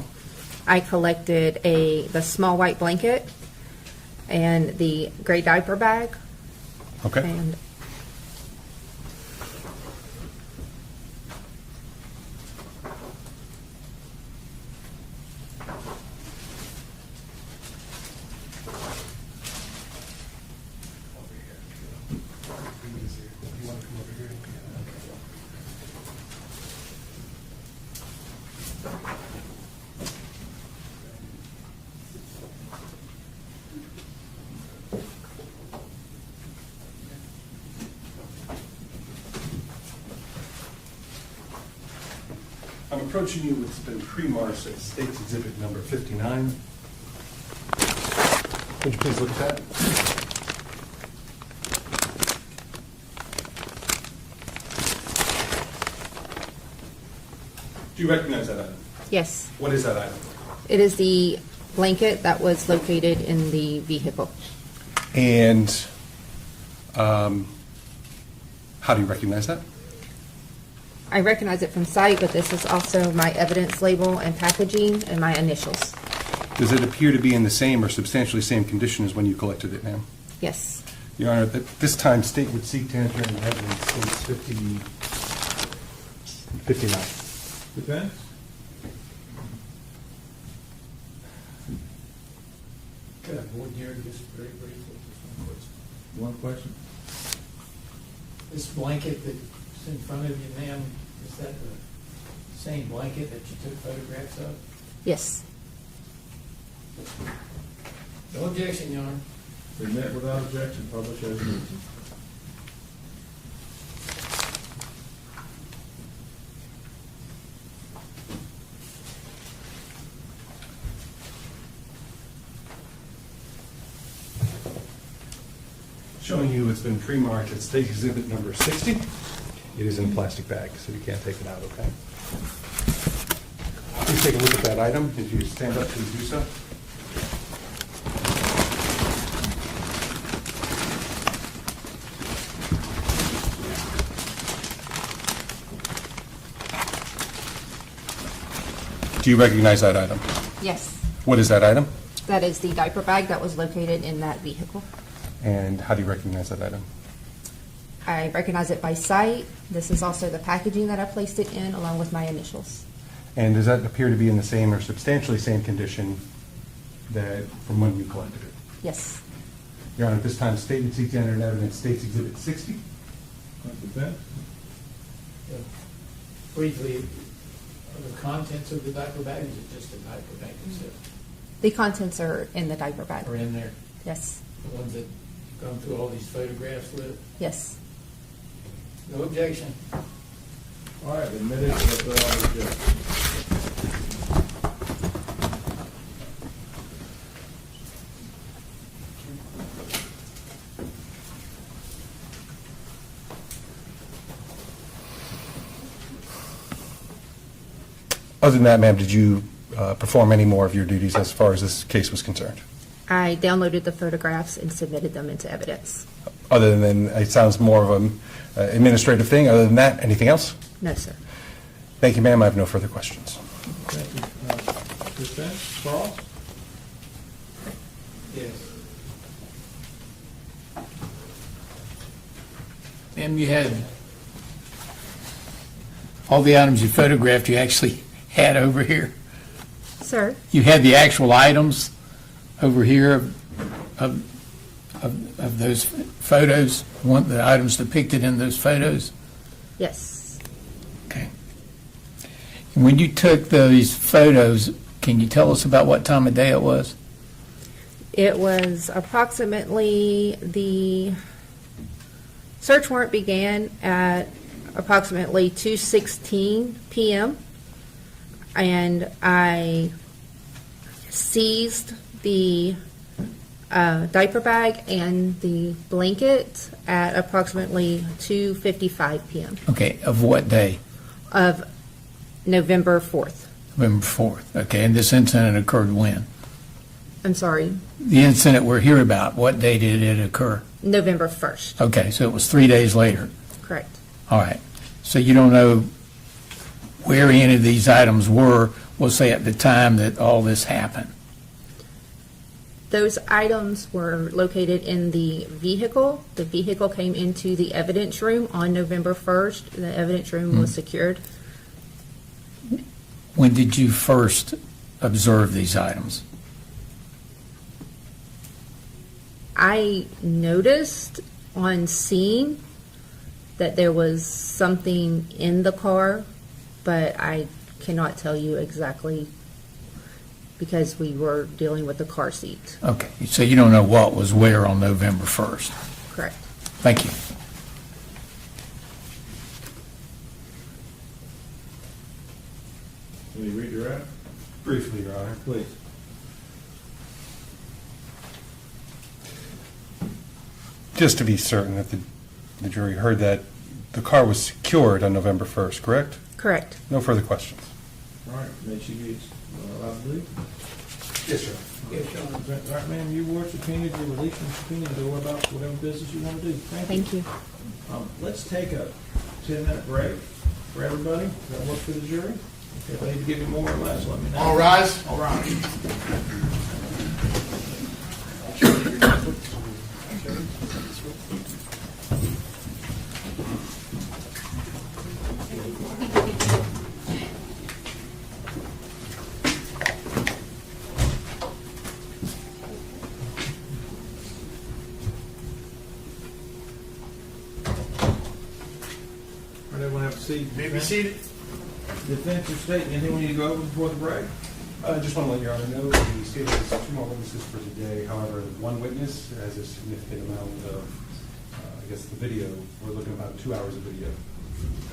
I collected the small white blanket and the gray diaper bag. Okay. And I'm approaching you with been pre-marked at State's Exhibit number 59. Would you please look at that? Do you recognize that item? yes, What is that item? it is the blanket that was located in the vehicle. And how do you recognize that? I recognize it from sight, but this is also my evidence label and packaging and my initials. Does it appear to be in the same or substantially same condition as when you collected it, ma'am? Yes. Your Honor, at this time, State would seek to enter into evidence State's 59. Defense? Could I board hearing just very briefly? One question? This blanket that's in front of you, ma'am, is that the same blanket that you took photographs of? Yes. No objection, Your Honor. Admit without objection, publish as needed. Showing you it's been pre-marked at State Exhibit number 60. It is in a plastic bag, so you can't take it out, okay? Please take a look at that item. If you stand up, please do so. Do you recognize that item? Yes. What is that item? That is the diaper bag that was located in that vehicle. And how do you recognize that item? I recognize it by sight. This is also the packaging that I placed it in, along with my initials. And does that appear to be in the same or substantially same condition that from when you collected it? Yes. Your Honor, at this time, State would seek to enter in evidence State's Exhibit 60. Defense? Briefly, are the contents of the diaper bag, or is it just the diaper bag itself? The contents are in the diaper bag. Are in there? Yes. The ones that you've gone through all these photographs with? Yes. No objection. All right, admitted without objection. Other than that, ma'am, did you perform any more of your duties as far as this case was concerned? I downloaded the photographs and submitted them into evidence. Other than, it sounds more of an administrative thing. Other than that, anything else? No, sir. Thank you, ma'am. I have no further questions. Thank you. Defense? Charles? Yes. Ma'am, you had all the items you photographed you actually had over here. Sir? You had the actual items over here of those photos, the items depicted in those photos? Yes. Okay. When you took those photos, can you tell us about what time of day it was? It was approximately, the search warrant began at approximately 2:16 p.m. and I seized the diaper bag and the blanket at approximately 2:55 p.m. Okay, of what day? of November 4th. November 4th. Okay, and this incident occurred when? I'm sorry, The incident we're here about, what day did it occur? November 1st. Okay, so it was 3 days later. Correct. All right. So you don't know where any of these items were, we'll say at the time that all this happened? Those items were located in the vehicle. The vehicle came into the evidence room on November 1st. The evidence room was secured. When did you first observe these items? I noticed on scene that there was something in the car, but I cannot tell you exactly because we were dealing with the car seat. Okay, so you don't know what was where on November 1st? Correct. Thank you. Can you read your app? Briefly, Your Honor. Please. Just to be certain that the jury heard that the car was secured on November 1st, correct? Correct. No further questions. All right, make sure you, I believe. Yes, sir. Yes, Your Honor. All right, ma'am, you were subpoenaed, you're releasing subpoena, go about whatever business you want to do. Thank you. Let's take a 10-minute break for everybody that works for the jury. If I need to give you more or less, let me know. All rise. All right. Everyone have a seat. May be seated. Defense or state, anything we need to go over before the break? I just want to let Your Honor know the state has 2 more witnesses for today. However, one witness has a significant amount of, I guess, the video. We're looking at about 2 hours of video.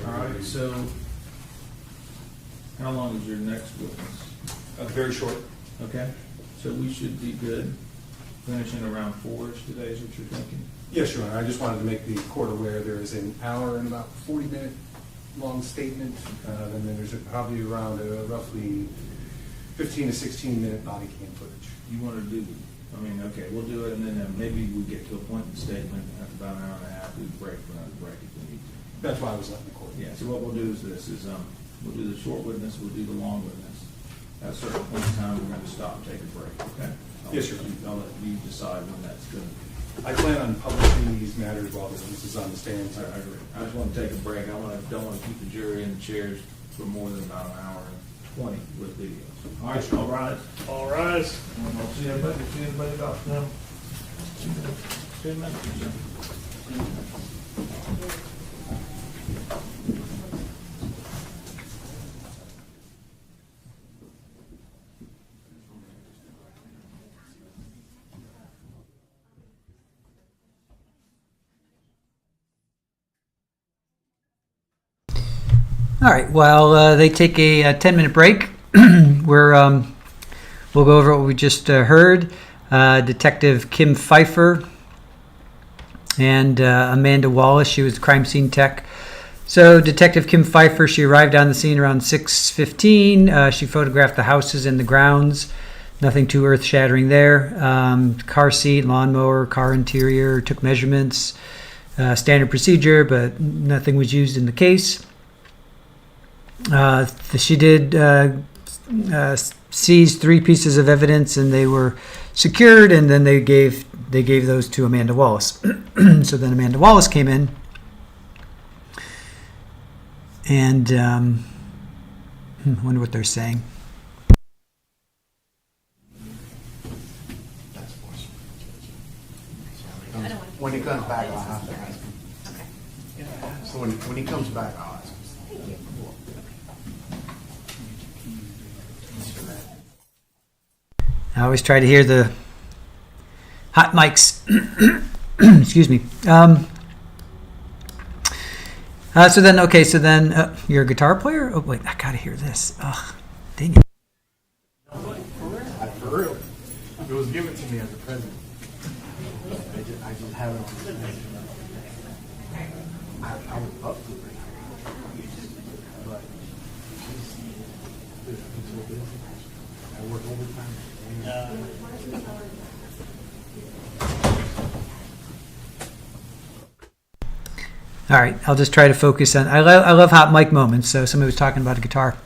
All right, so how long is your next witness? Very short. Okay, so we should be good, finishing around 4-ish today is what you're thinking? Yes, Your Honor. I just wanted to make the court aware there is an hour and about 40-minute long statement, and then there's probably around roughly 15 to 16-minute body cam footage. You want to do, I mean, okay, we'll do it, and then maybe we get to a point in the statement after about an hour and a half, we break for another break if we need to. That's why I was letting the court. Yeah, so what we'll do is this, we'll do the short witness, we'll do the long witness. At a certain point in time, we're going to stop and take a break, okay? Yes, sir. I'll let you decide when that's good. I plan on publishing these matters while the witness is on the stand. I agree. I just want to take a break. Don't want to keep the jury in the chairs for more than about an hour and 20 with videos. All right, all rise. All rise. I'll see everybody about 10 minutes or so. All right, while they take a 10-minute break, we'll go over what we just heard. Detective Kim Pfeiffer and Amanda Wallace, she was the crime scene tech. So Detective Kim Pfeiffer, she arrived on the scene around 6:15. She photographed the houses and the grounds. Nothing too earth-shattering there. Car seat, lawnmower, car interior, took measurements. Standard procedure, but nothing was used in the case. She did seize 3 pieces of evidence, and they were secured, and then they gave those to Amanda Wallace. So then Amanda Wallace came in, and I wonder what they're saying. When he comes back, I'll have to ask him. Okay. So when he comes back, I'll ask him. I always try to hear the hot mics. Excuse me. So then, you're a guitar player? Oh, wait, I gotta hear this. Ugh, dang it. For real. It was given to me as a present. I just have it on the stage. I would love to, but I work overtime. All right, I'll just try to focus on. I love hot mic moments. So somebody was talking about a guitar.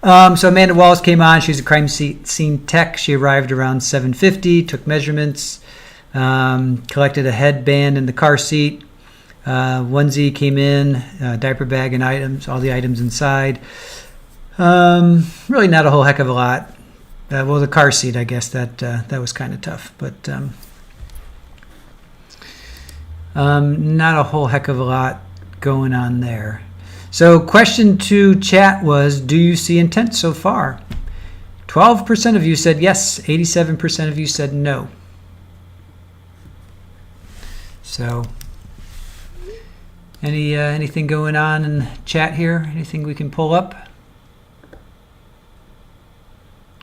So Amanda Wallace came on. She's a crime scene tech. She arrived around 7:50. Took measurements. Collected a headband in the car seat. Onesie came in. Diaper bag and items. All the items inside. Really not a whole heck of a lot. Well, the car seat, I guess that was kind of tough, but not a whole heck of a lot going on there. So question 2 chat was, do you see intent so far? 12% of you said yes. 87% of you said no. So anything going on in chat here? Anything we can pull up?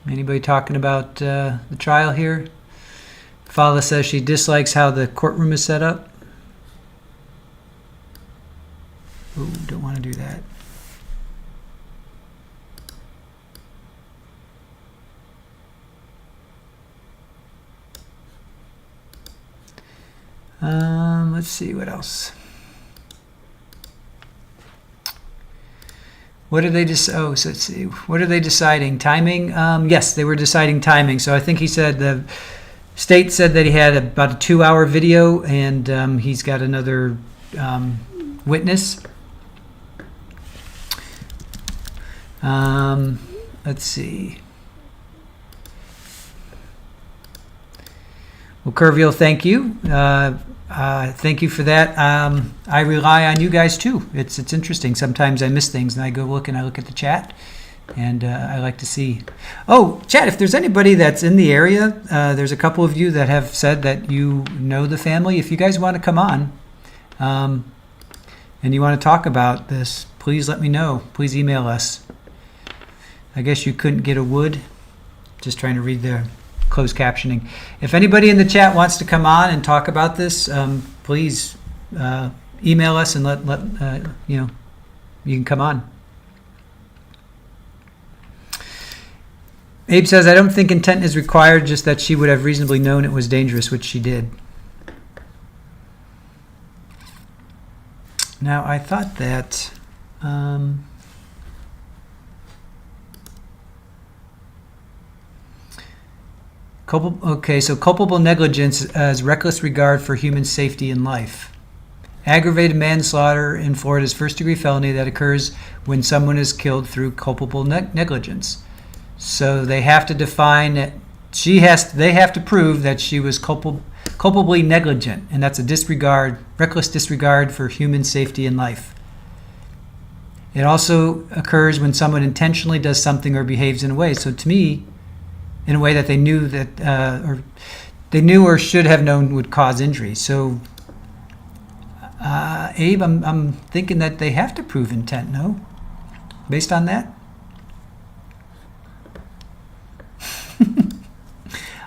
Anybody talking about the trial here? Fala says she dislikes how the courtroom is set up. Ooh, don't want to do that. Let's see what else. What are they so let's see. What are they deciding? Timing? Yes, they were deciding timing. So I think he said the state said that he had about a 2-hour video, and he's got another witness. Let's see. Well, Kerviel, thank you. Thank you for that. I rely on you guys too. It's interesting. Sometimes I miss things, and I go look at the chat, and I like to see. Oh, chat! If there's anybody that's in the area, there's a couple of you that have said that you know the family. If you guys want to come on, and you want to talk about this, please let me know. Please email us. I guess you couldn't get a wood. Just trying to read the closed captioning. If anybody in the chat wants to come on and talk about this, please email us and let you can come on. Abe says, I don't think intent is required, just that she would have reasonably known it was dangerous, which she did. Now, I thought that so culpable negligence is reckless regard for human safety and life. Aggravated manslaughter in Florida is first-degree felony that occurs when someone is killed through culpable negligence. So they have to define it. They have to prove that she was culpably negligent, and that's a reckless disregard for human safety and life. It also occurs when someone intentionally does something or behaves in a way. So to me, in a way that they knew or they knew or should have known would cause injury. So, Abe, I'm thinking that they have to prove intent, no? Based on that?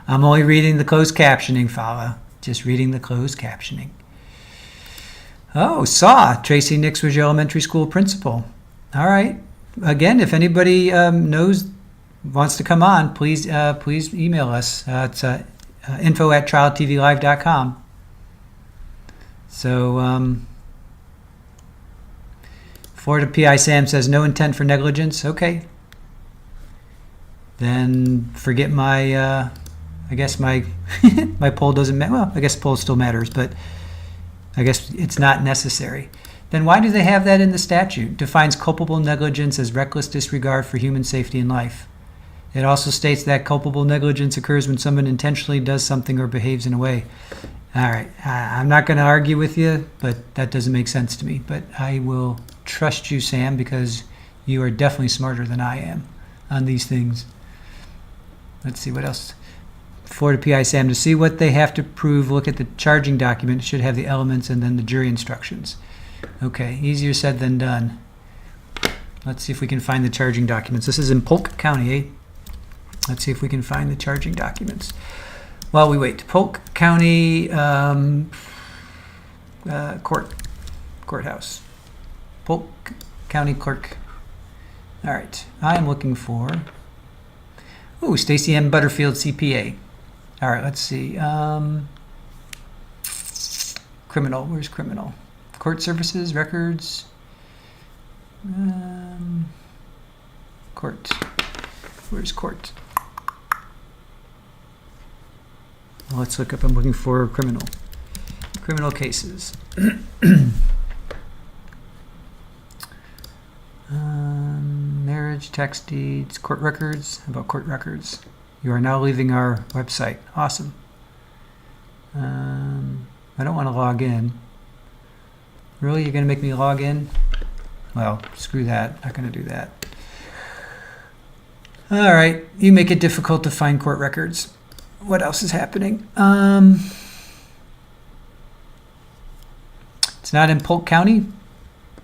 I'm only reading the closed captioning, Fala. Just reading the closed captioning. Oh, Tracey Nix was your elementary school principal. All right. Again, if anybody wants to come on, please email us. It's info@trialtvlive.com. So Florida PI Sam says no intent for negligence. Okay. Then forget my I guess my my poll doesn't matter. Well, I guess poll still matters, but I guess it's not necessary. Then why do they have that in the statute? Defines culpable negligence as reckless disregard for human safety and life. It also states that culpable negligence occurs when someone intentionally does something or behaves in a way. All right, I'm not going to argue with you, but that doesn't make sense to me. But I will trust you, Sam, because you are definitely smarter than I am on these things. Let's see what else. Florida PI Sam, to see what they have to prove, look at the charging document. It should have the elements and then the jury instructions. Okay, easier said than done. Let's see if we can find the charging documents. This is in Polk County, eh? Let's see if we can find the charging documents. While we wait, Polk County courthouse. Polk County Clerk. All right, I am looking for Ooh, Stacy M. Butterfield, CPA. All right, let's see. Criminal. Where's criminal? Court services, records. Court. Where's court? Well, let's look up. I'm looking for criminal. Criminal cases. Marriage, tax deeds, court records. How about court records? You are now leaving our website. Awesome. I don't want to log in. Really? You're going to make me log in? Well, screw that. Not going to do that. All right. You make it difficult to find court records. What else is happening? It's not in Polk County.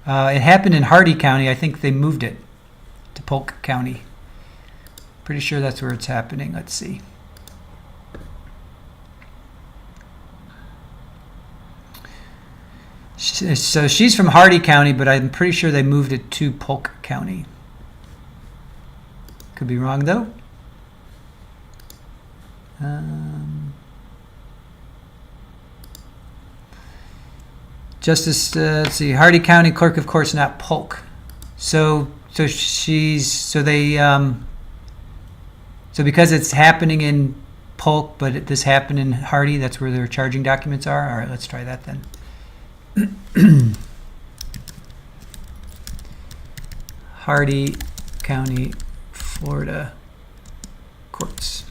It happened in Hardee County. I think they moved it to Polk County. Pretty sure that's where it's happening. Let's see. So she's from Hardee County, but I'm pretty sure they moved it to Polk County. Could be wrong, though. Justice, let's see, Hardee County Clerk of Courts, not Polk. So because it's happening in Polk, but this happened in Hardee, that's where their charging documents are. All right, let's try that then. Hardee County, Florida Courts.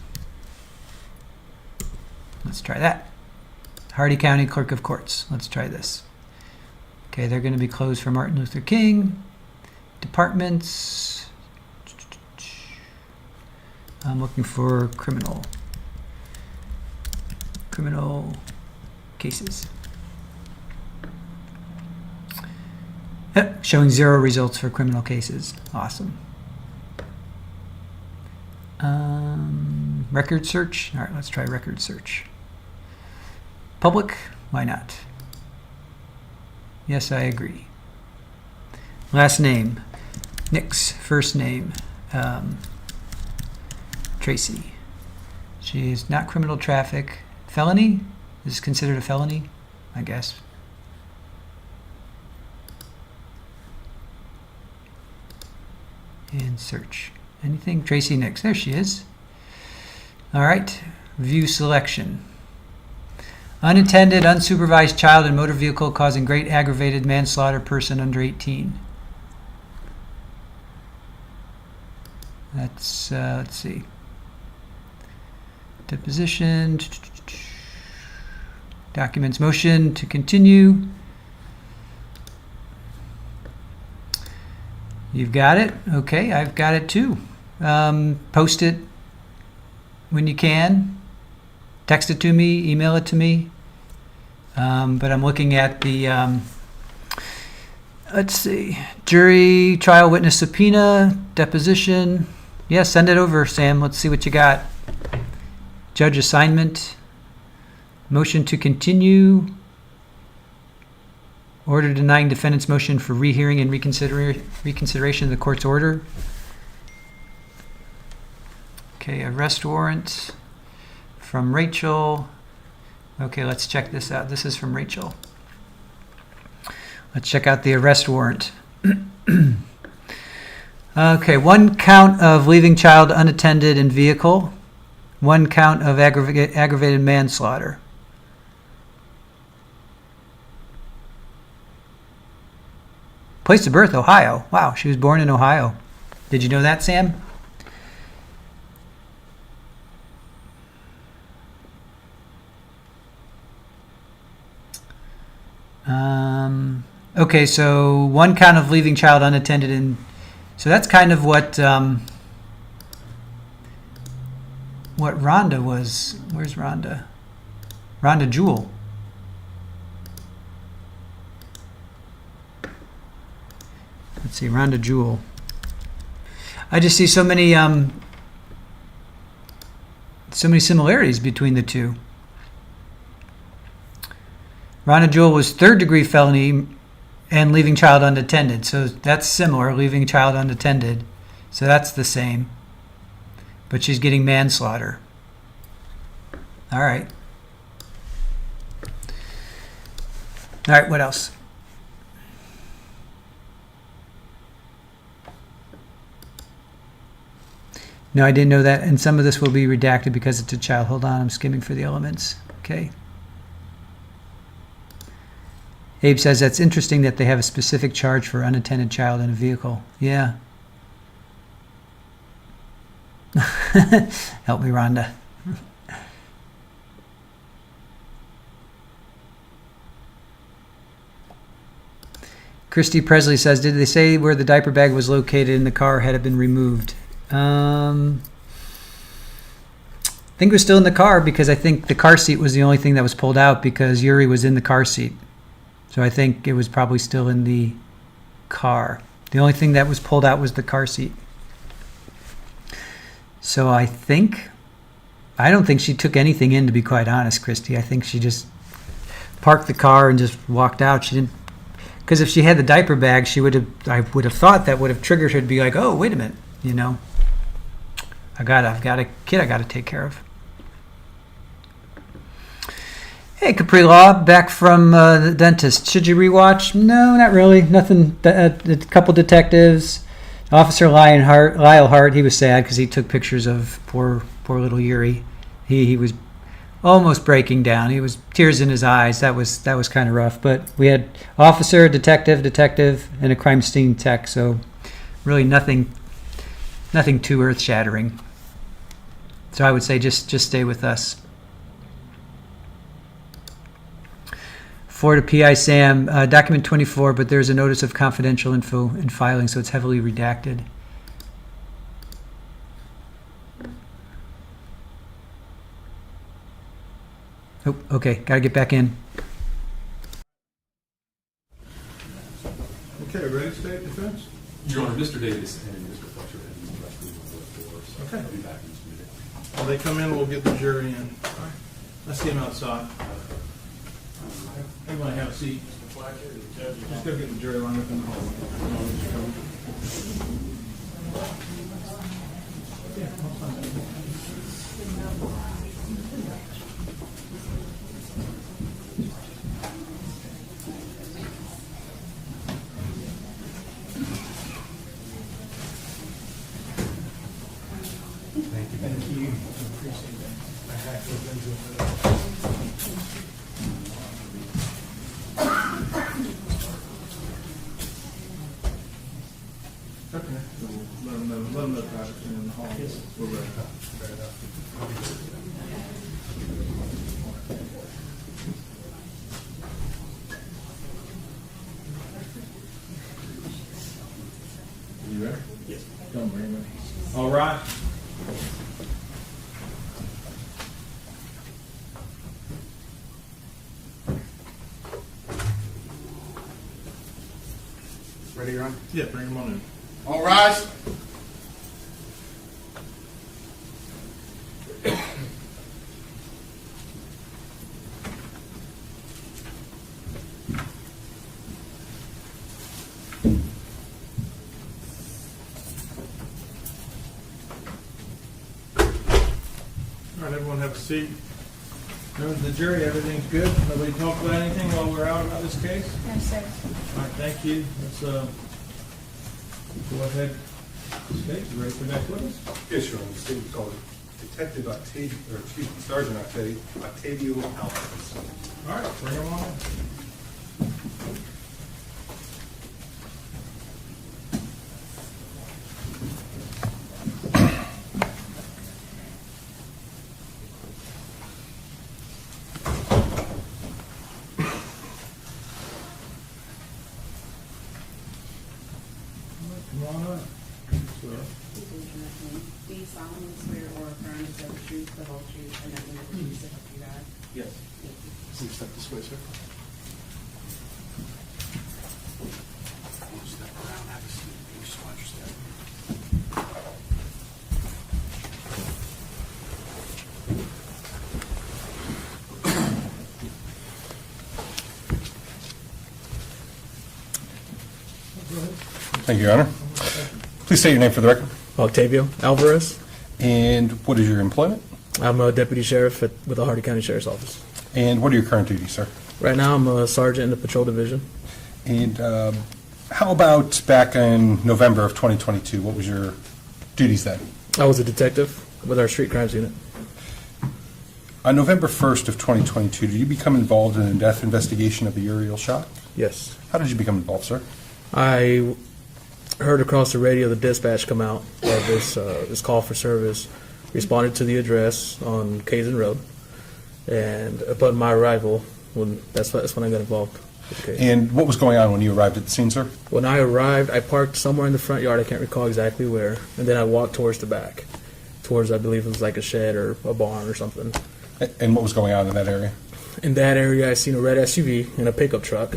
Let's try that. Hardee County Clerk of Courts. Let's try this. Okay, they're going to be closed for Martin Luther King. Departments. I'm looking for criminal cases. Yep, showing 0 results for criminal cases. Awesome. Record search. All right, let's try record search. Public, why not? Yes, I agree. Last name, Nix. First name, Tracey. She is not criminal traffic. Felony? Is this considered a felony? I guess. And search. Anything? Tracey Nix. There she is. All right. View selection. Unattended, unsupervised child in motor vehicle causing great aggravated manslaughter, person under 18. That's, let's see. Deposition. Documents, motion to continue. You've got it? Okay, I've got it too. Post it when you can. Text it to me, email it to me. But I'm looking at the, let's see, jury, trial witness subpoena, deposition. Yeah, send it over, Sam. Let's see what you got. Judge assignment, motion to continue, order denying defendant's motion for rehearing and reconsideration of the court's order. Okay, arrest warrant from Rachel. Okay, let's check this out. This is from Rachel. Let's check out the arrest warrant. Okay, 1 count of leaving child unattended in vehicle. 1 count of aggravated manslaughter. Place of birth, Ohio. Wow, she was born in Ohio. Did you know that, Sam? Okay, so 1 count of leaving child unattended in. So that's kind of what Rhonda was. Where's Rhonda? Rhonda Jewell. Let's see, Rhonda Jewell. I just see so many similarities between the two. Rhonda Jewell was 3rd-degree felony and leaving child unattended. So that's similar, leaving child unattended. So that's the same. but she's getting manslaughter. All right. All right, what else? No, I didn't know that, and some of this will be redacted because it's a child. Hold on, I'm skimming for the elements. Okay. Abe says that's interesting that they have a specific charge for unattended child in a vehicle. Yeah. Help me, Rhonda. Christy Presley says, did they say where the diaper bag was located in the car had it been removed? I think it was still in the car because I think the car seat was the only thing that was pulled out because Yuri was in the car seat. So I think it was probably still in the car. The only thing that was pulled out was the car seat. So I don't think she took anything in, to be quite honest, Christy. I think she just parked the car and just walked out. She didn't, because if she had the diaper bag, I would have thought that would have triggered her to be like, oh, wait a minute, you know. I've got a kid I got to take care of. Hey, Capri Law, back from the dentist. Should you rewatch? No, not really. Nothing. A couple detectives. Officer Lyle Hart, he was sad because he took pictures of poor little Yuri. He was almost breaking down. He was tears in his eyes. That was kind of rough. But we had officer, detective, and a crime scene tech. So really nothing too earth-shattering. So I would say just stay with us. For the PI Sam, document 24, but there's a notice of confidential info in filing, so it's heavily redacted. Oh, okay, gotta get back in. Okay, ready to state defense? Your Honor, Mr. Davis and Mr. Fletcher have used the restroom for us. Okay. I'll be back in just a minute. When they come in, we'll get the jury in. I see him outside. Everybody have a seat. Just go get the jury lined up in the hall. Thank you. Appreciate that. Okay. Let them know privacy in the hall. Yes. We're ready. You ready? Yes. Come bring me. All right. Ready, Your Honor? Yeah, bring them on in. All rise. All right, everyone have a seat. Members of the jury, everything's good? Nobody talked about anything while we're out about this case? No, sir. All right, thank you. Let's go ahead. State, you ready for next witness? Yes, Your Honor. The state would call it Detective Sergeant Octavio Alvarez. All right, bring him on in. Come on up. Swear. Do you solemnly swear or affirm to tell the truth, the whole truth, and nothing but the truth, so help you God? Yes. Please step this way, sir. Step around, have a seat. You just watch your step. Go ahead. Thank you, Your Honor. Please state your name for the record. Octavio Alvarez. And what is your employment? I'm a deputy sheriff with the Hardee County Sheriff's Office. And what are your current duties, sir? Right now, I'm a sergeant in the patrol division. And how about back in November of 2022? What was your duties then? I was a detective with our street crimes unit. On November 1st of 2022, did you become involved in the death investigation of the Uriel Schock? Yes. How did you become involved, sir? I heard across the radio the dispatch come out of this call for service, responded to the address on Kaysen Road, and upon my arrival, that's when I got involved with the case. And what was going on when you arrived at the scene, sir? When I arrived, I parked somewhere in the front yard, I can't recall exactly where, and then I walked towards the back, towards, I believe it was like a shed or a barn or something. And what was going on in that area? In that area, I seen a red SUV and a pickup truck.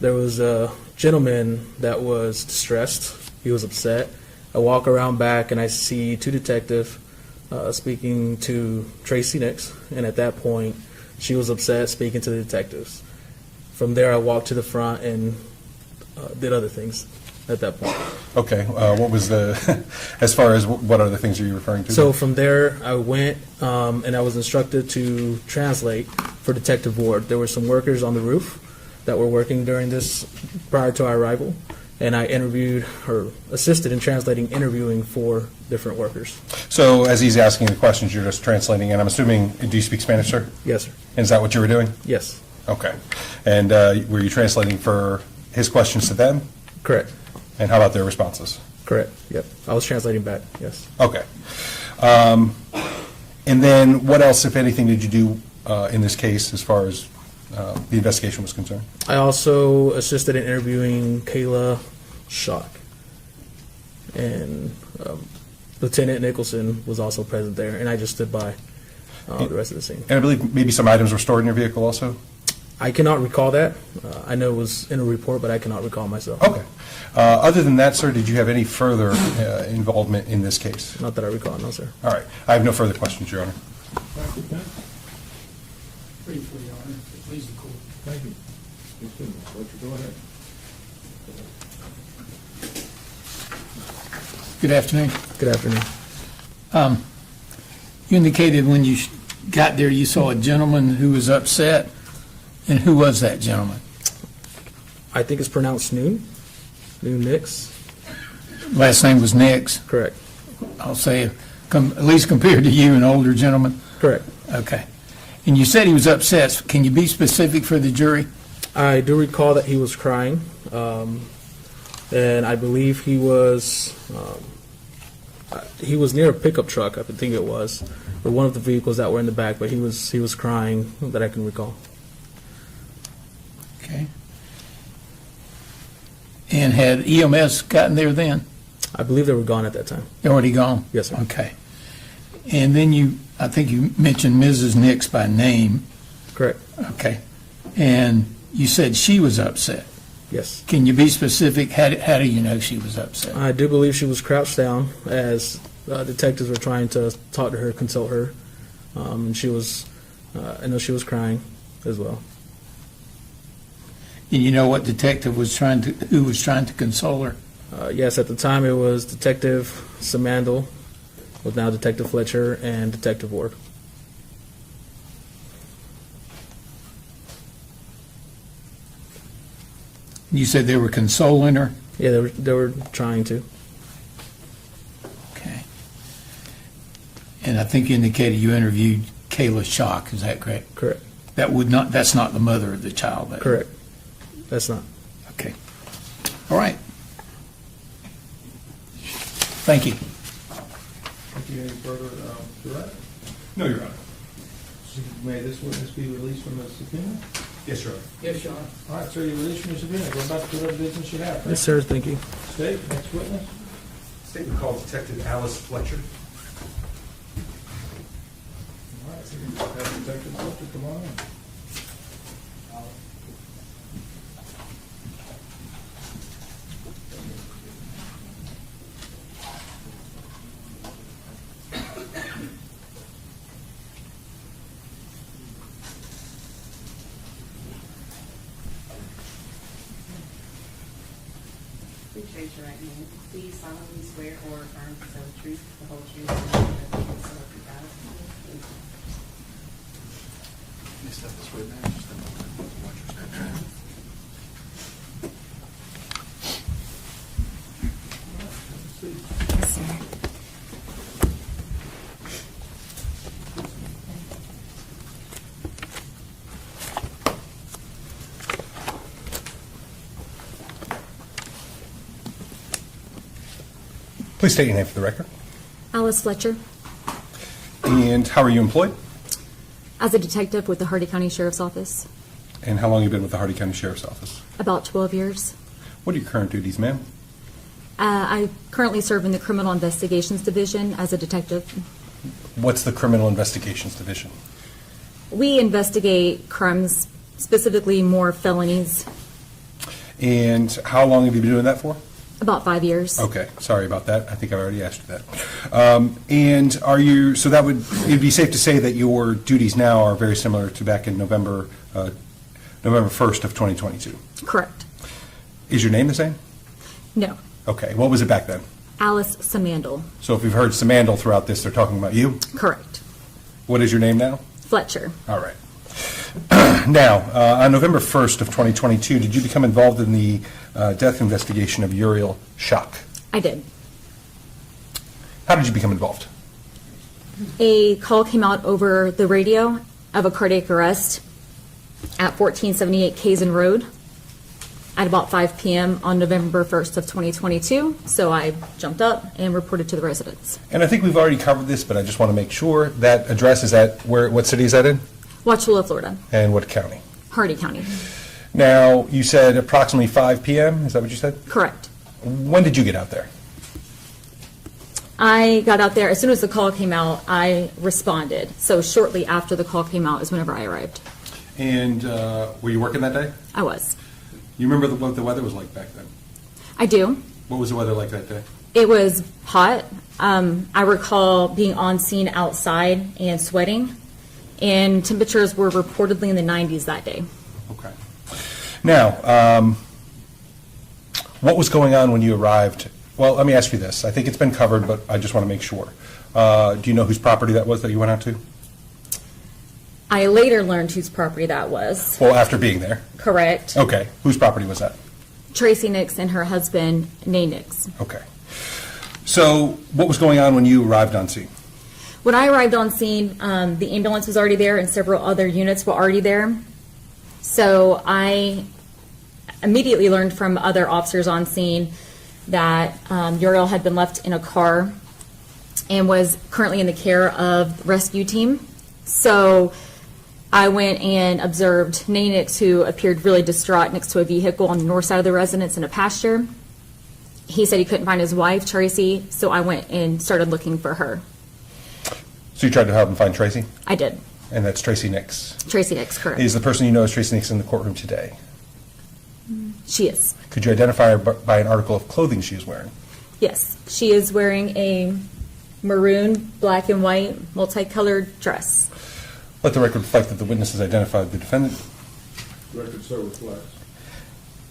There was a gentleman that was distressed. He was upset. I walk around back and I see two detectives speaking to Tracey Nix, and at that point, she was upset speaking to the detectives. From there, I walked to the front and did other things at that point. Okay. What was the, as far as what other things are you referring to? So from there, I went and I was instructed to translate for Detective Ward. There were some workers on the roof that were working during this prior to our arrival, and I interviewed or assisted in interviewing for different workers. So as he's asking the questions, you're just translating, and I'm assuming, do you speak Spanish, sir? Yes, sir. And is that what you were doing? Yes. Okay. And were you translating for his questions to them? Correct. And how about their responses? Correct. Yep. I was translating back. Yes. Okay. And then what else, if anything, did you do in this case as far as the investigation was concerned? I also assisted in interviewing Kayla Schock, and Lieutenant Nicholson was also present there, and I just stood by the rest of the scene. And I believe maybe some items were stored in your vehicle also? I cannot recall that. I know it was in a report, but I cannot recall myself. Okay. Other than that, sir, did you have any further involvement in this case? Not that I recall, no, sir. All right. I have no further questions, Your Honor. Thank you, Ken. Briefly, Your Honor, please, the court. Thank you. Go ahead. Good afternoon. Good afternoon. You indicated when you got there you saw a gentleman who was upset, and who was that gentleman? I think it's pronounced Noon Nix. Last name was Nix? Correct. I'll say, at least compared to you, an older gentleman? Correct. Okay. And you said he was upset. Can you be specific for the jury? I do recall that he was crying, and I believe he was near a pickup truck, I think it was, or one of the vehicles that were in the back, but he was crying that I can recall. Okay. And had EMS gotten there then? I believe they were gone at that time. They're already gone? Yes, sir. Okay. And then I think you mentioned Mrs. Nix by name. Correct. Okay. And you said she was upset. Yes. Can you be specific? How do you know she was upset? I do believe she was crouched down as detectives were trying to talk to her, consult her, and she was, I know she was crying as well. And you know what detective who was trying to console her? Yes, at the time it was Detective Samandel, with now Detective Fletcher and Detective Ward. You said they were consoling her? Yeah, they were trying to. Okay. And I think you indicated you interviewed Kayla Schock, is that correct? Correct. That's not the mother of the child? Correct. That's not. Okay. All right. Thank you. Thank you. Any further direct? No, Your Honor. May this witness be released from the subpoena? Yes, Your Honor. Yes, Your Honor. All right, sir, you're released from your subpoena. Go back to whatever business you have. Yes, sir. Thank you. State, next witness. Statement called Detective Alice Fletcher. All right, so you have Detective Fletcher, come on in. Please raise your right hand. Do Do you solemnly swear or affirm to tell the truth, the whole truth, and nothing but the truth, so help you God? You step this way, man. Just step over. Watch your step. Please state your name for the record. Alice Fletcher, And how are you employed? as a detective with the Hardee County Sheriff's Office, And how long have you been with the Hardee County Sheriff's Office? about 12 years. What are your current duties, ma'am? I currently serve in the Criminal Investigations Division as a detective. What's the Criminal Investigations Division? We investigate crimes, specifically more felonies, And how long have you been doing that for? about 5 years. Okay, sorry about that. I think I've already asked you that. And are you, so that would, it'd be safe to say that your duties now are very similar to back in November 1st of 2022? Correct. Is your name the same? No. Okay, what was it back then? Alice Samandel. So if we've heard Samandel throughout this, they're talking about you? Correct. What is your name now? Fletcher. All right. Now, on November 1st of 2022, did you become involved in the death investigation of Uriel Schock? I did. How did you become involved? A call came out over the radio of a cardiac arrest at 1478 Kaysen Road at about 5 p.m. on November 1st of 2022. So I jumped up and reported to the residents. And I think we've already covered this, but I just want to make sure that address is at where? What city is that in? Wauchula, Florida. And what county? Hardee County. Now, you said approximately 5 p.m. Is that what you said? Correct. When did you get out there? I got out there, as soon as the call came out, I responded. So shortly after the call came out is whenever I arrived. And were you working that day? I was. You remember what the weather was like back then? I do. What was the weather like that day? It was hot. I recall being on scene outside and sweating, and temperatures were reportedly in the 90s that day. Okay. Now, what was going on when you arrived? Well, let me ask you this. I think it's been covered, but I just want to make sure. Do you know whose property that was that you went out to? I later learned whose property that was. Well, after being there. Correct. Okay. Whose property was that? Tracey Nix and her husband, Nay Nix. Okay. So what was going on when you arrived on scene? When I arrived on scene, the ambulance was already there and several other units were already there. So I immediately learned from other officers on scene that Uriel had been left in a car and was currently in the care of the rescue team. So I went and observed Nay Nix, who appeared really distraught next to a vehicle on the north side of the residence in a pasture. He said he couldn't find his wife, Tracey, so I went and started looking for her. So you tried to help him find Tracey? I did. And that's Tracey Nix? Tracey Nix, correct. Is the person you know as Tracey Nix in the courtroom today? She is. Could you identify her by an article of clothing she is wearing? Yes. She is wearing a maroon, black and white, multicolored dress. Let the record reflect that the witnesses identified the defendant. Record so reflects.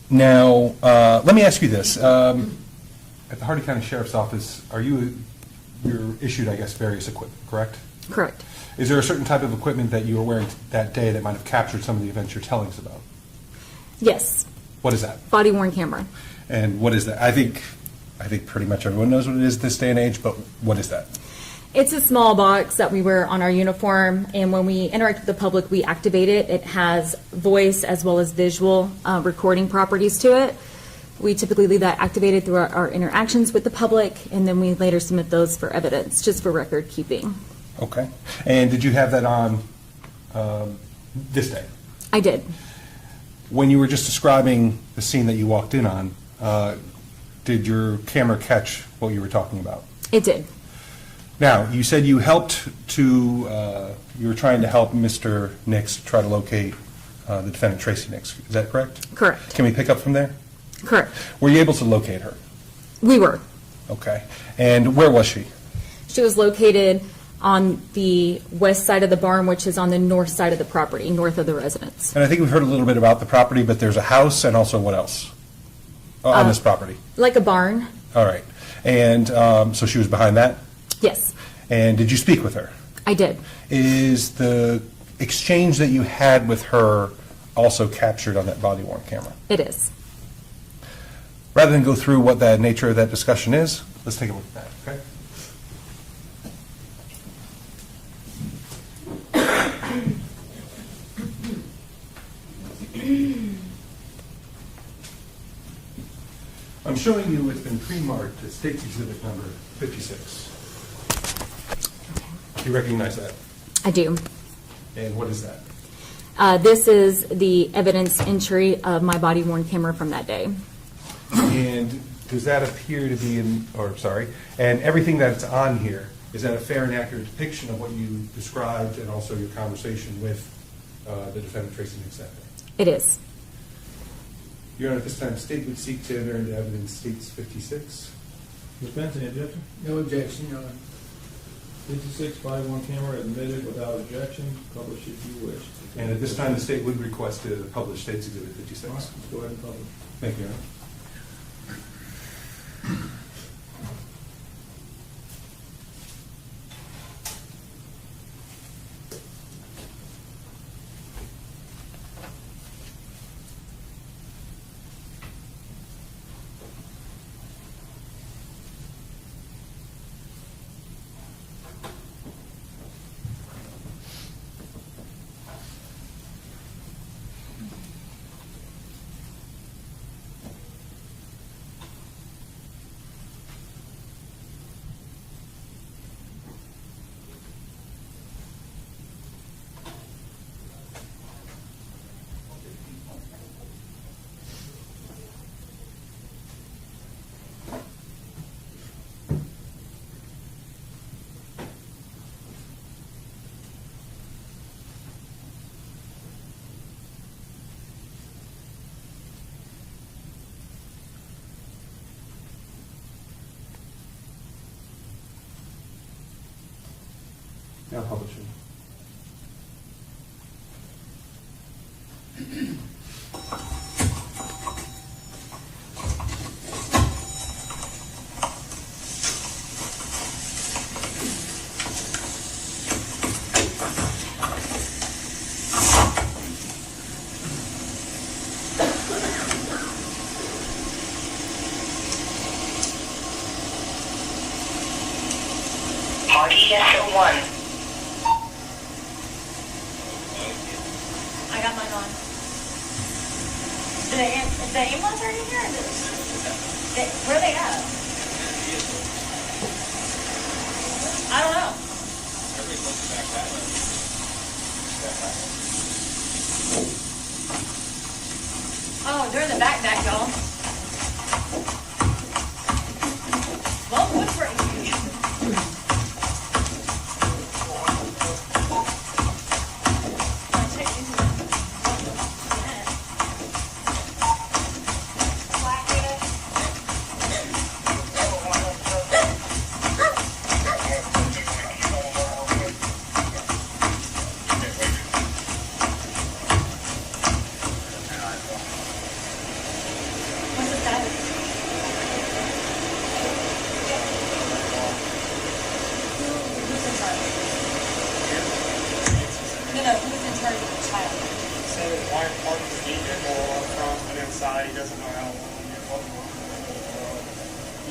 Now, let me ask you this. At the Hardee County Sheriff's Office, you're issued, I guess, various equipment, correct? Correct. Is there a certain type of equipment that you were wearing that day that might have captured some of the events you're telling us about? Yes. What is that? Body worn camera. And what is that? I think pretty much everyone knows what it is this day and age, but what is that? It's a small box that we wear on our uniform, and when we interact with the public, we activate it. It has voice as well as visual recording properties to it. We typically leave that activated through our interactions with the public, and then we later submit those for evidence, just for record keeping. Okay. And did you have that on this day? I did. When you were just describing the scene that you walked in on, did your camera catch what you were talking about? It did. Now, you said you were trying to help Mr. Nix try to locate the defendant, Tracey Nix. Is that correct? Correct. Can we pick up from there? Correct. Were you able to locate her? We were. Okay. And where was she? She was located on the west side of the barn, which is on the north side of the property, north of the residence. And I think we've heard a little bit about the property, but there's a house and also what else on this property? Like a barn. All right. And so she was behind that? Yes, And did you speak with her? I did. Is the exchange that you had with her also captured on that body-worn camera? It is. Rather than go through what the nature of that discussion is, let's take a look at that, okay? I'm showing you what's been pre-marked as State's Exhibit number 56. Do you recognize that? I do. And what is that? This is the evidence entry of my body-worn camera from that day. And does that appear to be and everything that's on here, is that a fair and accurate depiction of what you described and also your conversation with the defendant, Tracey Nix, that day? It is. Your Honor, at this time, the State would seek to enter into evidence States 56. Defense, any objection? No objection, Your Honor. 56 body-worn camera admitted without objection. Publish if you wish. And at this time, the State would request to publish State's Exhibit 56. All right, let's go ahead and publish. Thank you, Your Honor. Now publishing. Hardee SO1. I got mine on. Is the ambulance already here? Where are they at? I don't know. Oh, they're in the back, y'all. Well, what's right here?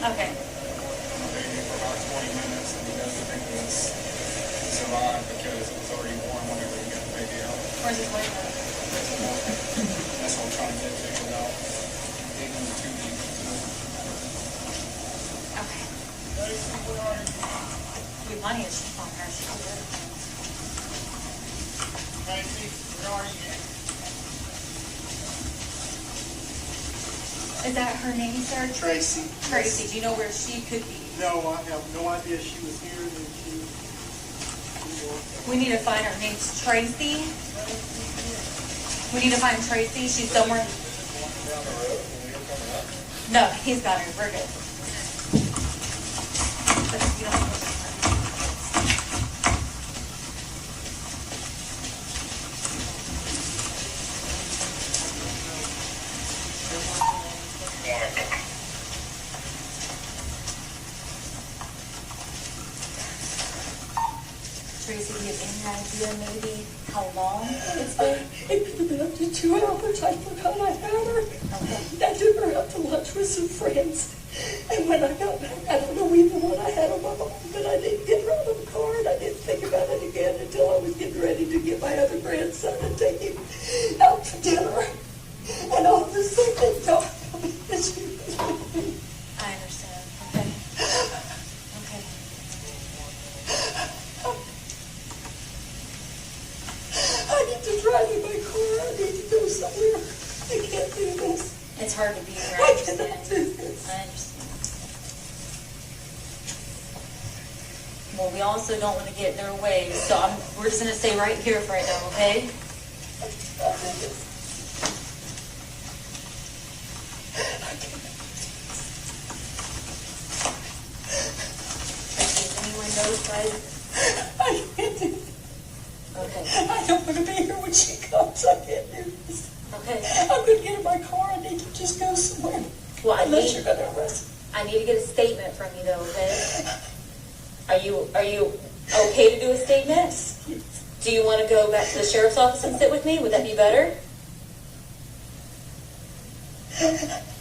Okay. For about 20 minutes, and he doesn't think this survived because it was already warm whenever he got the baby out. Where's his wife? That's what I'm trying to get figured out. Digging too deep into it. Okay. We money is just on her. She's good. Tracy, where are you? Is that her name, sir? Tracey. Tracey. Do you know where she could be? No, I have no idea she was here. And she We need to find her. Name's Tracey. We need to find Tracey. She's somewhere. No, he's got her. We're good. But you don't know. idea maybe how long it's been? It could have been up to 2 hours. I forgot I had her. I took her out to lunch with some friends. And when I got back, I don't know even what I had on my mind, but I didn't get her out of the car, and I didn't think about it again until I was getting ready to get my other grandson and take him out for dinner. And all of a sudden, they thought, I understand. Okay. Okay. I need to drive in my car. I need to go somewhere. I can't do this. It's hard to be here. I cannot do this. I understand. Well, we also don't want to get in their way, so we're just going to stay right here for right now, okay? Is anyone notified? I can't do this. Okay. I don't want to be here when she comes. I can't do this. Okay. I'm going to get in my car. I need to just go somewhere. Well, Unless you're going to arrest me. I need to get a statement from you, though, okay? Are you okay to do a statement? Do you want to go back to the sheriff's office and sit with me? Would that be better?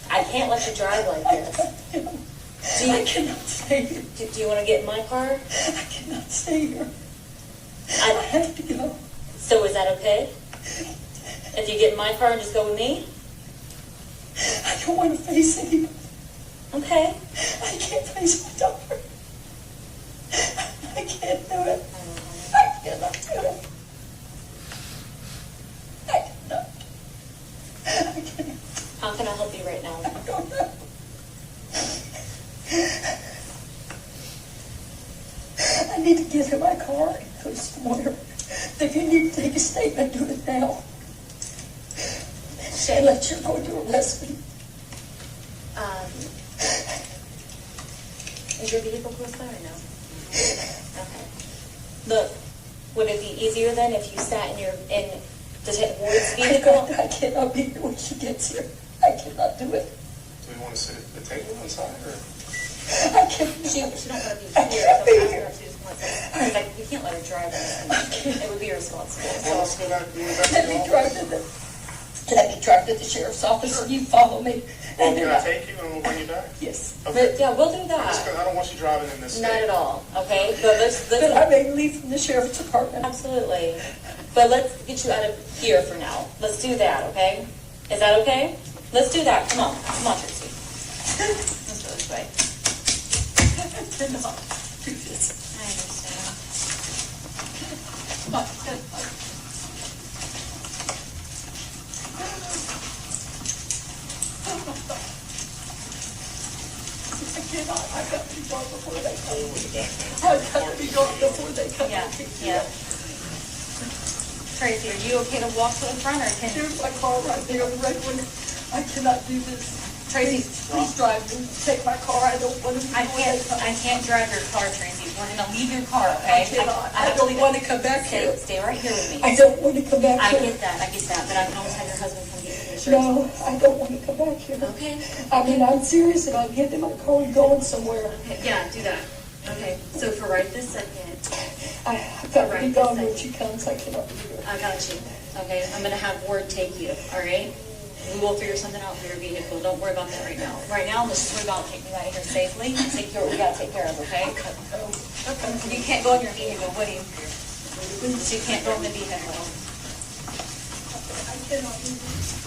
I can't let you drive like this. I cannot stay here. Do you want to get in my car? I cannot stay here. I have to go. So is that okay? If you get in my car and just go with me? I don't want to face anybody. Okay. I can't face my daughter. I can't do it. I cannot do it. I cannot. I cannot. How can I help you right now? I don't know. I need to get in my car and go somewhere. If you need to take a statement, do it now. Unless you're going to arrest me. Is your vehicle close by or no? Okay. Look, would it be easier then if you sat in Detective Ward's vehicle? I cannot be here when she gets here. I cannot do it. Do we want to sit at the table inside, or? I can't. She don't want to be here. So I'm here. She just wants to. In fact, we can't let her drive this. It would be irresponsible. Well, let's go back. Let me drive to the sheriff's office and you follow me. Can I take you and we'll bring you back? Yes. Okay. Yeah, we'll do that. I don't want you driving in this state. Not at all. Okay, but let's. But I may leave from the sheriff's department. Absolutely. But let's get you out of here for now. Let's do that. Okay? Is that okay? Let's do that. Come on, Tracy. Let's go this way. I cannot do this. I understand. I cannot. I've got to be gone before they come. I've got to be gone before they come. Yeah. Tracy, are you okay to walk to the front or can Here's my car right there, the red one. I cannot do this. Tracy, please drive me. Take my car. I don't want to. I can't drive your car, Tracy. We're gonna leave your car, okay? I cannot. I don't want to come back here. Stay right here with me. I don't want to come back here. I get that, but I can always have your husband come get you. No, I don't want to come back here. Okay. I mean, I'm serious about getting in my car and going somewhere. Okay, yeah, do that. Okay, so for right this second, I've got to be gone when she comes. I cannot be here. I got you. Okay, I'm gonna have Ward take you, all right? We will figure something out for your vehicle. Don't worry about that right now. Right now, let's just worry about taking you out of here safely and take care of what we gotta take care of, okay? You can't go in your vehicle, Woody. You can't go in the vehicle. I cannot do this.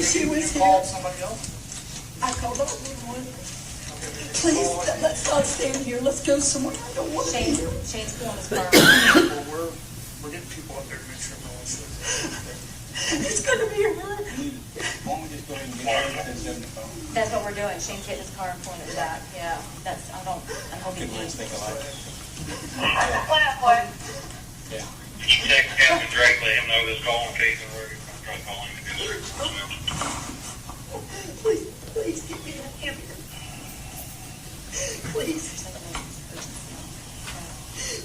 She was here. Called somebody else? I called up one. Please, let's not stand here. Let's go somewhere. I don't want to be here. Shane's pulling his car. Well, we're getting people up there to make sure no one's It's going to be her. Why don't we just go ahead and get it? That's what we're doing. Shane's getting his car and pulling it back. Yeah, that's, I'm hoping he. Yeah. Check Captain Drake, let him know this call in case we're going to try calling the district. Please, please get me out of here. Please.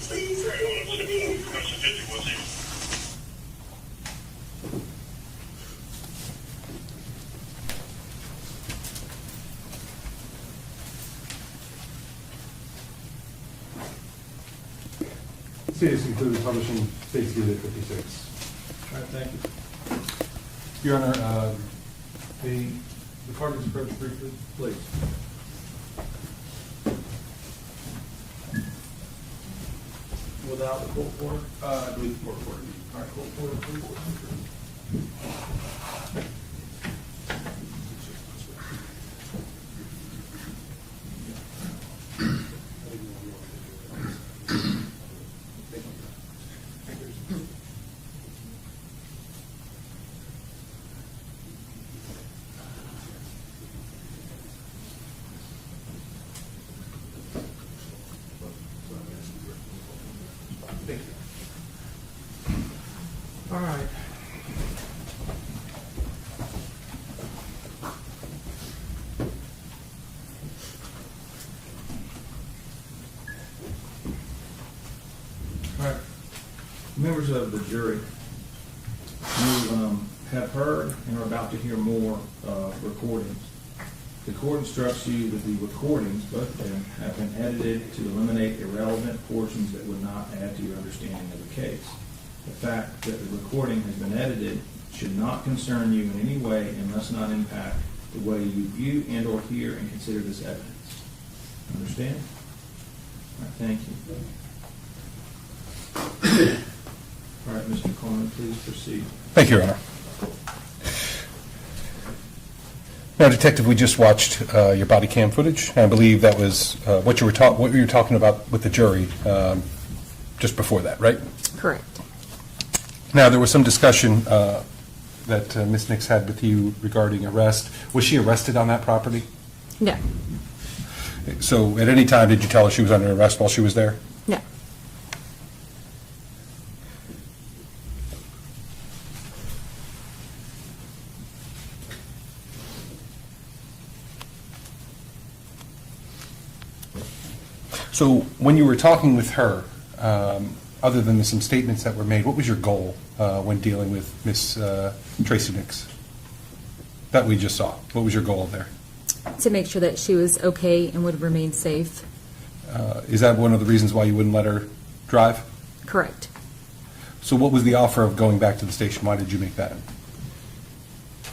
Please, I don't want to be here. Status included publishing State Exhibit 56. All right, thank you. Your Honor, the parties approach briefly, please. Without the court order? I believe the court order. All right, court order, please. All right. All right. Members of the jury, you have heard and are about to hear more recordings. The court instructs you that the recordings, both of them, have been edited to eliminate irrelevant portions that would not add to your understanding of the case. The fact that the recording has been edited should not concern you in any way and must not impact the way you view and or hear and consider this evidence. Understand? All right, thank you. All right, Mr. Coleman, please proceed. Thank you, Your Honor. Now, Detective, we just watched your body cam footage, and I believe that was what you were talking about with the jury just before that, right? Correct. Now, there was some discussion that Ms. Nix had with you regarding arrest. Was she arrested on that property? No. So at any time, did you tell her she was under arrest while she was there? No. So when you were talking with her, other than some statements that were made, what was your goal when dealing with Miss Tracey Nix that we just saw? What was your goal there? To make sure that she was okay and would remain safe. Is that one of the reasons why you wouldn't let her drive? Correct. So what was the offer of going back to the station? Why did you make that?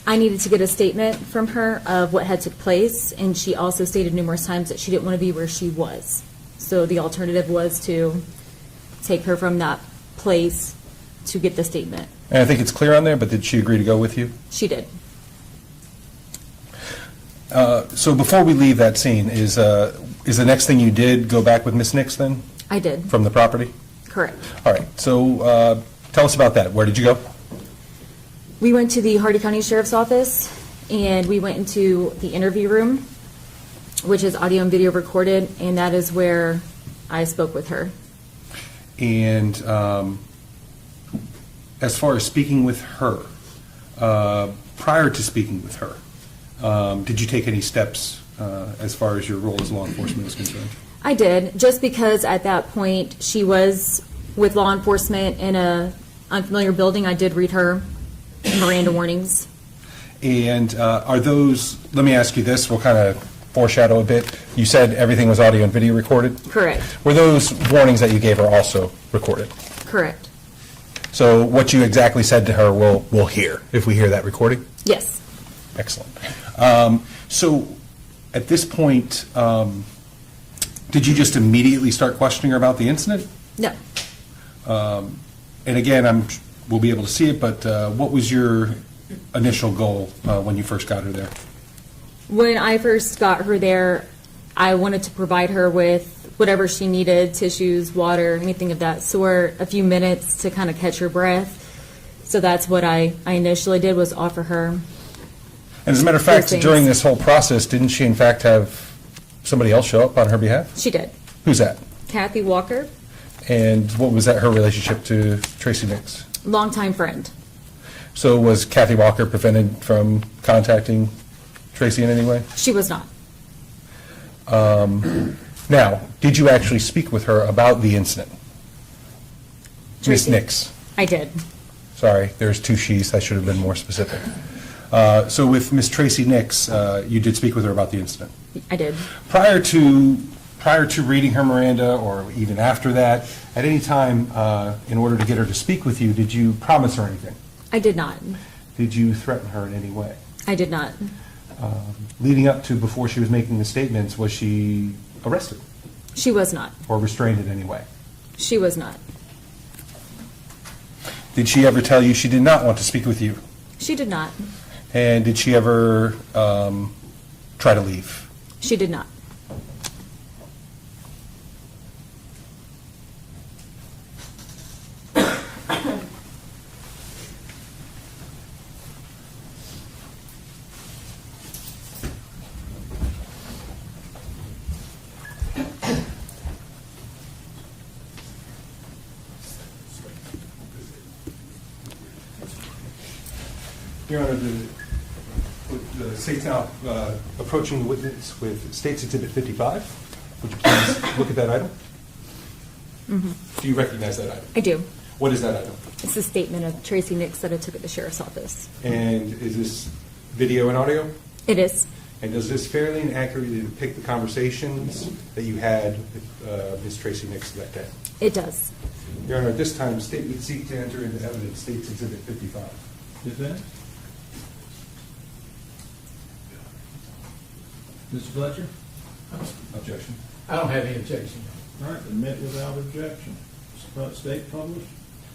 I needed to get a statement from her of what had took place, and she also stated numerous times that she didn't want to be where she was. So the alternative was to take her from that place to get the statement. And I think it's clear on there, but did she agree to go with you? She did. So before we leave that scene, is the next thing you did go back with Miss Nix then? I did. From the property? Correct. All right. So tell us about that. Where did you go? We went to the Hardee County Sheriff's Office, and we went into the interview room, which is audio and video recorded, and that is where I spoke with her. And as far as speaking with her, prior to speaking with her, did you take any steps as far as your role as law enforcement is concerned? I did, just because at that point she was with law enforcement in a unfamiliar building. I did read her Miranda warnings. And are those, let me ask you this, we'll kind of foreshadow a bit. You said everything was audio and video recorded? Correct. Were those warnings that you gave her also recorded? Correct. So what you exactly said to her we'll hear if we hear that recording? Yes. Excellent. So at this point, did you just immediately start questioning her about the incident? No. And again, we'll be able to see it, but what was your initial goal when you first got her there? When I first got her there, I wanted to provide her with whatever she needed, tissues, water, anything of that sort, a few minutes to kind of catch her breath. So that's what I initially did, was offer her. And as a matter of fact, things. during this whole process, didn't she in fact have somebody else show up on her behalf? She did. Who's that? Kathy Walker, And what was that, her relationship to Tracey Nix? longtime friend. So was Kathy Walker prevented from contacting Tracey in any way? She was not. Now, did you actually speak with her about the incident? Miss Tracey? Nix. I did. Sorry, there's two she's. I should have been more specific. So with Miss Tracey Nix, you did speak with her about the incident. I did. Prior to prior to reading her Miranda, or even after that, at any time, in order to get her to speak with you, did you promise her anything? I did not. Did you threaten her in any way? I did not. Leading up to before she was making the statements, was she arrested She was not. or restrained in any way? She was not. Did she ever tell you she did not want to speak with you? She did not. And did she ever try to leave? She did not. Your Honor, the state's now approaching the witness with State's Exhibit 55. Would you please look at that item? Mm-hmm. Do you recognize that item? I do. What is that item? It's a statement of Tracey Nix that I took at the sheriff's office. And is this video and audio? It is. And does this fairly and accurately depict the conversations that you had with Ms. Tracey Nix that day? It does. Your Honor, at this time, the state would seek to enter into evidence State's Exhibit 55. Defense? Mr. Fletcher? Objection. I don't have any objection. All right, admit without objection. State published?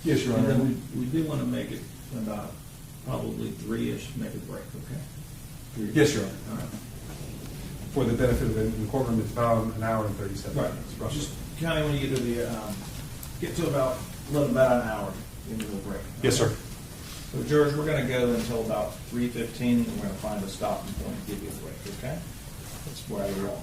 Yes, Your And Honor. then we do want to make it about probably 3-ish, make a break, okay? Yes, Your Honor. All right. For the benefit of the courtroom, it's about an hour and 37 Right, minutes, roughly. just County, when you get to the, get to about an hour, give me a little break. Yes, sir. So jurors, we're gonna go until about 3:15, and we're gonna find a stopping point and give you a break, okay? That's where we're on.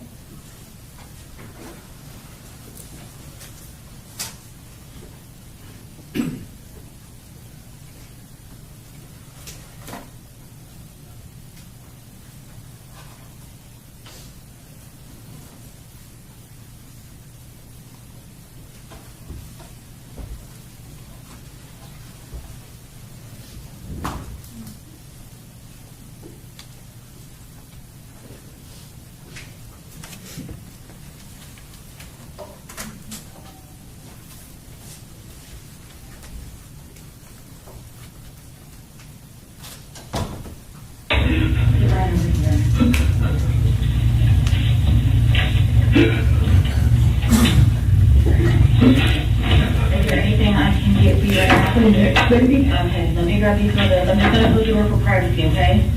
Is there anything I can get for you right now? Okay, let me grab you for the, I'm just gonna put you over for privacy, okay?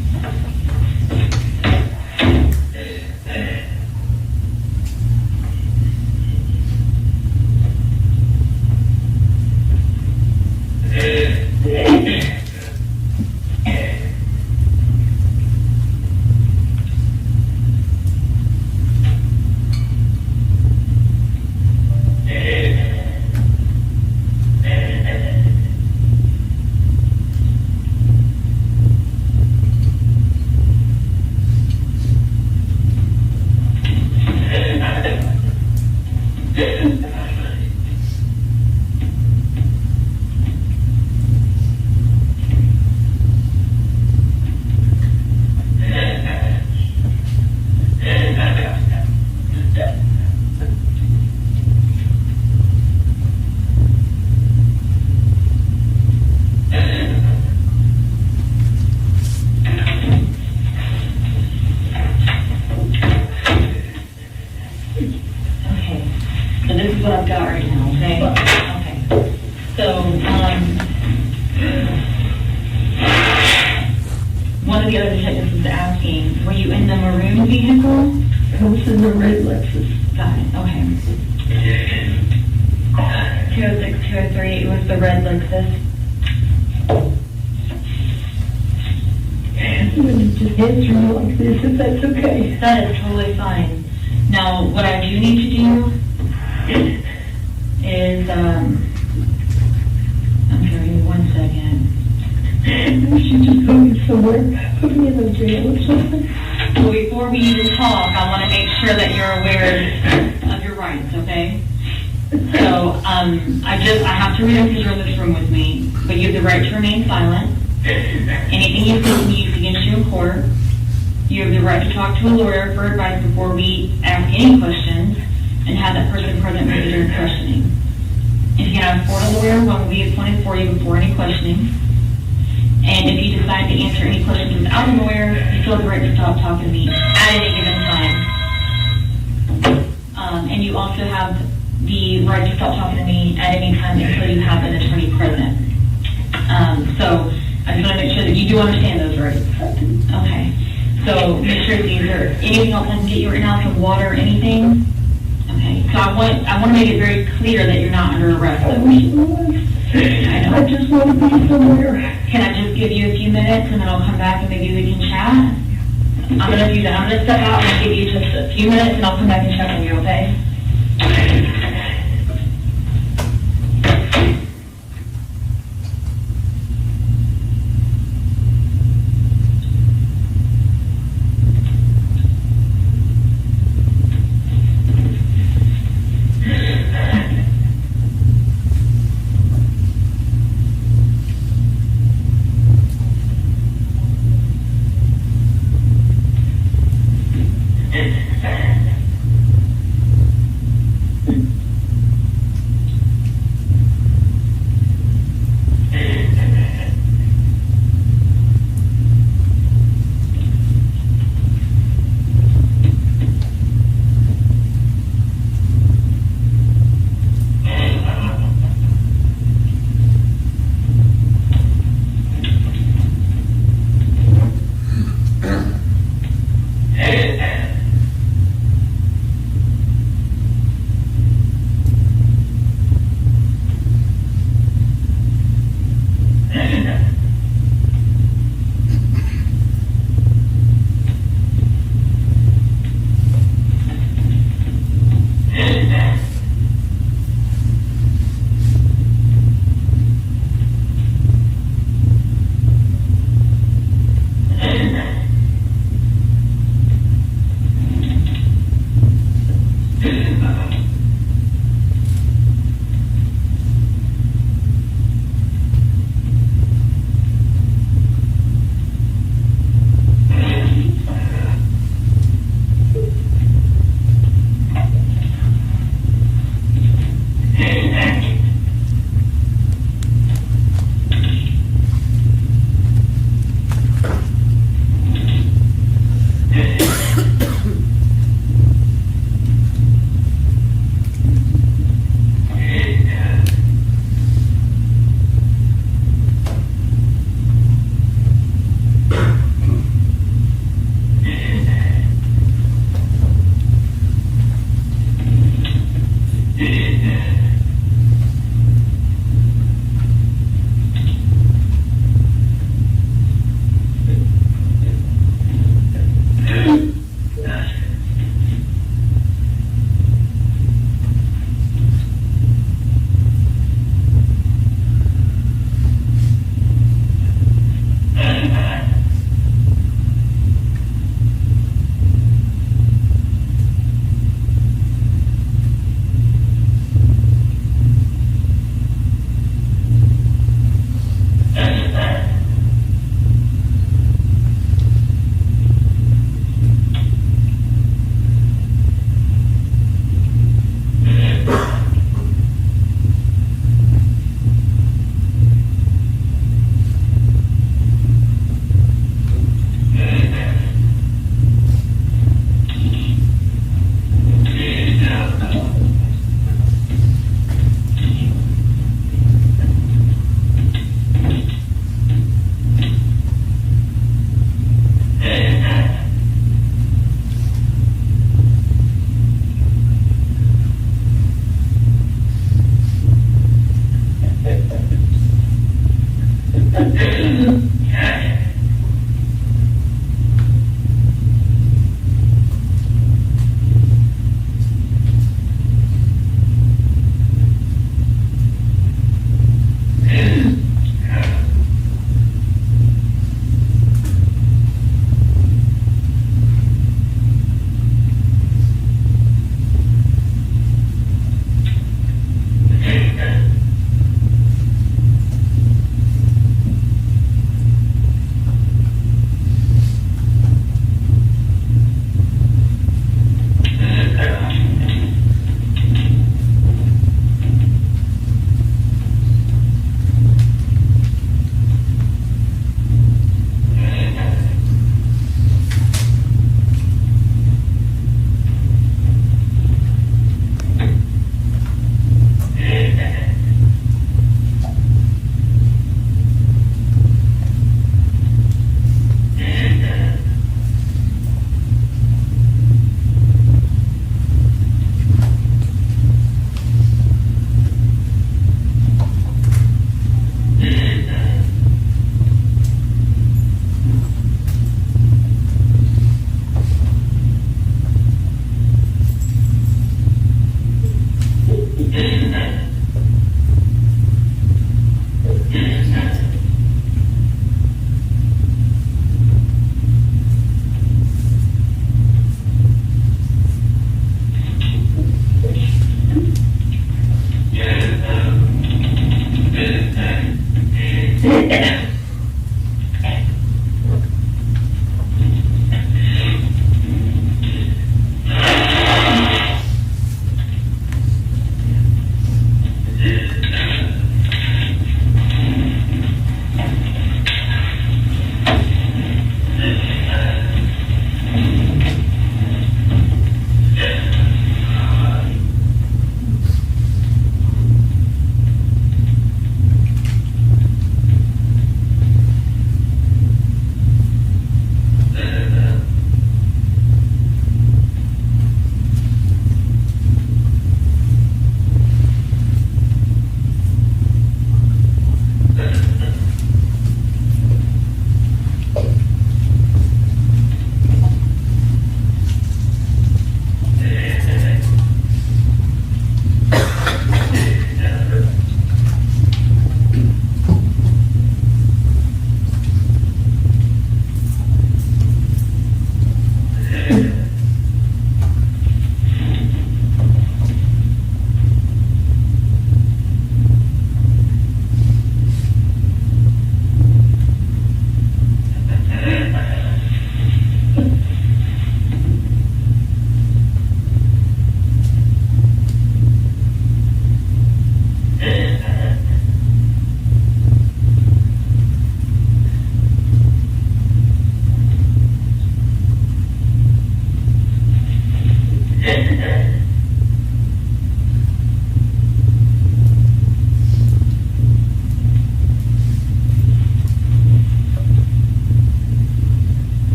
So this is what I've got right now, okay? Okay. So, one of the other detectives was asking, were you in the maroon vehicle? I was in the red Lexus. Got it, okay. 206, 203, it was the red Lexus. I'm going to just answer you like this, if that's okay. That is totally fine. Now, what I do need to do is, I'm sorry, give me 1 second. She just put me somewhere, put me in the jail or something. Well, before we even talk, I want to make sure that you're aware of your rights, okay? So, I have to read them because you're in this room with me, but you have the right to remain silent. Anything you say can be used against you in court. You have the right to talk to a lawyer for advice before we ask any questions. and have that person present with you during questioning. If you can afford a lawyer, one will be appointed for you before any questioning. And if you decide to answer any questions without a lawyer, you still have the right to stop talking to me at any given time. And you also have the right to stop talking to me at any time until you have an attorney present. So I just want to make sure that you do understand those rights. Okay. So make sure, is there anything else I can get you right now? Some water or anything? Okay. So I want to make it very clear that you're not under arrest. I just want to be somewhere. Can I just give you a few minutes and then I'll come back and maybe we can chat? I'm going to do that. I'm going to step out and give you just a few minutes and I'll come back and check on you, okay?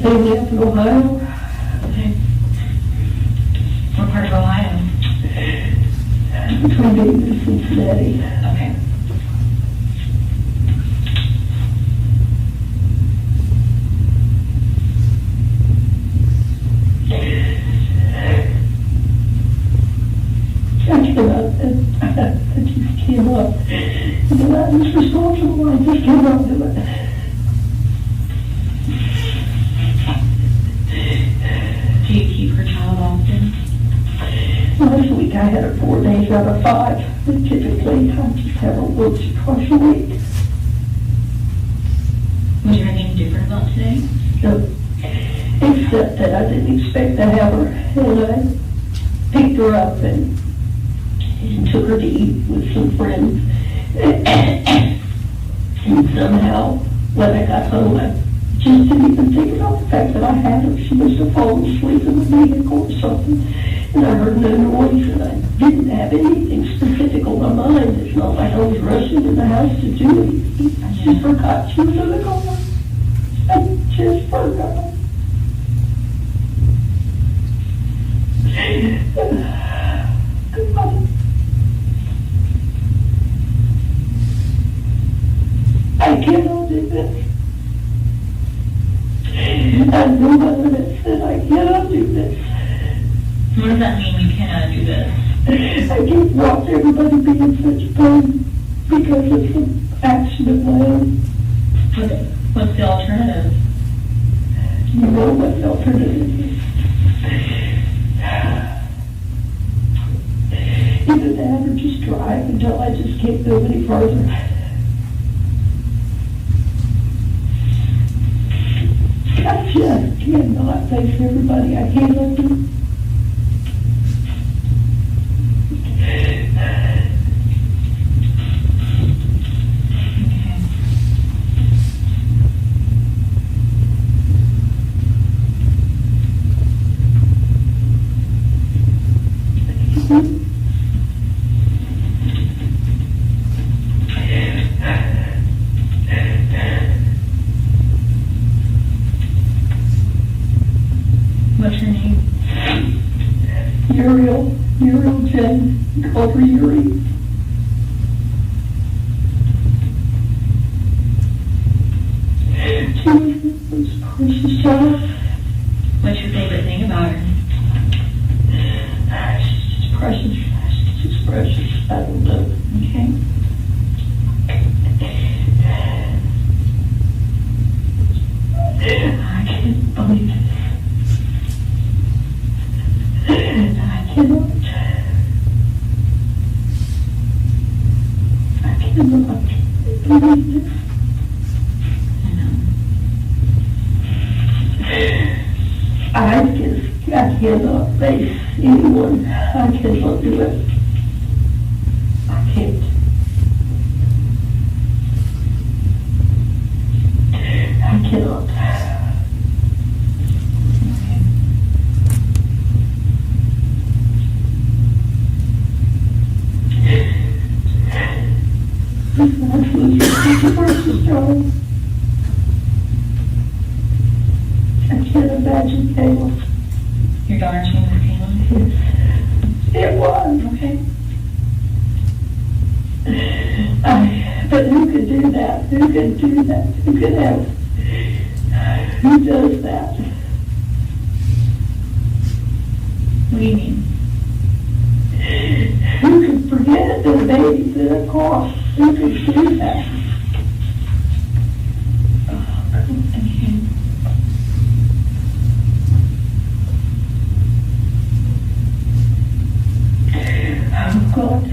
family up in Ohio. Okay. What part of Ohio? Between Dayton and Cincinnati. Okay. I just came up. And then I was responsible. I just came up to it. Do you keep her child often? Last week I had her 4 days out of 5. But typically I just have her once or twice a week. Was there anything different about today? No. Except that I didn't expect to have her. And I picked her up and took her to eat with some friends. And somehow, when I got home, I just didn't even think about the fact that I had her. She must have fallen asleep in the vehicle or something. And I heard no noise, and I didn't have anything specific on my mind. It's not like I was rushing to the house to do anything. I just forgot she was in the car. I just forgot. God. I cannot do this. I know my limits, and I cannot do this. What does that mean, you cannot do this? I can't watch everybody be in such pain because of some action of my own. What's the alternative? You know what the alternative is. Either that or just drive until I just can't go any further. I just cannot face everybody. I cannot do. What's her name? Uriel Jen. You called her Uri. She was the most precious child. What's your favorite thing about her? She's just precious. She's just precious. I don't know. Okay. I can't believe it. I cannot. I cannot believe this. I cannot face anyone. I cannot do it. I can't. I cannot. I can't imagine Kayla. Your daughter's name is Kayla? Yes. It was. Okay. But who could do that? Who could do that? Who could have? Who does that? What do you mean? Who could forget that a baby's in a car? Who could do that? Oh, God.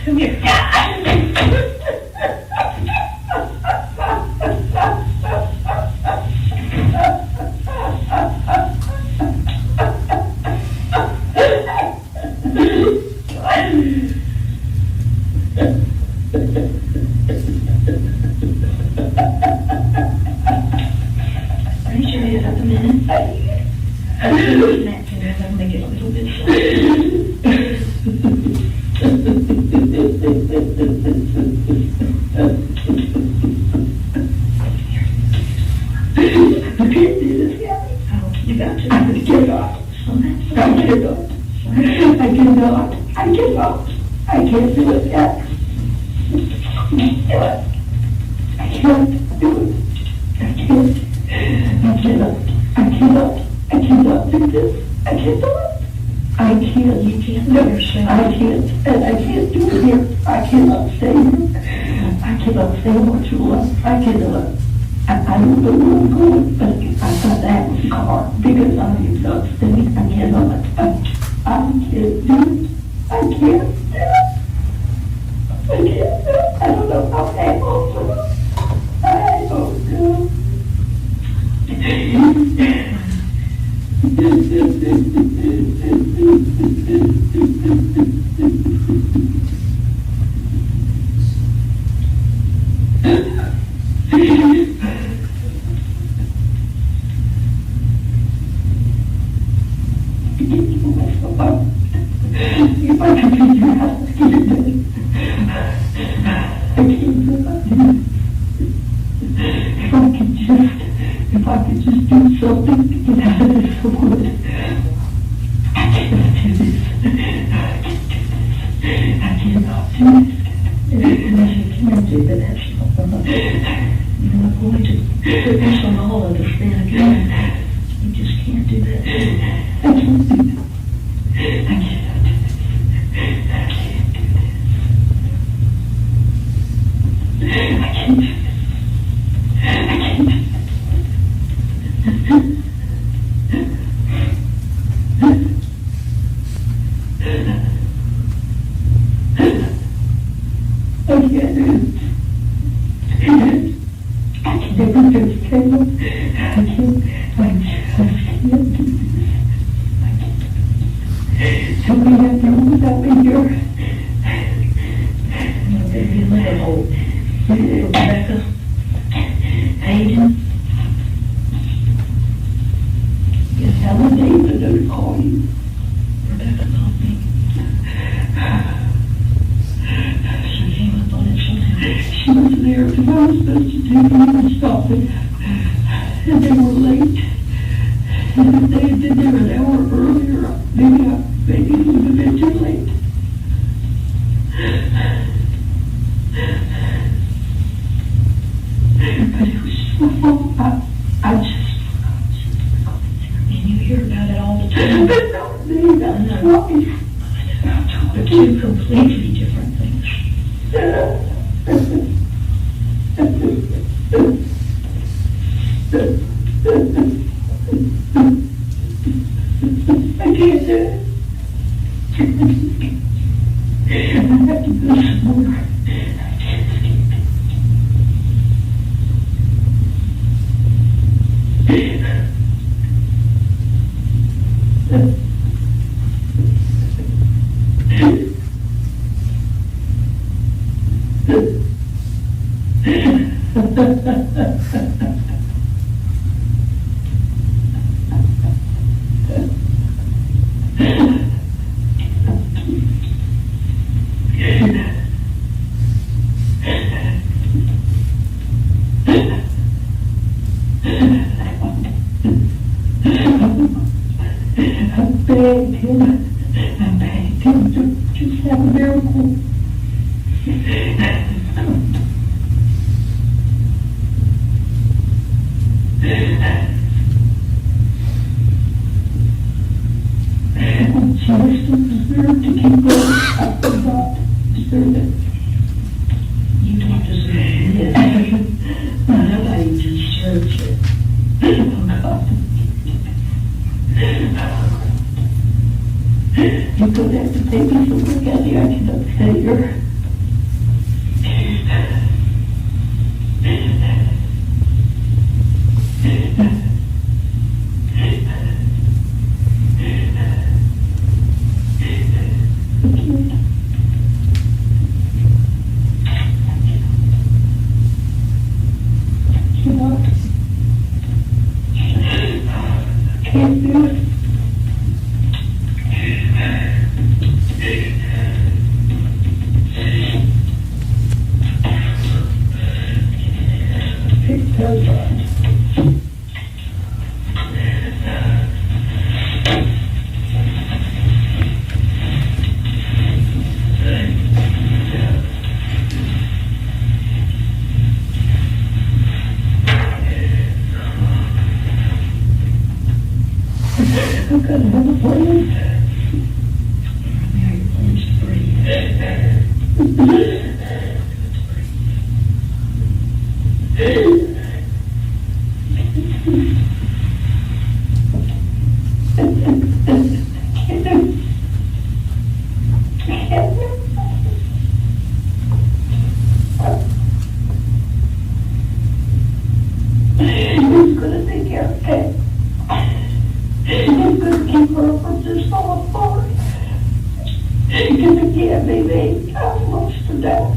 Come here. Raise your head up a minute. I'm gonna make it a little bit You got to get off. I cannot. I can't do it yet. I can't do it. I cannot do this. I can't do it. I can't. You can't do yourself. I can't. And I can't do it here. I cannot stay here. I cannot stay much longer. I cannot. I don't know where I'm going, but I thought that was a car because I am not staying. I cannot. I can't do it. I can't do it. I can't do it. I don't know how to handle it. I don't know. If I could leave your house, get it done. I can't do it. If I could just do something to get out of this wood. I can't do this. I cannot do this. You can't do that. You're not going to. That's on all of us then again. You just can't do that. I can't do that. I cannot do this. I can't do this. I can't do this. I can't do this. I can't do this. I can never do this, Kayla. I just can't do this. I can't. Somebody have to room without me here. Maybe a little old. Rebecca. Hayden. Yes, Helen David to call you. Rebecca called me. She came up on it somehow. She was there because I was supposed to take them and stop it. And they were late. And if they had been there an hour earlier, maybe it would have been too late. But it was so I just and you hear about it all the time. That's right. But two completely different things. I can't do it. I have to go somewhere. I begged him to just have a miracle. She was still deserved to keep going. I forgot to deserve it. You don't deserve it. Nobody deserves it. Oh, God. You're going to have to take me somewhere, Kathy. I cannot stay here. Who's gonna take care of Kay? Who's gonna keep her from just falling apart? Because it can't be me. I've lost her now.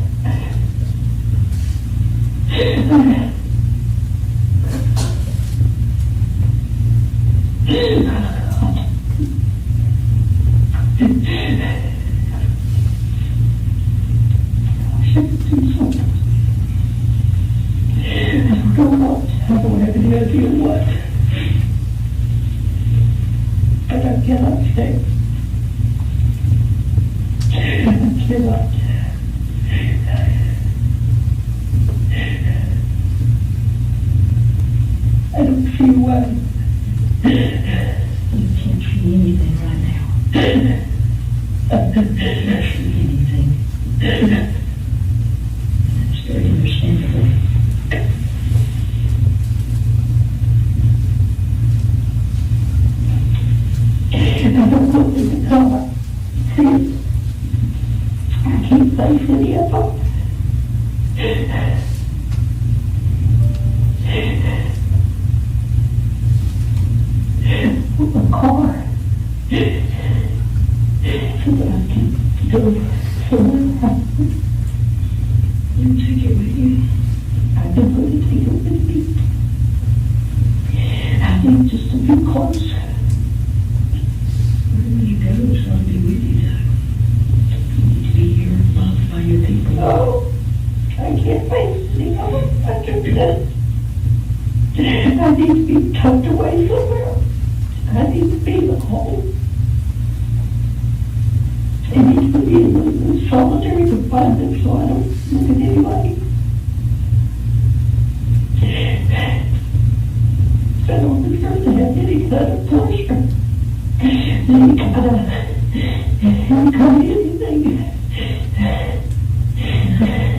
I don't have any idea what. But I cannot stay. I cannot. I don't feel well. You can't see anything right now. I can't see anything. That's very understandable. I don't know what to call. See, I can't face any of them. With a car. So that I can go somewhere. You take it with you. I've been going to take it with me. I think just to be close. Wherever you go, it's going to be with you, though. You need to be here and loved by your people. No, I can't face any of them. I can't do that. I need to be tucked away somewhere. I need to be at home. I need to be in a solitary confinement so I don't look at anybody. I don't deserve to have any kind of pleasure. Any kind of anything.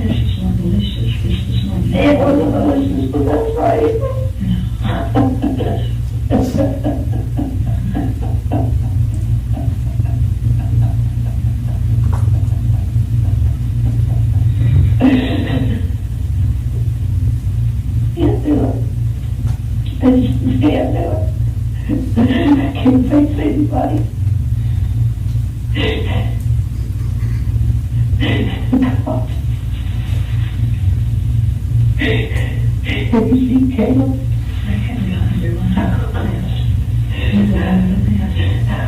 This is not malicious. This is not malicious. It wasn't malicious, but that's right. Can't do it. I just can't do it. I can't face anybody. God. Have you seen Kayla? I haven't got under one house.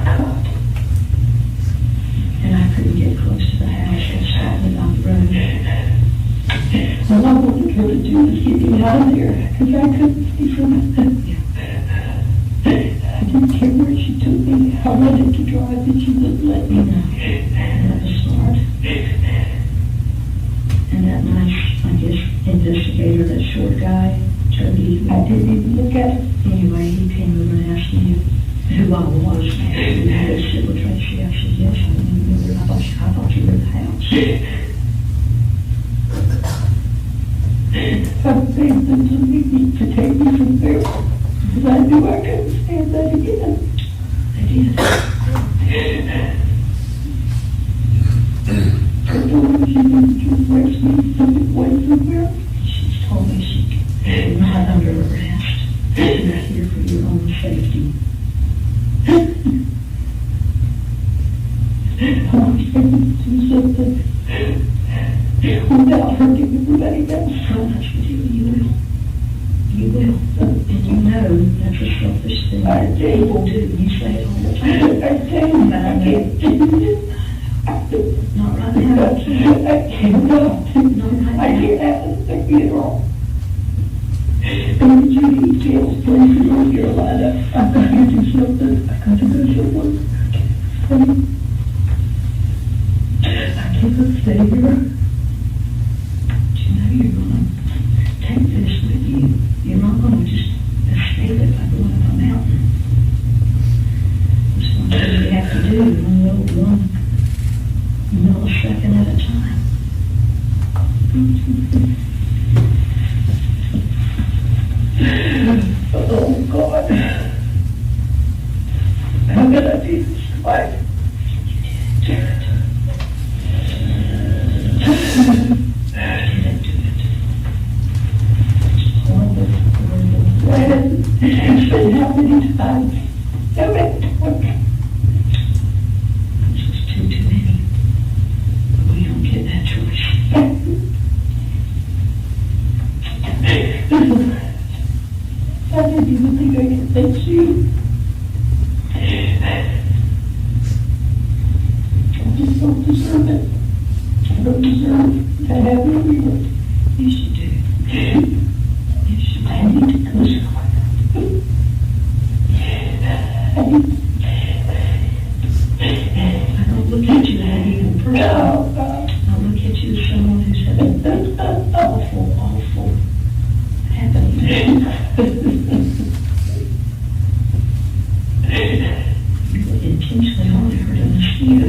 God. And I couldn't get close to the house. I was hiding on the road. All I wanted her to do was get me out of there, because I couldn't see from it. I didn't care where she took me. I wanted to drive, but she wouldn't let me. That was smart. And that nice, I guess, investigator, that short guy, Toby. I didn't even look at it. Anyway, he came over and asked me who I was. And I had to sit with Tracy. I said, yes, I remember. I thought you were in the house. Something that took me to take me from there, because I knew I couldn't stand that again. I did. I told her she needed to arrest me some way somewhere. She's told me you're not under arrest. You're here for your own safety. I want to do something without hurting everybody else. So much to do, you will. You will. And you know that's a selfish thing. I do. People do. You say it all the time. I do. But I can't do it. Not right now. I can't. Not right now. I can't have a funeral. And Judy feels places in North Carolina. I've got to do something. I've got to go somewhere. I can't stay here. You're going to take this with you. You're not going to just escape it by going up a mountain. It's something you have to do one millisecond at a time. Oh, God. How could I do this? Why? It's been how many times? How many times? This is too many. But we don't get that choice. I didn't even think I could fix you. I just don't deserve it. I don't deserve to have you anyway. Yes, you do. Yes, you do. I need to go somewhere. I don't look at you as an evil person. No. I look at you as someone who's had an awful happening. You intentionally only hurt a mosquito.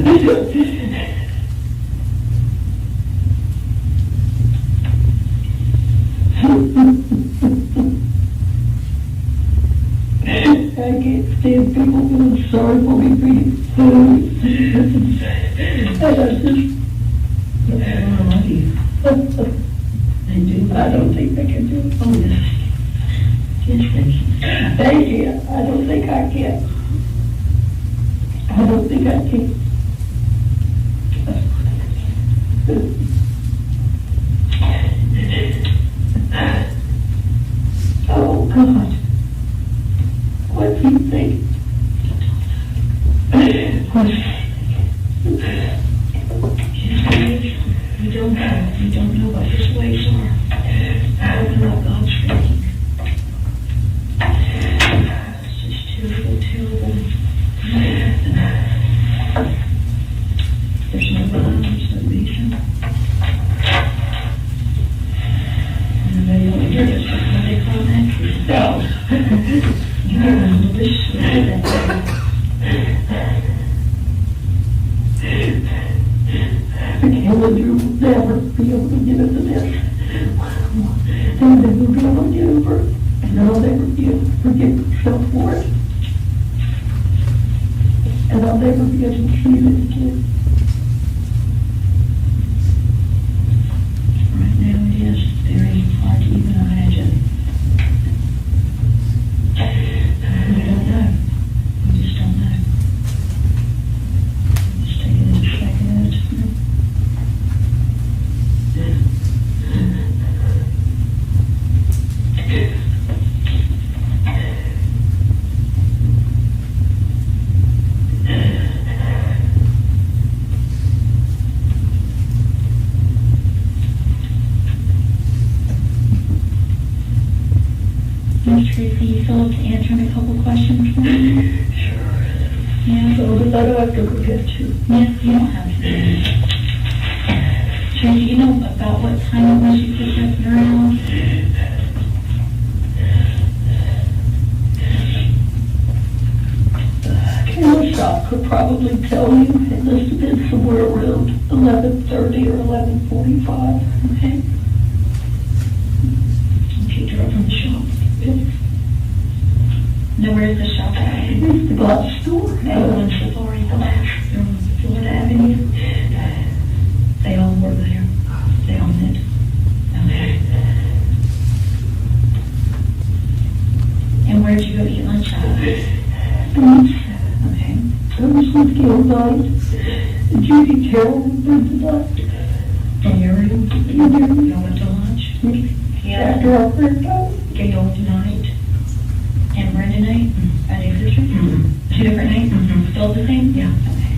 I can't stand people feeling sorry for me for eating food. And I love you. I do. I don't think I can do it. Oh, yes. Yes, thank you. Thank you. I don't think I can. I don't think I can. Oh, God. What do you think? You don't know. You don't know what his ways are. Open up God's thinking. It's just terrible, terrible. There's no violence, no reason. And they don't hear this, that's what they call that. No. You hear them a little bit slow. Kayla, you'll never be able to get into this. They'll never be able to get over it. And I'll never be able to forgive myself for it. And I'll never be able to see it again. Right now it is very hard to even imagine. We don't know. We just don't know. Just take it as a second at a time. Ms. Tracey, you still have to answer a couple questions for me? Sure. Yeah. So, but I don't have to forget you. Yes, you don't have to. Tracey, you know about what time it was you picked up Uriel? Kayla Schock could probably tell you it must have been somewhere around 11:30 or 11:45. Okay. You picked her up from the shop. Now, where's the shop at? It's the glass store. On Safari Glass. They're on Florida Avenue. They all were there. They all met. Okay. And where'd you go to eat lunch at? Okay. I was with Gail night. Judy, Terrell, and Brenda night. And y'all went to lunch? Yeah. After our third time. Gail tonight. And Brenda night? Are they sisters? Mm-hmm. 2 different nights? Still the same? Yeah. Okay.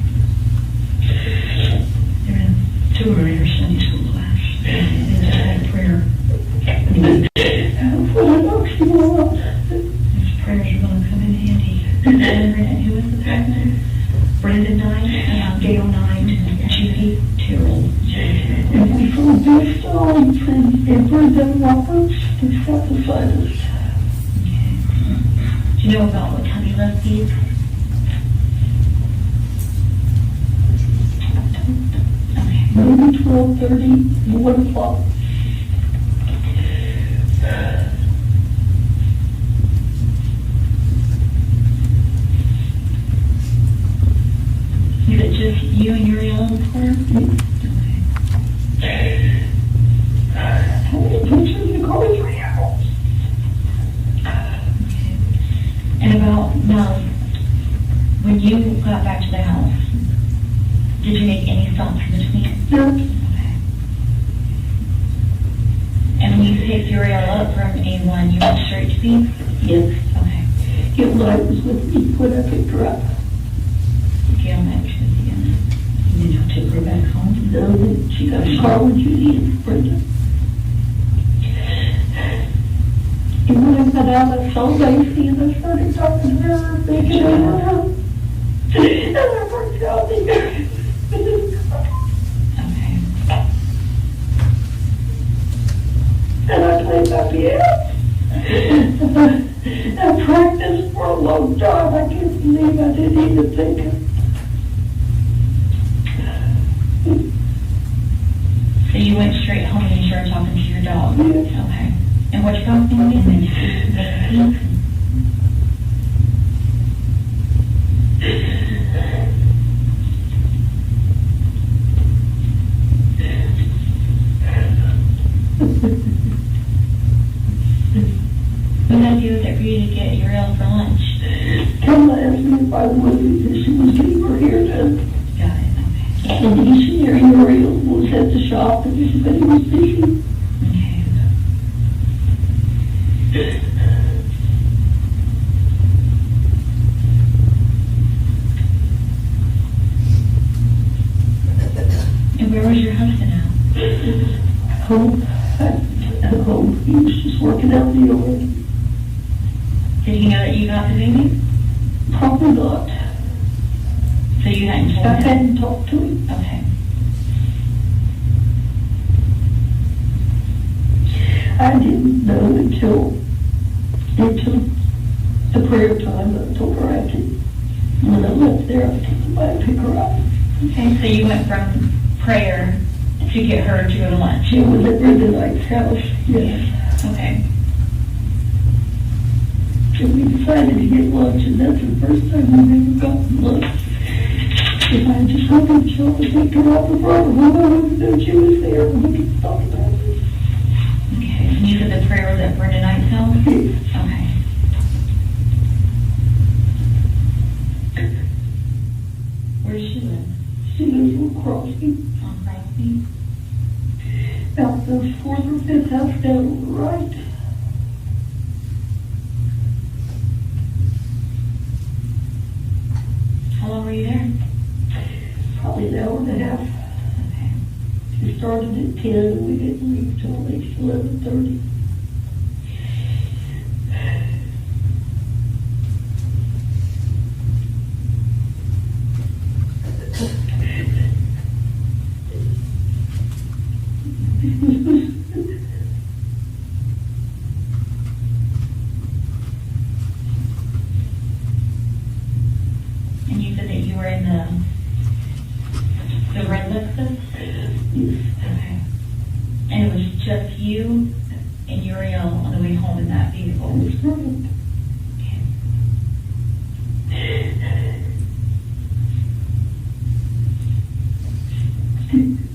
They're in 2 were in her Sunday school class. They just had a prayer. These prayers are going to come in handy. And who was the third? Brenda Knight, Gail Knight, Judy, Terrell. And we from this stones and Brenda Roberts to step beside us. Do you know about what time you left these? Maybe 12:30, 1 o'clock. You and Uriel in the car? How many pictures in the car is right now? And about, now, when you got back to the house, did you make any stops in between? No. And when you picked Uriel up from A1, you went straight to B? Yes. Okay. Gail and I was with me when I picked her up. Gail met with you. And then I took her back home? No, then she got a car with Judy and Brenda. And when I got out, I saw Lacey and I started talking to her, making her out. And I worked out there. Okay. And I played my piano. I practiced for a long time. I can't believe I didn't even think of. So you went straight home and you started talking to your dog? Yes. Okay. And what's your dog's name again? What idea was it for you to get Uriel for lunch? Kayla asked me if I would because she was getting her hair done. Got it, okay. And each and every Uriel was at the shop and everybody was busy. Okay. And where was your husband at? Home. At home. He was just working out in the yard. Did he know that you got the baby? Probably not. So you hadn't told I him? hadn't talked to him. Okay. I didn't know until the prayer time. I told her I could. When I left there, I could come by and pick her up. Okay, so you went from prayer to get her to go to lunch? She was at Brenda Knight's house, yes. Okay. And we decided to get lunch, and that's the first time we've ever gotten lunch. And I just wanted to show to take her out the front. I didn't know she was there, and we could talk about it. Okay, and you said the prayer was at Brenda Knight's house? Yes. Okay. Where does she live? She lives on Crosby. On Crosby? About the fourth or fifth house down on the right. How long were you there? Probably an hour and a half. Okay. We started at 10 and we didn't leave till at least 11:30. And you said that you were in the red Lexus? Yes. Okay. And it was just you and Uriel on the way home in that vehicle? That's right.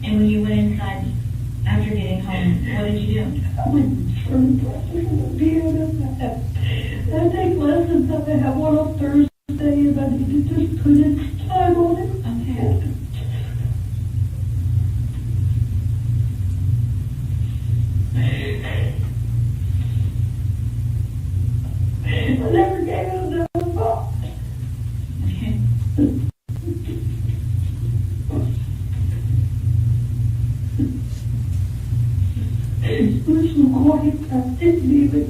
And when you went inside after getting home, what did you do? I went and started practicing on the piano. I take lessons. I have one on Thursday, and I need to just put in some time on it. Okay. I never gave it another thought. Okay. It was so quiet, I didn't even.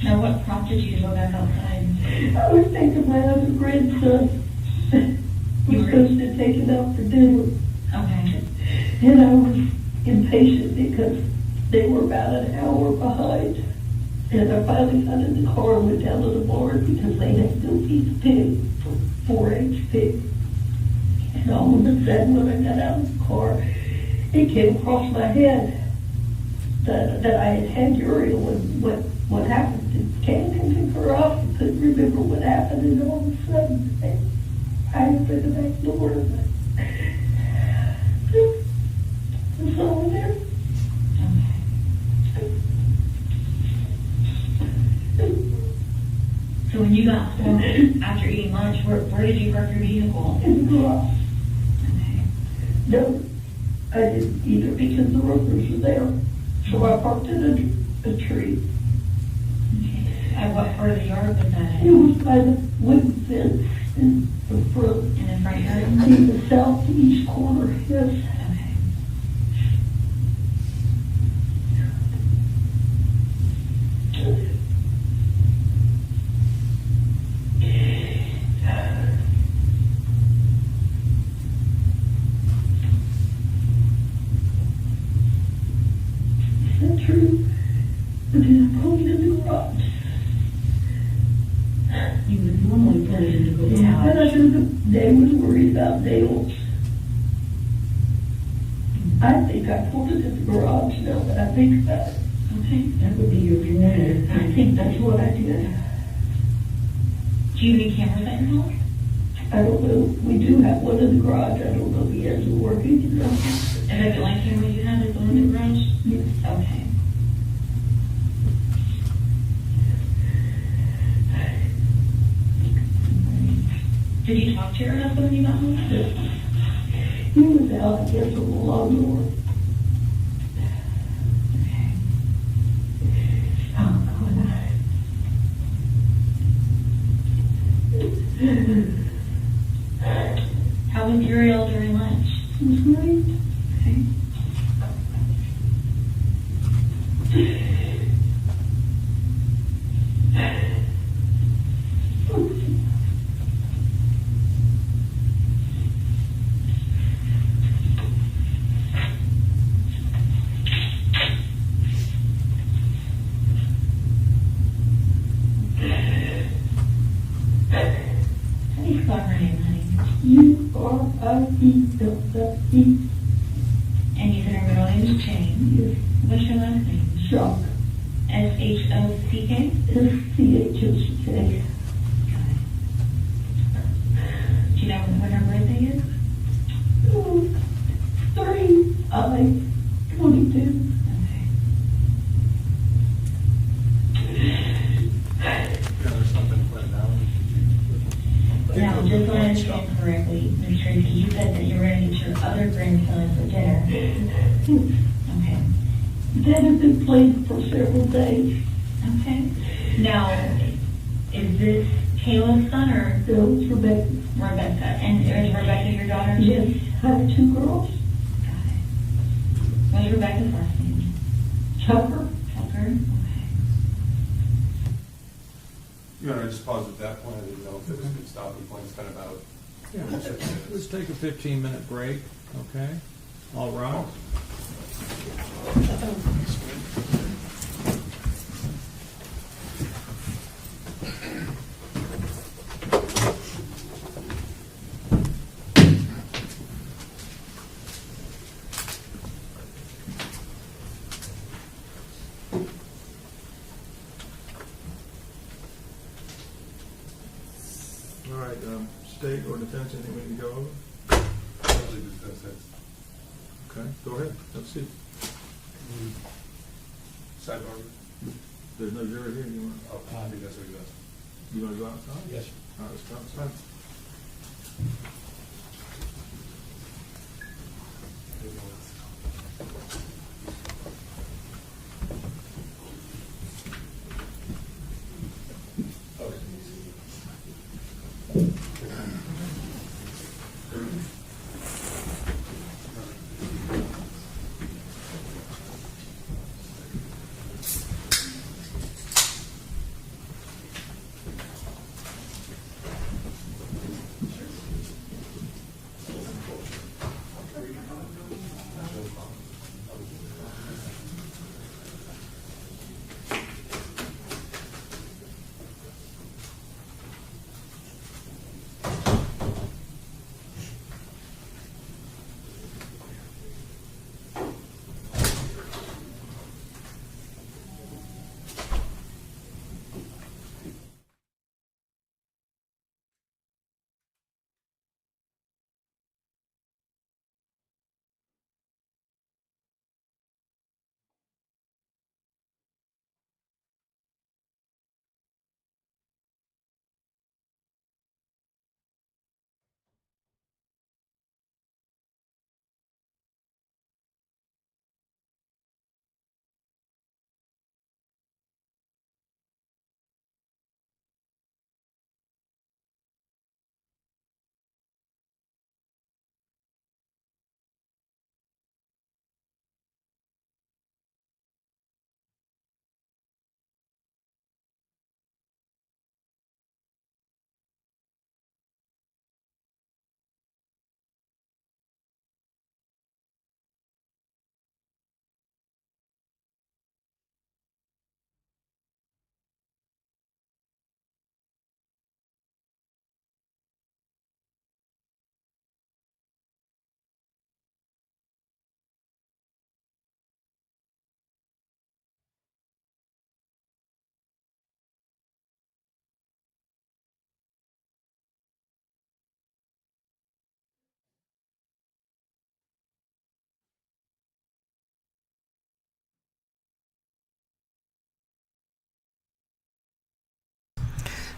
Now, what prompted you to go back outside? I was thinking my other grandson was supposed to take it out for dinner. Okay. And I was impatient because they were about an hour behind. And I finally got in the car and went down to the barn because they had to go feed the pig, 4-H pig. And all of a sudden, when I got out of the car, it came across my head that I had Uriel and what happened. Did Kayla come pick her up? I couldn't remember what happened, and all of a sudden, I opened the back door and it's over there. So when you got home after eating lunch, where did you park your vehicle? In the garage. No, I didn't either because the workers were there. So I parked in a tree. Okay. At what part of the yard was that It was by the wooden fence in the front. in the front yard? In the southeast corner, yes. Okay. Is that true? But then I pulled it in the garage. You would normally put it in the garage. Yeah, but I knew that they was worried about nails. I think I pulled it in the garage now that I think about it. Okay. That would be your perimeter. I think that's what I did. Do you have any cameras at your home? I don't know. We do have one in the garage. I don't know if he has it working. Is that the only camera you have is the one in the garage? Yes. Okay. Did you talk to your husband when you got home? He was out, I guess, on the lawnmower. How was Uriel during lunch? It was great. Okay. How do you spell her name, honey? Uriel. And you said her middle name is Jane. Yes. What's your last name? Schock. S-H-O-C-K? S-C-H-O-C-K. Do you know when her birthday is? 3/22. There's something planned out. Now, just so I understand correctly, Ms. Tracy, you said that you were going to get your other grandson for dinner. Okay. That had been planned for several days. Okay. Now, is this Kayla's son or? No, it's Rebecca. Rebecca. And is Rebecca your daughter? Yes, I have 2 girls. Got it. What's Rebecca's last name? Tucker. Tucker? Okay. You want to just pause at that point? I didn't know if there was a good stopping point. It's kind of out. Yeah, let's take a 15-minute break, okay? All right. All right, state or defense, anything we need to go over? Okay, go ahead, let's see. Sidebar. There's no jury here, you want? Oh, I think that's what he does. You want to go outside? Yes. All right, let's go outside.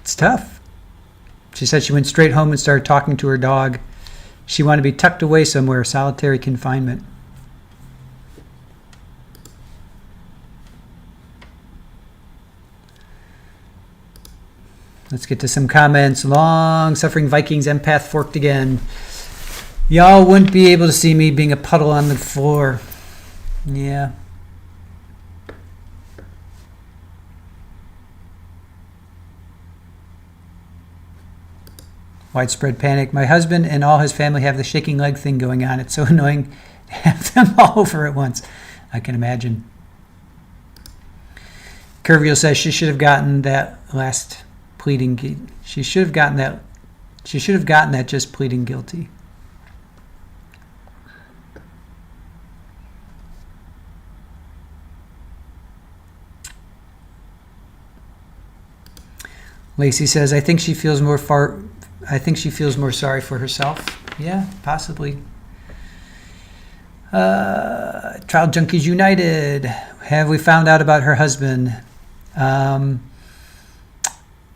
It's tough. She said she went straight home and started talking to her dog. She wanted to be tucked away somewhere, solitary confinement. Let's get to some comments. Long-suffering Vikings empath forked again. Y'all wouldn't be able to see me being a puddle on the floor. Yeah. Widespread panic. My husband and all his family have the shaking leg thing going on. It's so annoying to have them all over at once. I can imagine. Curviel says she should have gotten that last pleading. She should have gotten that. She should have gotten that just pleading guilty. Lacey says, I think she feels more sorry for herself. Yeah, possibly. Trial Junkies United. Have we found out about her husband?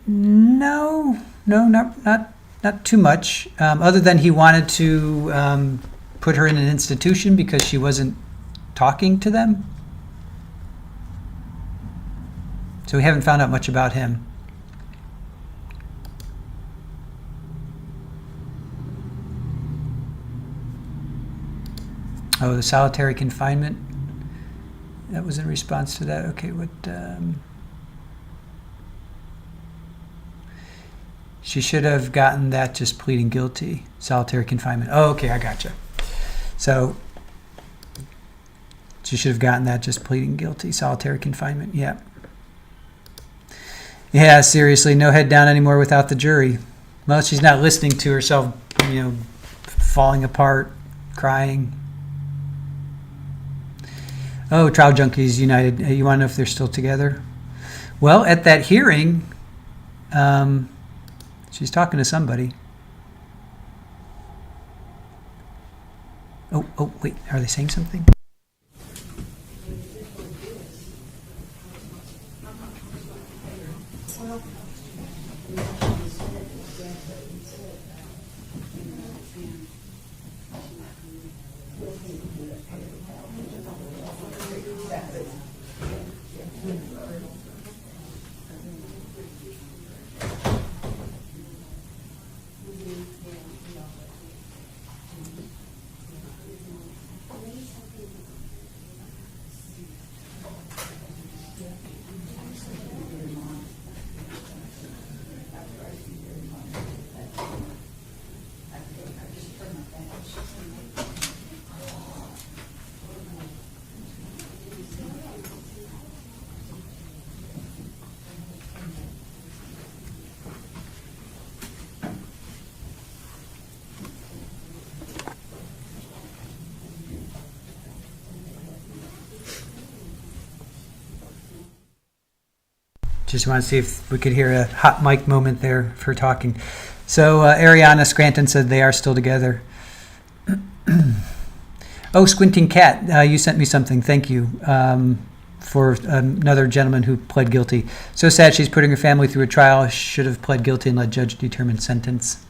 No, not too much. Other than he wanted to put her in an institution because she wasn't talking to them. So we haven't found out much about him. Oh, the solitary confinement. That was in response to that. Okay, what? She should have gotten that just pleading guilty. Solitary confinement. Oh, okay, I gotcha. So she should have gotten that just pleading guilty. Solitary confinement. Yeah. Yeah, seriously, no head down anymore without the jury. Well, she's not listening to herself, falling apart, crying. Oh, Trial Junkies United. You want to know if they're still together? Well, at that hearing, she's talking to somebody. Oh, wait. Are they saying something? Just want to see if we could hear a hot mic moment there for talking. So Ariana Scranton said they are still together. Oh, Squinting Cat, you sent me something. Thank you for another gentleman who pled guilty. So sad she's putting her family through a trial. Should have pled guilty and let judge determine sentence.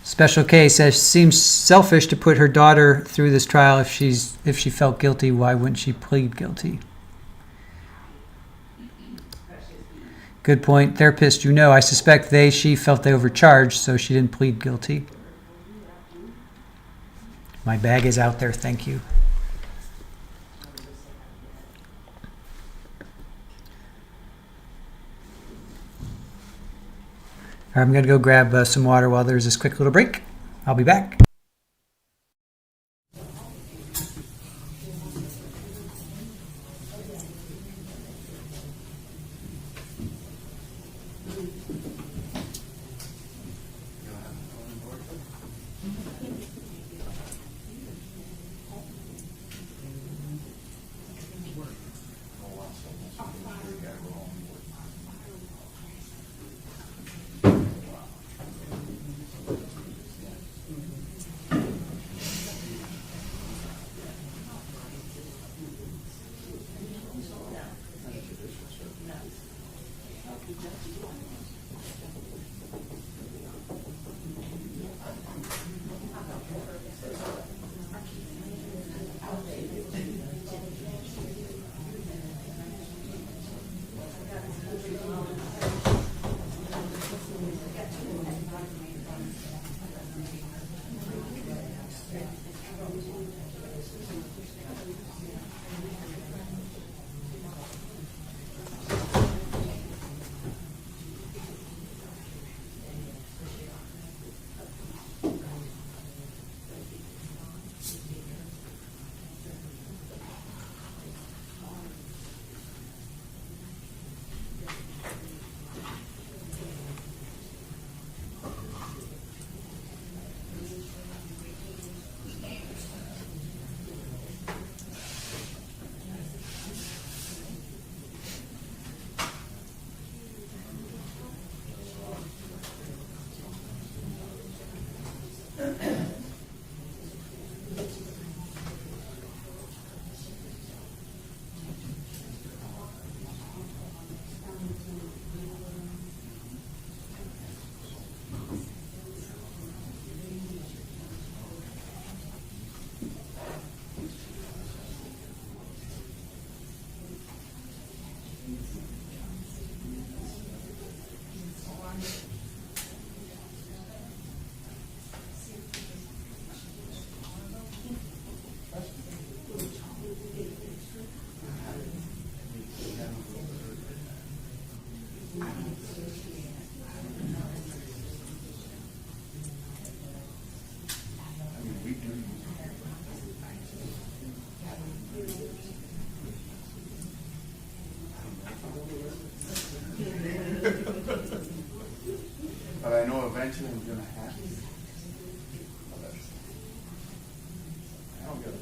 Special K says, seems selfish to put her daughter through this trial. If she felt guilty, why wouldn't she plead guilty? Good point. Therapist, I suspect she felt they overcharged, so she didn't plead guilty. My bag is out there, thank you. I'm going to go grab some water while there's this quick little break. I'll be back. mentioned it was gonna happen. I don't get it.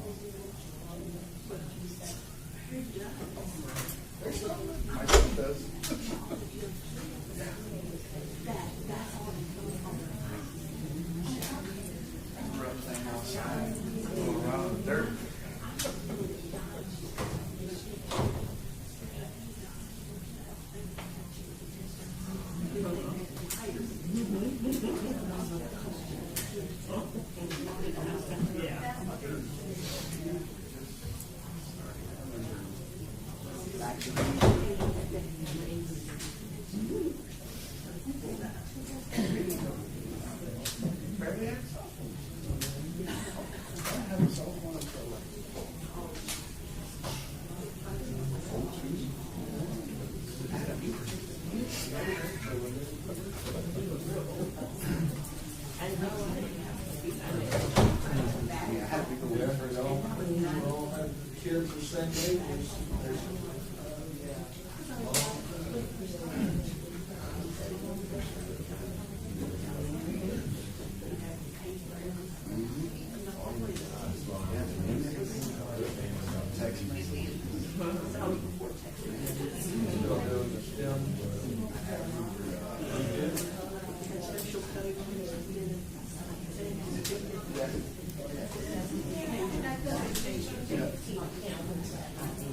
My son does. Rub thing outside, go around in the dirt. Kids the same age.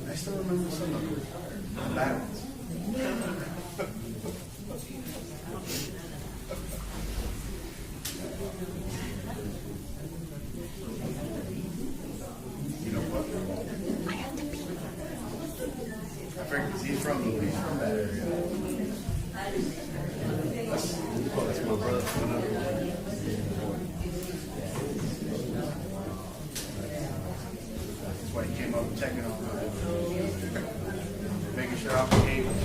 I still remember some of the bad ones. You know what? I figured he's from that area. That's my brother. That's why he came up and checking on me, making sure I'm behaving.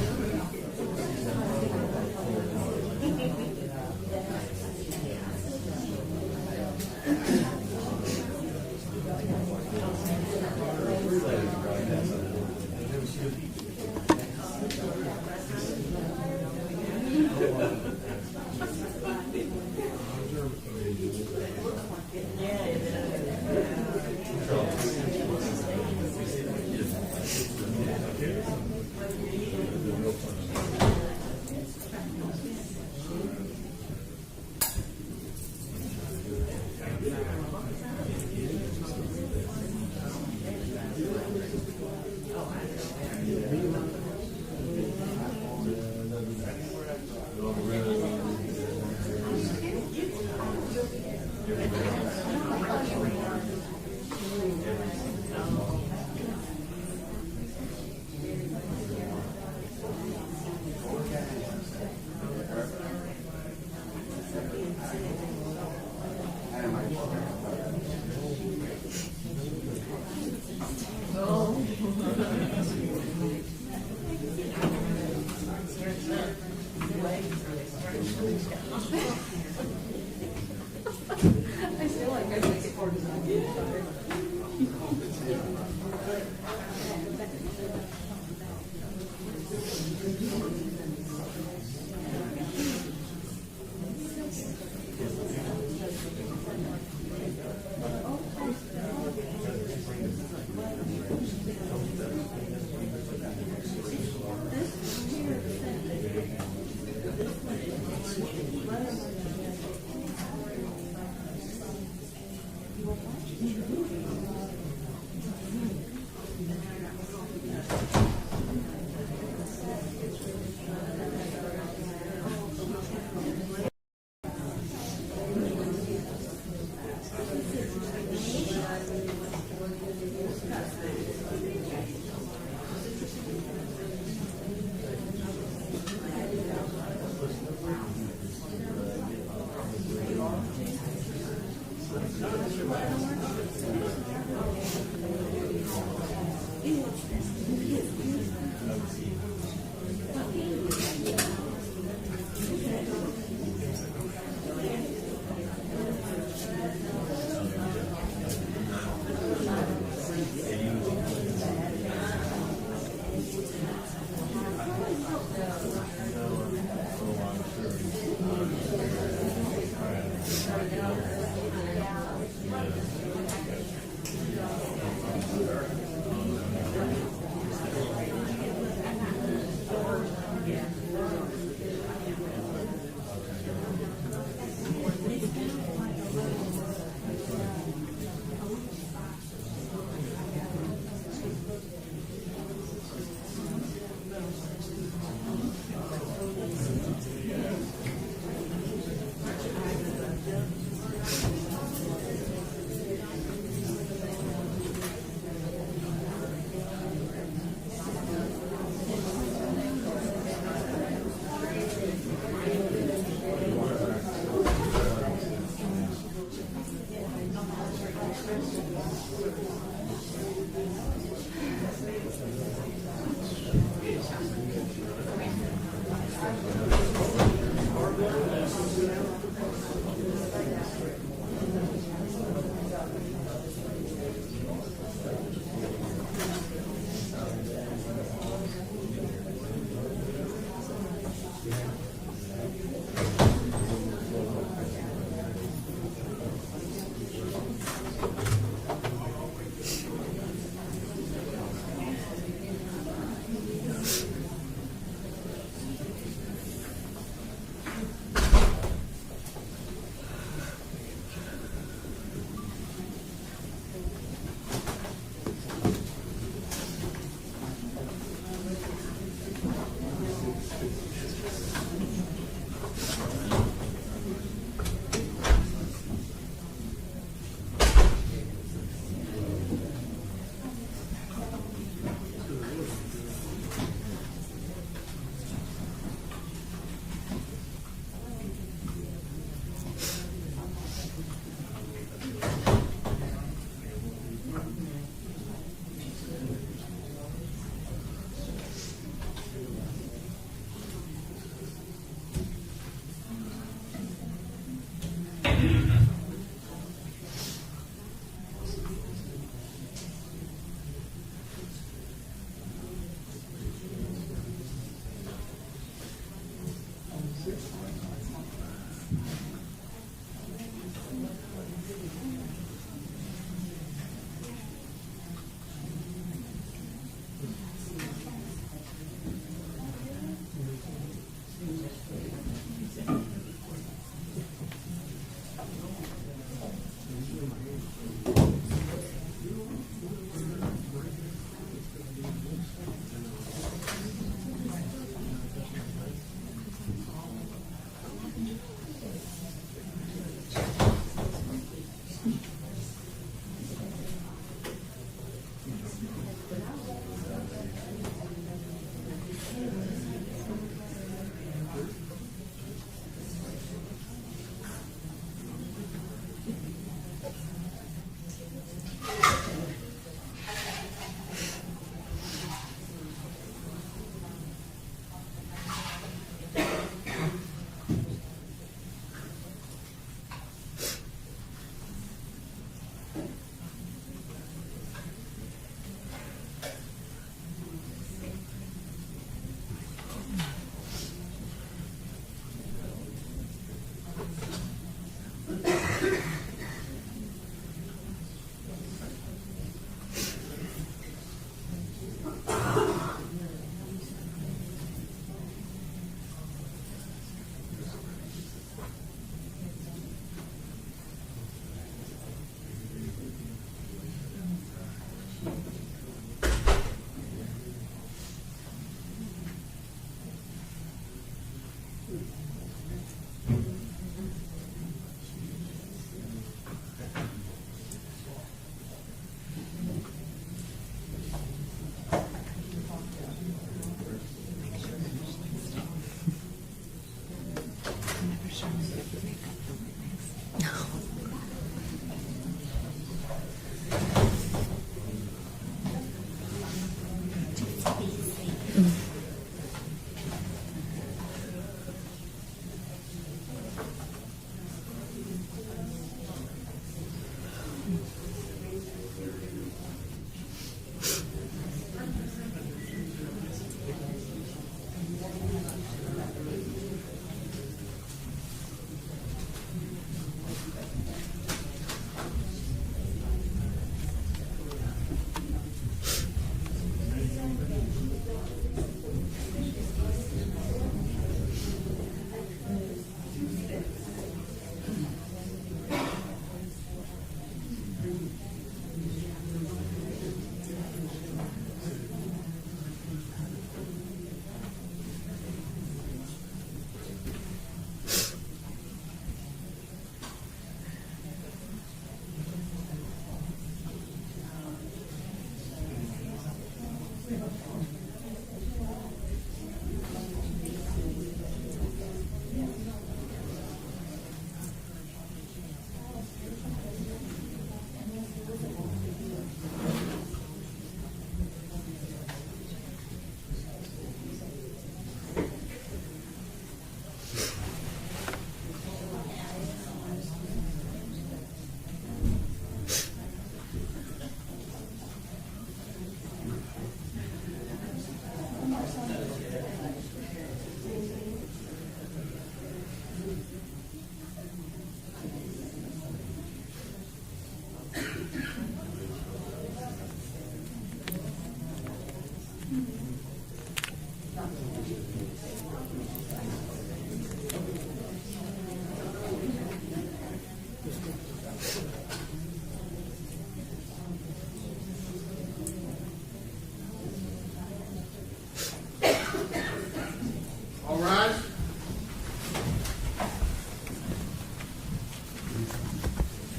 All rise.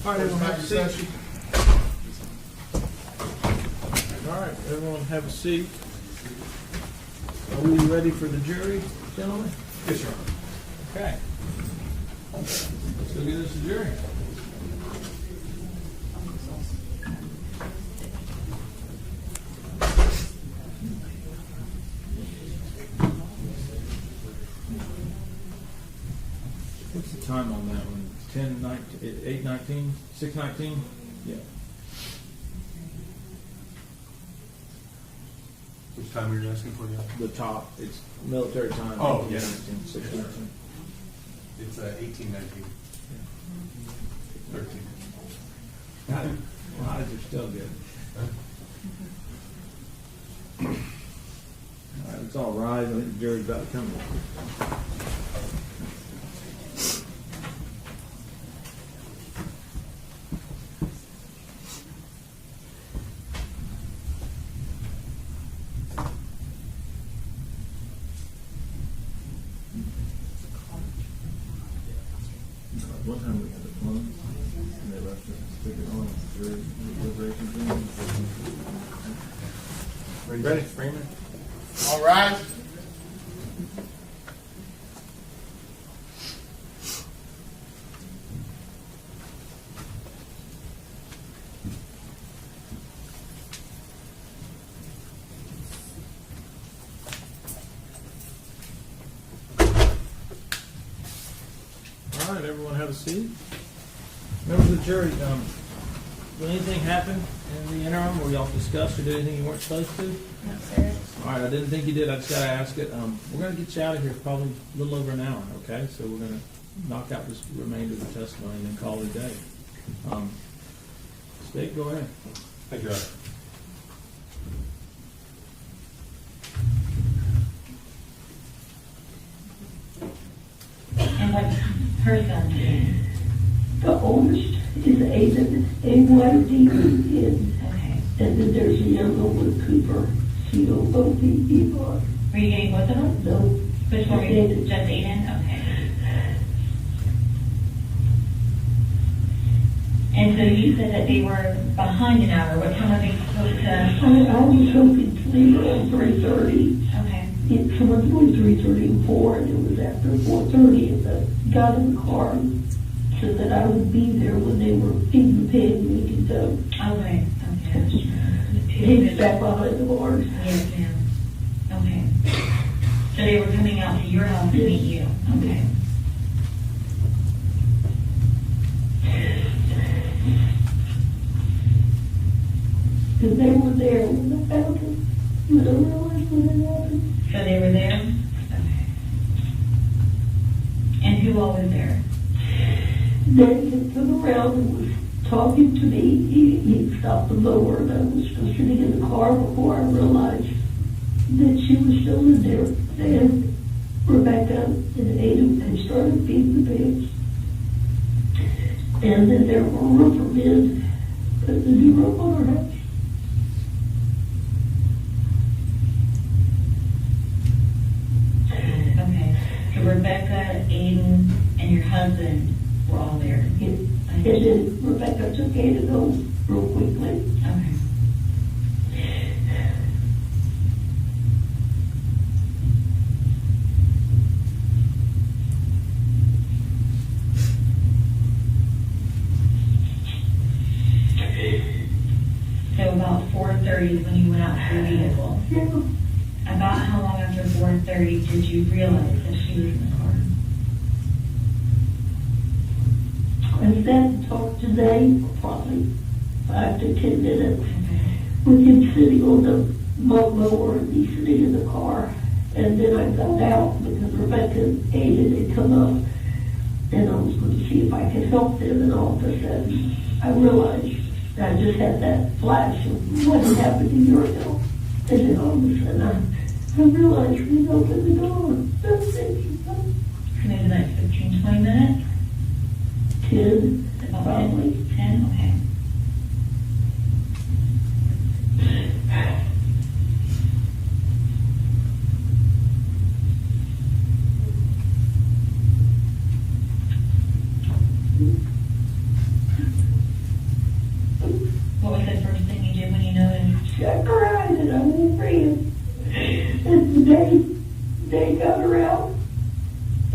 All right, everyone have a seat. All right, everyone have a seat. Are we ready for the jury, gentlemen? Yes, Your Honor. Okay. Let's go get us a jury. What's the time on that one? 10, 19, 8, 19, 6, 19? Yeah. Which time are you asking for? Yeah. The top, it's military time. Oh, 8, yes. 19, 6, 19. It's 18, 19, 13. Well, odds are still good. All right, let's all rise. I think the jury's about to come in. One time we had a phone, and they left us to stick it on the jury deliberation thing. Ready, Freeman? All rise. All right, everyone have a seat. Members of the jury, did anything happen in the interim where y'all discussed or did anything you weren't supposed to? No, sir. All right, I didn't think you did. I just got to ask it. We're going to get you out of here probably a little over an hour, okay? So we're going to knock out this remainder of the testimony and then call it a day. State, go ahead. Thank you, Your Honor. And what's her son's name? The oldest is Aiden, A-Y-D-E-N. Okay. And then there's a younger one, Cooper, C-O-O-P-E-R. Were you getting both of them? No. Which one were you? Aiden. Just Aiden? Okay. And so you said that they were behind an hour. What time are they supposed to? I was hoping to leave around 3:30. Okay. Someone told me 3:30 and 4, and it was after 4:30, and the got in the car and said that I would be there when they were feeding the pig and we could go. Okay. Okay. He was back behind the bars. Yes, ma'am. Okay. So they were coming out to your house to meet you. Okay. Because they were there when I found them. I don't realize when it happened. So they were there? Okay. And who all was there? Then he turned around and was talking to me. He stopped the mower, and I was still sitting in the car before I realized that she was still in there. And Rebecca and Ada had started feeding the pigs. And then there were roofer men putting the new roof on our house. Okay. So Rebecca, Aiden, and your husband were all there. And then Rebecca took Ada home real quickly. Okay. So about 4:30 is when you went out to your vehicle. Yeah. About how long after 4:30 did you realize that she was in the car? I sat and talked to Dave for probably 5 to 10 minutes with him sitting on the mower and me sitting in the car. And then I got out because Rebecca Aiden had come up, and I was going to see if I could help them, and all of a sudden I realized I just had that flash of what had happened to Uriel. And then all of a sudden I realized we opened the door. Thank you. Maybe like 15, 20 minutes? 10, About probably. 10, okay. What was the first thing you did when you noticed? I cried and I went ran. And they got her out.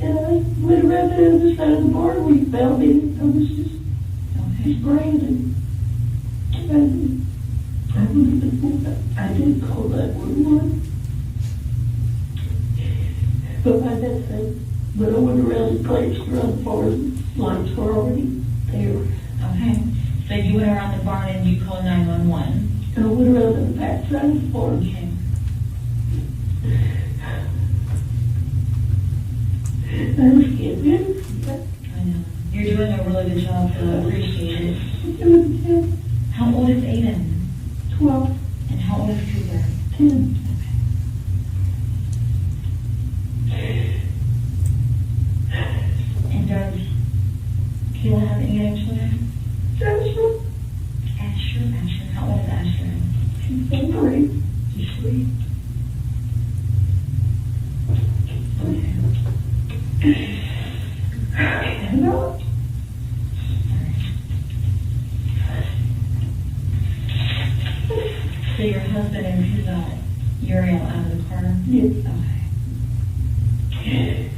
And I went around the other side of the bar. We found it. I was just praying. And I did call 911. But by that time, when I went around the place around the farm, lights were already there. Okay. So you went around the barn and you called 911. I went around to the back side of the farm. Okay. I was scared. I know. You're doing a really good job, so I appreciate it. How old is Aiden? 12. And how old is Cooper? 10. And does Kayla have any other children? Ezra. Asher. How old is Asher? She's 3. She's 3. Hello? So your husband and who got Uriel out of the car? Yes. Okay.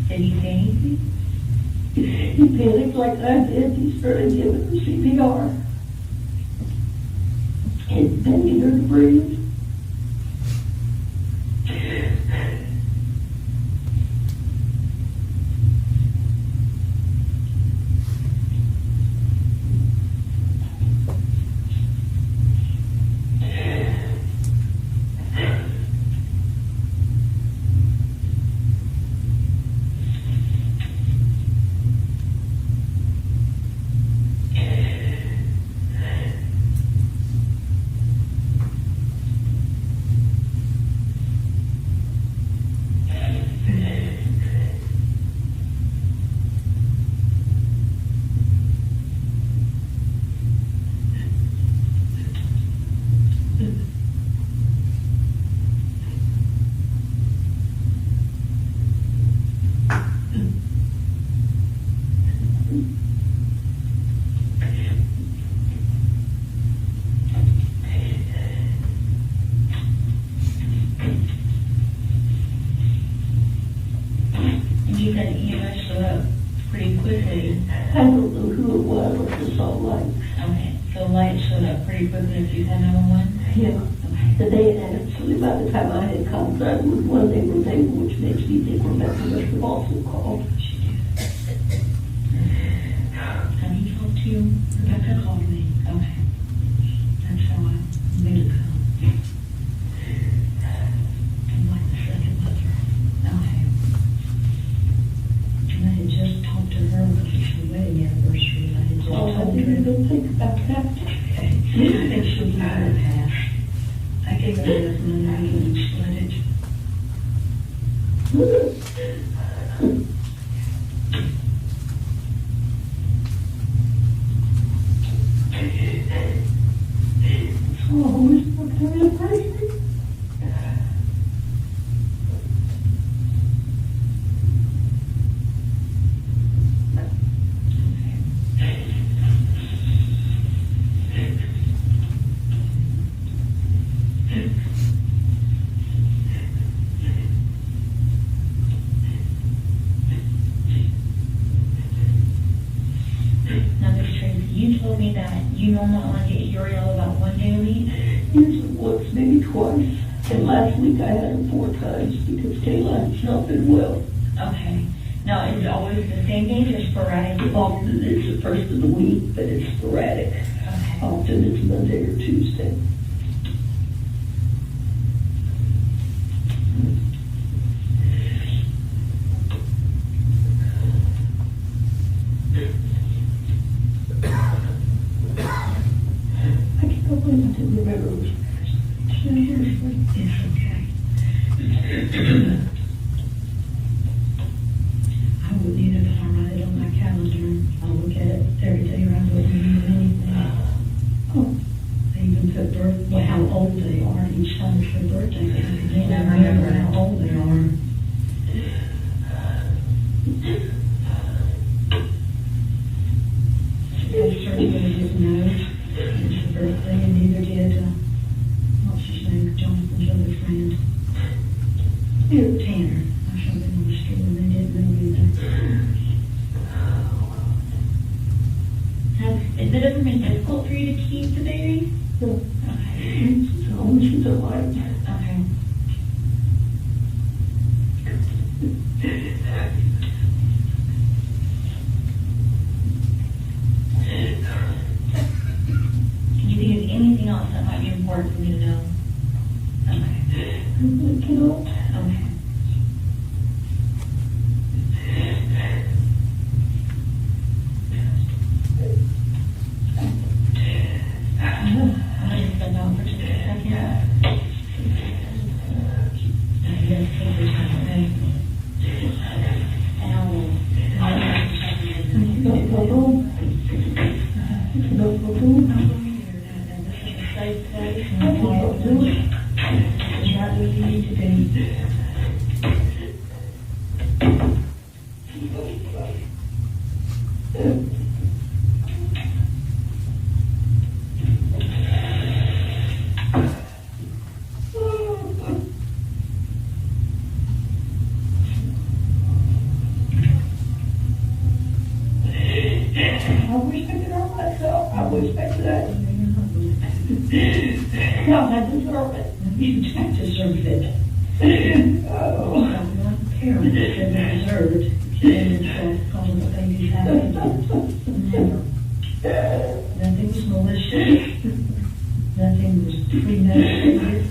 Did he say anything? He panicked like I did. He started giving her CPR. And begging her to breathe. You said EMS showed up pretty quickly. I don't know who it was or just saw lights. Okay, so lights showed up pretty quickly if you had 911? Yeah. The day actually, by the time I had contact with one, they were there, which makes me think Rebecca must have also called. Have you talked to Rebecca? Called me. Okay. That's how I made it come. I'm like the second mother. Okay. And I had just talked to her because her wedding anniversary. I had just Oh, I told her. didn't even think about that. Okay. I think she'll be in the past. I gave her enough money and split it. So I always looked at her crazy. Now, Miss Tracy, you told me that you normally only get Uriel about one day a week. Usually once, maybe twice. And last week I had her 4 times because Kayla has not been well. Okay. Now, is it always the same days or sporadic? Often it's the first of the week, but it's sporadic. Okay. Often it's Monday or Tuesday. It's okay. I wouldn't either if I write it on my calendar. I look at it every day, or I wouldn't even anything. Oh, they even put how old they are each time it's their birthday. They can never remember how old they are. She certainly didn't know it's her birthday, and neither did, what's his name, Jonathan's other friend. Tanner. I showed them on the street and they didn't know either. Has it ever been difficult for you to keep the baby? No. Okay. So she's alive. Okay. Do you think there's anything else that might be important for me to know? Okay. Okay. Nothing was malicious. Nothing was premeditated.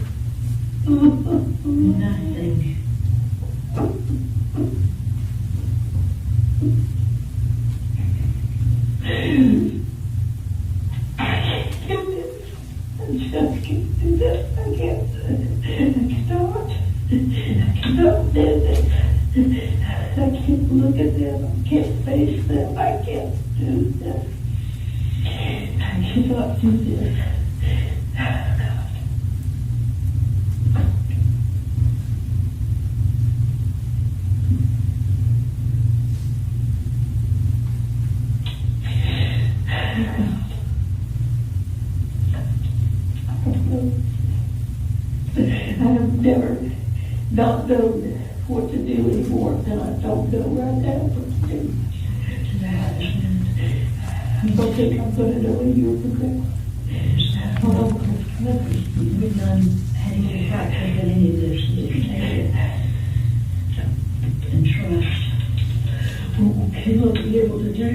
Nothing. I just can't do this. I can't stop. I cannot do this. I can't look at them. I can't face them. I can't do this. I cannot do this. I have never not known what to do anymore, and I don't know right now what to do. I don't think I'm going to know a year from now. Well, we've done any practice in any of this. We can take it and trust what Kayla will be able to do.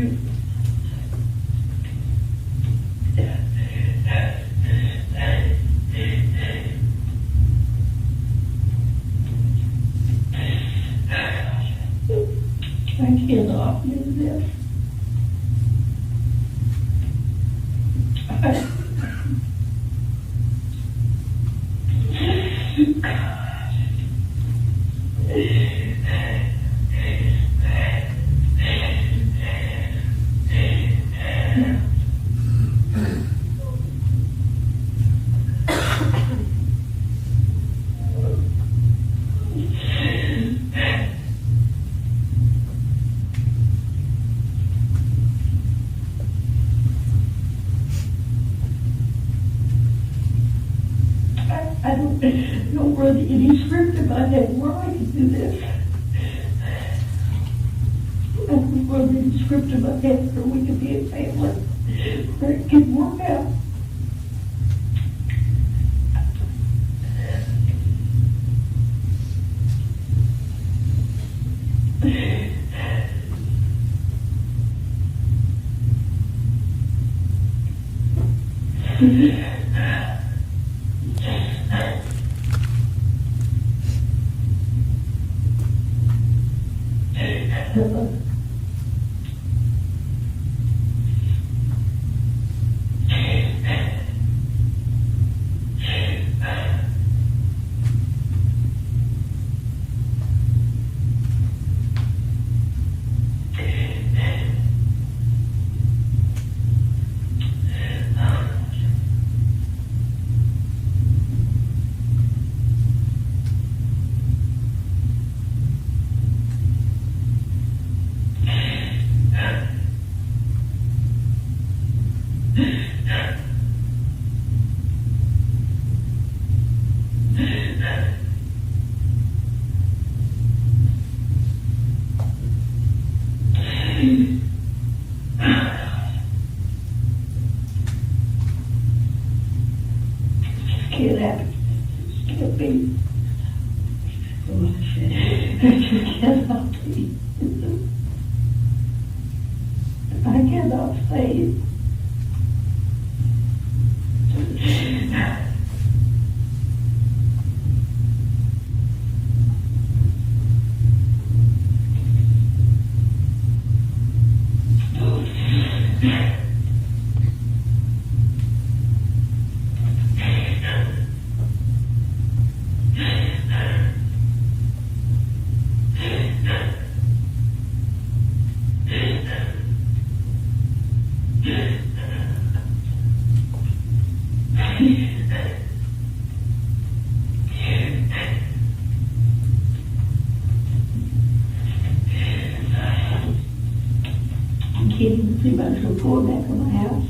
I cannot do this. I don't run any script in my head where I can do this. I don't run any script in my head where we can be a family, where it can work out. can't be. It just cannot be. I cannot say it. I can't even see myself going back to my house.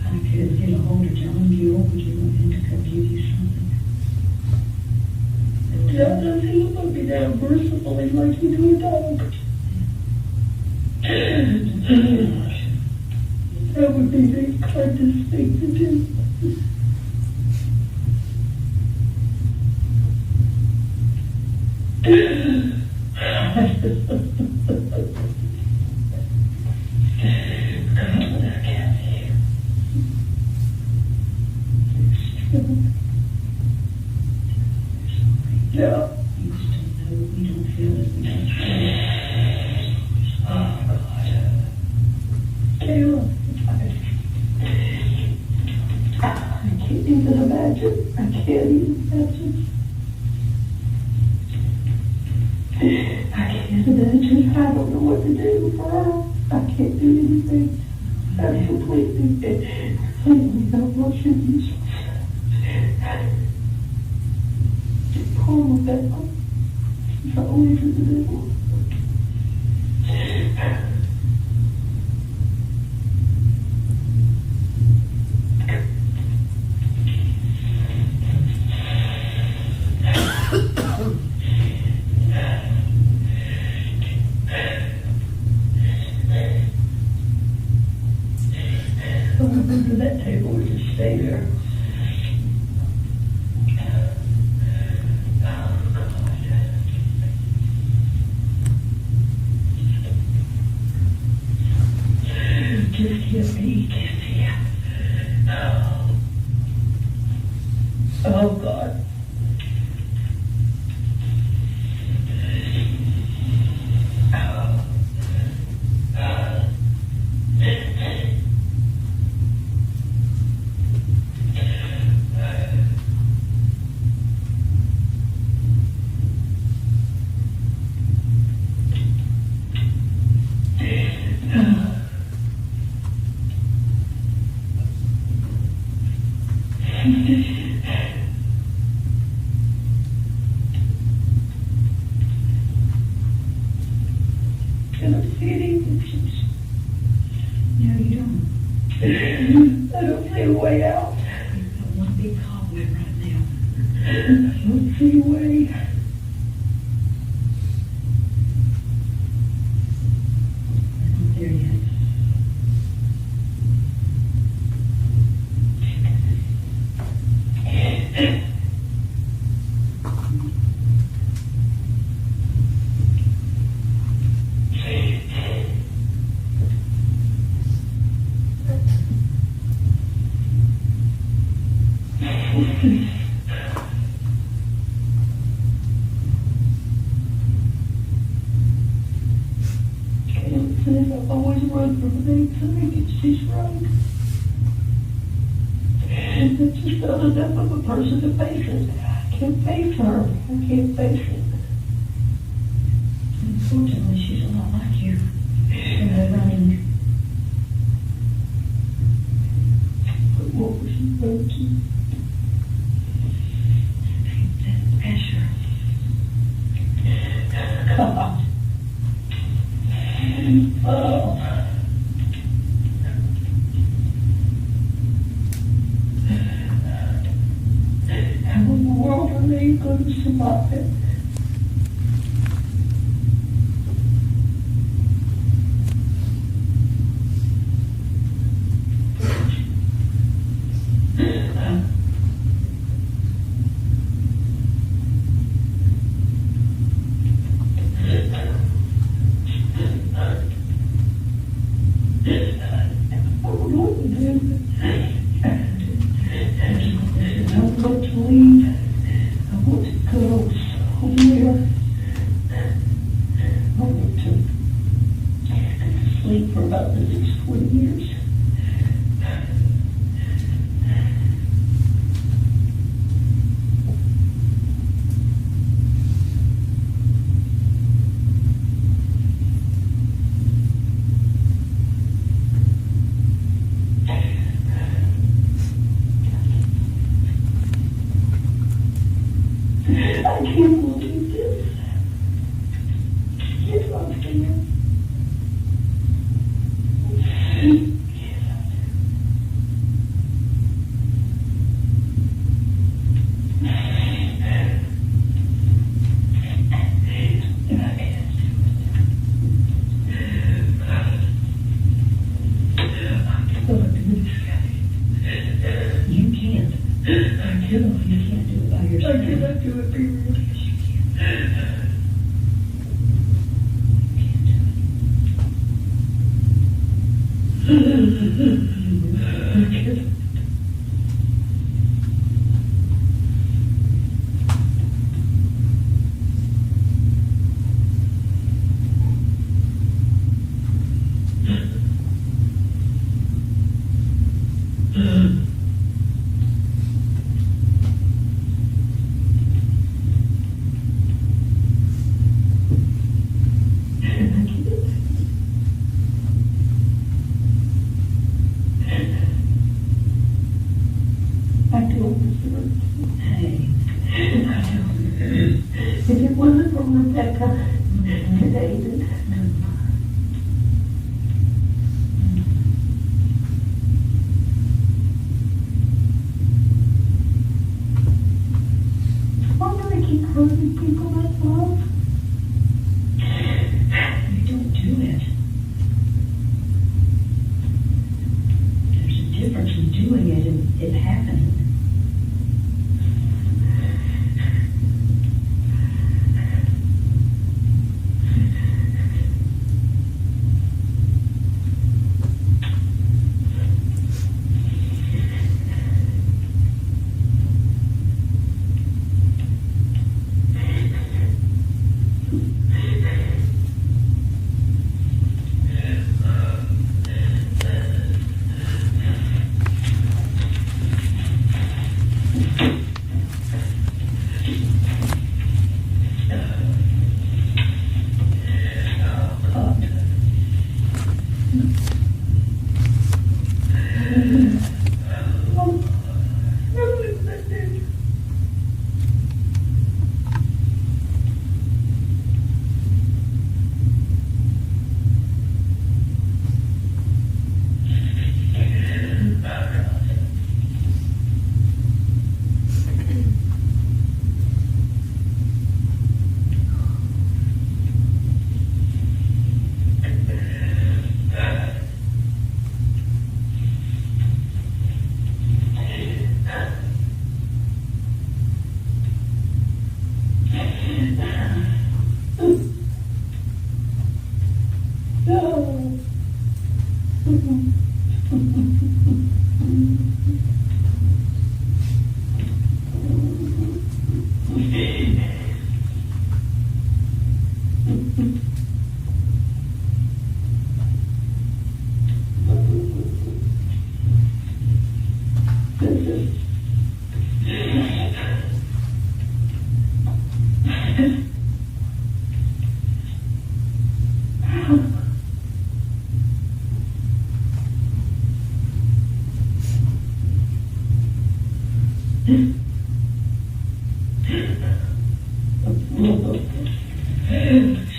I could get a hold of John Buell, would you want him to come give you something? God doesn't look at me that mercifully like you do a dog. That would be very kind to speak to do. God, I can't hear. Yeah. You still know we don't feel it. We don't feel it. Oh, God. Kayla, I can't even imagine. I can't even imagine. I can't imagine. I don't know what to do for her. I can't do anything. I'm completely, I don't know what she is. Poor Rebecca. She's always in the middle. Don't go to that table and just stay there. Oh, God. Just give me, oh, God. Can I see any emotions? No, you don't. I don't see a way out. You've got one big cobweb right now. I don't see a way. We're not there yet. Kayla says I've always run from things I think she's right. And it's just not enough of a person to face it. I can't face her. I can't face it. Unfortunately, she's a lot like you. And running. But what was she supposed to? That pressure. God. Oh. going to survive.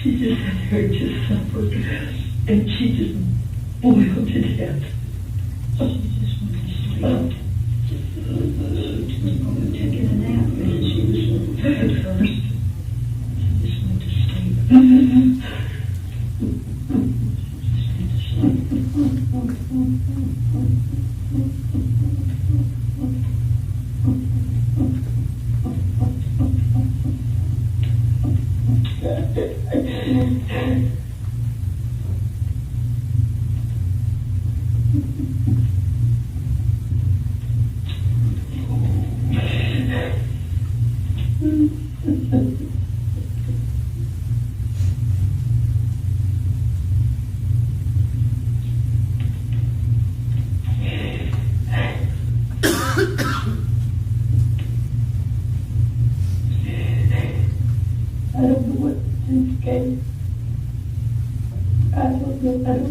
She just had her just suffered, and she just boiled to death. She just wanted to sleep. She was taking a nap, and she was I don't know what to do, Gail. I don't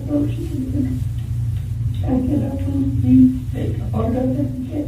know if she's gonna. I cannot believe the heart of it again.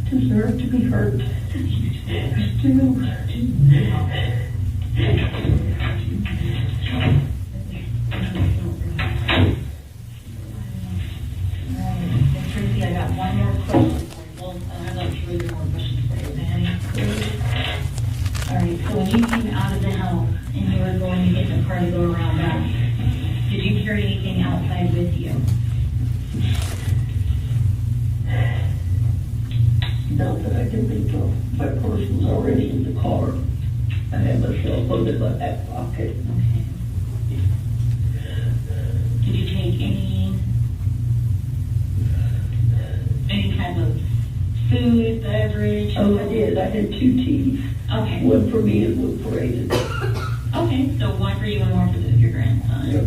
Deserve to be heard. Tracey, I got one more question for you. Well, I have like 3 more questions for you, okay? All right, so when you came out of the house and you were going to get in the car to go around back, did you carry anything outside with you? Not that I can think of. My purse was already in the car. I had my cell phone in my back pocket. Okay. Did you take any type of food, beverage? Oh, I did. I had 2 teas. Okay. One for me and one for Aiden. Okay, so one for you and one for your grandson. Yep.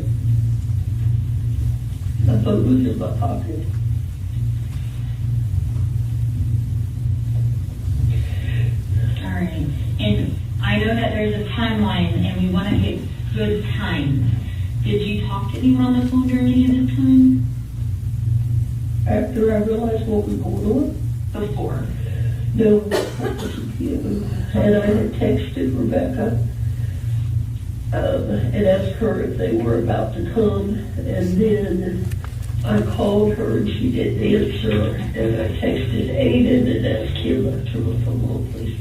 My phone was in my pocket. All right. And I know that there's a timeline and we want to get good times. Did you talk to anyone on the phone during any of this time? After I realized what was going on? Before? No. And I had texted Rebecca and asked her if they were about to come. And then I called her and she didn't answer. And I texted Aiden and asked him, turn my phone on, please.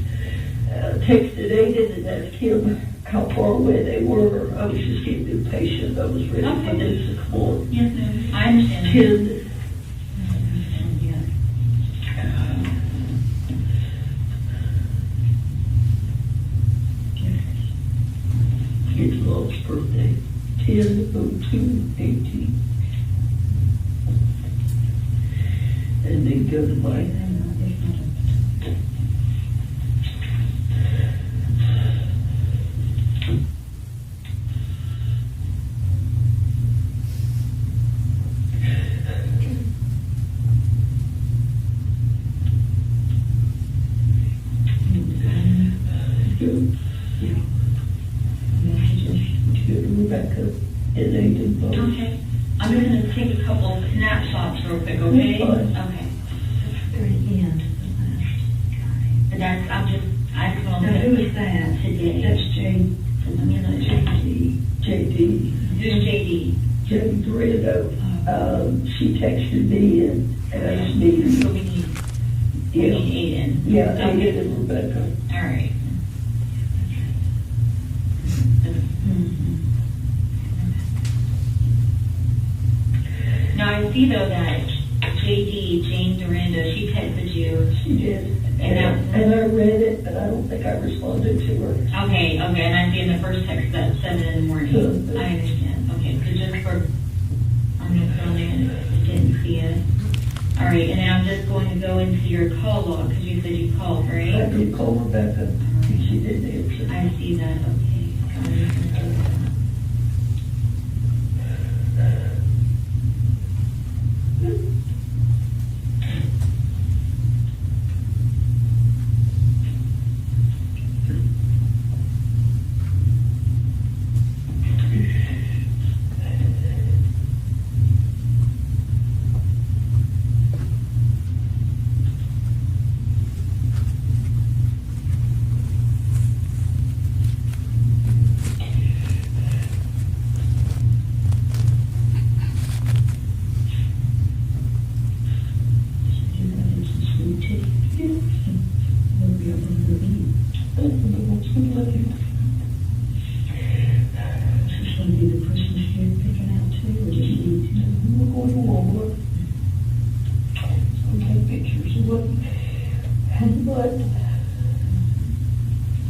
Texted Aiden and asked him how far away they were. I was just getting impatient. I was ready for this to come on. Yes, ma'am. I understand. His mom's birthday, 10/02/18. And they go to my Rebecca and Aiden both. Okay. I'm just going to take a couple of snapshots real quick, okay? Okay. Very end. But that's, I just want Now, to. who is that? Today. That's Jade. JD. Who's JD? Jade Dorado. She texted me and asked me. So we need Aiden. Yeah, Okay. Aiden and Rebecca. All right. Now I see though that JD, Jane Dorando, she texted you. She did. And And I read it, but I don't think I responded to her. Okay, and I see in the first text that 7 in the morning. I understand. Okay, so just for, I'm going to put on there and didn't see it. All right, and then I'm just going to go into your call log because you said you called, right? I did call Rebecca, and she didn't answer. I see that. Okay. I'm just going to do that.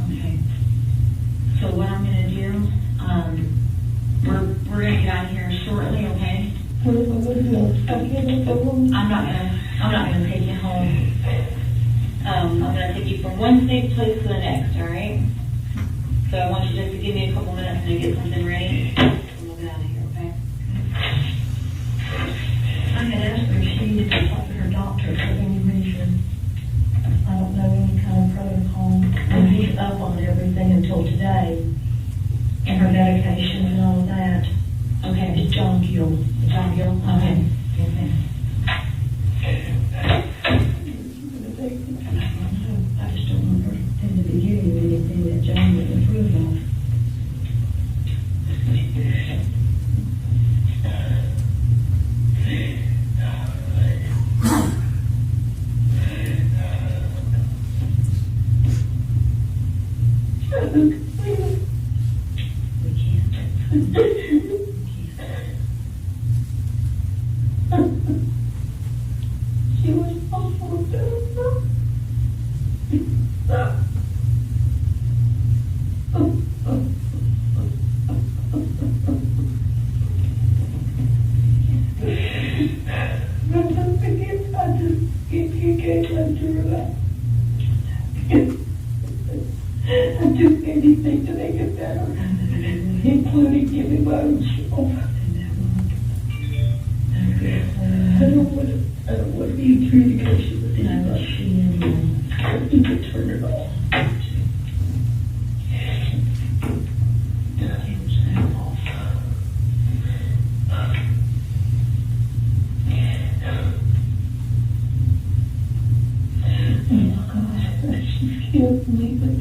Okay. So what I'm going to do, we're going to get out of here shortly, okay? I'm not gonna take you home. I'm gonna take you from one safe place to the next, all right? So I want you just to give me a couple minutes to get something ready, and we'll get out of here, okay? I had asked her if she needed to talk to her doctor for any reason. I don't know any kind of protocol. And he's up on everything until today. And her medication and all of that. Okay. It's John Gill. John Gill? Okay. Okay. I just don't want her in the beginning of anything that John would approve of. She was awful. I just can't let her out. make it better, including giving my own self. I don't want to be in communication with anybody. You can turn it off. Oh God, she's killed me, but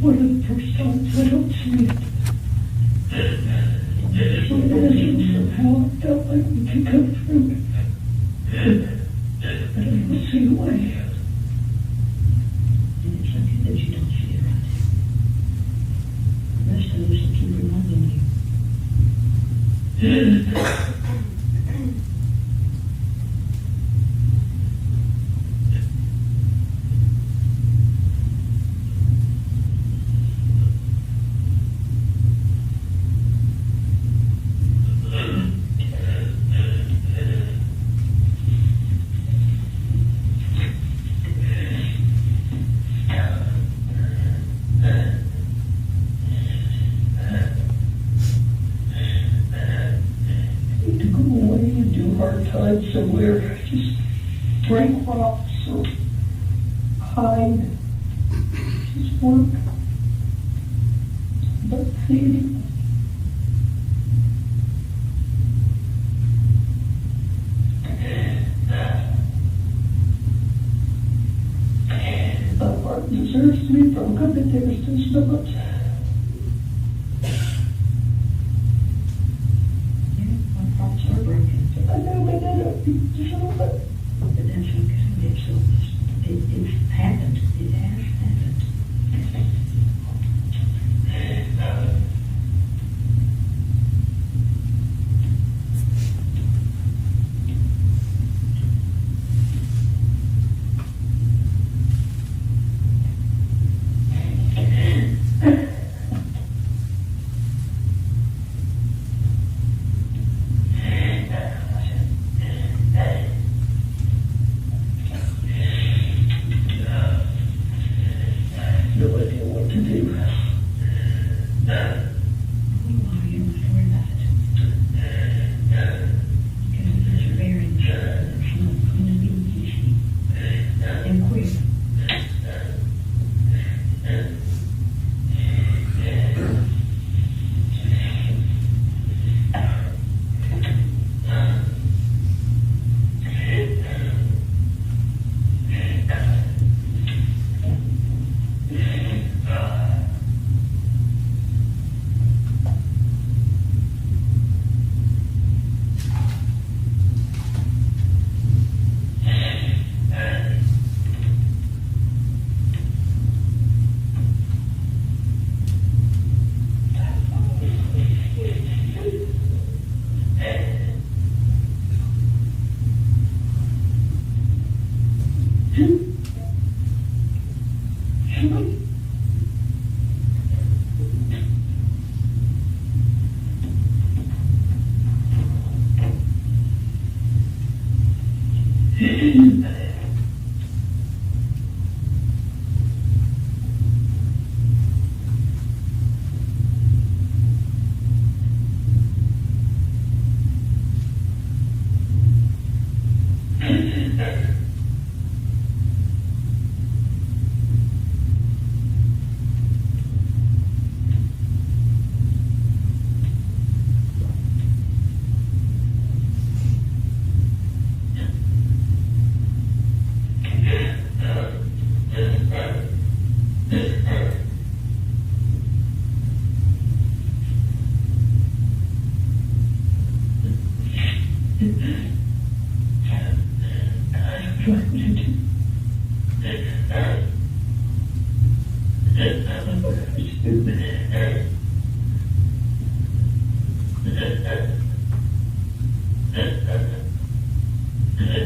one of the first times I don't see it. Somehow I felt like we could come through it. But I don't see the way. And it's something that you don't see around here. The rest of us will keep reminding you. Somewhere, just break rocks or hide, just work, but see. My heart deserves to be broken, but there's just so much. I know, but I don't think so, but that's okay. It's happened. It has happened.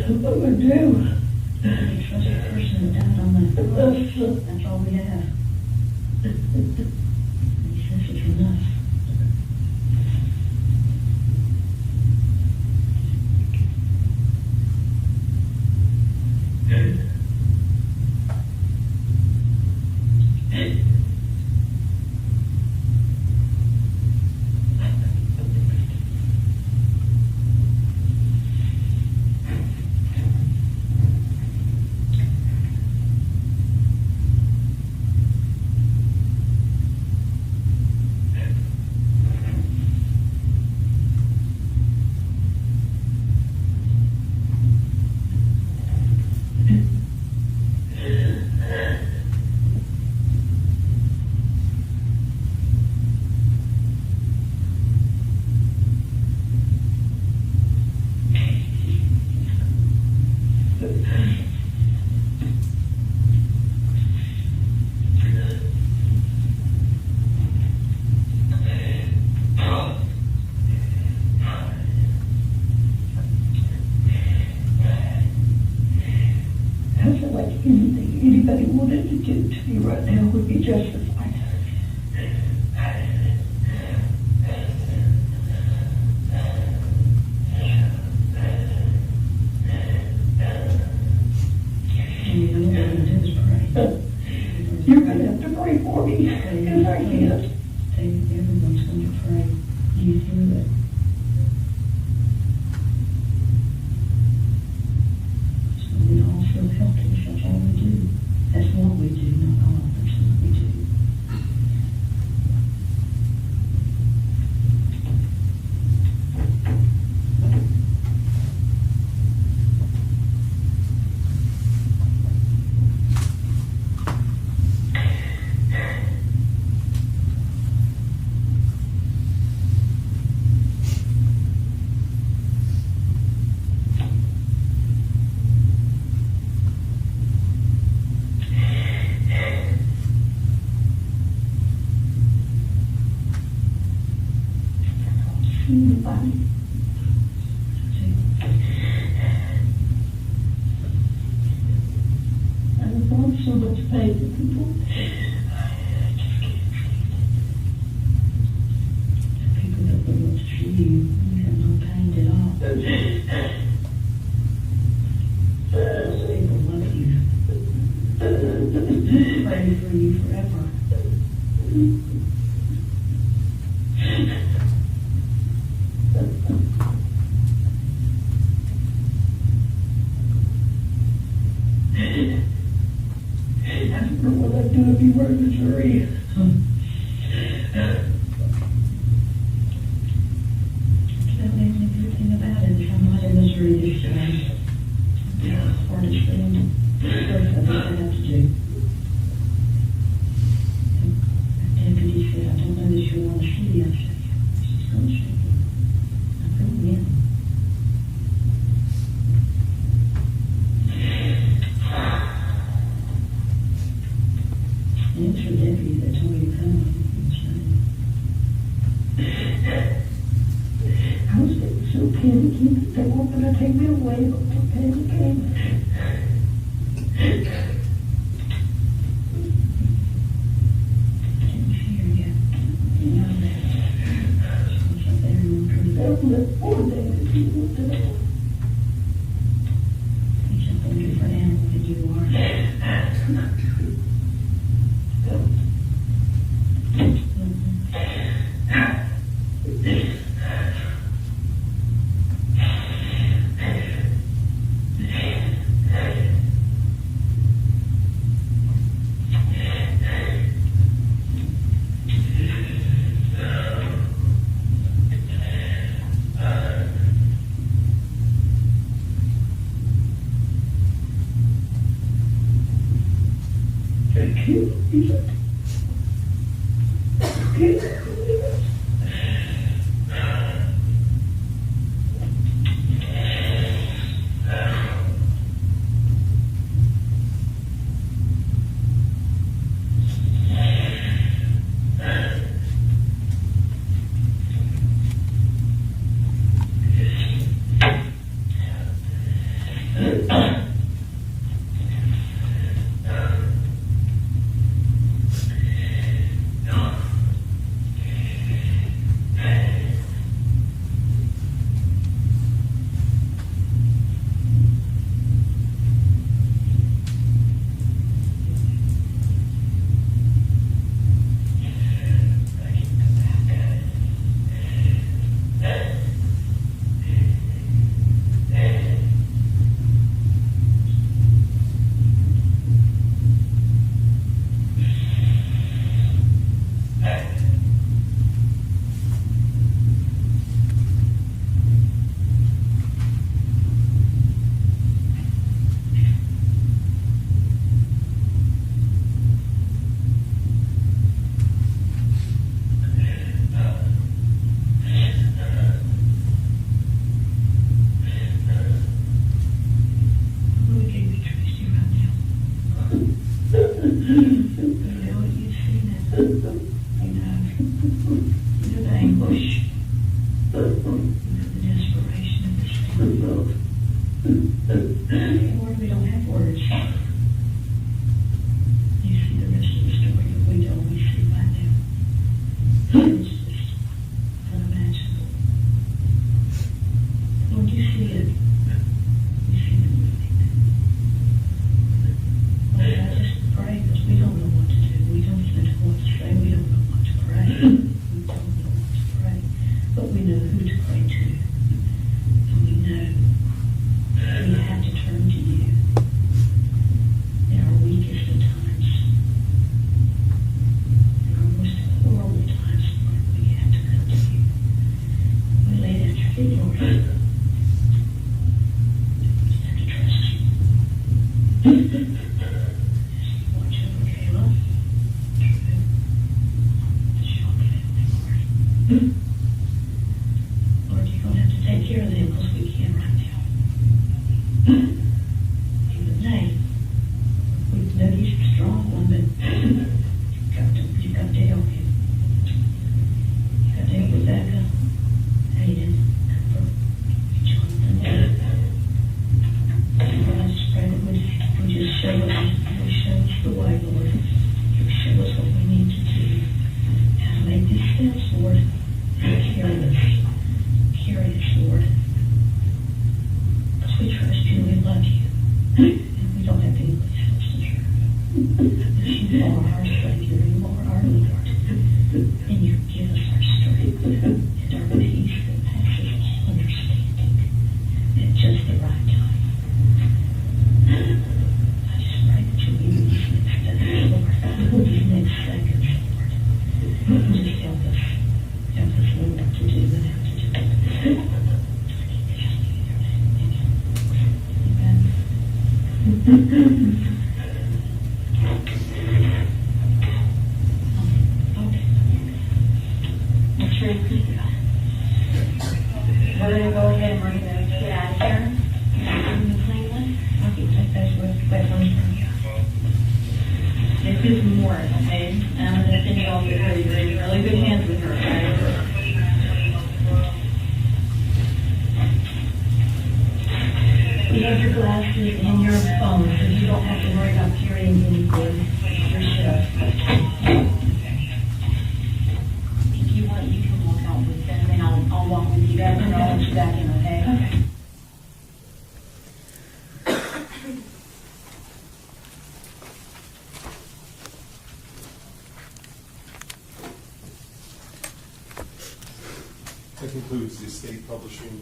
What would do? Trust the person that died on that bus. That's all we have. He says it's enough. Anything anybody wanted to do to me right now would be justified. You're going to have to pray for me, because I can't. Everyone's going to pray you through it. We all feel helpless. That's all we do. That's what we do, not all. That's what we do. Anybody. I've gone so much pain to people. People that would want to see you, you have no pain at all. Those people love you. Pray for you forever. I don't know what I'd do if you were in the jury. That makes me good thing about it. If I'm not in the jury this time, the hardest thing I've ever had to do. The deputy said, I don't know that you want to see you. I said, she's going to see you. I'm going in. And it was the deputy that told me to come. I was getting so panicky that they weren't going to take me away before panic came. Didn't fear yet. You know that. I was up there and pretty that poor day that he was there. He's just a different animal than you are. Thank you. That concludes the state publishing,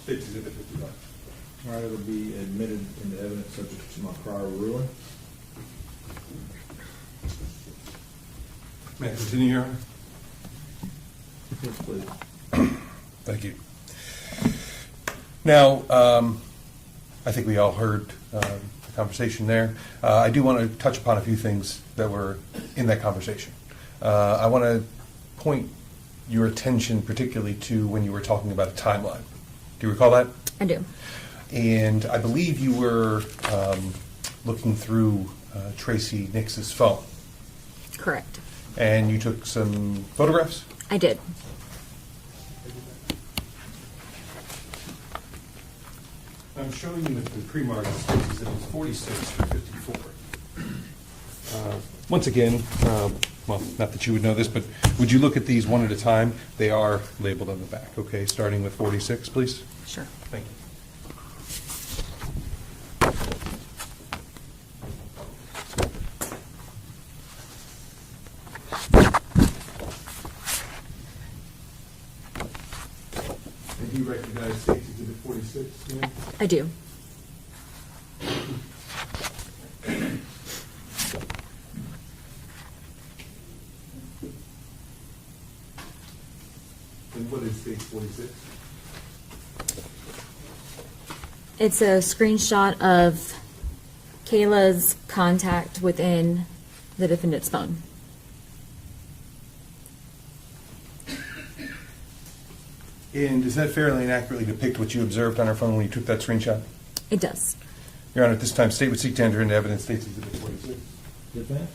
State Exhibit 55. All right, it'll be admitted into evidence subject to my prior ruling. May I continue, Your Honor? Yes, please. Thank you. Now, I think we all heard the conversation there. I do want to touch upon a few things that were in that conversation. I want to point your attention particularly to when you were talking about a timeline. Do you recall that? I do. And I believe you were looking through Tracey Nix's phone. Correct. And you took some photographs? I did. I'm showing you the pre-marked spaces. It was 46 for 54. Once again, well, not that you would know this, but would you look at these one at a time? They are labeled on the back. Okay, starting with 46, please. Sure. Thank you. And do you recognize State's Exhibit 46, ma'am? I do. And what is State's 46? It's a screenshot of Kayla's contact within the defendant's phone. And does that fairly and accurately depict what you observed on her phone when you took that screenshot? It does. Your Honor, at this time, State would seek to enter into evidence State's Exhibit 46. Defense?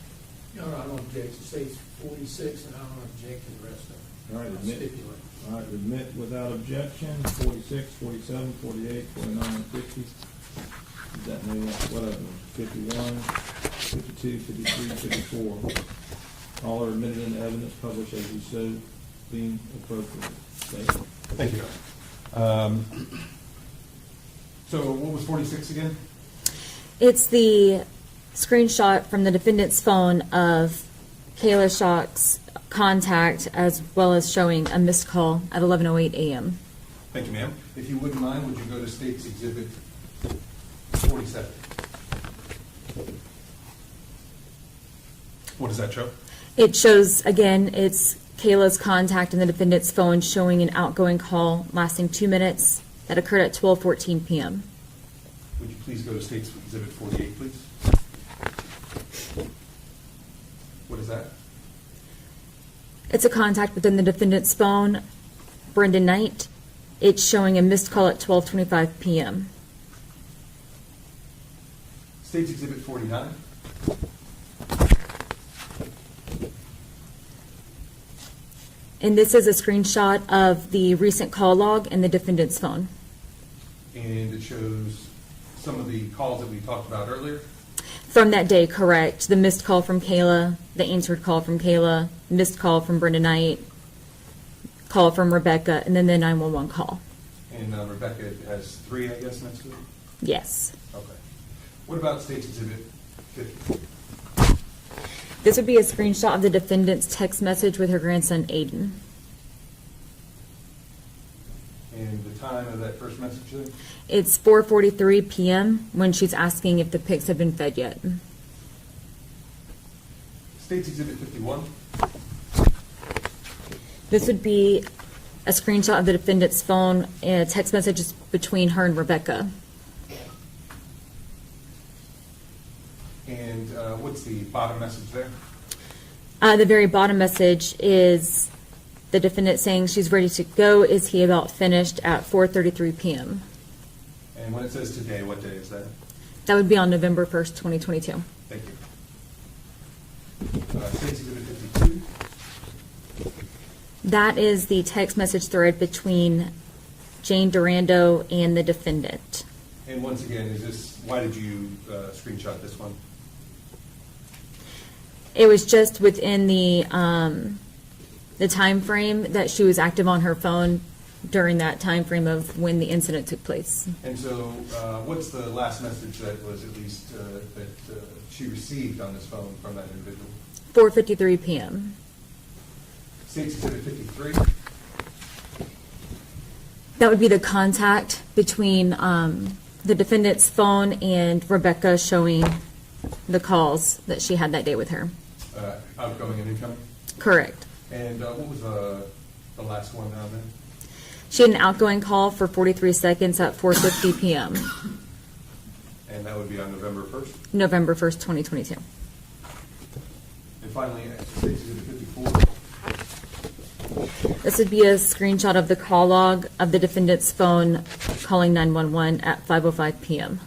Your Honor, I don't object to State's 46, and I don't object to the rest of it. All right, I'll admit. stipulate. All right, admit without objection, 46, 47, 48, 49, 50. Is that new? What of them? 51, 52, 53, 54. All are admitted into evidence, published as you so deem appropriate. State. Thank you, Your Honor. So what was 46 again? It's the screenshot from the defendant's phone of Kayla Schock's contact, as well as showing a missed call at 11:08 a.m. Thank you, ma'am. If you wouldn't mind, would you go to State's Exhibit 47? What does that show? It shows, again, it's Kayla's contact in the defendant's phone showing an outgoing call lasting 2 minutes that occurred at 12:14 p.m. Would you please go to State's Exhibit 48, please? What is that? It's a contact within the defendant's phone, Brendan Knight. It's showing a missed call at 12:25 p.m. State's Exhibit 49. And this is a screenshot of the recent call log in the defendant's phone. And it shows some of the calls that we talked about earlier. From that day, correct. The missed call from Kayla, the answered call from Kayla, missed call from Brendan Knight, call from Rebecca, and then the 911 call. And Rebecca has 3, I guess, next to it? Yes. Okay. What about State's Exhibit 50? This would be a screenshot of the defendant's text message with her grandson, Aiden. And the time of that first message there? It's 4:43 p.m. when she's asking if the pigs have been fed yet. State's Exhibit 51. This would be a screenshot of the defendant's phone and text messages between her and Rebecca. And what's the bottom message there? The very bottom message is the defendant saying she's ready to go. Is he about finished at 4:33 p.m.? And when it says today, what day is that? That would be on November 1st, 2022. Thank you. State's Exhibit 52. That is the text message thread between Jane Durando and the defendant. And once again, why did you screenshot this one? It was just within the time frame that she was active on her phone during that time frame of when the incident took place. And so what's the last message that was at least that she received on this phone from that individual? 4:53 p.m. State's Exhibit 53. That would be the contact between the defendant's phone and Rebecca, showing the calls that she had that day with her. Outgoing and incoming? Correct. And what was the last one down there? She had an outgoing call for 43 seconds at 4:50 p.m. And that would be on November 1st? November 1st, 2022. And finally, State's Exhibit 54. This would be a screenshot of the call log of the defendant's phone calling 911 at 5:05 p.m.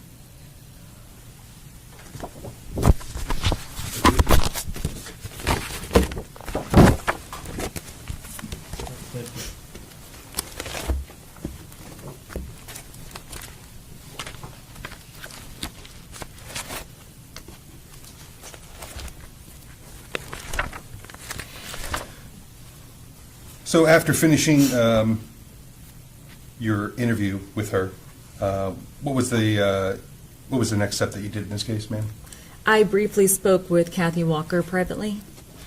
So after finishing your interview with her, what was the next step that you did in this case, ma'am? I briefly spoke with Kathy Walker privately.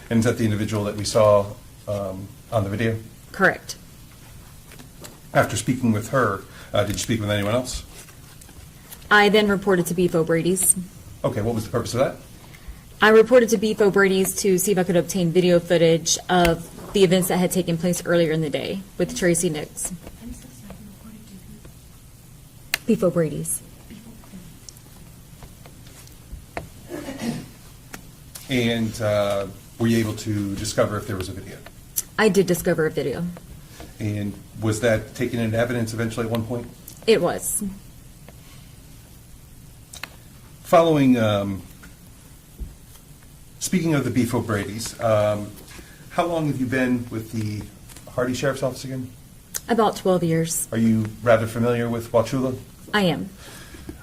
And is that the individual that we saw on the video? Correct. After speaking with her, did you speak with anyone else? I then reported to Beef O'Brady's. Okay, what was the purpose of that? I reported to Beef O'Brady's to see if I could obtain video footage of the events that had taken place earlier in the day with Tracey Nix. Beef O'Brady's. And were you able to discover if there was a video? I did discover a video. And was that taken into evidence eventually at one point? It was. Following, speaking of the Beef O'Brady's, how long have you been with the Hardee Sheriff's Office again? About 12 years. Are you rather familiar with Wauchula? I am.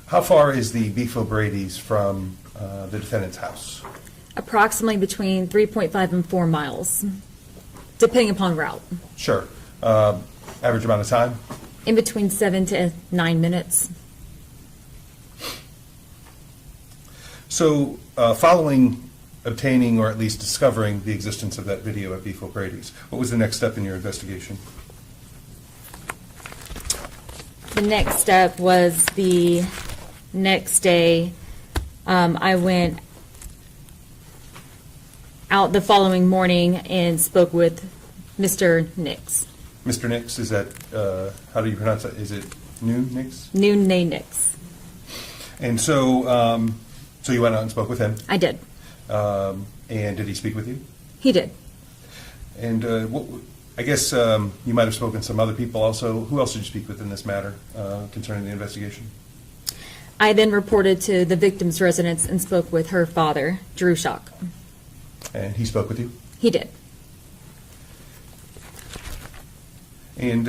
How far is the Beef O'Brady's from the defendant's house? Approximately between 3.5 and 4 miles, depending upon route. Sure. Average amount of time? In between 7 to 9 minutes. So, following obtaining or at least discovering the existence of that video at Beef O'Brady's, what was the next step in your investigation? The next step was the next day. I went out the following morning and spoke with Mr. Nix. Mr. Nix, is that, how do you pronounce that? Is it Noon Nix? Noon Nix. And so, so you went out and spoke with him? I did. And did he speak with you? He did. And I guess you might have spoken to some other people also. Who else did you speak with in this matter concerning the investigation? I then reported to the victim's residence and spoke with her father, Uriel Schock. And he spoke with you? He did. And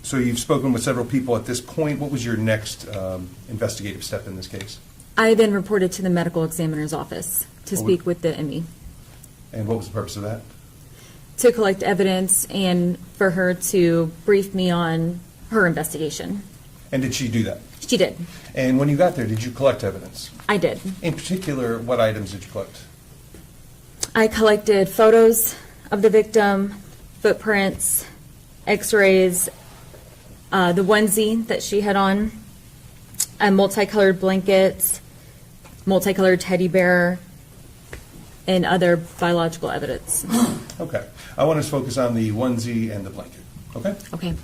so you've spoken with several people at this point. What was your next investigative step in this case? I then reported to the medical examiner's office to speak with the ME. And what was the purpose of that? To collect evidence and for her to brief me on her investigation. And did she do that? She did. And when you got there, did you collect evidence? I did. In particular, what items did you collect? I collected photos of the victim, footprints, x-rays, the onesie that she had on, multicolored blankets, multicolored teddy bear, and other biological evidence. Okay. I want to focus on the onesie and the blanket. Okay? Okay.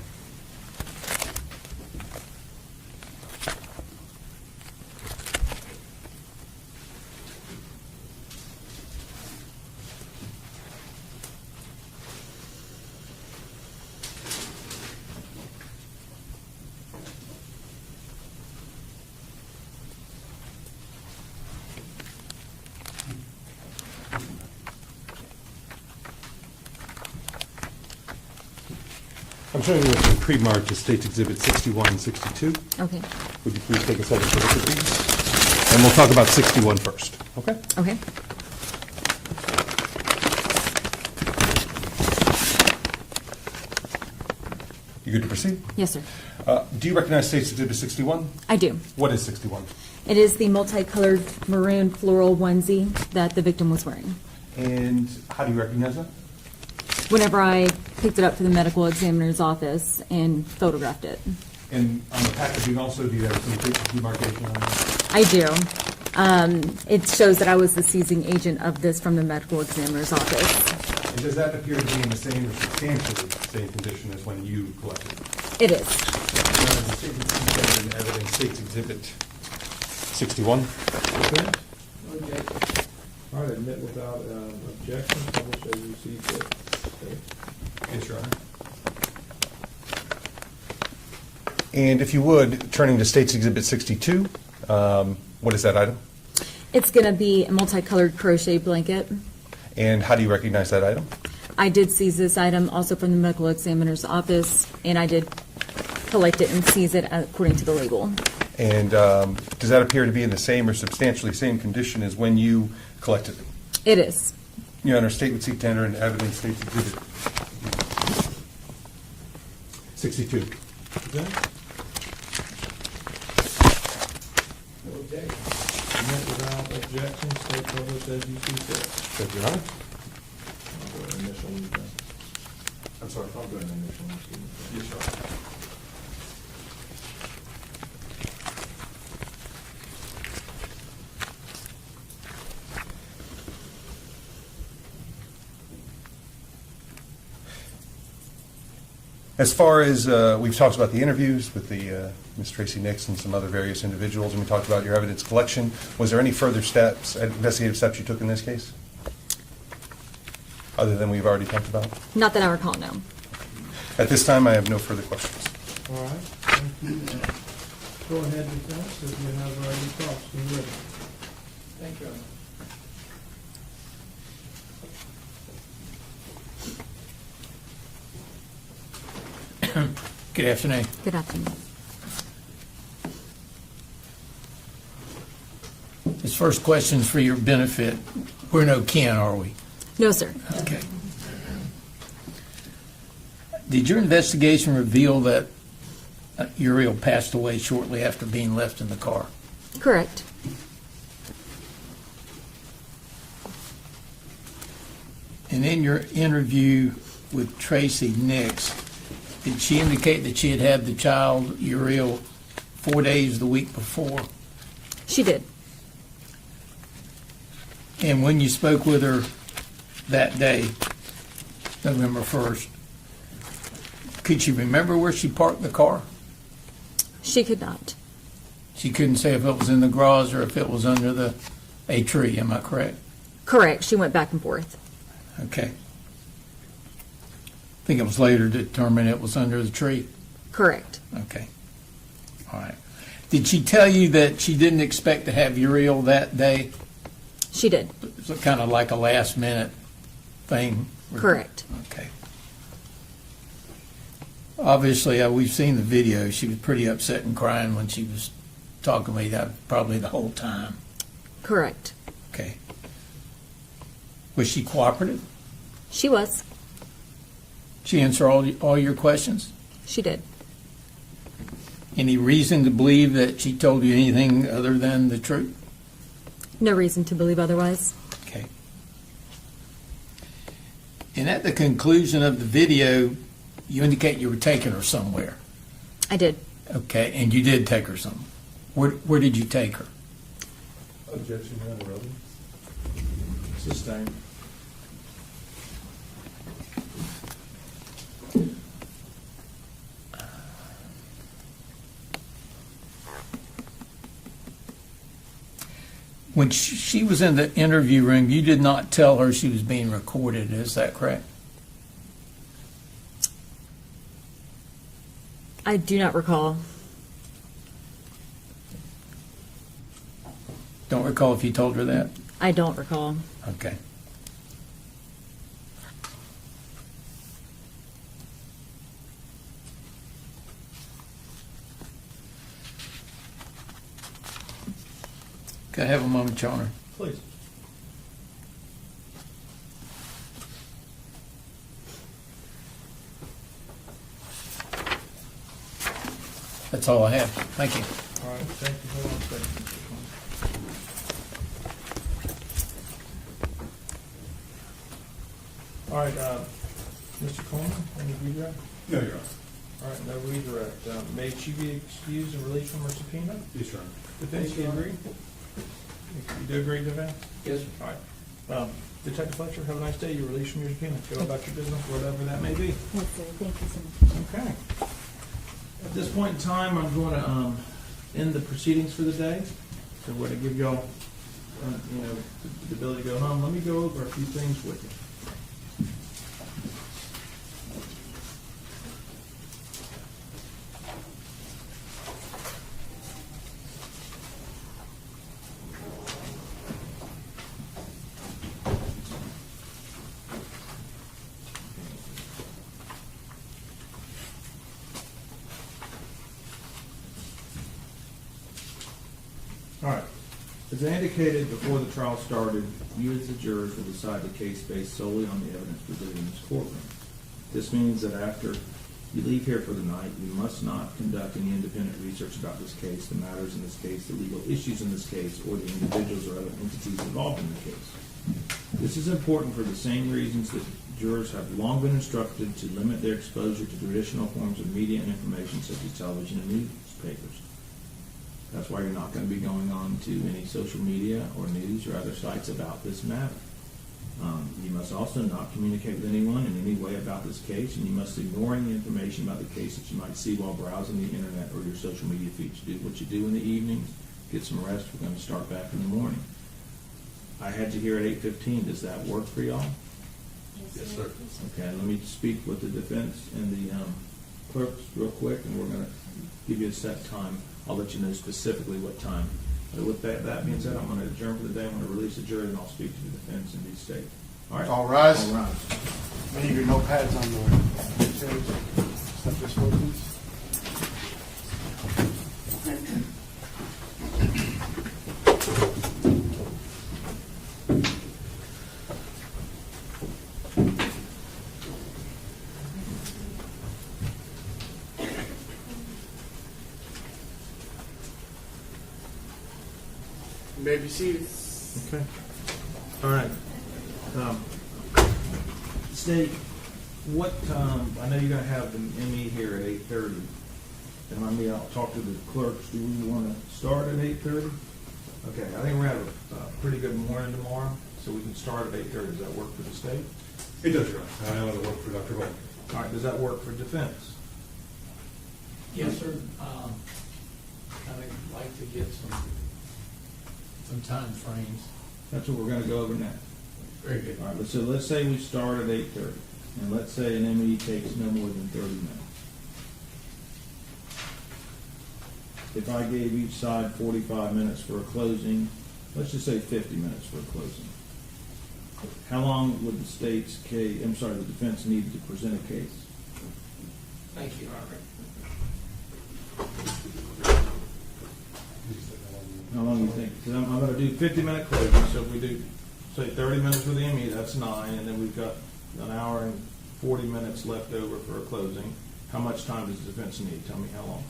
I'm showing you what's pre-marked as State's Exhibit 61 and 62. Okay. Would you please take a second to look at these? And we'll talk about 61 first, okay? Okay. You good to proceed? Yes, sir. Do you recognize State's Exhibit 61? I do. What is 61? It is the multicolored maroon floral onesie that the victim was wearing. And how do you recognize that? Whenever I picked it up to the medical examiner's office and photographed it. And on the packaging also, do you have some demarcation on it? I do. It shows that I was the seizing agent of this from the medical examiner's office. And does that appear to be in the same or substantially same condition as when you collected it? It is. The statement seized in evidence, State's Exhibit 61. Okay. All right, admit without objection, publish as you see fit. Yes, Your Honor. And if you would, turning to State's Exhibit 62, what is that item? It's going to be a multicolored crochet blanket. And how do you recognize that item? I did seize this item also from the medical examiner's office, and I did collect it and seize it according to the label. And does that appear to be in the same or substantially same condition as when you collected it? It is. Your Honor, State would seek to enter into evidence State's Exhibit 62. Okay. Without objection, state published as you see fit. Thank you, Your Honor. I'll go ahead and initial when you're done. I'm sorry. I'll go ahead and initial when you're done. Yes, Your Honor. As far as, we've talked about the interviews with the Ms. Tracey Nix and some other various individuals, and we talked about your evidence collection. Was there any further steps, investigative steps you took in this case? Other than we've already talked about? Not that I recall, no. At this time, I have no further questions. All right, thank you. Go ahead, defense, if you have any thoughts, when you're ready. Thank you. Good afternoon. Good afternoon. This first question's for your benefit. We're no kin, are we? No, sir. Okay. Did your investigation reveal that Uriel passed away shortly after being left in the car? Correct. And in your interview with Tracey Nix, did she indicate that she had had the child, Uriel, 4 days the week before? She did. And when you spoke with her that day, November 1st, could she remember where she parked the car? She could not. She couldn't say if it was in the garage or if it was under a tree, am I correct? Correct. She went back and forth. Okay. I think it was later determined it was under the tree. Correct. Okay. All right. Did she tell you that she didn't expect to have Uriel that day? She did. It was kind of like a last minute thing? Correct. Okay. Obviously, we've seen the video. She was pretty upset and crying when she was talking to me, that probably the whole time. Correct. Okay. Was she cooperative? She was. She answered all your questions? She did. Any reason to believe that she told you anything other than the truth? No reason to believe otherwise. Okay. And at the conclusion of the video, you indicate you were taking her somewhere. I did. Okay, and you did take her somewhere. Where did you take her? Objection, Your Honor. Sustained. When she was in the interview room, you did not tell her she was being recorded. Is that correct? I do not recall. Don't recall if you told her that? I don't recall. Okay. Can I have a moment, Your Honor? Please. That's all I have. Thank you. All right, thank you. Hold on a second. All right, Mr. Coleman, any redirect? No, Your Honor. All right, no redirect. May she be excused and released from her subpoena? Yes, Your Honor. Defense, you agree? You do agree, defense? Yes, sir. All right. Detective Fletcher, have a nice day. You're released from your subpoena. Go about your business, whatever that may be. Yes, sir. Thank you so much. Okay. At this point in time, I'm going to end the proceedings for the day. So we're going to give y'all, the ability to go home. Let me go over a few things with you. All right. As I indicated before the trial started, you as the jurors will decide the case based solely on the evidence presented in this courtroom. This means that after you leave here for the night, you must not conduct any independent research about this case, the matters in this case, the legal issues in this case, or the individuals or other entities involved in the case. This is important for the same reasons that jurors have long been instructed to limit their exposure to traditional forms of media and information such as television and newspapers. That's why you're not going to be going on to any social media or news or other sites about this matter. You must also not communicate with anyone in any way about this case, and you must ignore any information about the case that you might see while browsing the internet or your social media feeds. Do what you do in the evenings, get some rest. We're going to start back in the morning. I had you here at 8:15. Does that work for y'all? Yes, sir. Okay, let me speak with the defense and the clerks real quick, and we're going to give you a set time. I'll let you know specifically what time. But with that being said, I'm going to adjourn for the day. I'm going to release the jury, and I'll speak to the defense and be state. All right? All rise. All rise. Leave your notepads on the chairs. Step this way, please. You may be seated. Okay. All right. State, what, I know you're going to have the ME here at 8:30. And I'll talk to the clerks. Do we want to start at 8:30? Okay, I think we're going to have a pretty good morning tomorrow, so we can start at 8:30. Does that work for the state? It does, Your Honor. I know it'll work for Dr. Gold. All right, does that work for defense? Yes, sir. Kind of like to get some time frames. That's what we're going to go over now. Very good. All right, so let's say we start at 8:30, and let's say an ME takes no more than 30 minutes. If I gave each side 45 minutes for a closing, let's just say 50 minutes for a closing. How long would the defense need to present a case? Thank you, Robert. How long do you think? Because I'm going to do 50-minute closing, so if we do, say, 30 minutes for the ME, that's 9, and then we've got an hour and 40 minutes left over for a closing. How much time does the defense need? Tell me how long.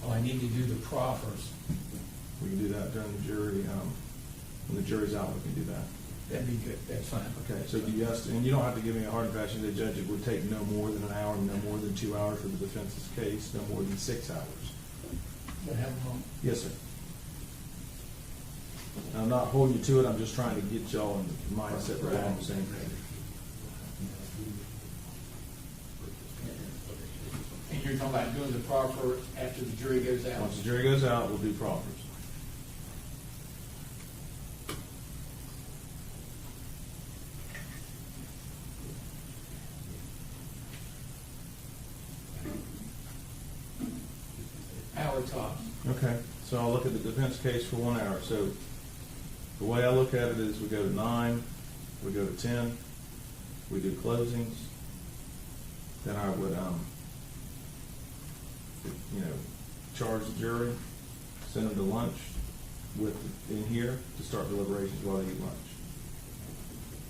Well, I need to do the proffers. We can do that during the jury. When the jury's out, we can do that. That'd be good. That's fine. Okay, so and you don't have to give me a hard and fast. The judge, it would take no more than an hour, no more than 2 hours for the defense's case, no more than 6 hours. But how long? Yes, sir. I'm not holding you to it. I'm just trying to get y'all in the mindset right on the same page. And you're talking about doing the proffer after the jury goes out? Once the jury goes out, we'll do proffers. Hour tops. Okay, so I'll look at the defense case for 1 hour. So the way I look at it is we go to 9, we go to 10, we do closings. Then I would, charge the jury, send them to lunch in here to start deliberations while they eat lunch.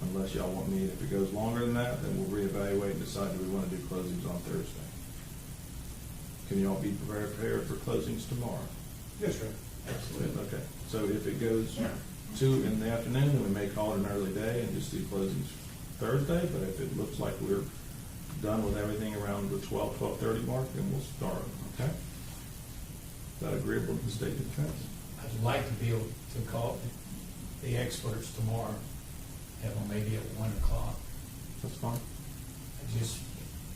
Unless y'all want me, if it goes longer than that, then we'll reevaluate and decide do we want to do closings on Thursday. Can you all be prepared for closings tomorrow? Yes, sir. Absolutely. Okay. So if it goes 2 in the afternoon, then we may call it an early day and just do closings Thursday. But if it looks like we're done with everything around the 12:30 mark, then we'll start. Okay? Is that agreeable to the state defense? I'd like to be able to call the experts tomorrow, have them maybe at 1 o'clock. That's fine.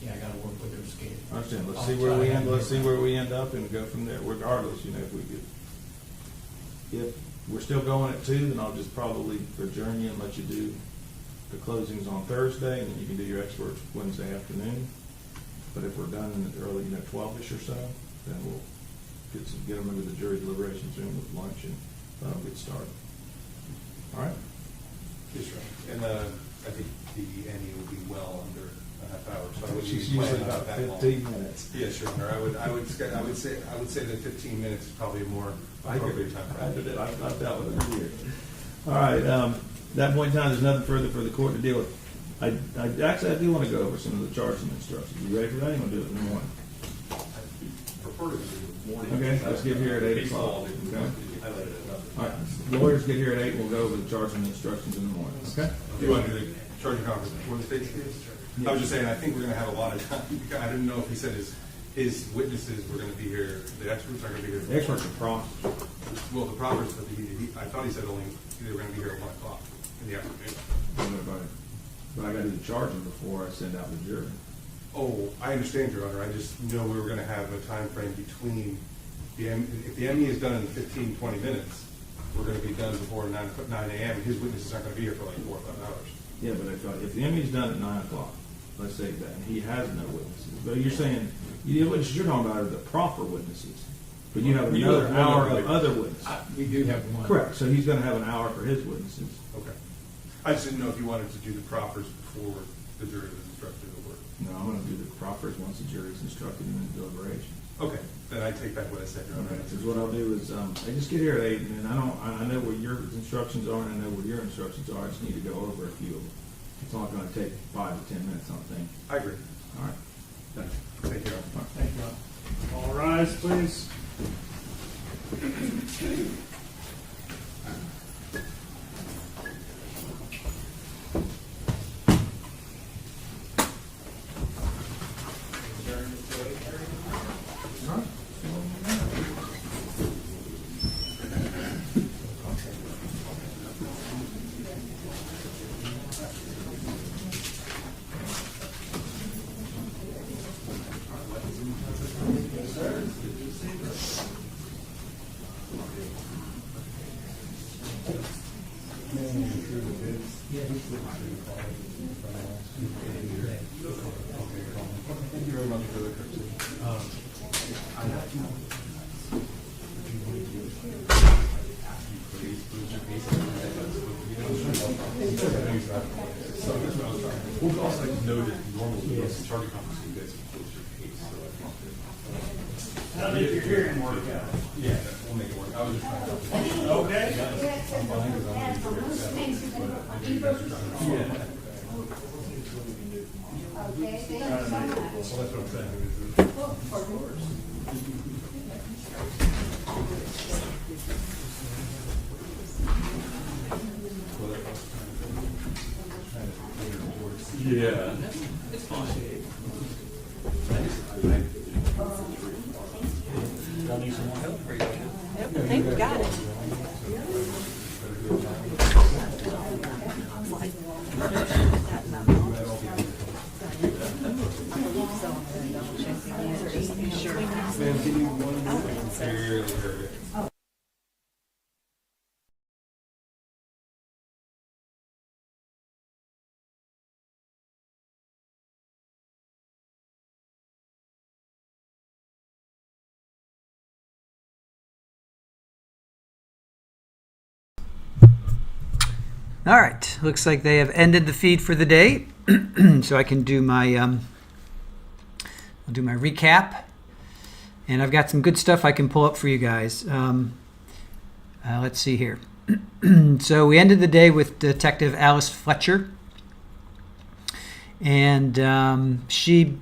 I got to work with their schedule. I understand. Let's see where we end. Let's see where we end up and go from there. Regardless, if we're still going at 2, then I'll just probably adjourn you and let you do the closings on Thursday, and then you can do your experts Wednesday afternoon. But if we're done in the early, 12ish or so, then we'll get them into the jury deliberations room with lunch and let them get started. All right. Yes, sir. And I think the NE will be well under a half hour. So I wish She's usually planned about that long. 15 minutes. Yes, Your Honor. I would say that 15 minutes is probably a more appropriate time. I did it. I've dealt with it for years. All right. That point in time, there's nothing further for the court to deal with. I do want to go over some of the charging instructions. You ready for that? You want to do it in the morning? Prefer to do the morning. Okay. Let's get here at 8 o'clock. Okay. All right. Lawyers get here at 8. We'll go over the charging instructions in the morning. Okay. Do you want to do the charging conference before the state's case? I was just saying, I think we're going to have a lot of time. I didn't know if he said his witnesses were going to be here. The experts are going to be here. The experts are prompt. Well, the proffers, but I thought he said only they were going to be here at 1 o'clock in the afternoon. But I got to do the charging before I send out the jury. Oh, I understand, Your Honor. I just know we were going to have a time frame between if the ME is done in 15, 20 minutes, we're going to be done before 9 a.m. His witnesses aren't going to be here for like 4 or 5 hours. Yeah, but if the ME is done at 9 o'clock, let's say that, and he has no witnesses, but you're saying, the witnesses you're talking about are the proper witnesses, but you have another hour of other witnesses. We do have one. Correct, so he's going to have an hour for his witnesses. Okay. I just didn't know if you wanted to do the proffers before the jury was instructed or work. No, I'm going to do the proffers once the jury's instructed in the deliberation. Okay, then I take back what I said, Your Honor. Okay, because what I'll do is, I just get here at 8, and then I know what your instructions are, and I know what your instructions are. I just need to go over a few of them. It's not going to take 5 to 10 minutes, I don't think. I agree. All right. Thank you. Thank you, Your Honor. Thank you. All rise, please. Thank you very much for the courtesy. We'll also like to know that normally the charging conference you guys close your case. How did your hearing work out? Yeah, we'll make it work. I was just trying to. Okay. I'm behind because I'm going to be yeah. Okay, thank you so much. Well, that's what I'm saying. Yeah. It's fine. Y'all need some more help? Yep, I think we got it. Ma'am, give me 1 minute. Barely heard it. All right, looks like they have ended the feed for the day, so I can do my I'll do my recap, and I've got some good stuff I can pull up for you guys. Let's see here. So we ended the day with Detective Alice Fletcher, and she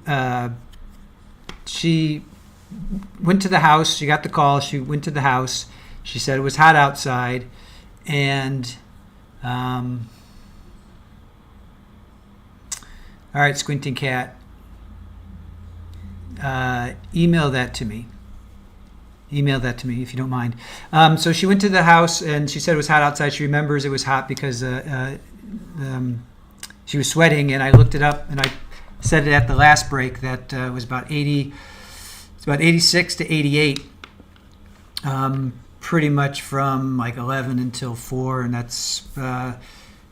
went to the house. She got the call. She went to the house. She said it was hot outside, and all right, Squinting Cat, email that to me. Email that to me if you don't mind. So she went to the house and she said it was hot outside. She remembers it was hot because she was sweating, and I looked it up and I said it at the last break that it was about 80. It's about 86 to 88. Pretty much from like 11 until 4, and that's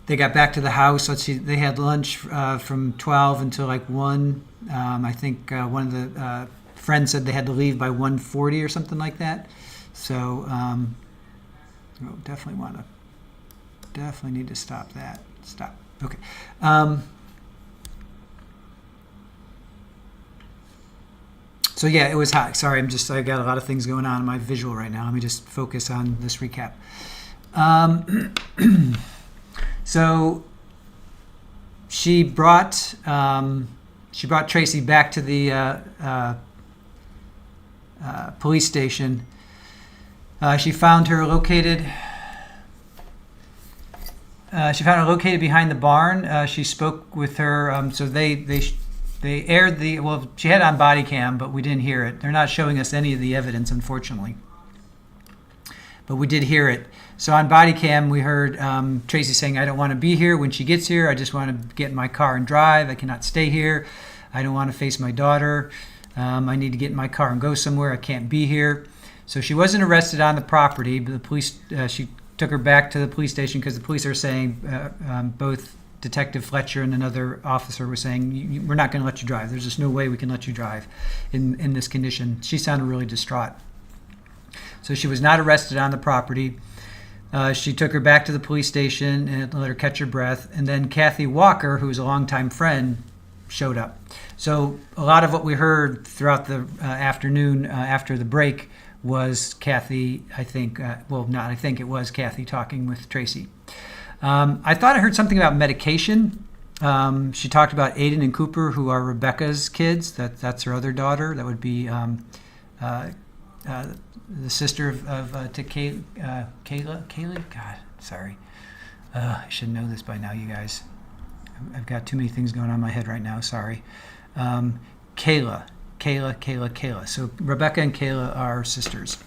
they got back to the house. Let's see, they had lunch from 12 until like 1. I think one of the friends said they had to leave by 1:40 or something like that. So definitely need to stop that. Stop. Okay. So yeah, it was hot. Sorry, I got a lot of things going on in my visual right now. Let me just focus on this recap. So she brought Tracey back to the police station. She found her located behind the barn. She spoke with her. So they aired she had it on body cam, but we didn't hear it. They're not showing us any of the evidence, unfortunately. But we did hear it. So on body cam, we heard Tracey saying, "I don't want to be here when she gets here. I just want to get in my car and drive. I cannot stay here. I don't want to face my daughter. I need to get in my car and go somewhere. I can't be here." So she wasn't arrested on the property, but the police, she took her back to the police station because the police are saying, both Detective Fletcher and another officer were saying, "We're not going to let you drive. There's just no way we can let you drive in this condition." She sounded really distraught. So she was not arrested on the property. She took her back to the police station and let her catch her breath. And then Kathy Walker, who was a longtime friend, showed up. So a lot of what we heard throughout the afternoon after the break was Kathy, it was Kathy talking with Tracey. I thought I heard something about medication. She talked about Aiden and Cooper, who are Rebecca's kids. That's her other daughter. That would be the sister to Kayla. God, sorry. I should know this by now, you guys. I've got too many things going on in my head right now. Sorry. Kayla. So Rebecca and Kayla are sisters.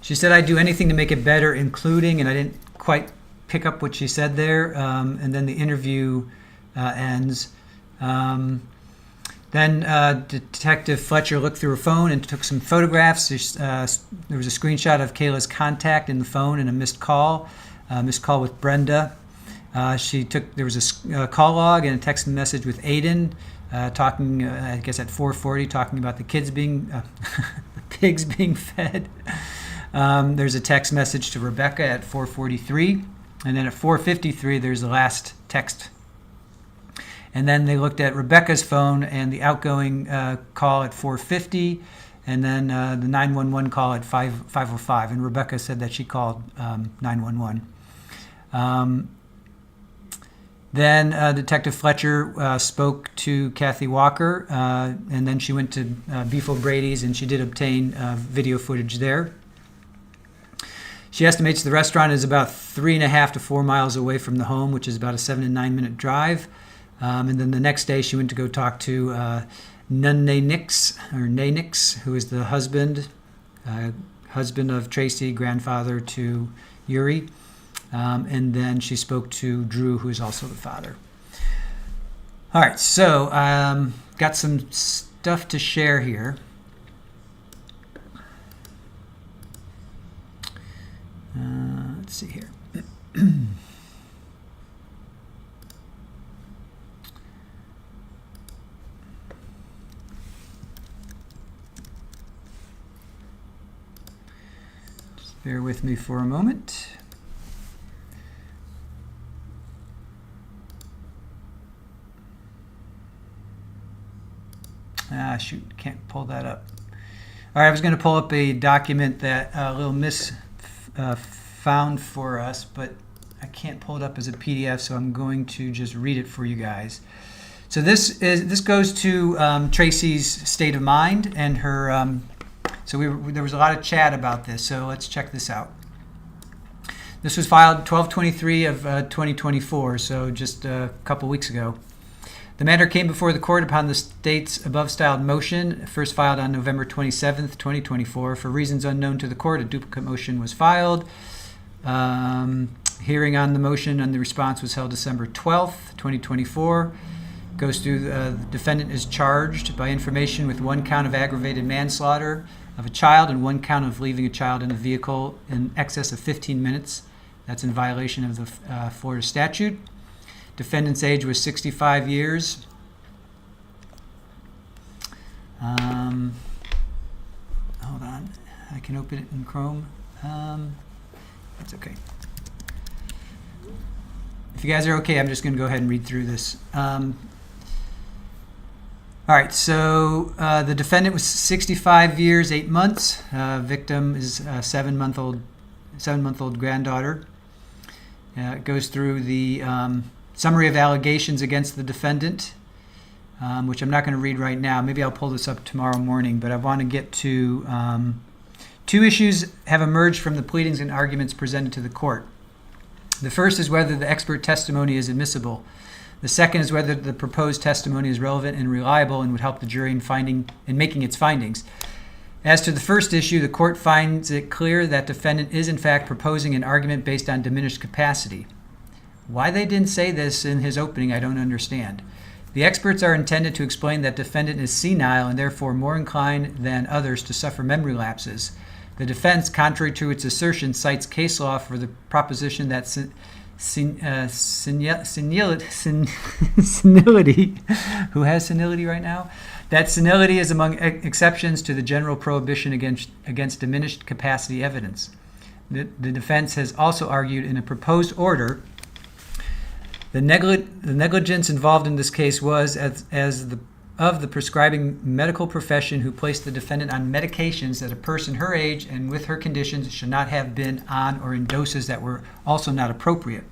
She said, "I'd do anything to make it better, including," and I didn't quite pick up what she said there. And then the interview ends. Then Detective Fletcher looked through her phone and took some photographs. There was a screenshot of Kayla's contact in the phone and a missed call with Brenda. There was a call log and a text message with Aiden talking, I guess at 4:40, talking about the kids being, the pigs being fed. There's a text message to Rebecca at 4:43. And then at 4:53, there's the last text. And then they looked at Rebecca's phone and the outgoing call at 4:50, and then the 911 call at 5:05. And Rebecca said that she called 911. Then Detective Fletcher spoke to Kathy Walker, and then she went to Beef O'Brady's, and she did obtain video footage there. She estimates the restaurant is about 3.5 to 4 miles away from the home, which is about a 7 to 9 minute drive. And then the next day, she went to go talk to Nix, who is the husband of Tracey, grandfather to Uri. And then she spoke to Drew, who is also the father. All right, so got some stuff to share here. Let's see here. Just bear with me for a moment. Shoot, can't pull that up. All right, I was going to pull up a document that Little Miss found for us, but I can't pull it up as a PDF, so I'm going to just read it for you guys. So this goes to Tracey's state of mind and her. There was a lot of chat about this, so let's check this out. This was filed 12/23 of 2024, so just a couple weeks ago. The matter came before the court upon the state's above-styled motion, first filed on November 27th, 2024. For reasons unknown to the court, a duplicate motion was filed. Hearing on the motion and the response was held December 12th, 2024. Goes through, the defendant is charged by information with 1 count of aggravated manslaughter of a child and 1 count of leaving a child in a vehicle in excess of 15 minutes. That's in violation of the Florida statute. Defendant's age was 65 years. Hold on. I can open it in Chrome. That's okay. if you guys are okay, I'm just going to go ahead and read through this. All right, so the defendant was 65 years, 8 months. Victim is a 7-month-old granddaughter. It goes through the summary of allegations against the defendant, which I'm not going to read right now. Maybe I'll pull this up tomorrow morning, but I want to get to 2 issues have emerged from the pleadings and arguments presented to the court. The first is whether the expert testimony is admissible. The second is whether the proposed testimony is relevant and reliable and would help the jury in making its findings. As to the first issue, the court finds it clear that defendant is in fact proposing an argument based on diminished capacity. Why they didn't say this in his opening, I don't understand. The experts are intended to explain that defendant is senile and therefore more inclined than others to suffer memory lapses. The defense, contrary to its assertion, cites case law for the proposition that senility, who has senility right now? That senility is among exceptions to the general prohibition against diminished capacity evidence. The defense has also argued in a proposed order the negligence involved in this case was of the prescribing medical profession who placed the defendant on medications that a person her age and with her conditions should not have been on, or in doses that were also not appropriate.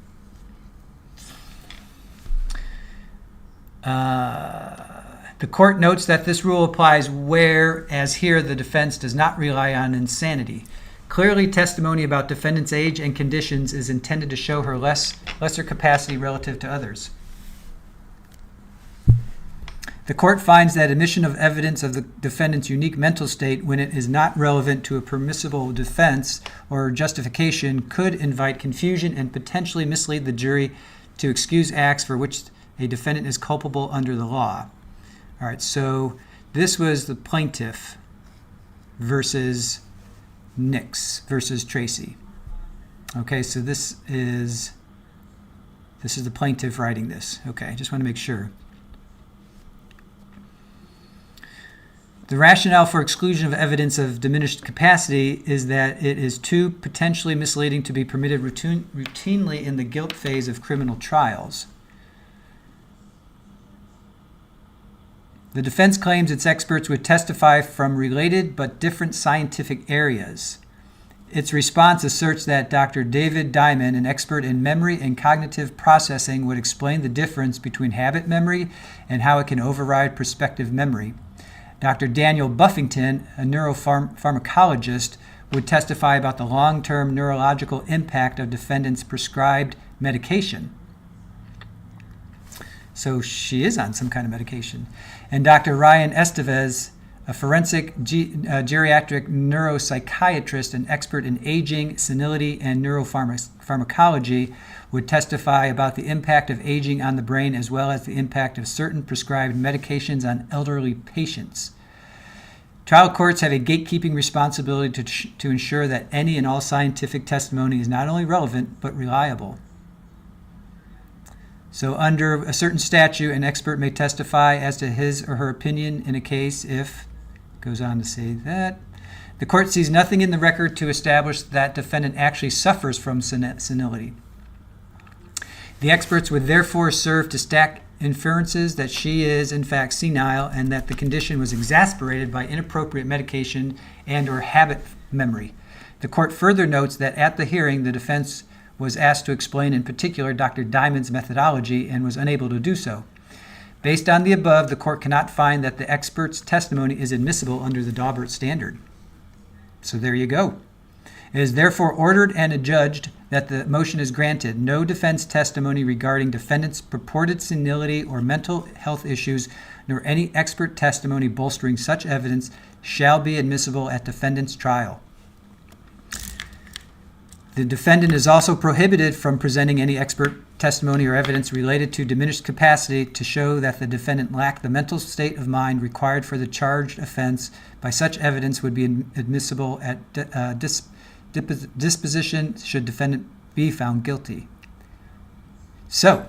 The court notes that this rule applies where, as here, the defense does not rely on insanity. Clearly, testimony about defendant's age and conditions is intended to show her lesser capacity relative to others. The court finds that admission of evidence of the defendant's unique mental state when it is not relevant to a permissible defense or justification could invite confusion and potentially mislead the jury to excuse acts for which a defendant is culpable under the law. All right, so this was the plaintiff versus Nix versus Tracey. Okay, so this is the plaintiff writing this. Okay, I just want to make sure. The rationale for exclusion of evidence of diminished capacity is that it is too potentially misleading to be permitted routinely in the guilt phase of criminal trials. The defense claims its experts would testify from related but different scientific areas. Its response asserts that Dr. David Diamond, an expert in memory and cognitive processing, would explain the difference between habit memory and how it can override prospective memory. Dr. Daniel Buffington, a neuropharmacologist, would testify about the long-term neurological impact of defendant's prescribed medication. So she is on some kind of medication. And Dr. Ryan Estevez, a forensic geriatric neuropsychiatrist and expert in aging, senility, and neuropharmacology, would testify about the impact of aging on the brain as well as the impact of certain prescribed medications on elderly patients. Trial courts have a gatekeeping responsibility to ensure that any and all scientific testimony is not only relevant but reliable. So under a certain statute, an expert may testify as to his or her opinion in a case if, goes on to say that, the court sees nothing in the record to establish that defendant actually suffers from senility. The experts would therefore serve to stack inferences that she is in fact senile and that the condition was exacerbated by inappropriate medication and or habit memory. The court further notes that at the hearing, the defense was asked to explain in particular Dr. Diamond's methodology and was unable to do so. Based on the above, the court cannot find that the expert's testimony is admissible under the Daubert standard. So there you go. It is therefore ordered and adjudged that the motion is granted. No defense testimony regarding defendant's purported senility or mental health issues, nor any expert testimony bolstering such evidence shall be admissible at defendant's trial. The defendant is also prohibited from presenting any expert testimony or evidence related to diminished capacity to show that the defendant lacked the mental state of mind required for the charged offense. By such evidence would be admissible at disposition should defendant be found guilty. So,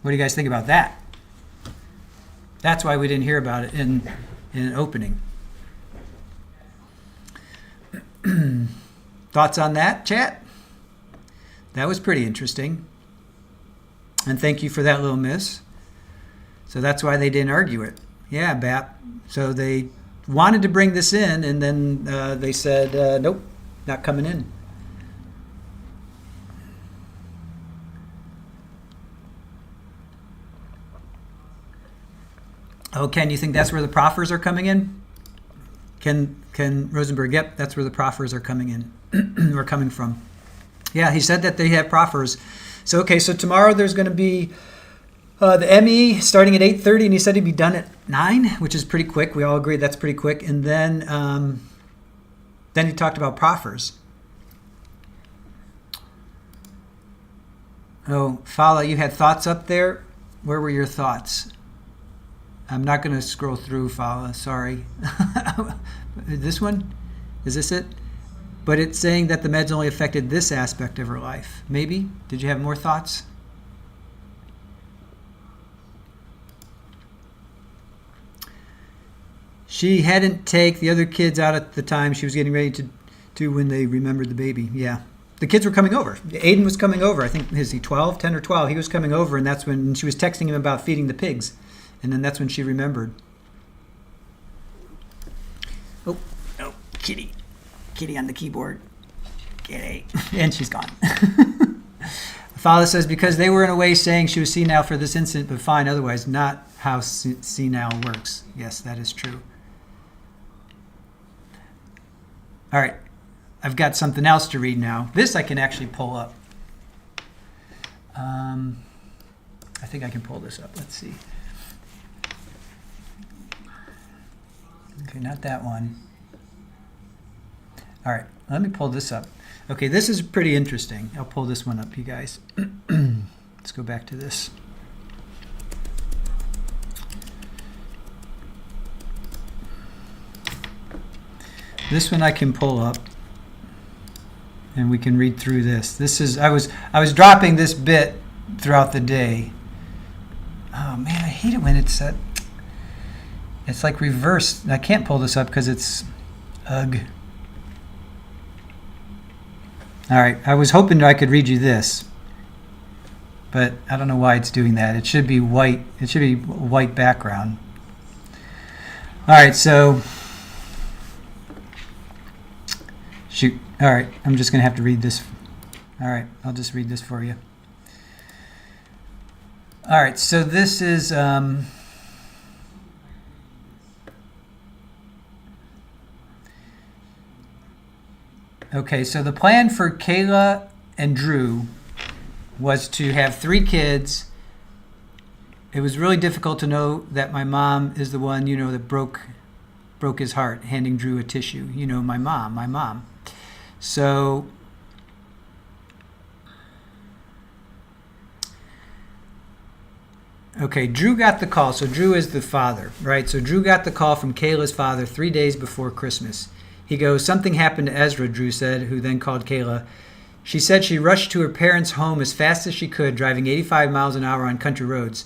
what do you guys think about that? That's why we didn't hear about it in an opening. Thoughts on that, chat? That was pretty interesting. And thank you for that, little miss. So that's why they didn't argue it. Yeah, BAP. So they wanted to bring this in, and then they said, nope, not coming in. Oh, Ken, you think that's where the proffers are coming in? Ken Rosenberg, yep, that's where the proffers are coming in, or coming from. Yeah, he said that they have proffers. So, okay, so tomorrow there's going to be the ME starting at 8:30, and he said he'd be done at 9, which is pretty quick. We all agree that's pretty quick. And then he talked about proffers. Oh, Fala, you had thoughts up there? Where were your thoughts? I'm not going to scroll through, Fala, sorry. This one? Is this it? But it's saying that the meds only affected this aspect of her life. Maybe? Did you have more thoughts? She hadn't taken the other kids out at the time she was getting ready to when they remembered the baby. Yeah. The kids were coming over. Aiden was coming over. I think, is he 12, 10 or 12? He was coming over, and that's when she was texting him about feeding the pigs. And then that's when she remembered. Oh, kitty. Kitty on the keyboard. Kitty. And she's gone. Father says, because they were in a way saying she was senile for this incident, but fine otherwise, not how senile works. Yes, that is true. All right. I've got something else to read now. This I can actually pull up. I think I can pull this up. Let's see. Okay, not that one. All right, let me pull this up. Okay, this is pretty interesting. I'll pull this one up, you guys. Let's go back to this. This one I can pull up, and we can read through this. This is I was dropping this bit throughout the day. Oh man, I hate it when it's like reversed. I can't pull this up because it's ugh. All right, I was hoping I could read you this, but I don't know why it's doing that. It should be white. It should be white background. All right, so shoot. All right, I'm just going to have to read this. All right, I'll just read this for you. All right, so this is okay, so the plan for Kayla and Drew was to have 3 kids. It was really difficult to know that my mom is the one, that broke his heart, handing Drew a tissue. My mom. So okay, Drew got the call. So Drew is the father, right? So Drew got the call from Kayla's father 3 days before Christmas. He goes, something happened to Ezra, Drew said, who then called Kayla. She said she rushed to her parents' home as fast as she could, driving 85 miles an hour on country roads.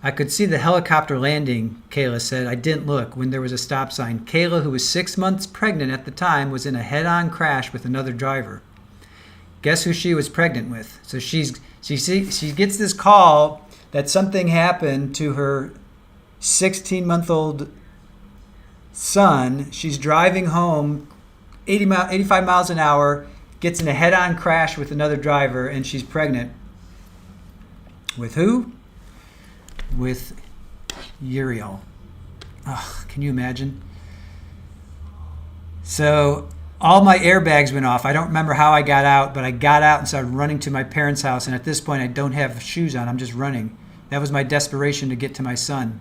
I could see the helicopter landing, Kayla said. I didn't look when there was a stop sign. Kayla, who was 6 months pregnant at the time, was in a head-on crash with another driver. Guess who she was pregnant with? So she gets this call that something happened to her 16-month-old son. She's driving home 85 miles an hour, gets in a head-on crash with another driver, and she's pregnant. With who? With Uriel. Oh, can you imagine? So all my airbags went off. I don't remember how I got out, but I got out and started running to my parents' house, and at this point I don't have shoes on. I'm just running. That was my desperation to get to my son.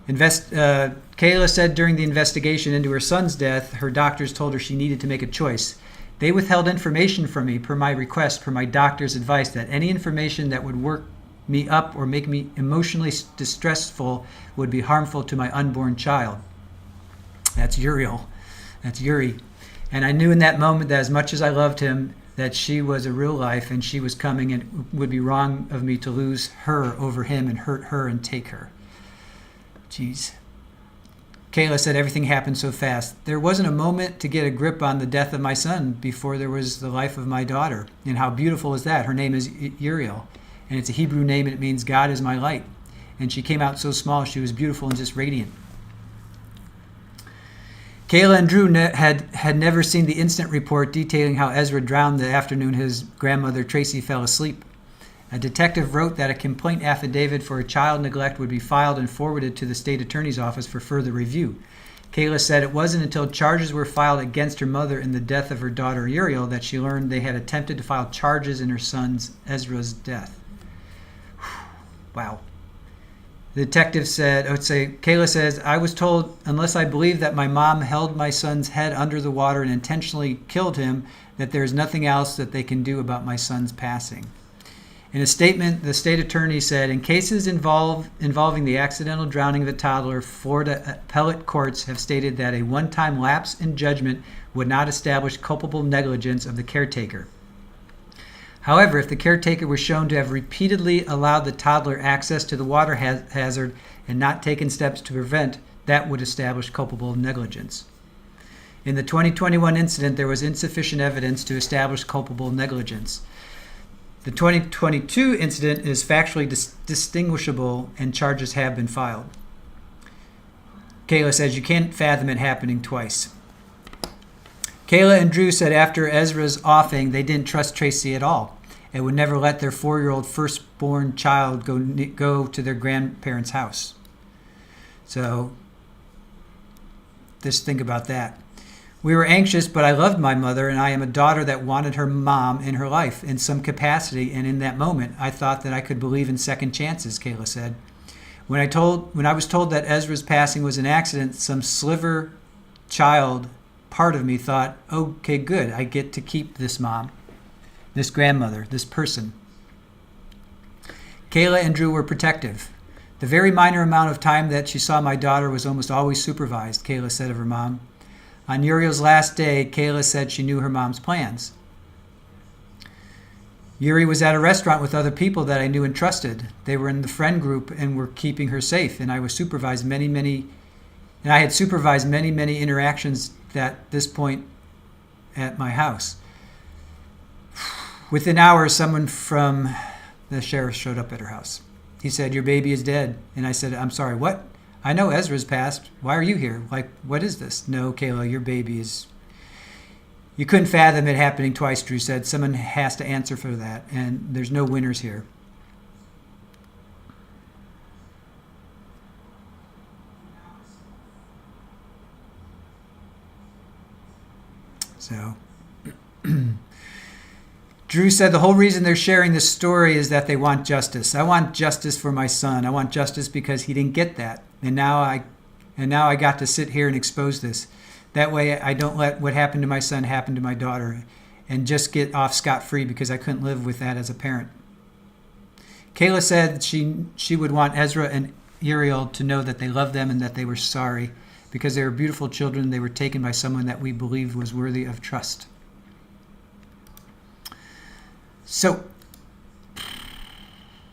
Kayla said during the investigation into her son's death, her doctors told her she needed to make a choice. They withheld information from me per my request, per my doctor's advice, that any information that would work me up or make me emotionally distressful would be harmful to my unborn child. That's Uriel. That's Yuri. And I knew in that moment that as much as I loved him, that she was a real life and she was coming, and it would be wrong of me to lose her over him and hurt her and take her. Jeez. Kayla said everything happened so fast. There wasn't a moment to get a grip on the death of my son before there was the life of my daughter. And how beautiful is that? Her name is Uriel, and it's a Hebrew name, and it means God is my light. And she came out so small, she was beautiful and just radiant. Kayla and Drew had never seen the incident report detailing how Ezra drowned the afternoon his grandmother Tracey fell asleep. A detective wrote that a complaint affidavit for a child neglect would be filed and forwarded to the state attorney's office for further review. Kayla said it wasn't until charges were filed against her mother in the death of her daughter Uriel that she learned they had attempted to file charges in her son's Ezra's death. Wow. The detective said, Kayla says, I was told unless I believe that my mom held my son's head under the water and intentionally killed him, that there is nothing else that they can do about my son's passing. In a statement, the state attorney said, in cases involving the accidental drowning of a toddler, Florida appellate courts have stated that a one-time lapse in judgment would not establish culpable negligence of the caretaker. However, if the caretaker was shown to have repeatedly allowed the toddler access to the water hazard and not taken steps to prevent, that would establish culpable negligence. In the 2021 incident, there was insufficient evidence to establish culpable negligence. The 2022 incident is factually distinguishable and charges have been filed. Kayla says you can't fathom it happening twice. Kayla and Drew said after Ezra's offing, they didn't trust Tracey at all and would never let their 4-year-old firstborn child go to their grandparents' house. So just think about that. We were anxious, but I loved my mother, and I am a daughter that wanted her mom in her life in some capacity, and in that moment, I thought that I could believe in second chances, Kayla said. When I was told that Ezra's passing was an accident, some sliver child part of me thought, okay, good, I get to keep this mom, this grandmother, this person. Kayla and Drew were protective. The very minor amount of time that she saw my daughter was almost always supervised, Kayla said of her mom. On Uriel's last day, Kayla said she knew her mom's plans. Yuri was at a restaurant with other people that I knew and trusted. They were in the friend group and were keeping her safe, and I had supervised many interactions at this point at my house. Within hours, someone from the sheriff showed up at her house. He said, "Your baby is dead." And I said, "I'm sorry, what? I know Ezra's passed. Why are you here? Like, what is this?" "No, Kayla, your baby is..." You couldn't fathom it happening twice, Drew said. Someone has to answer for that, and there's no winners here. So, Drew said the whole reason they're sharing this story is that they want justice. I want justice for my son. I want justice because he didn't get that. And now I got to sit here and expose this. That way I don't let what happened to my son happen to my daughter and just get off scot-free because I couldn't live with that as a parent. Kayla said she would want Ezra and Uriel to know that they loved them and that they were sorry because they were beautiful children. They were taken by someone that we believed was worthy of trust. So,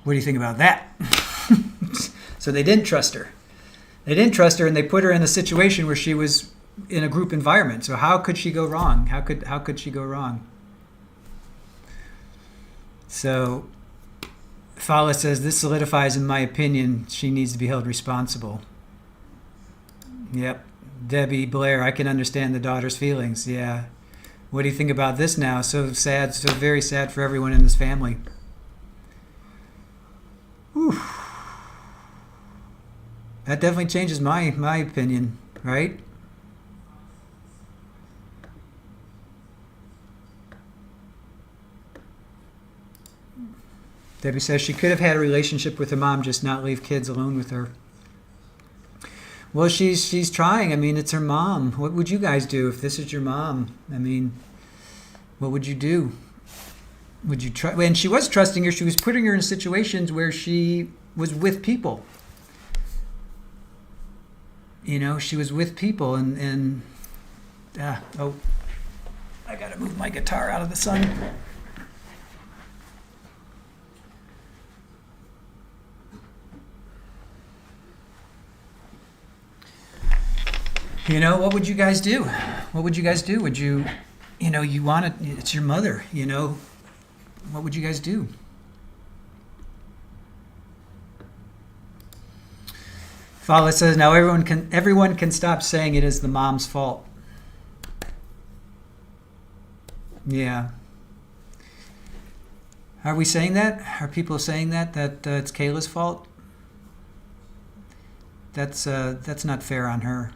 what do you think about that? So they didn't trust her. They didn't trust her, and they put her in a situation where she was in a group environment. So how could she go wrong? How could she go wrong? So Fowler says, this solidifies, in my opinion, she needs to be held responsible. Yep. Debbie Blair, I can understand the daughter's feelings. Yeah. What do you think about this now? So sad, so very sad for everyone in this family. Whew. That definitely changes my opinion, right? Debbie says she could have had a relationship with her mom, just not leave kids alone with her. Well, she's trying. I mean, it's her mom. What would you guys do if this is your mom? I mean, what would you do? Would you try? And she was trusting her. She was putting her in situations where she was with people. You know, she was with people and I gotta move my guitar out of the sun. You know, what would you guys do? What would you guys do? Would you, you want it, it's your mother, what would you guys do? Fala says, now everyone can stop saying it is the mom's fault. Yeah. Are we saying that? Are people saying that it's Kayla's fault? That's not fair on her.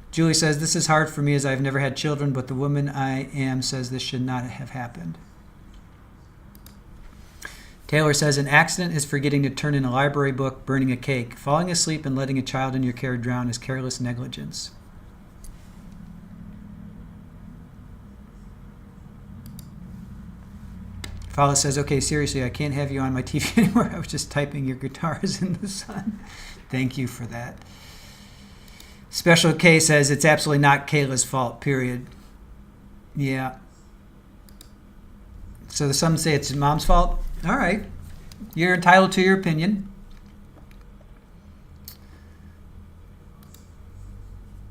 Julie says, this is hard for me as I've never had children, but the woman I am says this should not have happened. Taylor says, an accident is forgetting to turn in a library book, burning a cake. Falling asleep and letting a child in your care drown is careless negligence. Fala says, okay, seriously, I can't have you on my TV anymore. I was just typing your guitars in the sun. Thank you for that. Special K says, it's absolutely not Kayla's fault, period. Yeah. So some say it's mom's fault. All right. You're entitled to your opinion.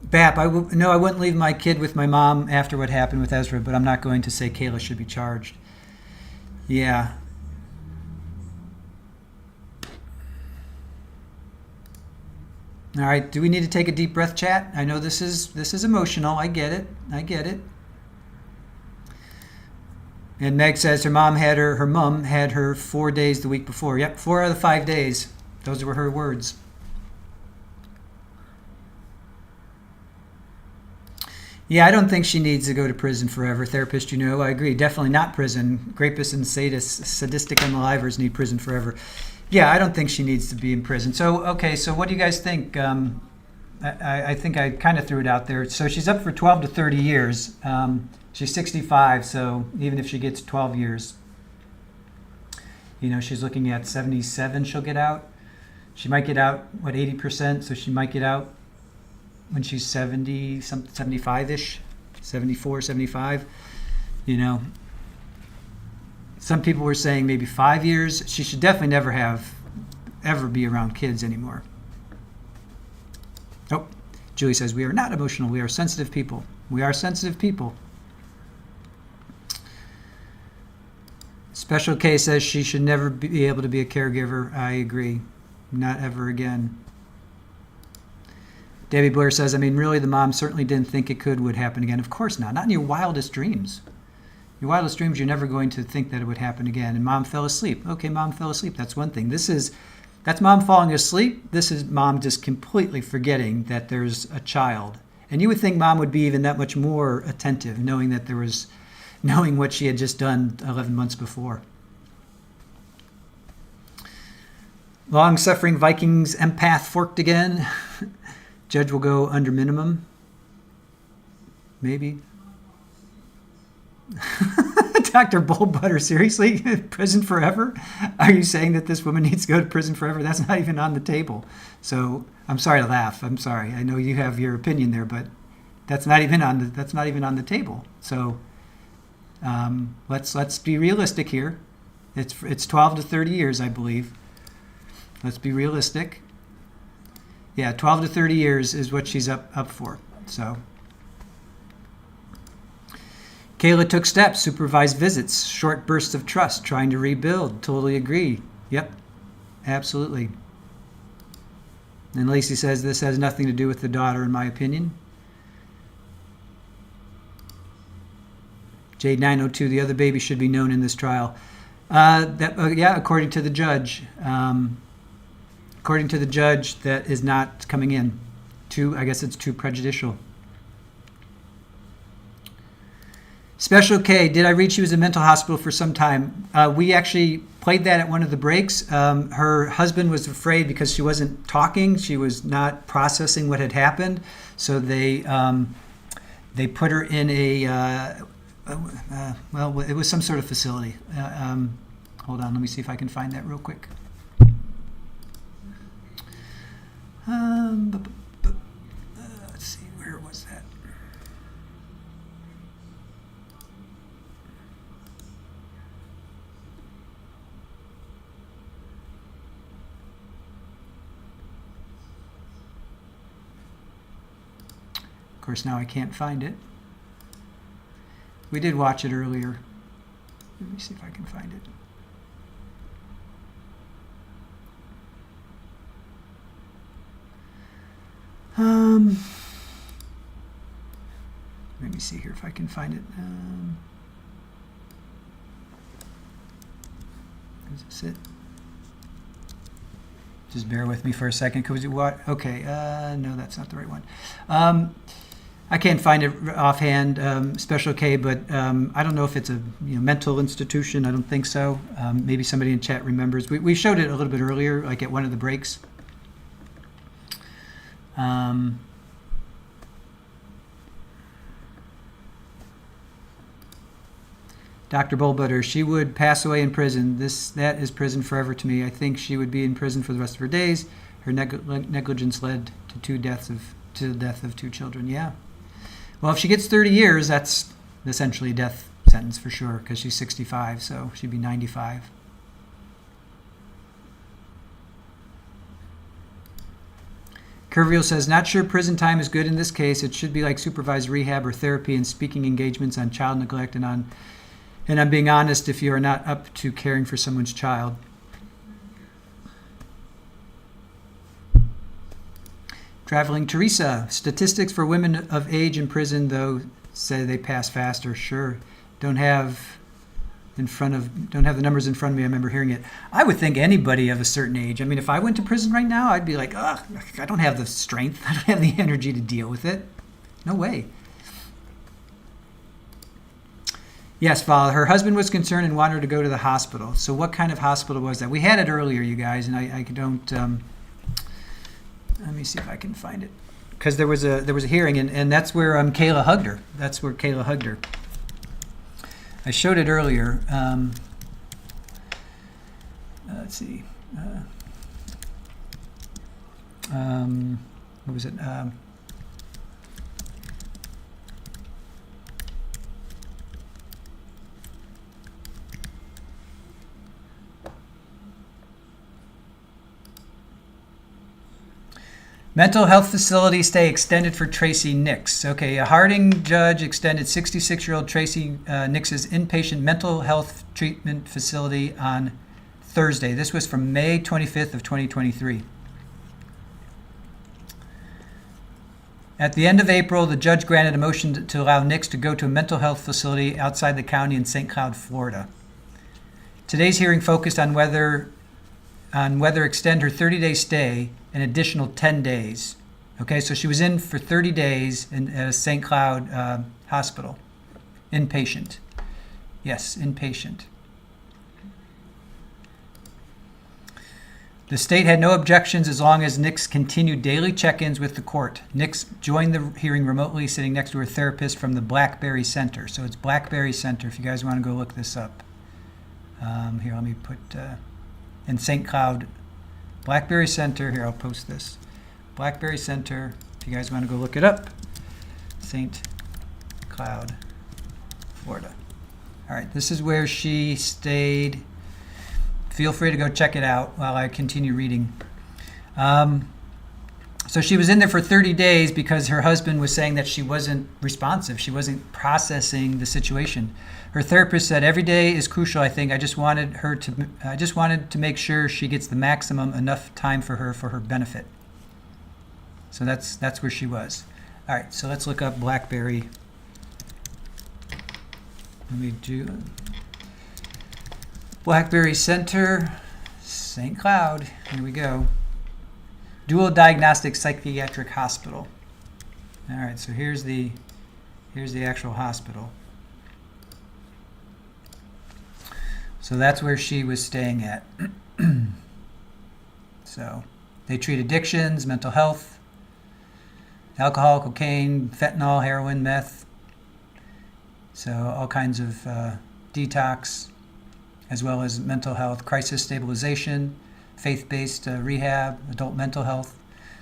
BAP, I wouldn't leave my kid with my mom after what happened with Ezra, but I'm not going to say Kayla should be charged. Yeah. All right, do we need to take a deep breath, chat? I know this is emotional. I get it. And Meg says her mom had her 4 days the week before. Yep, 4 out of the 5 days. Those were her words. Yeah, I don't think she needs to go to prison forever. Therapist, I agree. Definitely not prison. Rapists and sadists, sadistic unalivers need prison forever. Yeah, I don't think she needs to be in prison. So, okay, so what do you guys think? I think I kind of threw it out there. So she's up for 12 to 30 years. She's 65, so even if she gets 12 years, she's looking at 77 she'll get out. She might get out, 80%? So she might get out when she's 70, 75-ish, 74, 75. Some people were saying maybe 5 years. She should definitely ever be around kids anymore. Oh, Julie says, we are not emotional. We are sensitive people. We are sensitive people. Special K says she should never be able to be a caregiver. I agree. Not ever again. Debbie Blair says, really, the mom certainly didn't think it would happen again. Of course not. Not in your wildest dreams. Your wildest dreams, you're never going to think that it would happen again. And mom fell asleep. Okay, mom fell asleep. That's one thing. That's mom falling asleep. This is mom just completely forgetting that there's a child. And you would think mom would be even that much more attentive, knowing what she had just done 11 months before. Long-suffering Vikings empath forked again. Judge will go under minimum. Maybe. Dr. Bullbutter, seriously? Prison forever? Are you saying that this woman needs to go to prison forever? That's not even on the table. So I'm sorry to laugh. I'm sorry. I know you have your opinion there, but that's not even on the table. So let's be realistic here. It's 12 to 30 years, I believe. Let's be realistic. Yeah, 12 to 30 years is what she's up for. So Kayla took steps, supervised visits, short bursts of trust, trying to rebuild. Totally agree. Yep, absolutely. And Lacey says this has nothing to do with the daughter, in my opinion. Jade 902, the other baby should be known in this trial. According to the judge. According to the judge, that is not coming in. I guess it's too prejudicial. Special K, did I read she was in mental hospital for some time? We actually played that at one of the breaks. Her husband was afraid because she wasn't talking. She was not processing what had happened. So they put her in it was some sort of facility. Hold on, let me see if I can find that real quick. Let's see, where was that? course, now I can't find it. We did watch it earlier. Let me see if I can find it. Let me see here if I can find it. Is this it? Just bear with me for a second. Cause what? Okay. No, that's not the right one. I can't find it offhand, Special K, but I don't know if it's a mental institution. I don't think so. Maybe somebody in chat remembers. We showed it a little bit earlier, like at one of the breaks. Dr. Bullbutter, she would pass away in prison. That is prison forever to me. I think she would be in prison for the rest of her days. Her negligence led to the death of 2 children. Yeah. Well, if she gets 30 years, that's essentially a death sentence for sure, because she's 65, so she'd be 95. Curviel says, not sure prison time is good in this case. It should be like supervised rehab or therapy and speaking engagements on child neglect and I'm being honest if you are not up to caring for someone's child. Traveling Teresa, statistics for women of age in prison, though, say they pass faster. Sure. Don't have the numbers in front of me. I remember hearing it. I would think anybody of a certain age. I mean, if I went to prison right now, I'd be like, ugh, I don't have the strength. I don't have the energy to deal with it. No way. Yes, Val, her husband was concerned and wanted her to go to the hospital. So what kind of hospital was that? We had it earlier, you guys, and I don't... let me see if I can find it. Because there was a hearing, and that's where Kayla hugged her. That's where Kayla hugged her. I showed it earlier. Let's see. What was it? Mental health facility stay extended for Tracey Nix. Okay, a Harding judge extended 66-year-old Tracey Nix's inpatient mental health treatment facility on Thursday. This was from May 25th of 2023. At the end of April, the judge granted a motion to allow Nix to go to a mental health facility outside the county in St. Cloud, Florida. Today's hearing focused on whether extend her 30-day stay an additional 10 days. Okay, so she was in for 30 days in a St. Cloud hospital. Inpatient. Yes, inpatient. The state had no objections as long as Nix continued daily check-ins with the court. Nix joined the hearing remotely, sitting next to her therapist from the Blackberry Center. So it's Blackberry Center, if you guys want to go look this up. Here, let me put... in St. Cloud, Blackberry Center. Here, I'll post this. Blackberry Center, if you guys want to go look it up. St. Cloud, Florida. All right, this is where she stayed. Feel free to go check it out while I continue reading. So she was in there for 30 days because her husband was saying that she wasn't responsive. She wasn't processing the situation. Her therapist said, every day is crucial, I think. I just wanted to make sure she gets the maximum enough time for her benefit. So that's where she was. All right, so let's look up Blackberry. Let me do Blackberry Center, St. Cloud. Here we go. Dual Diagnostic Psychiatric Hospital. All right, so here's the actual hospital. So that's where she was staying at. So they treat addictions, mental health, alcohol, cocaine, fentanyl, heroin, meth. So all kinds of detox, as well as mental health, crisis stabilization, faith-based rehab, adult mental health.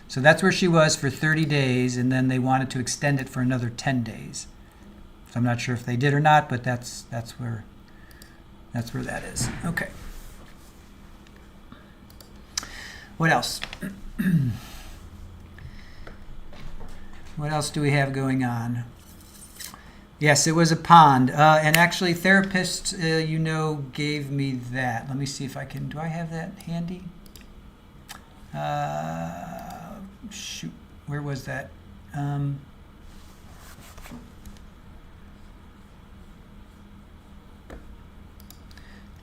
So that's where she was for 30 days, and then they wanted to extend it for another 10 days. So I'm not sure if they did or not, but that's where that is. Okay. What else? What else do we have going on? Yes, it was a pond. And actually, therapist, gave me that. Let me see if I can. Do I have that handy? Shoot. Where was that?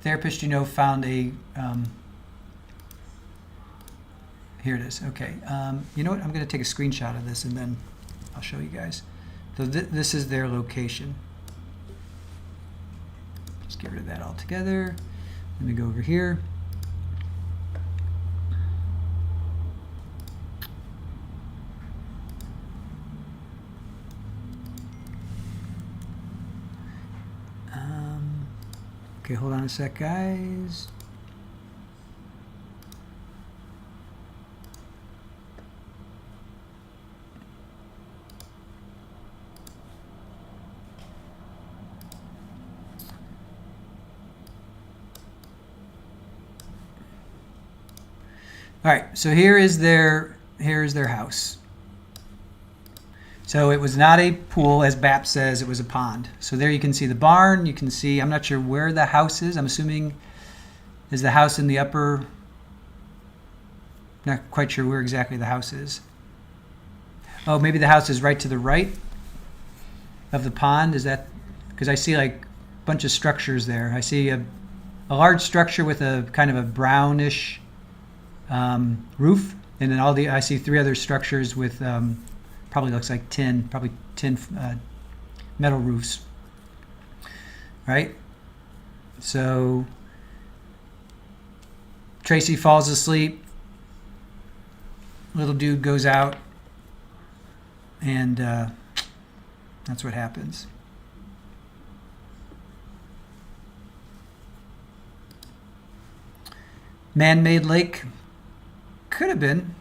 Therapist, found a. Here it is. Okay. You know what? I'm going to take a screenshot of this and then I'll show you guys. So this is their location. Just get rid of that altogether. Let me go over here. Okay, hold on a sec, guys. All right, so here's their house. So it was not a pool, as BAP says, it was a pond. So there you can see the barn, you can see, I'm not sure where the house is. I'm assuming, is the house in the upper, not quite sure where exactly the house is. Oh, maybe the house is right to the right of the pond, is that, because I see like a bunch of structures there. I see a large structure with a kind of a brownish roof, and then I see 3 other structures with probably looks like tin metal roofs, right? So Tracey falls asleep, little dude goes out, and that's what happens. Man-made lake, could have been,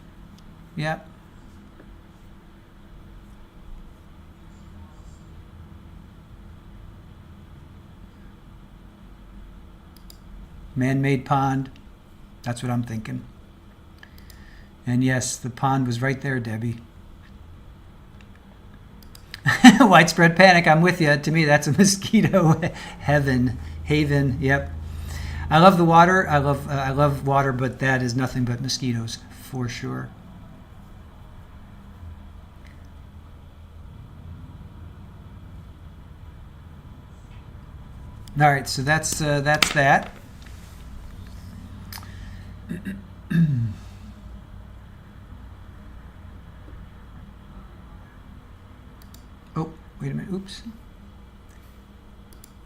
yeah. Man-made pond, that's what I'm thinking. And yes, the pond was right there, Debbie. Widespread panic, I'm with you. To me, that's a mosquito haven, yep. I love the water, I love water, but that is nothing but mosquitoes, for sure. All right, so that's that. Oh, wait a minute. Oops.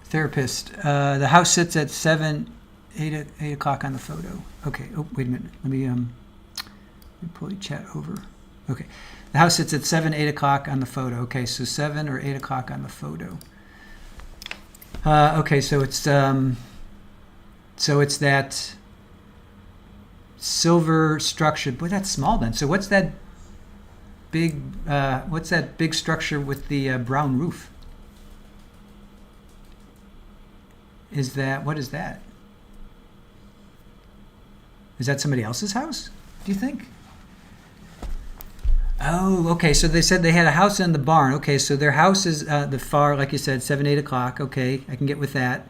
Therapist. The house sits at 8 o'clock on the photo. Okay. Oh, wait a minute. Let me pull the chat over. Okay. The house sits at 8 o'clock on the photo. Okay, so 7 or 8 o'clock on the photo. Okay, so it's that silver structure. Boy, that's small then. So what's that big structure with the brown roof? What is that? Is that somebody else's house, do you think? Oh, okay, so they said they had a house in the barn. Okay, so their house is the far, like you said, 7, 8 o'clock. Okay, I can get with that.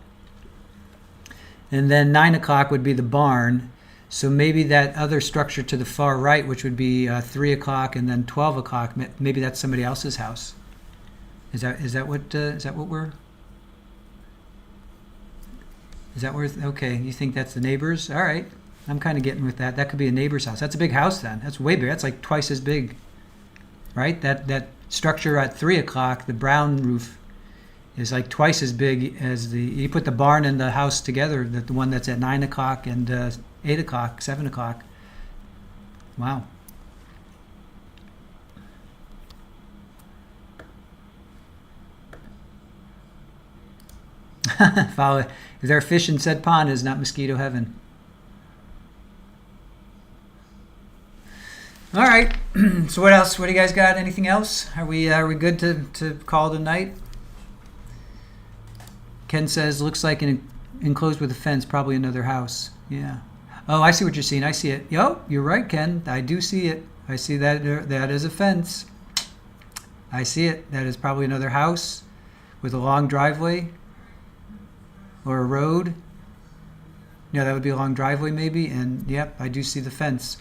And then 9 o'clock would be the barn. So maybe that other structure to the far right, which would be 3 o'clock and then 12 o'clock, maybe that's somebody else's house. Is that what we're? Is that where? Okay, you think that's the neighbor's? All right, I'm kind of getting with that. That could be a neighbor's house. That's a big house then. That's way bigger. That's like twice as big, right? That structure at 3 o'clock, the brown roof, is like twice as big as you put the barn and the house together. The one that's at 9 o'clock and 8 o'clock, 7 o'clock. Wow. Follow. Is there fish in said pond is not mosquito heaven. All right. So what else? What do you guys got? Anything else? Are we good to call tonight? Ken says looks like an enclosed with a fence, probably another house. Yeah. Oh, I see what you're seeing. I see it. Yo, you're right, Ken. I do see it. I see that that is a fence. I see it. That is probably another house with a long driveway or a road. Yeah, that would be a long driveway maybe. And yep, I do see the fence.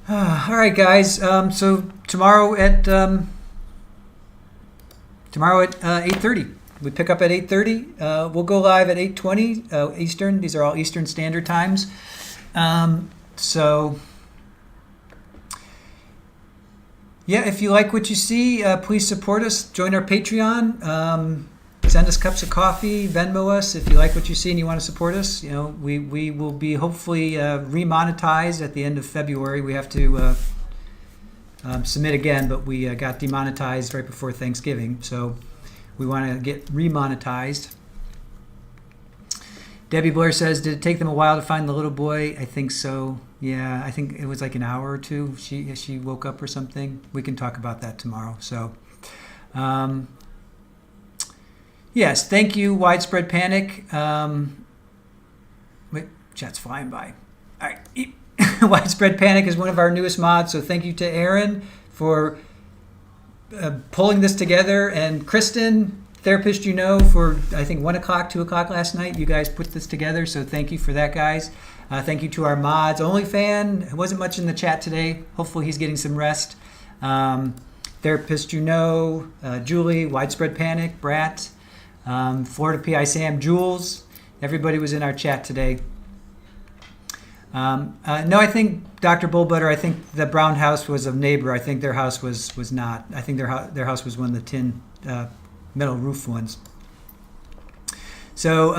All right, guys. So tomorrow at 8:30. We pick up at 8:30. We'll go live at 8:20 Eastern. These are all Eastern Standard Times. So, yeah, if you like what you see, please support us. Join our Patreon. Send us cups of coffee. Venmo us if you like what you see and you want to support us. You know, we will be hopefully remonetized at the end of February. We have to submit again, but we got demonetized right before Thanksgiving. So we want to get remonetized. Debbie Blair says, did it take them a while to find the little boy? I think so. Yeah, I think it was like an hour or two. She woke up or something. We can talk about that tomorrow. So, yes, thank you, Widespread Panic. Wait, chat's flying by. All right. Widespread Panic is one of our newest mods, so thank you to Aaron for pulling this together, and Kristen, therapist you know, for I think 1 o'clock, 2 o'clock last night. You guys put this together, so thank you for that, guys. Thank you to our mods. OnlyFan, wasn't much in the chat today. Hopefully he's getting some rest. Therapist you know, Julie, Widespread Panic, Brat, Florida PI Sam, Jules. Everybody was in our chat today. No, I think Dr. Bullbutter, I think the brown house was a neighbor. I think their house was not. I think their house was one of the tin metal roof ones. So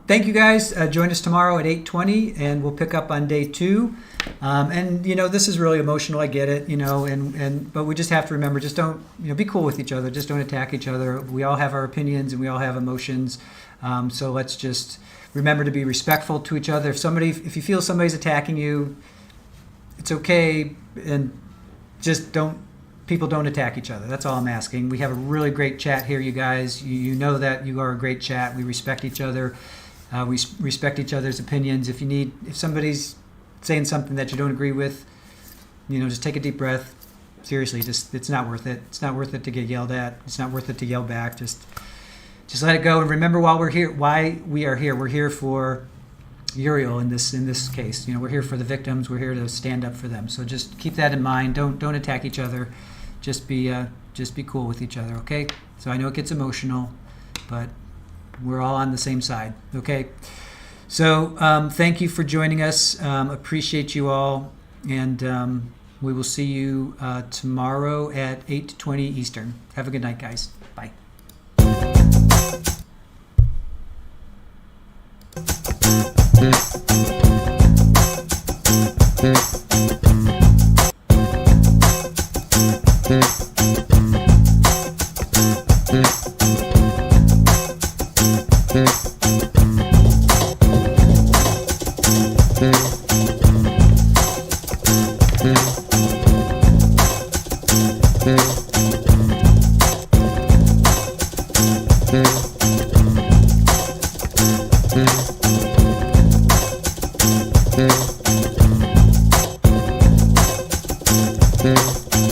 thank you guys. Join us tomorrow at 8:20 and we'll pick up on day 2. And you know, this is really emotional. I get it, you know, but we just have to remember, just don't, you know, be cool with each other. Just don't attack each other. We all have our opinions and we all have emotions. So let's just remember to be respectful to each other. If you feel somebody's attacking you, it's okay, and just people don't attack each other. That's all I'm asking. We have a really great chat here, you guys. You know that you are a great chat. We respect each other. We respect each other's opinions. If somebody's saying something that you don't agree with, you know, just take a deep breath. Seriously, it's not worth it. It's not worth it to get yelled at. It's not worth it to yell back. Just let it go, and remember why we are here. We're here for Uriel in this case. You know, we're here for the victims. We're here to stand up for them. So just keep that in mind. Don't attack each other. Just be cool with each other, okay? So I know it gets emotional, but we're all on the same side, okay? So thank you for joining us. Appreciate you all, and we will see you tomorrow at 8:20 Eastern. Have a good night, guys. Bye. Mm-hmm.